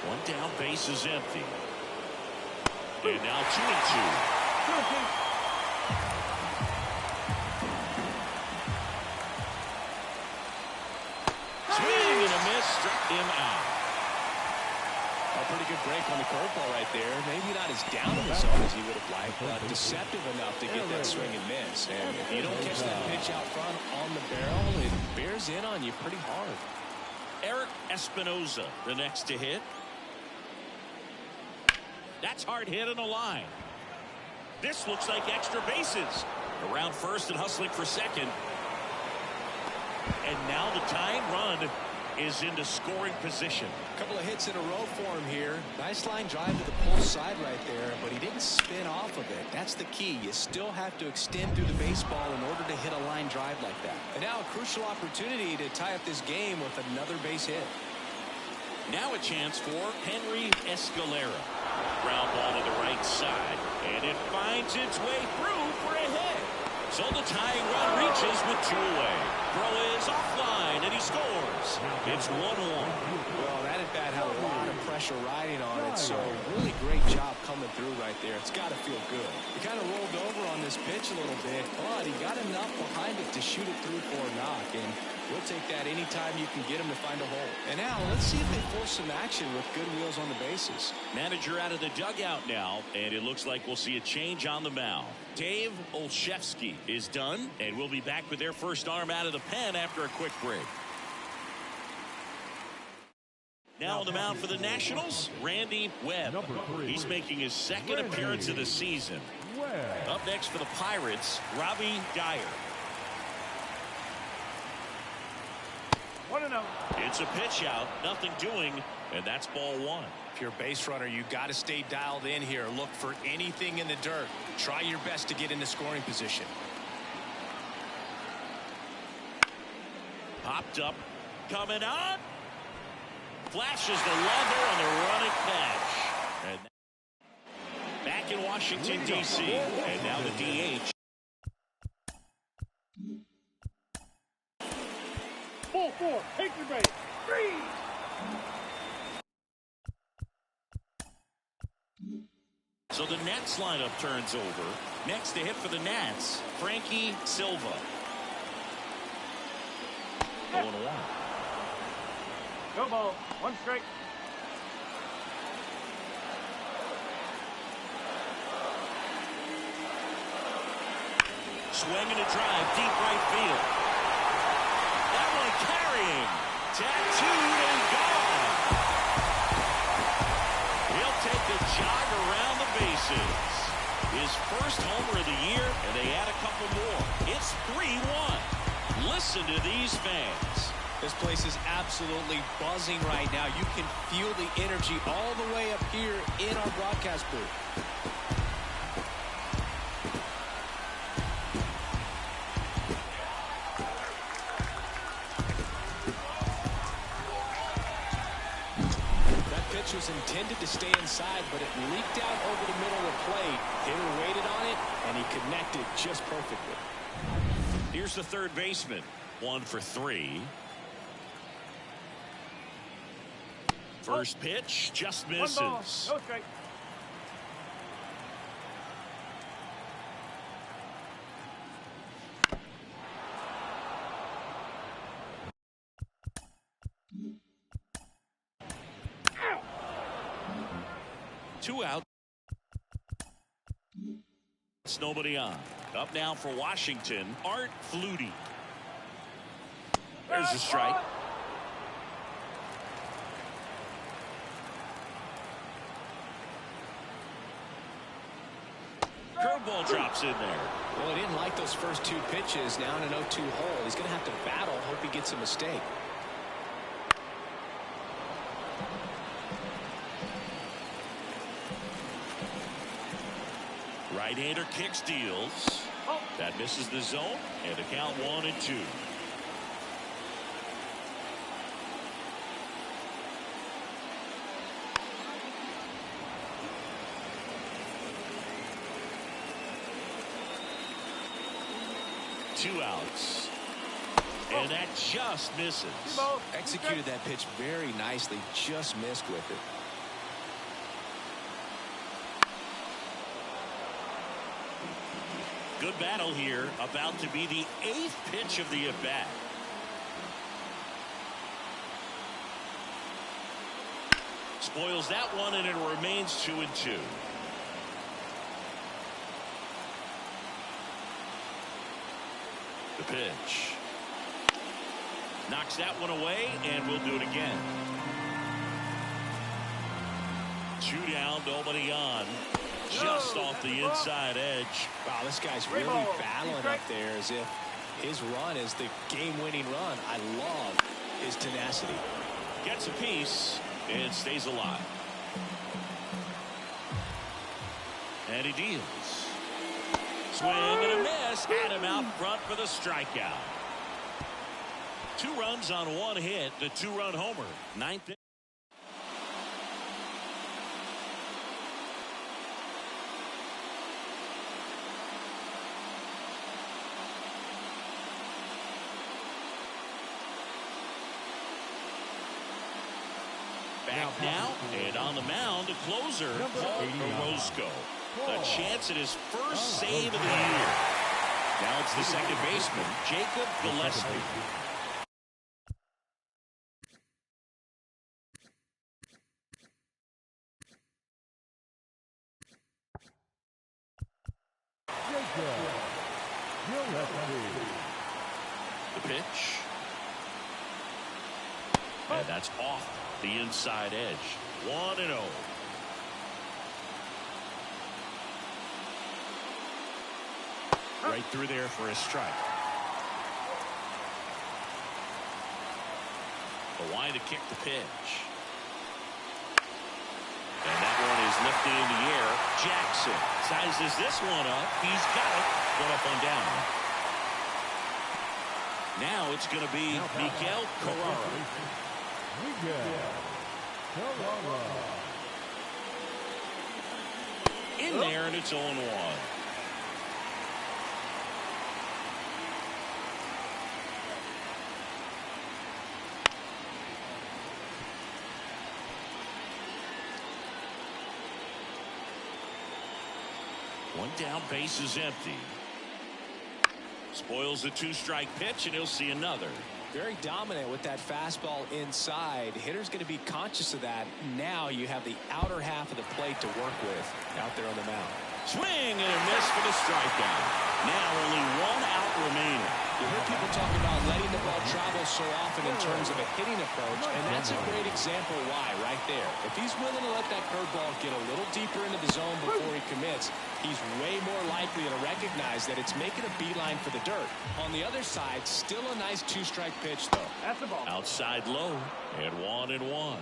1 down, base is empty. And now 2-2. 2-2. Swing and a miss, struck him out. A pretty good break on the curveball right there. Maybe not as down in the zone as he would have liked, but deceptive enough to get that swing and miss. And if you don't catch that pitch out front on the barrel, it bears in on you pretty hard. Eric Espinoza, the next to hit. That's hard hit on the line. This looks like extra bases. Around first and hustling for second. And now the tying run is into scoring position. A couple of hits in a row for him here. Nice line drive to the pull side right there, but he didn't spin off of it. That's the key. You still have to extend through the baseball in order to hit a line drive like that. And now a crucial opportunity to tie up this game with another base hit. Now a chance for Henry Escalera. Ground ball to the right side, and it finds its way through for a hit. So the tying run reaches with 2 away. Throw is offline, and he scores. It's 1-1. Well, that at bat had a lot of pressure riding on it, so really great job coming through right there. It's got to feel good. He kind of rolled over on this pitch a little bit, but he got enough behind it to shoot it through for a knock, and we'll take that anytime you can get him to find a hole. And now let's see if they force some action with good wheels on the bases. Manager out of the dugout now, and it looks like we'll see a change on the mound. Dave Olszewski is done, and we'll be back with their first arm out of the pen after a quick break. Now on the mound for the Nationals, Randy Webb. He's making his second appearance of the season. Up next for the Pirates, Robbie Dyer. 1-0. It's a pitch out, nothing doing, and that's ball 1. If you're a base runner, you got to stay dialed in here. Look for anything in the dirt. Try your best to get into scoring position. Popped up, coming on. Flashes the leather on the running catch. And back in Washington, D.C., and now the DH. 4-4. Take your base. Freeze. So the Nats lineup turns over. Next to hit for the Nats, Frankie Silva. 0-1. Go ball. 1 strike. Swinging a drive, deep right field. That one carrying. Tattooed and gone. He'll take a jog around the bases. His first homer of the year, and they add a couple more. It's 3-1. Listen to these fans. This place is absolutely buzzing right now. You can feel the energy all the way up here in our broadcast booth. That pitch was intended to stay inside, but it leaked out over the middle of the plate. Hitter waited on it, and he connected just perfectly. Here's the third baseman. 1 for 3. First pitch just 1 misses. ball. No strike. 2 out. It's nobody on. Up now for Washington, Art Flutie. There's a strike. Curveball drops in there. Well, he didn't like those first 2 pitches. Now in an 0-2 hole. He's going to have to battle. Hope he gets a mistake. Right-hander kicks, deals. That misses the zone, and the count 1-2. Two outs. And that just misses. Executed that pitch very nicely. Just missed with it. Good battle here. About to be the 8th pitch of the at-bat. Spoils that one, and it remains 2-2. The pitch. Knocks that one away, and we'll do it again. 2 down, nobody on. Just off the inside edge. Wow, this guy's really battling up there as if his run is the game-winning run. I love his tenacity. Gets a piece and stays alive. And he deals. Swing and a miss. Had him out front for the strikeout. 2 runs on 1 hit. The 2-run homer. 9th inning. Back now, and on the mound, a closer, Paul Orozco. A chance at his first save of the year. Now it's the second baseman, Jacob Gillespie. The pitch. And that's off the inside edge. 1-0. Right through there for a strike. The line to kick the pitch. And that one is lifted in the air. Jackson sizes this one up. He's got it. One up and down. Now it's going to be Miguel Carrara. In there, and it's 0-1. One down, base is empty. Spoils the 2-strike pitch, and he'll see another. Very dominant with that fastball inside. Hitter's going to be conscious of that. Now you have the outer half of the plate to work with out there on the mound. Swing and a miss for the strikeout. Now only 1 out remaining. You heard people talk about letting the ball travel so often in terms of a hitting approach, and that's a great example why right there. If he's willing to let that curveball get a little deeper into the zone before he commits, he's way more likely to recognize that it's making a beeline for the dirt. On the other side, still a nice 2-strike pitch, though. That's the ball. Outside low, and 1-1.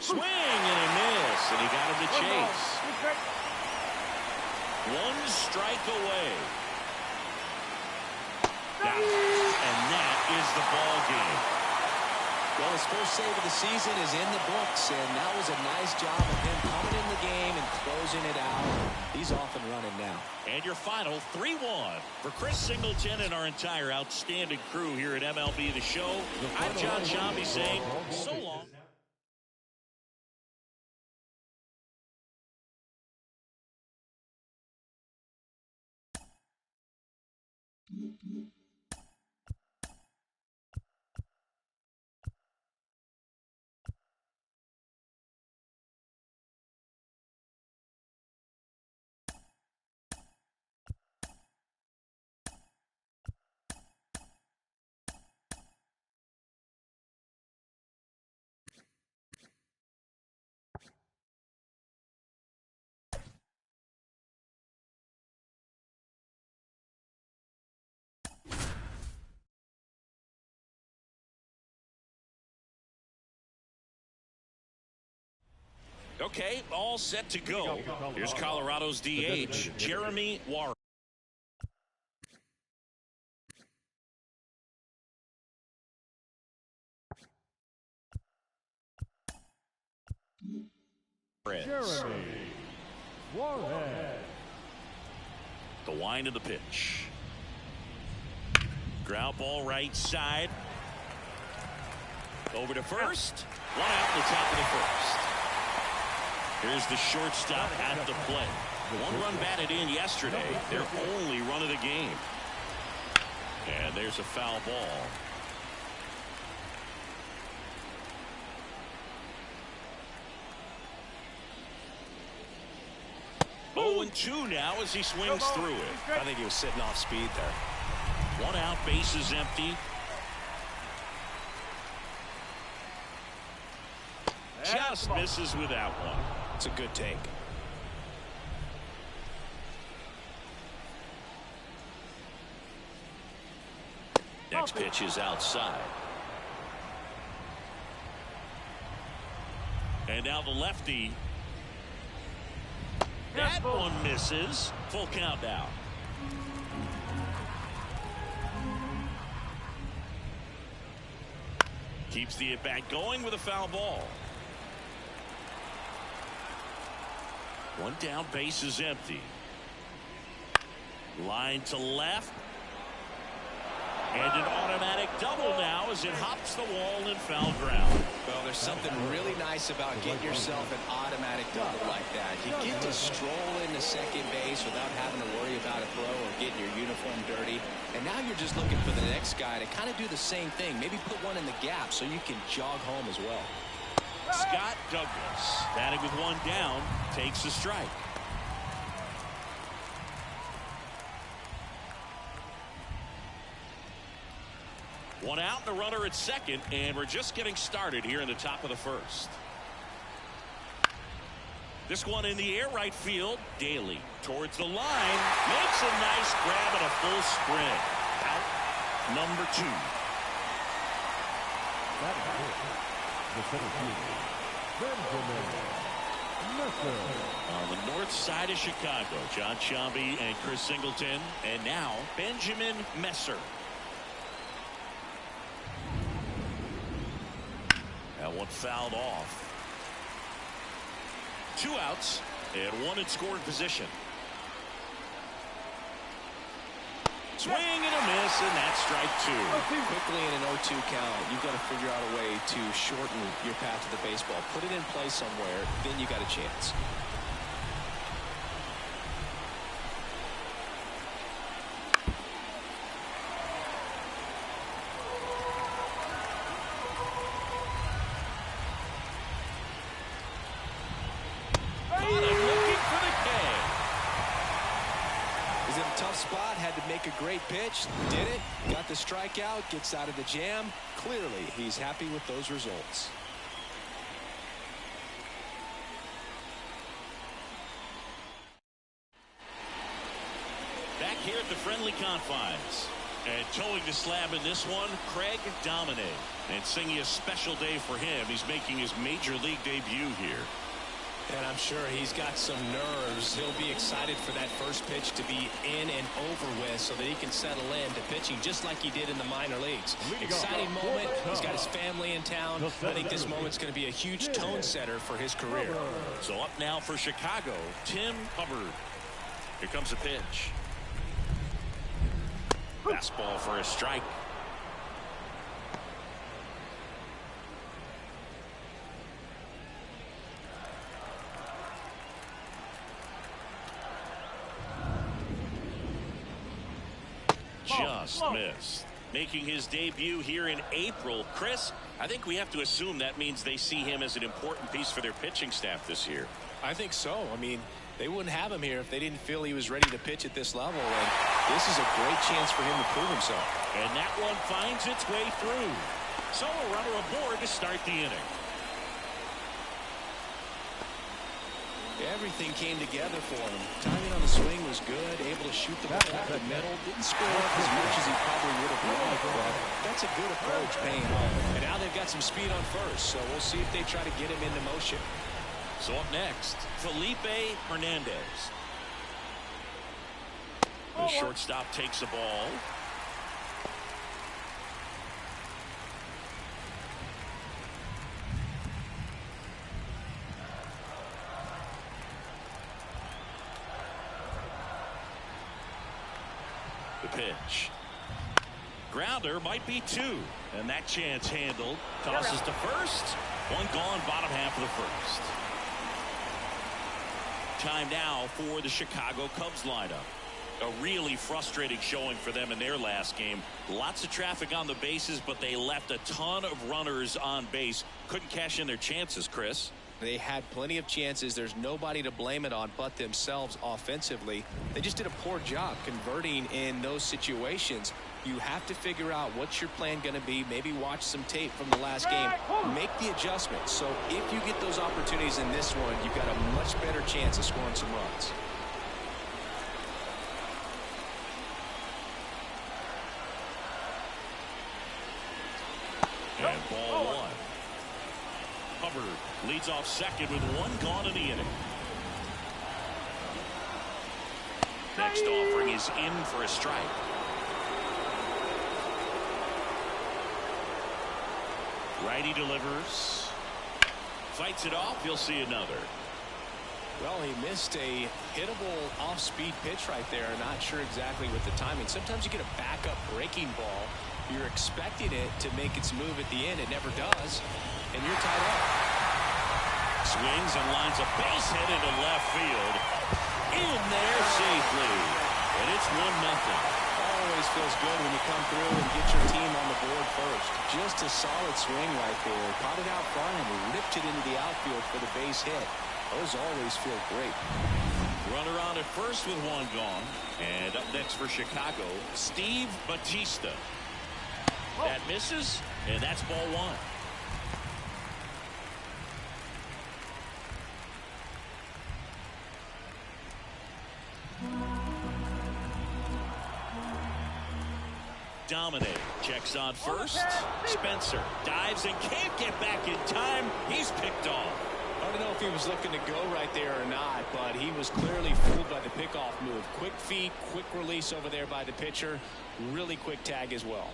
Swing and a miss, and he got him to chase. 1 strike away. Got it. And that is the ball game. Well, his first save of the season is in the books, and that was a nice job of him coming in the game and closing it out. He's off and running now. And your final 3-1 for Chris Singleton and our entire outstanding crew here at MLB The Show. I'm John Shambi saying so long. Okay, all set to go. Here's Colorado's DH, Jeremy Warren. Jeremy Warhead. The wind of the pitch. Ground ball right side. Over to first. One out in the top of the first. Here's the shortstop at the plate. One run batted in yesterday. Their only run of the game. And there's a foul ball. Oh, and 2 now as he swings through it. I think he was sitting off speed there. One out, bases empty. Just misses with that one. It's a good take. Next pitch is outside. And now the lefty. That one misses. Full count now. Keeps the at-bat going with a foul ball. One down, base is empty. Line to left. And an automatic double now as it hops the wall and foul ground. Well, there's something really nice about getting yourself an automatic double like that. You get to stroll into second base without having to worry about a throw or getting your uniform dirty. And now you're just looking for the next guy to kind of do the same thing. Maybe put one in the gap so you can jog home as well. Scott Douglas, batting with one down, takes a strike. One out and a runner at second, and we're just getting started here in the top of the first. This one in the air, right field. Daly towards the line, makes a nice grab and a full sprint. Out number 2. That is it. The center fielder, Benjamin Messer. On the north side of Chicago, John Sciambi and Chris Singleton, and now Benjamin Messer. That one fouled off. 2 outs and 1 in scoring position. Swing and a miss, and that's strike 2. Quickly in an 0-2 count, you've got to figure out a way to shorten your path to the baseball. Put it in play somewhere, then you got a chance. Spot, had to make a great pitch, did it, got the strikeout, gets out of the jam. Clearly he's happy with those results. Back here at the friendly confines, and towing the slab in this one, Craig Domine, and singing a special day for him. He's making his major league debut here. And I'm sure he's got some nerves. He'll be excited for that first pitch to be in and over with so that he can settle in to pitching just like he did in the minor leagues. Exciting moment. He's got his family in town. I think this moment's going to be a huge tone setter for his career. So up now for Chicago, Tim Hubbard. Here comes a pitch. Fastball for a strike. Just missed. Making his debut here in April. Chris, I think we have to assume that means they see him as an important piece for their pitching staff this year. I think so. I mean, they wouldn't have him here if they didn't feel he was ready to pitch at this level. And this is a great chance for him to prove himself. And that one finds its way through. So a runner aboard to start the inning. Everything came together for him. Timing on the swing was good, able to shoot the ball up the middle. Didn't score up as much as he probably would have liked, but that's a good approach paying off. And now they've got some speed on first, so we'll see if they try to get him into motion. So up next, Felipe Hernandez. The shortstop takes the ball. The pitch. Grounder might be 2. And that chance handled. Tosses to first. One gone, bottom half of the first. Time now for the Chicago Cubs lineup. A really frustrating showing for them in their last game. Lots of traffic on the bases, but they left a ton of runners on base. Couldn't cash in their chances, Chris. They had plenty of chances. There's nobody to blame it on but themselves offensively. They just did a poor job converting in those situations. You have to figure out what's your plan going to be. Maybe watch some tape from the last game. Make the adjustments. So if you get those opportunities in this one, you've got a much better chance of scoring some runs. And ball 1. Hubbard leads off second with 1 gone in the inning. Next offering is in for a strike. Righty delivers. Fights it off. You'll see another. Well, he missed a hittable off-speed pitch right there. Not sure exactly with the timing. Sometimes you get a backup breaking ball. You're expecting it to make its move at the end. It never does. And you're tied up. Swings and lines a base hit into left field. In there safely. And it's 1-0. Always feels good when you come through and get your team on the board first. Just a solid swing right there. Caught it out front and ripped it into the outfield for the base hit. Those always feel great. Runner on at first with 1 gone. And up next for Chicago, Steve Batista. That misses, and that's ball 1. Dominic checks on first. Spencer dives and can't get back in time. He's picked off. I don't know if he was looking to go right there or not, but he was clearly fooled by the pickoff move. Quick feet, quick release over there by the pitcher. Really quick tag as well.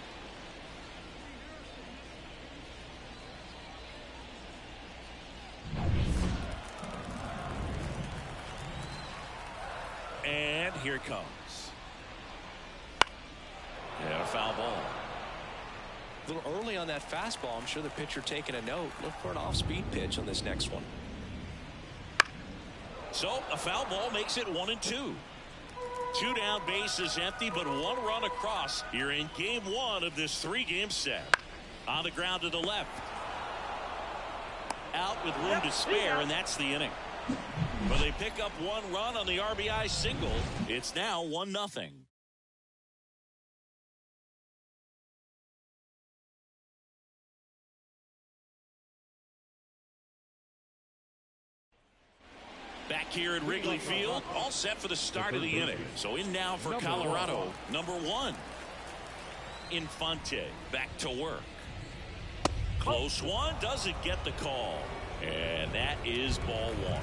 And here it comes. And a foul ball. A little early on that fastball. I'm sure the pitcher taking a note. Look for an off-speed pitch on this next one. So a foul ball makes it 1-2. 2 down, bases empty, but 1 run across here in game 1 of this 3-game set. On the ground to the left. Out with room to spare, and that's the inning. But they pick up 1 run on the RBI single. It's now 1-0. Back here at Wrigley Field, all set for the start of the inning. So in now for Colorado, number 1. Infante back to work. Close one, doesn't get the call. And that is ball 1.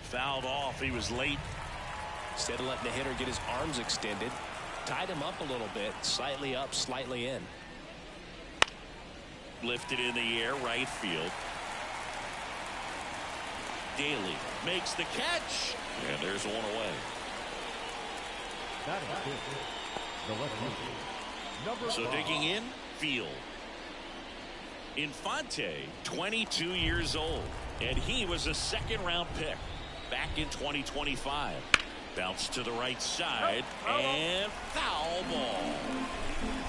Fouled off. He was late. Instead of letting the hitter get his arms extended, tied him up a little bit, slightly up, slightly in. Lifted in the air, right field. Daly makes the catch, and there's 1 away. That is it. The left fielder, number So 5. digging in, field. Infante, 22 years old, and he was a 2nd-round pick back in 2025. Bounce to the right side, and foul ball.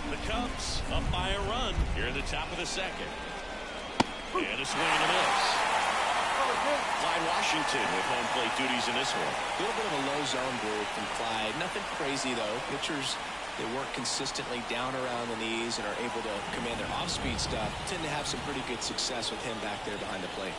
The Cubs up by a run here at the top of the 2nd. And a swing and a miss. Clyde Washington with home plate duties in this one. A little bit of a low zone break from Clyde. Nothing crazy, though. Pitchers, they work consistently down around the knees and are able to command their off-speed stuff. Tend to have some pretty good success with him back there behind the plate.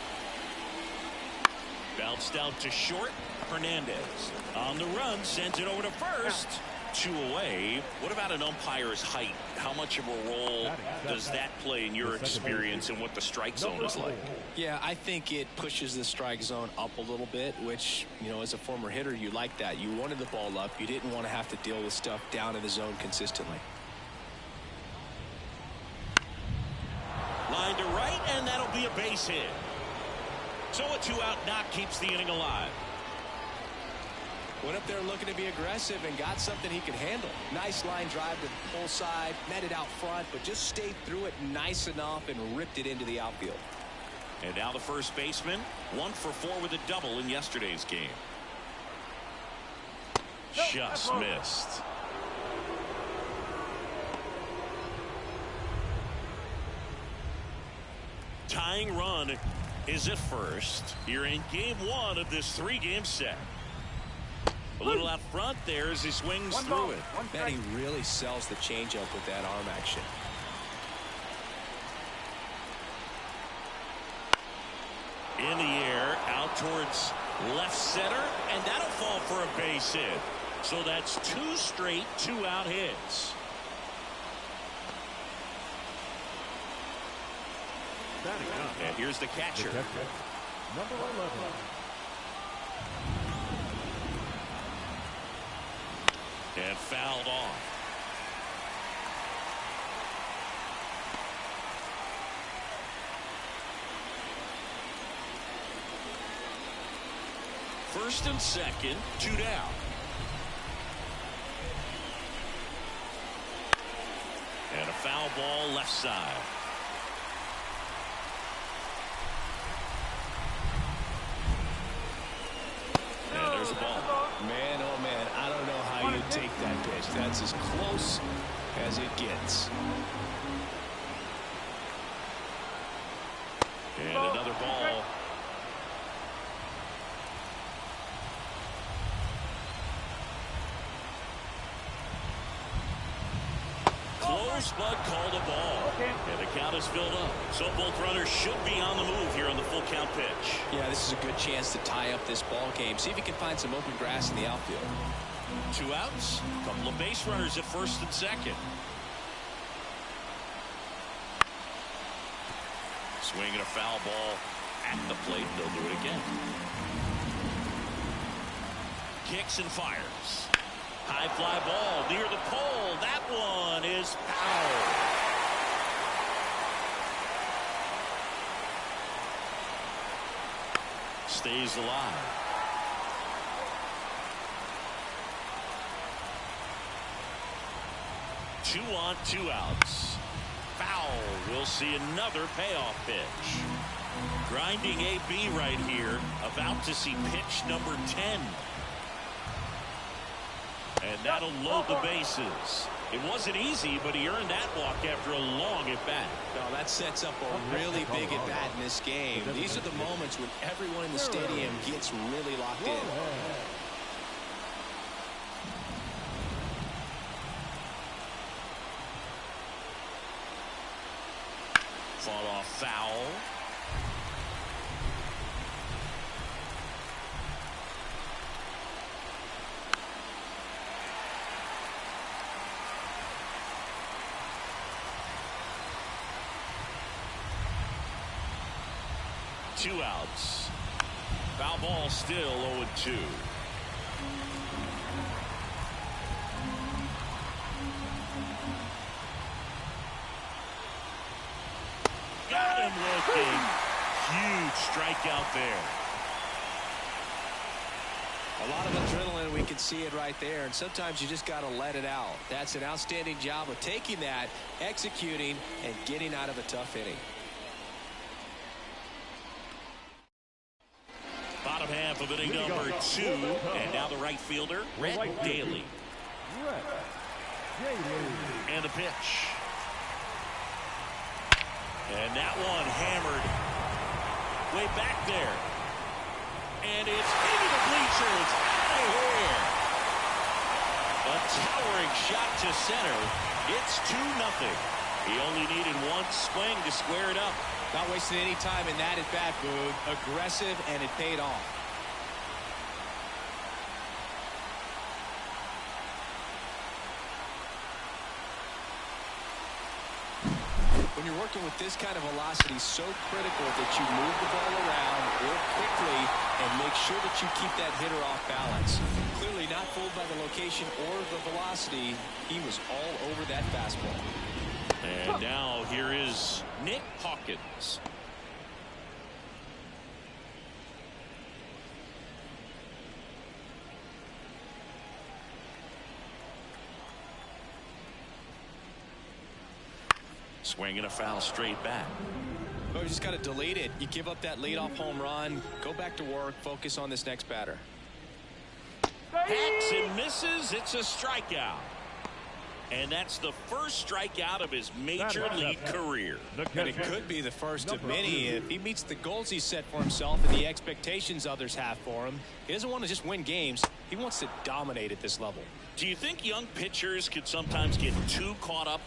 Bounced out to short. Hernandez on the run, sends it over to first. 2 away. What about an umpire's height? How much of a role does that play in your experience and what the strike zone is like? Yeah, I think it pushes the strike zone up a little bit, which, you know, as a former hitter, you like that. You wanted the ball up. You didn't want to have to deal with stuff down in the zone consistently. Line to right, and that'll be a base hit. So a 2-out knock keeps the inning alive. Went up there looking to be aggressive and got something he could handle. Nice line drive to the pull side, met it out front, but just stayed through it nice enough and ripped it into the outfield. And now the first baseman, 1 for 4 with a double in yesterday's game. Just missed. Tying run is at first. You're in game 1 of this 3-game set. A little out front there as he swings through it. Man, he really sells the changeup with that arm action. In the air, out towards left center, and that'll fall for a base hit. So that's 2 straight 2-out hits. And here's the catcher. Number 11. And fouled off. First and second, 2 down. And a foul ball left side. And there's a ball. Man, oh man, I don't know how you take that pitch. That's as close as it gets. And another ball. Close, but called a ball. And the count is filled up. So both runners should be on the move here on the full count pitch. Yeah, this is a good chance to tie up this ball game. See if he can find some open grass in the outfield. 2 outs, a couple of base runners at first and second. Swinging a foul ball at the plate. They'll do it again. Kicks and fires. High fly ball near the pole. That one is foul. Stays alive. Two on, 2 outs. Foul. We'll see another payoff pitch. Grinding AB right here. About to see pitch number 10. And that'll load the bases. It wasn't easy, but he earned that walk after a long at-bat. No, that sets up a really big at-bat in this game. These are the moments when everyone in the stadium gets really locked in. Fought off foul. Two outs. Foul ball still 0-2. Got him looking. Huge strikeout there. A lot of adrenaline, we can see it right there, and sometimes you just got to let it out. That's an outstanding job of taking that, executing, and getting out of a tough inning. Bottom half of inning number 2, and now the right fielder, Red Daly. And the pitch. And that one hammered way back there. And it's into the bleachers. Out of here. A towering shot to center. It's 2-0. He only needed one swing to square it up. Not wasting any time in that at-bat, Boog. Aggressive, and it paid off. When you're working with this kind of velocity, so critical that you move the ball around, work quickly, and make sure that you keep that hitter off balance. Clearly not fooled by the location or the velocity. He was all over that fastball. And now here is Nick Hawkins. Swinging a foul straight back. Oh, you just got to delete it. You give up that leadoff home run. Go back to work. Focus on this next batter. Hacks and misses. It's a strikeout. And that's the first strikeout of his major league career. And it could be the first of many if he meets the goals he set for himself and the expectations others have for him. He doesn't want to just win games. He wants to dominate at this level. Do you think young pitchers could sometimes get too caught up